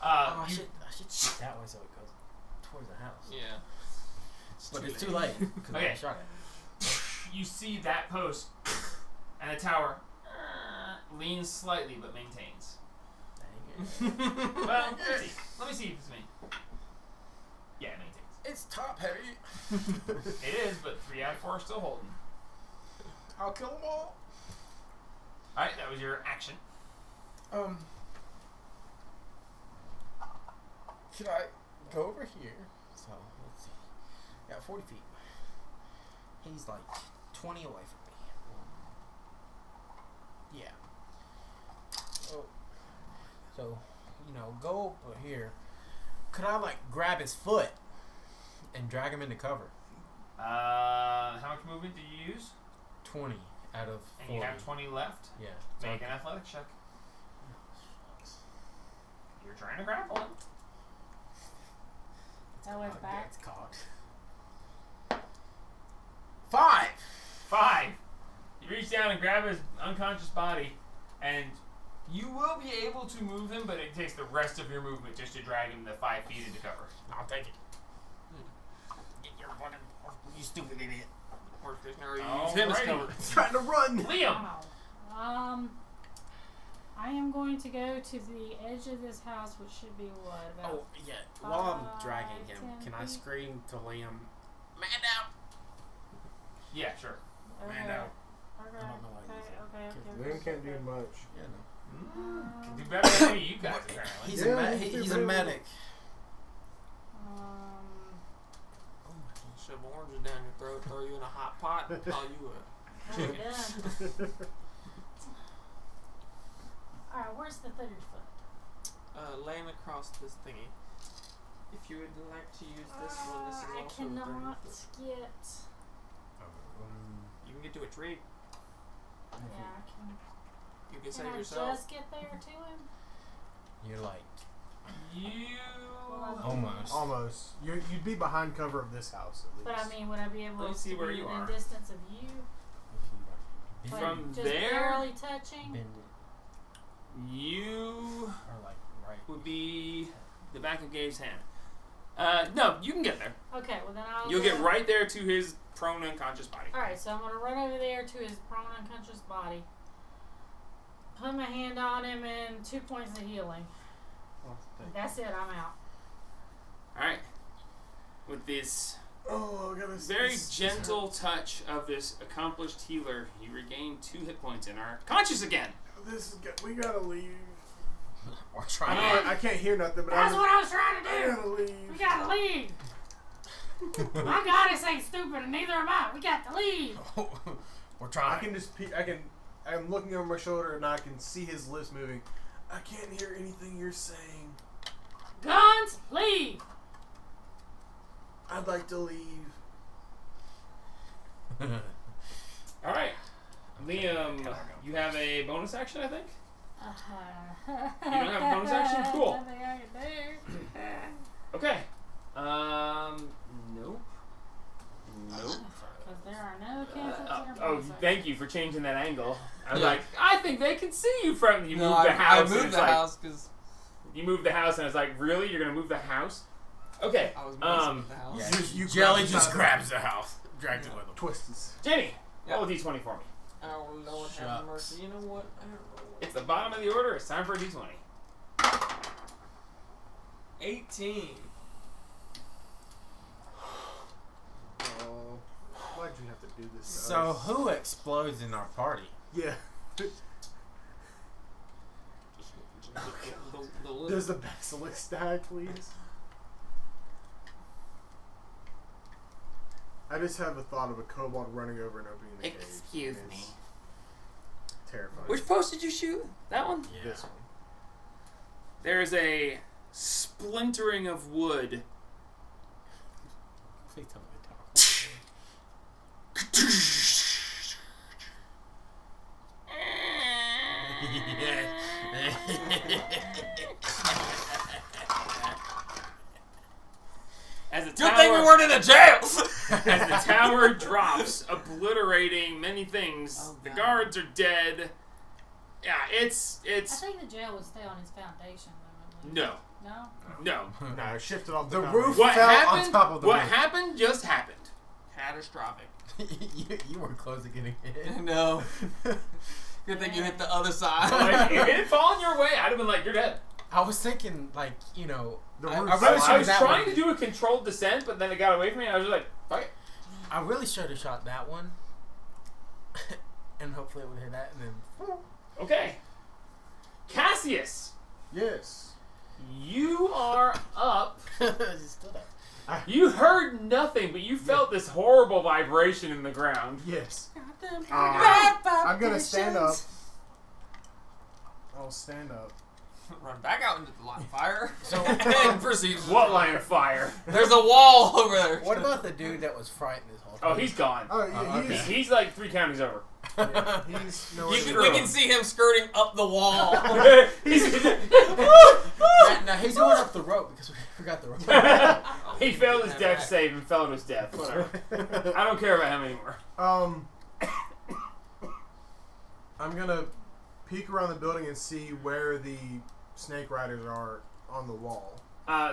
I You- should shoot that way so it goes towards the house. Yeah. But it's too late because Okay. I shot it. You see that post, and the tower leans slightly but maintains. Well, let's see. Let me see if it's me. Yeah, it maintains. It's top heavy. It is, but 3 out of 4 are still holding. I'll kill them all. Alright, that was your action. Should I go over here? So let's see. Got 40 feet. He's like 20 away from me. Yeah. Oh. So, go over here. Could I like grab his foot and drag him into cover? How much movement did you use? 20 out of 40. And you have 20 left. Yeah. Make an athletic check. You're trying to grapple him. It's always back. It's cocked. 5. 5. You reach down and grab his unconscious body, and you will be able to move him, but it takes the rest of your movement just to drag him the 5 feet into cover. I'll take it. Get your fucking, you stupid idiot. Worst case scenario, you use him as Alrighty. cover. Trying to run. Liam! Wow. I am going to go to the edge of this house, which should be what, about Oh, yeah. While I'm 5, dragging him, 10 can I feet? scream to Liam, man out? Yeah, sure. Okay. Man out. Okay. I don't know why Okay. he's there. Okay. Liam can't do much. Yeah, no. Can do better than any of you guys, apparently. He's, Yeah, he's a medic. Shove oranges down your throat, throw you in a hot pot, and call you a Chicken. Alright, where's the third foot? laying across this thingy. If you would like to use this one, this is I also cannot 30 foot. get. You can get to a tree. Yeah, I can. You can Can save I yourself. just get there to him? You're like, Almost. You'd be behind cover of this house at least. But I mean, would I be able Let me to see be where you within are. distance of you? bend Like, From just there? barely touching? it, You or like right. would be the back of Gabe's hand. No, you can get there. Okay, well then I'll. You'll go- get right there to his prone unconscious body. Alright, so I'm gonna run over there to his prone unconscious body, put my hand on him, and 2 points of healing. That's it, I'm out. Alright. With this Oh, I gotta very gentle touch of this accomplished healer, you regain 2 hit points and are conscious again. This is we gotta leave. Or I try. know I can't hear nothing, but That's what I was trying to I do! gotta leave. We gotta leave! My goddess ain't stupid, and neither am I. We got to leave! We're I trying. can just I'm looking over my shoulder and I can see his lips moving. I can't hear anything you're saying. Guns, leave! I'd like to leave. Alright. Liam, you have a bonus action, I think? You don't have a bonus action? Cool. Nothing I can do. Okay. Nope. Nope. Because there are no cancels in our Oh, bonus action. thank you for changing that angle. I was Yeah. like, I think they can see you from. You No, moved the house. I and moved it's the like, house because You moved the house, and I was like, really? You're gonna move the house? Okay. I was messing with the house. Yeah, You Jelly grab just the- grabs the house, drags it with him. Twists. Jenny, Yeah. roll a d20 for me. Oh Lord, have Shucks. mercy. You know what? I don't know. It's the bottom of the order. It's time for a d20. 18. Oh, why'd you have to do this? to So us? who explodes in our party? Yeah. The little- Does the basilisk die, please? I just have the thought of a kobold running over and opening the cage. Excuse It's me. Terrifying. Which post did you shoot? That one? This one. There is a splintering of wood. Please tell me to talk. As the Good thing we tower, weren't in a jail. as the tower drops, obliterating many things. Oh, The God. guards are dead. Yeah, I it's think the jail would stay on its foundation. Though, no, no. no. No, it shifted off The the roof What fell happened? on top of the What roof. happened just happened. Catastrophic. you were close to getting hit. No. Good thing you hit the other side. Like, if it had fallen your way, I'd have been like, "You're dead." I was thinking, like, you know, The I roof really fell. should I have was that trying one. to do a controlled descent, but then it got away from me. I was just like, "Fuck it." I really should have shot that one, and hopefully it would hit that, and then. Okay, Cassius, Yes. you are up. Just stood up. You heard nothing, but you felt this horrible vibration in the ground. Yes. Bad I'm gonna stand up. vibrations. I'll stand up. Run back out into the line of fire. So- and proceed. What line of fire? There's a wall over there. What about the dude that was frightened this whole Oh, time? he's gone. Oh, yeah, okay. he's He's like 3 counties over. yeah, he's nowhere You near can, we me. can see him skirting up the wall. Now he's going up the rope because we forgot the rope. He failed his death save and fell to his death. Whatever. I don't care about him anymore. I'm gonna peek around the building and see where the snake riders are on the wall.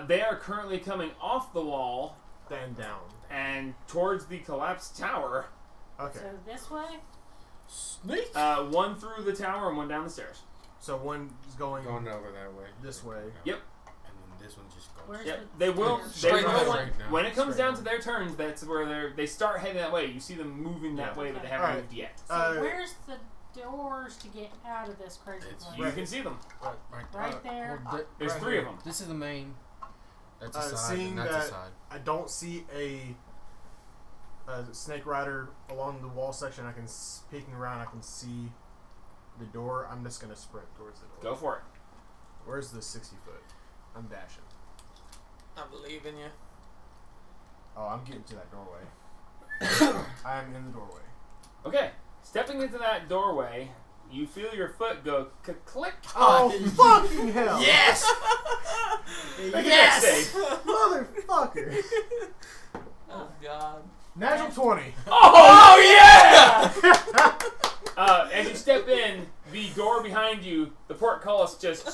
They are currently coming off the wall Then down. and towards the collapsed tower. Okay. So this way. Snake. One through the tower and one down the stairs. So one is going Going over that way. this way. Yep. And then this one just goes. Where's Yep. the They will. stairs? They Straight will north. when, now. when it comes Straight down north. to their turns, that's where they start heading that way. You see them moving that Yeah. way, but they Okay. haven't Alright. moved yet. So where's the doors to get out of this crazy It's place? You can see them. Right there. There's 3 of them. This is the main. That's a side, seeing and that's that a side. I don't see a snake rider along the wall section. I can peeking around. I can see the door. I'm just gonna sprint towards the door. Go for it. Where's the 60 foot? I'm dashing. I believe in you. Oh, I'm getting to that doorway. I am in the doorway. Okay. Stepping into that doorway, you feel your foot go click. Oh, fucking hell! Yes. Make a dex save. Motherfucker! Oh God. Natural 20. Oh yeah! As you step in, the door behind you, the portcullis just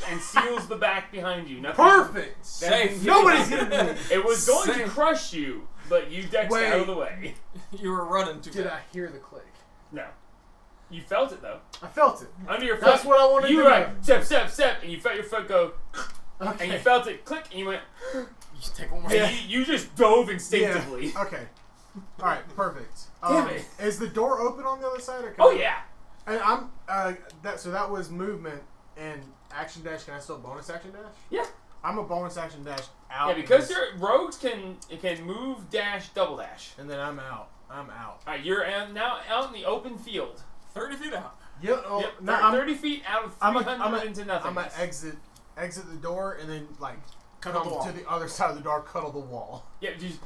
and seals the back behind you. Nothing. Perfect! Safe. Nobody's hitting me! It was going to Safe. crush you, but you dexed Wait. out of the way. You were running too Did fast. I hear the click? No. You felt it though. I felt it. Under your foot. That's what I wanted You to were do. like, step, step, step, and you felt your foot go, Okay. and you felt it click, and you went, You just take one more. and you just dove instinctively. Yeah. Okay. Alright, perfect. Damn it. Is the door open on the other side? Or can Oh I- yeah. And so that was movement and action dash. Can I still bonus action dash? Yeah. I'm a bonus action dash out. Yeah, because of this, your rogues can move, dash, double dash. and then I'm out. I'm out. Alright, you're now out in the open field. 30 feet out. Yep. Oh, Yep, no, I'm 30 feet out of I'm 300 into nothing. I'm gonna exit the door and then like Cuddle come the wall. to the other side of the door, cuddle the wall, Yeah, just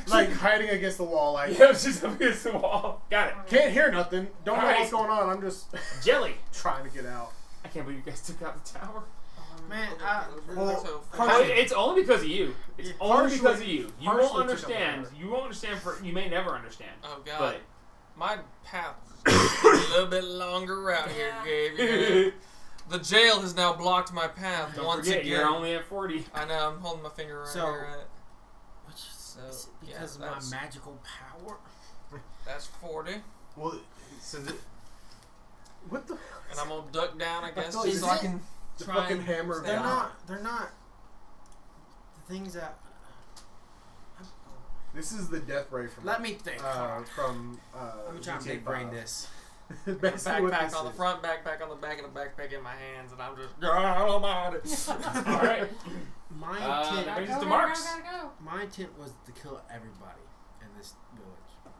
like hiding against the wall. Like yeah, just up against the wall. Got it. can't hear nothing. Don't know Alright. what's going on. I'm just Jelly. trying to get out. I can't believe you guys took out the tower. Man, well, So, partially- It's only because of you. It's Yeah, only partially- because of you. You partially won't took out the understand. tower. You won't understand you may never understand. oh God. But My path is a little bit longer route here, Gabe. You know? The jail has now blocked my path don't once forget, again. you're only at 40. I know. I'm holding my finger right So- here at it. which So is it yeah, because of that's, my magical power. that's 40, Well, what the? and I'm gonna duck down, I guess, feel just like- so I can The try fucking and hammer. stay They're out. not. They're not. The things that. This is the death ray from. Let me think. From. Let me try and GTA big brain 5. this. Basically what Backpack this on the is. front, backpack on the back, and the backpack in my hands, and I'm just God Almighty. All right. My Uh, intent. that brings Gotta us to go, Marks. gotta go. My intent was to kill everybody in this village,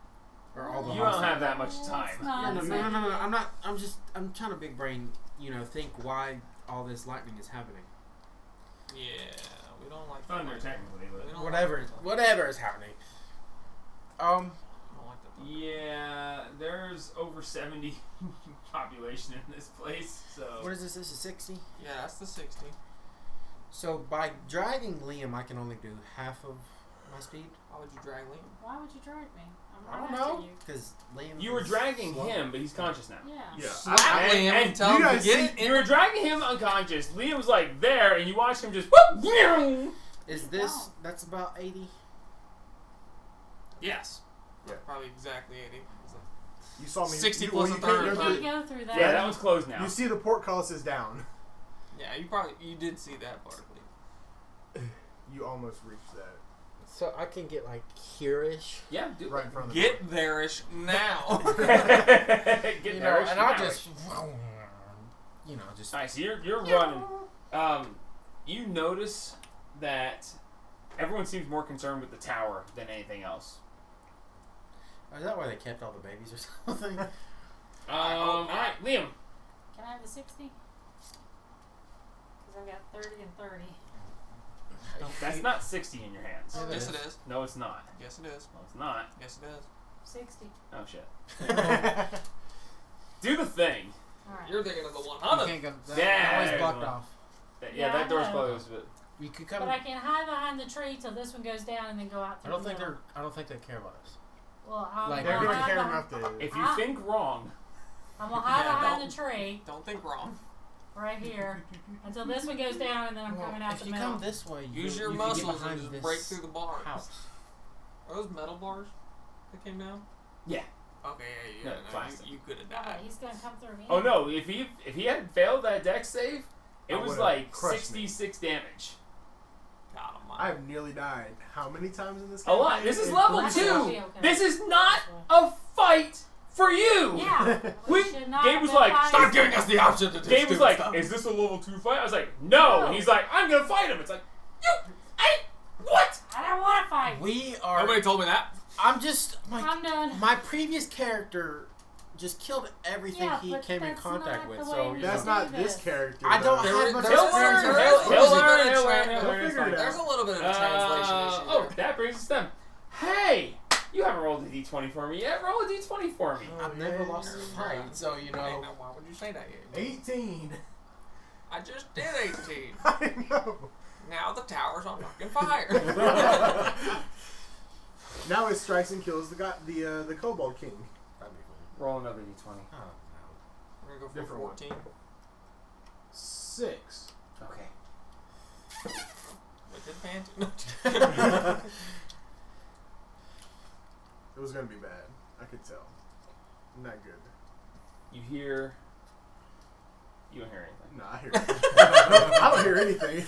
or all the. You don't hostages. have that much time. It's Yeah, not no. I'm not. I'm just. I'm trying to big brain. Think why all this lightning is happening. Yeah, we don't like Thunder, that. technically, We but don't Whatever. Like Whatever is happening. we don't like that. yeah, there's over 70 population in this place. So What is this? This is 60. Yeah, that's the 60. So by dragging Liam, I can only do half of my speed. Why would you drag Liam? Why would you drag me? I'm I right don't after know, you. because Liam. You were is dragging slow. him, but he's conscious now. Yeah. Yeah. Slap And- Liam and and tell you him to guys get see- it You were dragging him unconscious. Liam was like there, and you watched him just whoop. Is this? That's about 80. Yes. Yeah. Probably exactly 80. You saw me. 60 you, plus well, a you couldn't third. go You through- go through that. Yeah, that one's closed now. You see the portcullis is down. Yeah, you did see that part. You almost reached that. So I can get like here-ish. Yeah, do Right in front of the Get there-ish now. Get You know, there, and I'll now. just. You know, just. Alright, so you're running. You notice that everyone seems more concerned with the tower than anything else. Is that why they kept all the babies or something? Alright, Liam. Can I have the 60? Because I've got 30 and 30. That's not 60 in your hands. Yeah, Yes, it is. No, it's not. Yes, it is. No, it's not. Yes, it is. 60. Oh, shit. Do the thing. Alright. You're thinking of the You 100. can't go. That, Yeah, that there's was blocked one. off. Yeah, Yeah, that I door's know. closed, but You could come. But I can hide behind the tree till this one goes down and then go out I through don't the think middle. they're. I don't think they care about us. Well, I'm Like, They're gonna gonna hide care behind, enough to. if you think wrong, I'm gonna hide Yeah, behind don't- the tree Don't think wrong. right here until this one goes down and then I'm coming out if the you middle. come this way, Use you your can get muscles behind and just this break through the bars. house. Are those metal bars that came down? yeah. Okay, yeah, No, no, plastic. you could have Okay, died. he's gonna come through me. Oh no! If he had failed that dex save, it I was would've like crushed me. 66 damage. God almighty. I have nearly died. How many times in this A campaign? lot. This is It- level That's 2. actually okay. This is not a fight for you. Yeah. We- should not Gabe have was been like, fighting. Stop giving us the option to do Gabe was stupid like, stuff. "Is this a level 2 fight?" I was like, "No." No. And he's like, "I'm gonna fight him." It's like, what? I don't want to fight. We are. Nobody told me that. I'm just. I'm done. My previous character just killed everything Yeah, he but came in that's contact not with. the So way you we know. That's do not this. this character. I don't though. have much He'll experience. learn. There's He'll a learn. bit of He'll tra- learn. He'll He'll learn. It's figure it fine. There's a little bit of a translation issue Oh, there. that brings us to them. Hey, you haven't rolled a d20 for me yet. Roll a d20 for me. I've never lost a fight, so you Hey, know. now, why would you say that? 18. I just did 18. I know. Now the tower's on fucking fire. Now it strikes and kills the Kobold King. That'd be cool. Roll another d20. Oh We're gonna go for Different one. 14 6. Okay. with advantage. It was gonna be bad. I could tell. Not good. You hear. You don't hear anything. No, I hear. I don't hear anything.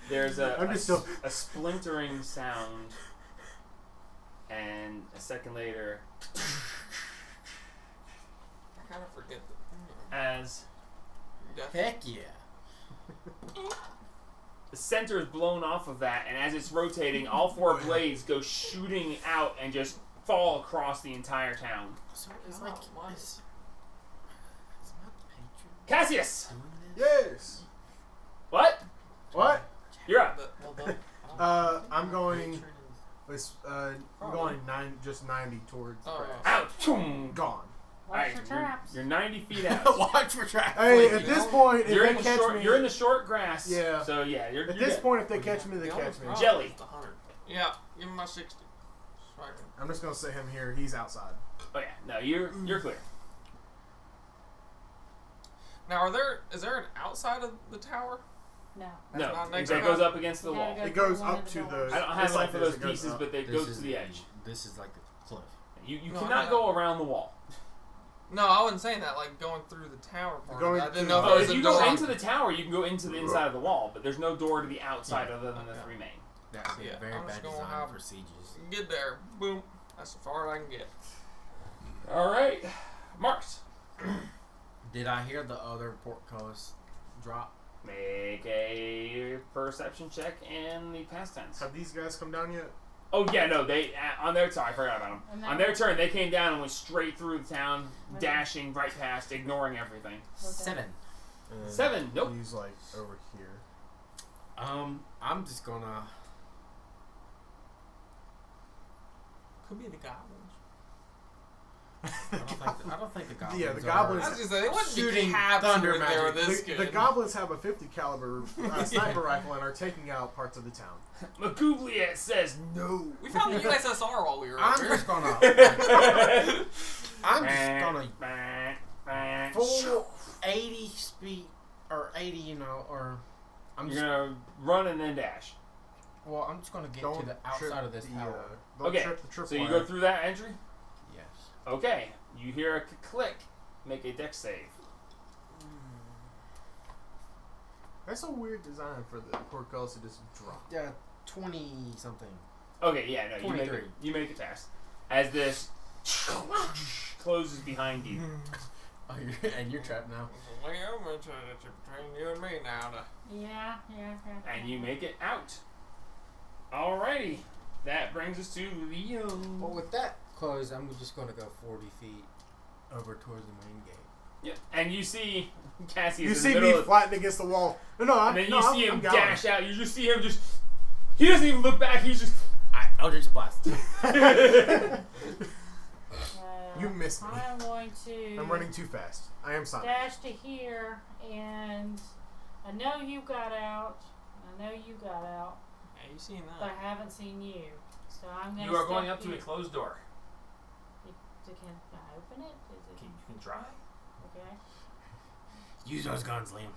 There's a, I'm a, just so- a splintering sound, and a second later, I kind of forget as that. Heck yeah. the center is blown off of that, and as it's rotating, all four blades go shooting out and just fall across the entire town. So it's Oh, like. what? Is my patron Cassius! doing this? Yes. What? What? You're up. I'm going. Patron is- I'm going 90 towards. Oh, grass. Out! Choom. Gone. Watch Alright, for traps. you're 90 feet out. Watch for traps. Hey, please. at this point, if You're in they the catch short. me, You're in the short grass. Yeah. So yeah, you're. at you're this good. point, if they catch me, they catch me. Jelly. The 100. Yeah, give him my 60. Right. I'm just gonna say him here. He's outside. Oh yeah, no, you're clear. Now, is there an outside of the tower? No. That's No, not that next goes up against the You wall. gotta It goes through one up of to the the. doors. I don't have it's like enough of this, those it goes pieces, up. but they This go is to the edge. This is like the cliff. You No, cannot no. go around the wall. No, I wasn't saying that. Like going through the tower part. Going I didn't to know the- if Oh, there was if a you door. go into the tower, you can go into the inside of the wall, but there's no door to the outside other than the Okay. three main. That would be Yeah, a very I'm just bad gonna design have- for sieges. Get there. Boom. That's as far as I can get. All right, marked. Did I hear the other portcullis drop? Make a perception check in the past tense. Have these guys come down yet? Oh yeah, no, they on their turn. I forgot about And them. then- On their turn, they came down and went straight through the town, Okay. dashing right past, ignoring everything. 7. And 7, nope. He's like over here. I'm just gonna. Could be the goblins. I don't think the goblins. Yeah, the goblins- I was just saying, they wouldn't be shooting captured thunder if they were magic. this The good. goblins have a 50 caliber sniper rifle and are taking out parts of the town. Magubliet says no. We found the USSR while we were I'm over just gonna. I'm just gonna full 80 speed or 80, or I'm You're just gonna run and then dash. well, I'm just gonna get Don't to the outside trip of this the, tower. don't Okay, trip the trip so you wire. go through that entry. Yes. Okay, you hear a click. Make a dex save. That's a weird design for the portcullis to just drop. Yeah, 20 something. Okay, yeah, no, 23. you make it past. As this closes behind you. Oh, you're trapped now. Well, I'm gonna try to between you and me now. Yeah. And you make it out. Alrighty. That brings us to Liam. Well, with that close, I'm just gonna go 40 feet over towards the main gate. Yep. And you see Cassius You in see the me middle of, flattened against the wall. No, and then you see him I'm dash out. You just see him just. He doesn't even look back. He's just. Eldritch Blast. You missed me. I'm going to. I'm running too fast. I am Sonic. Dash to here, and I know you got out. Yeah, you seen but that? I haven't seen you. So I'm gonna. You are going step up to a here. closed door. Can I open it? You can try. Okay. Use those guns, Liam.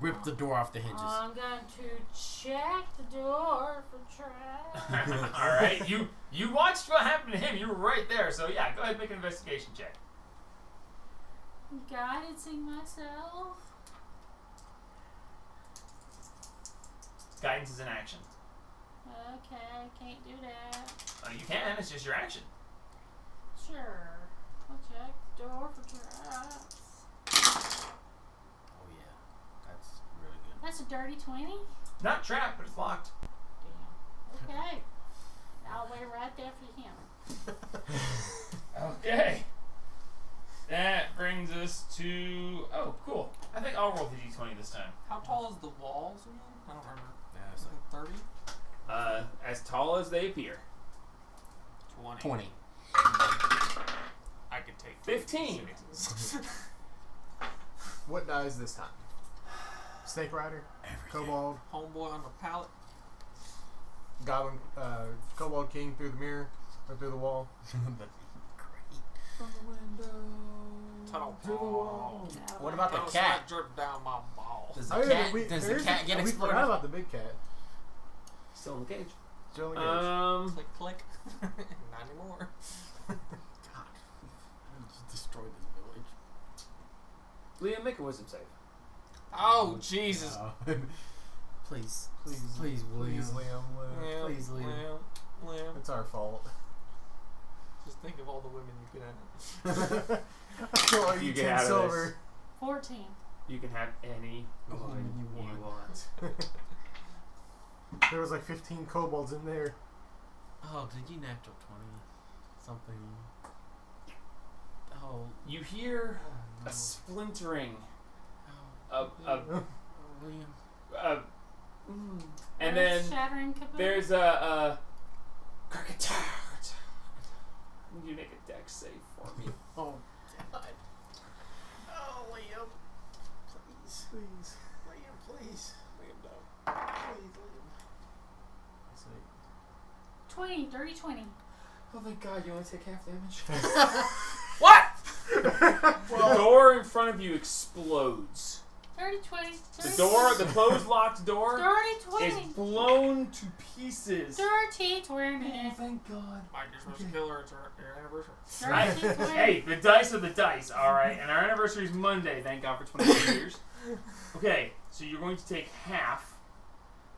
Rip the door off the hinges. I'm going to check the door for traps. All right. You watched what happened to him. You were right there. So yeah, go ahead and make an investigation check. Guidancing myself. Guidance is an action. Okay, can't do that. You can. It's just your action. Sure. I'll check the door for traps. Oh yeah, that's really good. That's a dirty 20? Not trapped, but it's locked. Damn. Okay. I'll wait right there for him. Okay. That brings us to. Oh, cool. I think I'll roll the d20 this time. How tall is the walls again? I don't remember. Yeah, it's like 30? As tall as they appear. 20. I could take 15. What dies this time? Snake Rider? Kobold? Homeboy on the pallet. Goblin? Kobold King through the mirror? Or through the wall? That'd be great. From the window. Tunnel Through the wall. What about the Tunnel cat? slide drip down my ball. Does Oh, the yeah, cat, we, does there the is cat get we exploded? forgot about the big cat. Still in the cage. Still in the cage. Click, click. Not anymore. God, I just destroyed this village. Liam, make a wisdom save. Oh, Jesus. No. Please, Please, please, William. Please, Liam, live. Please, Liam. Liam. It's our fault. Just think of all the women you could have. I still owe you You get 10 out of silver. 14. You can have any woman you you want. want. There was like 15 kobolds in there. Oh, did you natural 20? Something. Oh, You hear no. a splintering Oh, of William. and then Shattering kaboom. there's a Krakatard. You make a dex save for me. Oh, God. Oh, Liam. Please. Please. Liam, please. Liam, don't. Please, Liam. 20. Dirty 20. Oh thank God, you only take half damage. What? The door in front of you explodes. Dirty 20. The door, the closed locked door, Dirty is 20. blown to pieces. Dirty Oh 20. thank God. Mike, you're supposed to kill her. It's your anniversary. Dirty 20. Hey, the dice are the dice, alright? And our anniversary is Monday, thank God for 22 years. Okay, so you're going to take half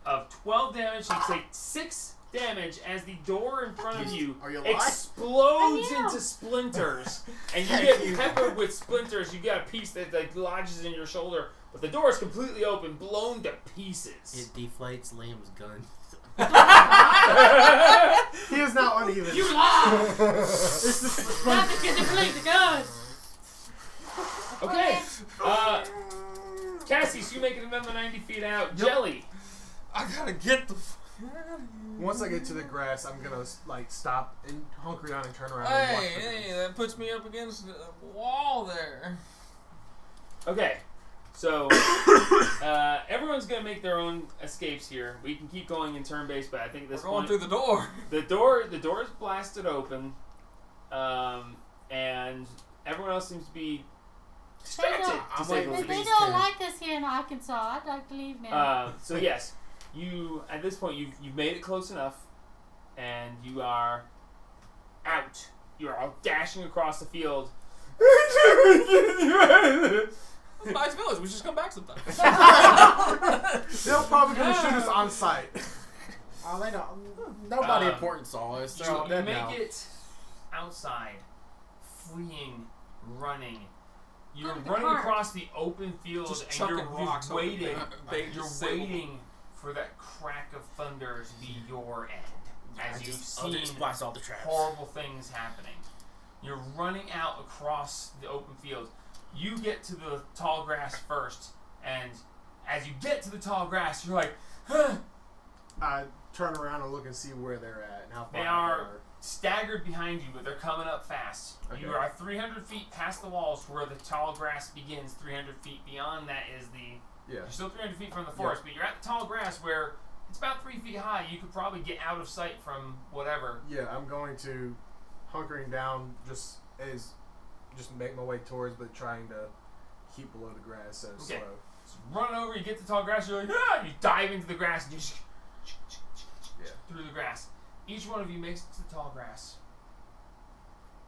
of 12 damage. So you take 6 damage as the door in front of you Are you alive? explodes I am. into splinters. And you get peppered with splinters. You got a piece that like lodges in your shoulder. But the door is completely open, blown to pieces. It deflates Liam's gun. He is now uneven. You lie! It's just Not to deflate the gun. Okay. Cassius, you make it another 90 feet out. Yep. Jelly. I gotta get the Once I get to the grass, I'm gonna like stop and hunker down and turn around. Hey, and watch for hey, them. that puts me up against the wall there. Okay, so everyone's gonna make their own escapes here. We can keep going in turn based, but I think at this We're going point through the door. the door is blasted open, and everyone else seems to be distracted. To say the They least. don't like us here in Arkansas. I'd like to leave now. So yes, you at this point you've made it close enough, and you are out. You are all dashing across the field. It's a nice village. We should just come back sometime. They're probably gonna shoot us on sight. Oh, they don't. Nobody important saw us. They're all You dead make now. it outside, fleeing, running. You're Look at the running cart. across the open field, Just and chucking you're rocks over waiting. bait You're sail. waiting for that crack of thunder to be your end, as you've I'll seen just splice all the traps. horrible things happening. You're running out across the open field. You get to the tall grass first, and as you get to the tall grass, you're like, huh. I turn around and look and see where they're at and how far They out are staggered behind you, but they're coming up fast. Okay. You are 300 feet past the walls where the tall grass begins. 300 feet beyond that is the... Yeah. You're still 300 feet from the forest, but you're at the tall grass where it's about 3 feet high. You could probably get out of sight from whatever. Yeah, I'm going to hunkering down just make my way towards, but trying to keep below the grass so Okay. slow. So run over, you get to the tall grass, you're like, ah! You dive into the grass and just Yeah. through the grass. Each one of you makes it to the tall grass.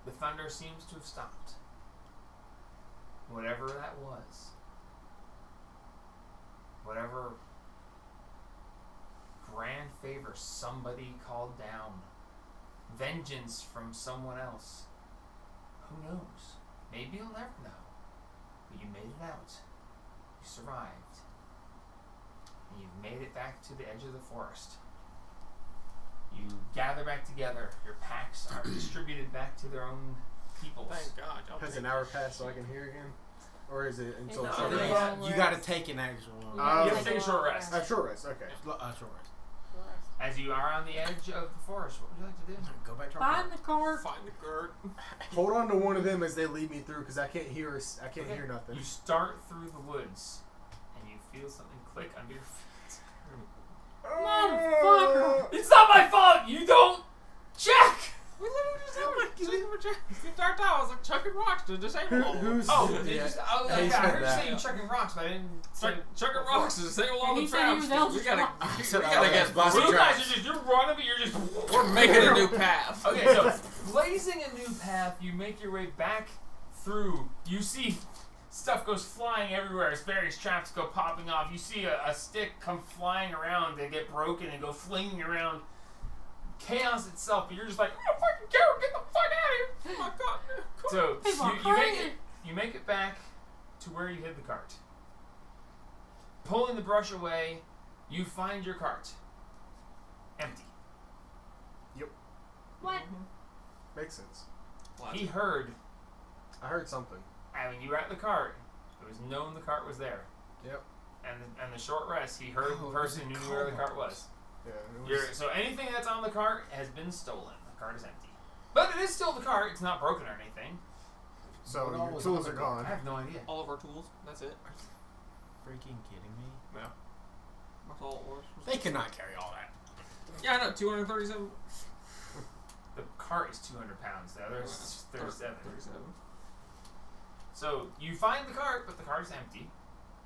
The thunder seems to have stopped. Whatever that was. Whatever grand favor somebody called down. Vengeance from someone else. Who knows? Maybe you'll never know. But you made it out. You survived. And you've made it back to the edge of the forest. You gather back together. Your packs are distributed back to their own peoples. Thank God. Y'all Has take an hour passed so I can hear again? Or is it until It's it's No, over? they- You gotta take an actual one. You have to take a short rest. Short rest, okay. Short rest. As you are on the edge of the forest, what would you like to do? Go back to our Find the cart. Find the cart. Hold on to one of them as they lead me through, because I can't hear. I can't Okay. hear nothing. You start through the woods, and you feel something click under your feet. Motherfucker. It's not my fault! You don't check! We literally just had like the entire time. I was like chucking rocks to disable all of them. Who's? Oh, Yeah. I He heard said you that. say you chucking rocks, but I didn't say... Chucking rocks to disable all And the he said he traps. was out We to gotta, try. we said, gotta oh, get. that's So you guys traps. are just, you're running, but you're just... We're making a new path. Okay, so blazing a new path, you make your way back through. You see stuff goes flying everywhere as various traps go popping off. You see a stick come flying around and get broken and go flinging around. Chaos itself, but you're just like, I don't fucking care, get the fuck out of here! Oh my God. So People are you make crazy. it. You make it back to where you hid the cart. Pulling the brush away, you find your cart. Empty. What? Makes sense. He heard, I heard something. when you were at the cart, it was known the cart was there. Yep. And the short rest, he heard the Oh, person it was who knew where the cart was. Yeah. It was So anything that's on the cart has been stolen. The cart is empty. But it is still the cart. It's not broken or anything. so What all your was tools on are the gone. I have no idea. All of our tools. That's it. Freaking kidding me? That's all it was. They cannot carry all that. Yeah, I know. 237. The cart is 200 pounds. The other is 37. 37. So you find the cart, but the cart is empty,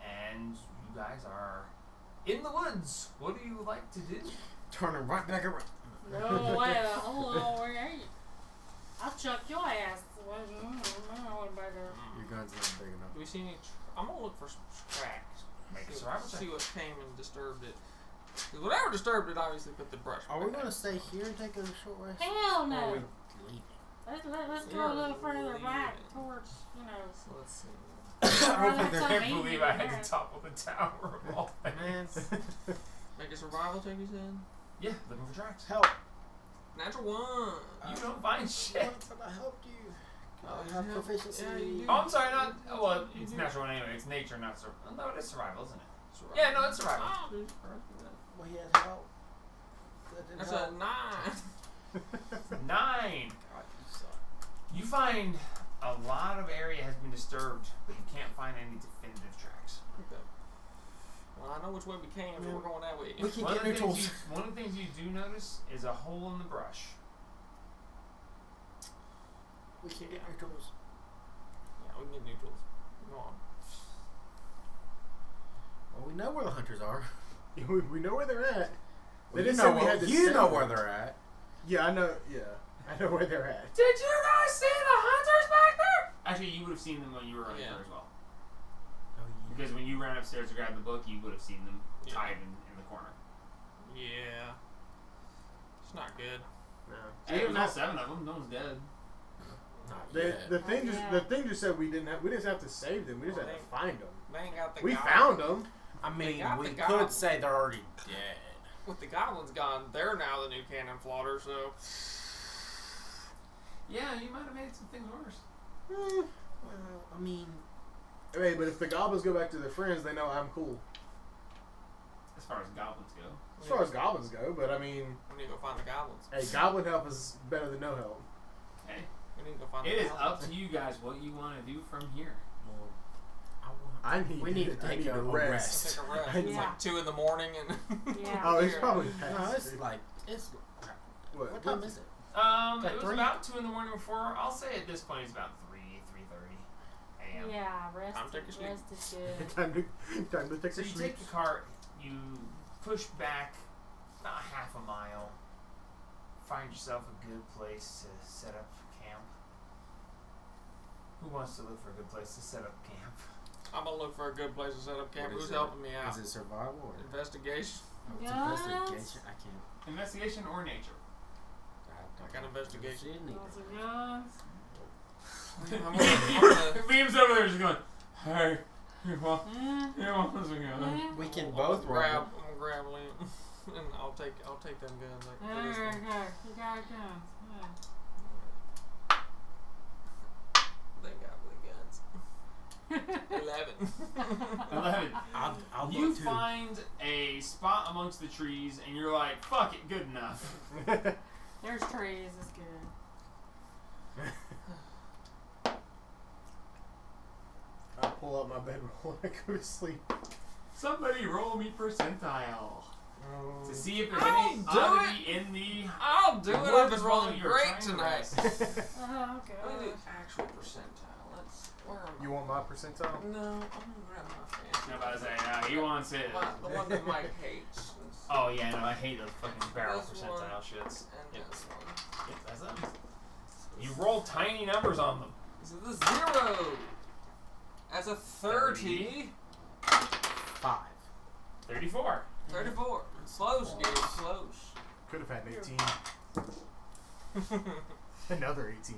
and you guys are in the woods. What do you like to do? Turning right back around. No way. Hold on. Where are you? I'll chuck your ass. What about there? Your gun's not big enough. Do we see any? I'm gonna look for some tracks. Make a See survival what, check. see what came and disturbed it. 'Cause whatever disturbed it, obviously put the brush. Are we back. gonna stay here and take a short rest? Hell Or are no. we leaving? Let's go You're a little further leaving. back towards, you know. So let's see. I don't think I they're can't believe I had to topple the tower of all Man, things. Make a survival check, you said? Yeah, looking for tracks. help. Natural 1. You don't find shit. Once I helped you. Oh, I you have have- proficiency. yeah, you do. Oh, I'm sorry, not. Well, You it's do. natural anyway. It's nature, not survival. No, it is survival, isn't it? Survival. Yeah, no, it's survival. Oh, dude. Alright, do that. Well, he has help. That's a 9. 9. God, you suck. You find a lot of area has been disturbed, but you can't find any definitive tracks. Okay. Well, I know which way we came, so we're going that way. We can One get of, the new things tools. you, one of the things you do notice is a hole in the brush. We can get new tools. Yeah, we can get new tools. Go on. Well, we know where the hunters are. We know where they're at. They You didn't know say we where- had to You save know them. where they're at. Yeah, I know. Yeah, I know where they're at. Did you guys see the hunters back there? Actually, you would have seen them when you were running Yeah. there as well. Oh, yeah. Because when you ran upstairs to grab the book, you would have seen them Yeah. tied in the corner. Yeah. It's not good. No. Hey, it was all 7 of them. No one's dead. Not The yet. thing Yeah. the thing just said we didn't have to save them. We just had to find them. They ain't got the We goblin- found them. I mean, got we the could goblin. say they're already dead. With the goblins gone, they're now the new cannon fodder, so... Yeah, you might have made some things worse. Well, I mean, Hey, but if the goblins go back to their friends, they know I'm cool. As far as goblins go. As far as goblins go, but I mean, We need to go find the goblins. hey, goblin help is better than no help. Hey, We need to go find it the is goblins. up to you guys what you want to do from here. well, We need to take a rest. Take a rest. I It's need- like 2 in the morning and... Yeah. Oh, it's probably No, past. it's like what what? time is it? It Like was 3? about 2 in the morning before. I'll say at this point it's about 3:30 a.m. Yeah, rest, Time to take a sleep. rest is good. time to take So a you sleep. take the cart, you push back about half a mile, find yourself a good place to set up camp. Who wants to look for a good place to set up camp? I'm gonna look for a good place to set up camp. What is Who's it? helping me out? Is it survival or Investigation. it's Guns? investigation? I can't. Investigation or nature? I got investigation. See it neither. Lots of guns. I'm gonna Liam's over there just going, hey, you want Eh, this again? eh. We can both grab. roll. I'm gonna grab Liam, and I'll take them guns. Like, for There this you one. go. You got guns. Yeah. They got the guns. 11. 11. I'll You look too. find a spot amongst the trees and you're like, fuck it, good enough. There's trees. It's good. I pull out my bedroll and I go to sleep. Somebody roll me percentile to see if there's I'll any do oddity in the I'll do it. I've woods been while rolling you're great trying to tonight. rest. Oh, Let me do God. actual percentile. Let's. Where am I? You want my percentile? No, I'm gonna grab my fancy. I'm about to say, he wants it. The one that Mike hates. Oh yeah, no, I hate those fucking barrel This percentile one. shits. And Yep. this one. Yep, that's them. You roll tiny numbers on them. This is the 0. That's a 30. 5. 34. 34. Close, dude. Close. Could have had an 18. Another 18.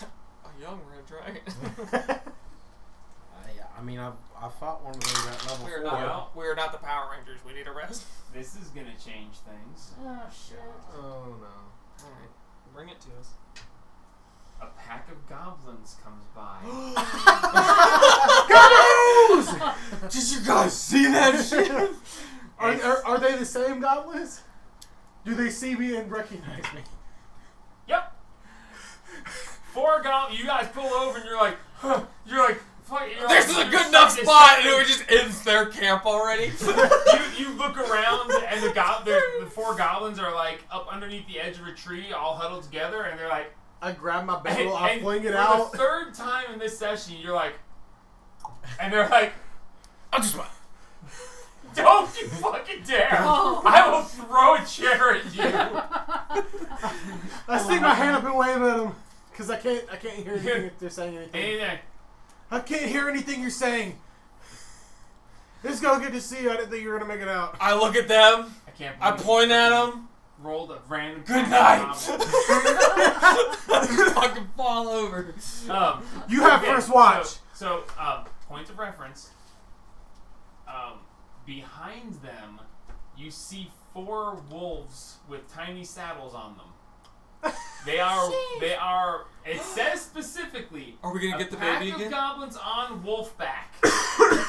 A young red dragon. Yeah, I mean, I fought one of those at level We're 4. not. We're not the Power Rangers. We need a rest. This is gonna change things. Oh, shit. Oh no. All right, bring it to us. A pack of goblins comes by. Did you guys see that shit? Are they the same goblins? Do they see me and recognize me? Yep. 4 goblins. You guys pull over and you're like, huh. You're like, fuck. You're This is like, a good enough spot, and it just ends their camp already. you look around and the 4 goblins are like up underneath the edge of a tree, all huddled together, and they're like, I grab my and, bedroll, I and fling it for out. the 3rd time in this session, you're like, and they're like, I'll just don't you fucking dare! Oh. I will throw a chair at you. I stick my hand up and wave at them because I can't hear anything if they're saying anything. Anything. I can't hear anything you're saying. It's go good to see you. I didn't think you were gonna make it out. I look at them. I can't. I believe point you at them. Rolled a random. Good pack night. of goblins. Fucking fall over. You have Okay, first watch. So, point of reference. Behind them, you see 4 wolves with tiny saddles on them. They are. It says specifically. Are we gonna get the pack baby of again? goblins on Wolfback.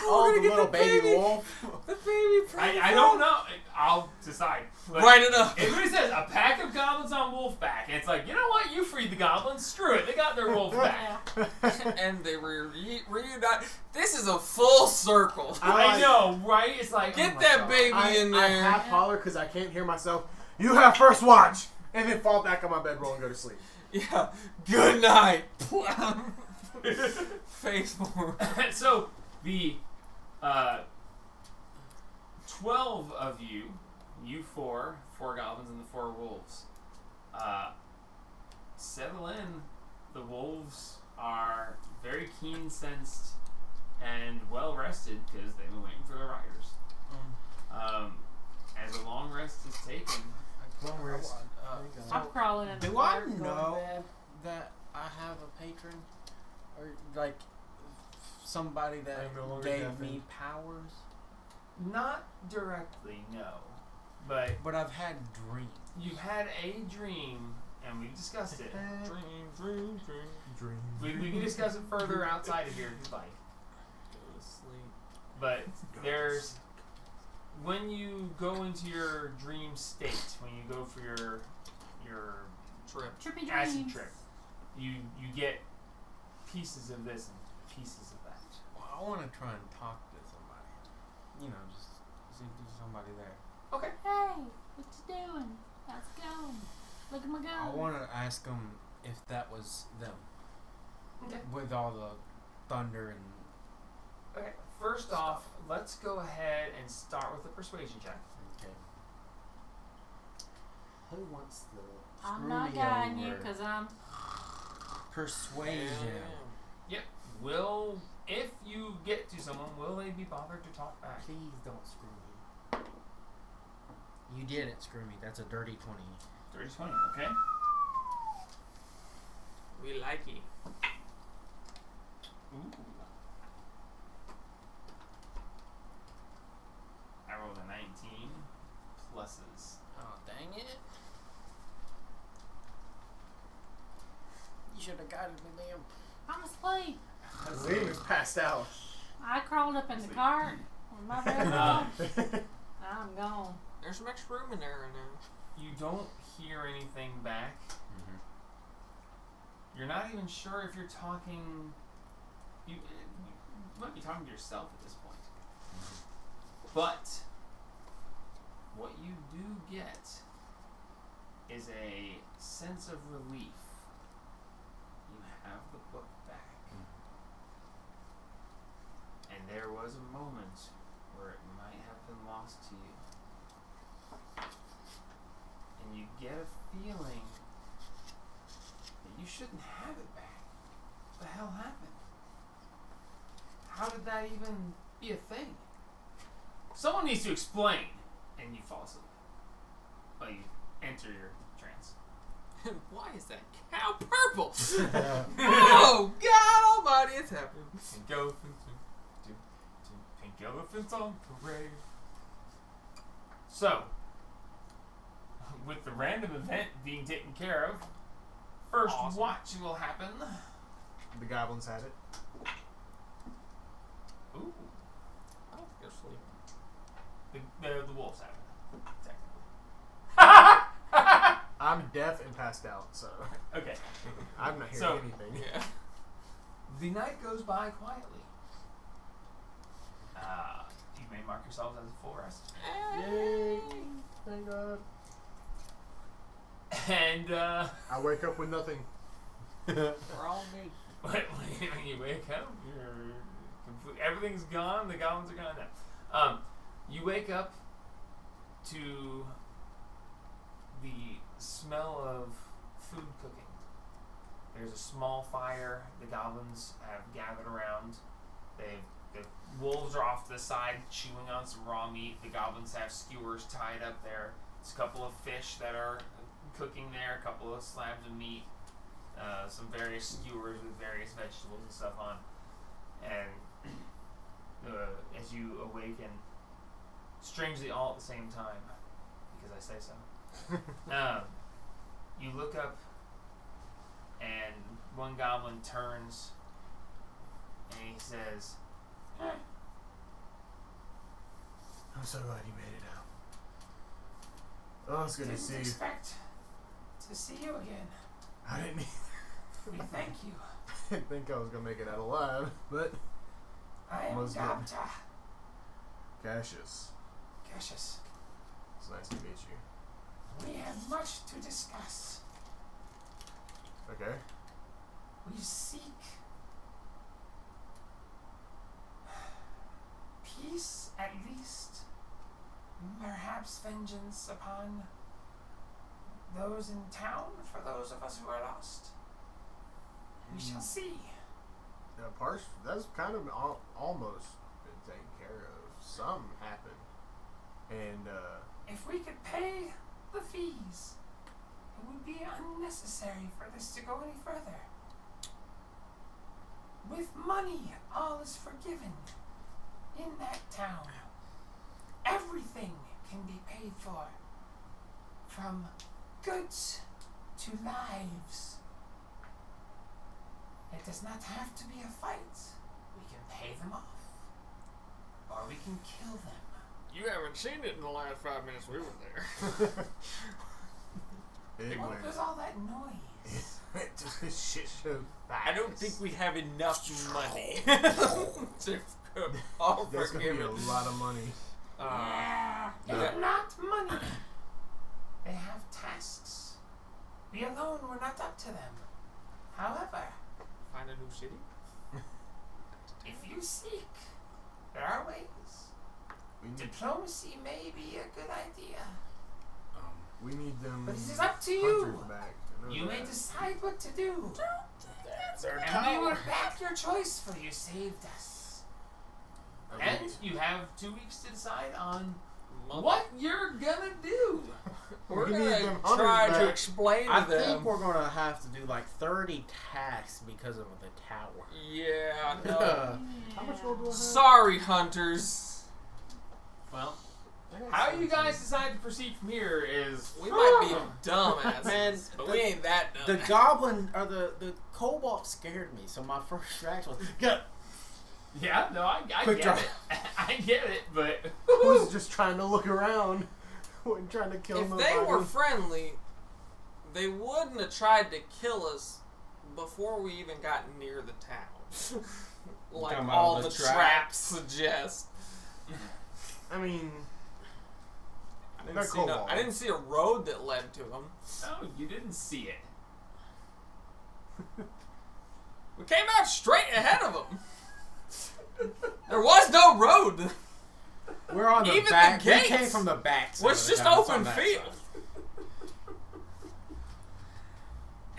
Oh, the little baby wolf. The baby. I don't know. I'll decide. But Write it up. It really says a pack of goblins on Wolfback. And it's like, you know what? You freed the goblins. Screw it. They got their Wolfback. And they reunite. This is a full circle. I know, right? It's like, Get oh my that God. baby in I there. half holler because I can't hear myself. You have first watch, and then fall back on my bedroll and go to sleep. Yeah. Good night. Face forward. So the 12 of you four goblins and the 4 wolves, settle in. The wolves are very keen sensed and well rested because they've been waiting for their riders. As a long rest is taken, Long rest. I'm crawling in the Do water I going to know bed. that I have a patron? Or, like, somebody that I'm no longer gave deafened. me powers? not directly, no, but But I've had dreams. you've had a dream, and we discussed it. Dream. We can discuss it further outside of here if you'd like. Go to sleep. But there's when you go into your dream state, when you go for your Trip. Trippy acid dreams. trip, you get pieces of this and pieces of that. Well, I want to try and talk to somebody. You know, just see if there's somebody there. Okay. Hey, what you doing? How's it going? Look at my I gun. want to ask them if that was them. Okay. With all the thunder and... Okay. First off, let's go ahead and start with a persuasion check. Okay. Who wants the... I'm not guiding you because I'm. Persuasion. Will, if you get to someone, will they be bothered to talk back? Please don't screw me. You didn't screw me. That's a dirty 20. 30-20, okay? We like it. Ooh. I rolled a 19 pluses. Oh, dang it. You should have guided me, Liam. I'm asleep. Liam is passed out. I crawled up in the cart with my bed on. I'm gone. There's some extra room in there right now. You don't hear anything back. You're not even sure if you're talking. You might be talking to yourself at this point. But what you do get is a sense of relief. You have the book back. And there was a moment where it might have been lost to you. And you get a feeling that you shouldn't have it back. What the hell happened? How did that even be a thing? Someone needs to explain. And you fall asleep. Well, you enter your trance. Why is that cow purple? Oh, God Almighty, it's happening. Pink elephants, pink elephants on parade. So, with the random event being taken care of, first Awesome. watch will happen. The goblins had it. Ooh, I don't think they're asleep. the wolves have it. Technically. I'm deaf and passed out, so Okay. I'm not hearing So- anything. Yeah. The night goes by quietly. You may mark yourselves as a full rest. Yay! Thank God. And I wake up with nothing. We're all me. when you wake up, everything's gone. The goblins are gone now. You wake up to the smell of food cooking. There's a small fire. The goblins have gathered around. The wolves are off to the side chewing on some raw meat. The goblins have skewers tied up there. There's a couple of fish that are cooking there. A couple of slabs of meat. Some various skewers with various vegetables and stuff on. And as you awaken, strangely all at the same time, because I say so, you look up and one goblin turns and he says, I'm so glad you made it out. Oh, it's good to see you. expect to see you again. I didn't We thank you. didn't think I was gonna make it out alive, but I am Most good. Gapta. Cassius, Cassius, it's nice to meet you. we have much to discuss. Okay. We seek peace, at least. Perhaps vengeance upon those in town for those of us who are lost. We shall see. That's kind of almost been taken care of. Some happened, and If we could pay the fees, it would be unnecessary for this to go any further. With money, all is forgiven. In that town, everything can be paid for, from goods to lives. It does not have to be a fight. We can pay them off, or we can kill them. You haven't seen it in the last 5 minutes we were there. What was all that noise? Just this shit show. I don't think we have enough money to all That's gonna forgive be a it. lot of money. Yeah, Yeah. it's not money. They have tasks. We alone were not up to them. However, Find a new city? if you seek, there are ways. We need, Diplomacy may be a good idea. we need them. But this is up to you. hunters back. I know You may that. decide what to do. That's our And we will back your choice, for you saved us. And you have 2 weeks to decide on what you're gonna do. We're We need gonna them hunters try to back. explain to I them. think we're gonna have to do like 30 tasks because of the tower. Yeah, no. How much gold do I have? Sorry, hunters. Well, how you guys decide to proceed from here is We might be dumbasses, Man, but the- we ain't that dumb. The goblin or the cobalt scared me, so my first reaction was go. yeah, no, I Quick get draw. it. I get it, but I was just trying to look around. Wasn't trying to kill If nobody. they were friendly, they wouldn't have tried to kill us before we even got near the town. Like Talking about all the the traps? traps suggest. I mean, I They're didn't, see no, cobalt. I didn't see a road that led to them. no, you didn't see it. We came out straight ahead of them. There was no road. We're on the Even the back. We gates came from the back. side was of the just town. It's on open that field.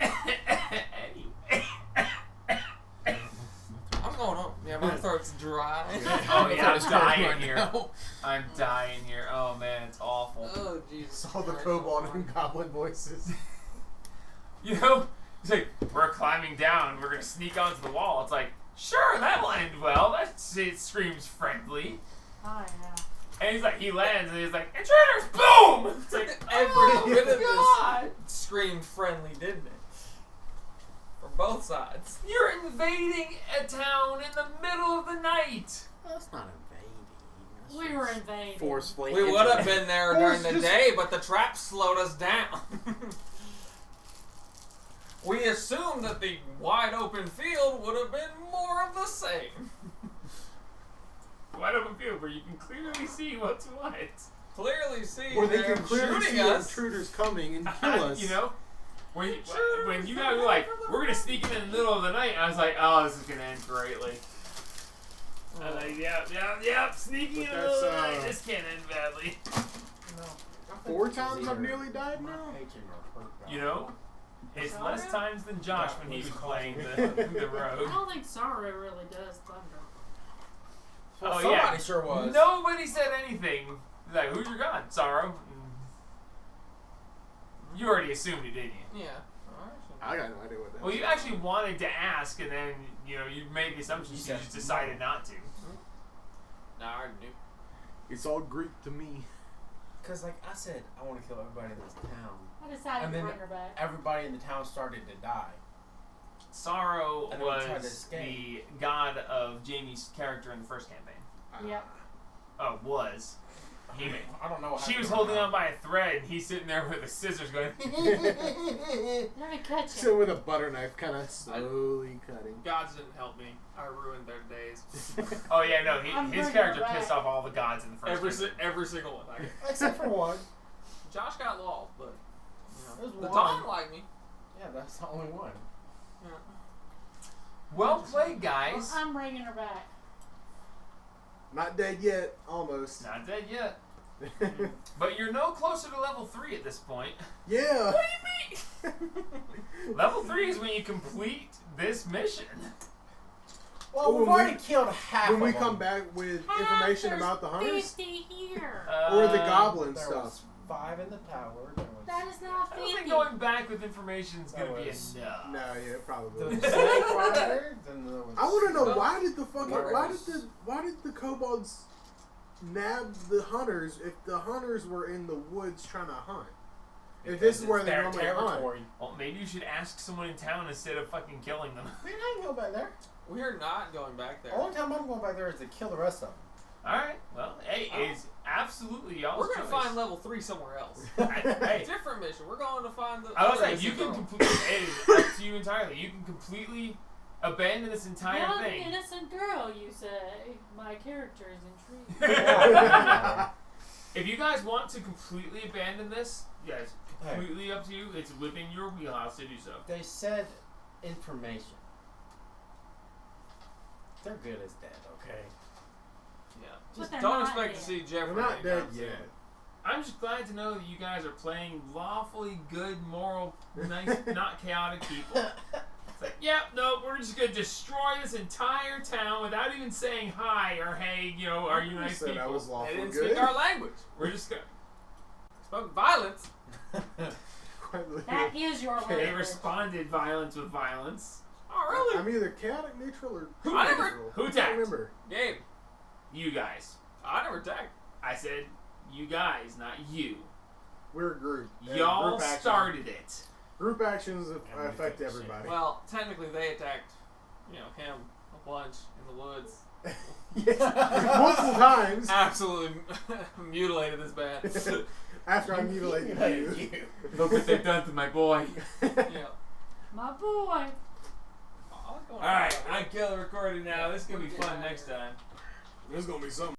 side. Anyway. I'm going home. Yeah, my throat's dry. Oh yeah, I'm It's dying right here. now. I'm dying here. Oh man, it's awful. Oh Jesus! all the Christ kobold almighty. and goblin voices. You know, it's like we're climbing down. We're gonna sneak onto the wall. It's like, sure, that'll end well. It screams friendly. Oh, yeah. And he's like, he lands and he's like, intruders! Boom! It's like, Every oh bit of God! this screamed friendly, didn't it? From both sides. You're invading a town in the middle of the night. That's not invading. That's We were invaded. forcefully. We would have entering. been there Or during it's the just- day, but the trap slowed us down. We assumed that the wide open field would have been more of the same. Wide open field where you can clearly see what's what. Clearly see Or they they're can clearly shooting see us. intruders coming and kill us. You know? When you guys were like, we're gonna sneak in the middle of the night, I was like, oh, this is gonna end greatly. I was like, yep, sneaking in But the middle of the that's, night, this can't end badly. 4 times I've nearly died now. You know? It's Sorrow? less times than Josh when he was playing the I road. don't think Sorrow really does thunder. Oh, Somebody yeah. sure was. Nobody said anything. He's like, who's your god? Sorrow. You already assumed it, didn't you? Yeah. I got no idea what that Well, you actually wanted to ask, and then, you made the assumption, so you just decided not to. No, I knew. It's all Greek to me. Because, like I said, I want to kill everybody in this town. I decided And to then bring her back. everybody in the town started to die. Sorrow And then we tried to was escape. the god of Jamie's character in the first campaign. Yep. Oh, was. He made. I don't know what She was happened holding now. on by a thread, and he's sitting there with the scissors going. Let me cut you. So with a butter knife, kind of slowly cutting. Gods didn't help me. I ruined their days. Oh yeah, no, I'm his bringing character her pissed back. off all the gods in the first. campaign. Every single one. Except for one. Josh got lost, but There's the one. Dawn liked me. Yeah, that's the only one. Yeah. Well played, Well, guys. I'm bringing her back. Not dead yet, almost. Not dead yet, but you're no closer to level 3 at this point. Yeah. Level 3 is when you complete this mission. Well, Oh, we've when already killed half When of we them. come back with Ah, information there's about the hunters 50 here. or the goblin There stuff. was 5 in the tower. There was That is not I don't 50. think going back with information is That going to be was- enough. No, yeah, probably. the snake rider. Then there was. I want to know Well, why did the fucking there was- why did the kobolds nab the hunters if the hunters were in the woods trying to hunt? If this is Because where it's they their normally hunt. territory. Well, maybe you should ask someone in town instead of fucking killing them. Man, I can go back there. We are not going back there. The only time I'm going back there is to kill the rest of them. Alright, well, hey, it's absolutely y'all's We're gonna choice. find level 3 somewhere else. Hey, Different mission. We're going to find the. I was other like, you missing can girl. completely, it is up to you entirely. You can completely abandon this entire Young thing. innocent girl, you say. My character is intrigued. If you guys want to completely abandon this, yes, Hey. completely up to you. It's within your wheelhouse to do so. They said information. They're good as dead, okay? Yeah. But Just they're don't not expect to dead. see Jeffrey. We're not dead anytime soon. yet. I'm just glad to know that you guys are playing lawfully good, moral, nice, not chaotic people. It's like, yeah, no, we're just gonna destroy this entire town without even saying hi or hey, you know, are you nice said I people? was They lawful didn't good. speak our language. We're just gonna spoke violence. That is your They language. responded violence with violence. Oh really? I'm either chaotic neutral or Who I never- neutral. who I don't tapped? remember. Gabe, You guys. I never attacked. I said you guys, not you. We're a group. and Y'all group action- started it. Group actions we affect fix it. everybody. Well, technically they attacked, him a bunch in the woods. Yeah. Multiple times Absolutely mutilated this man. after I mutilated you. Look what they've done to my boy. Yeah. My boy. I was going Alright, I kill the recording now. This is gonna be fun next time. There's gonna be something.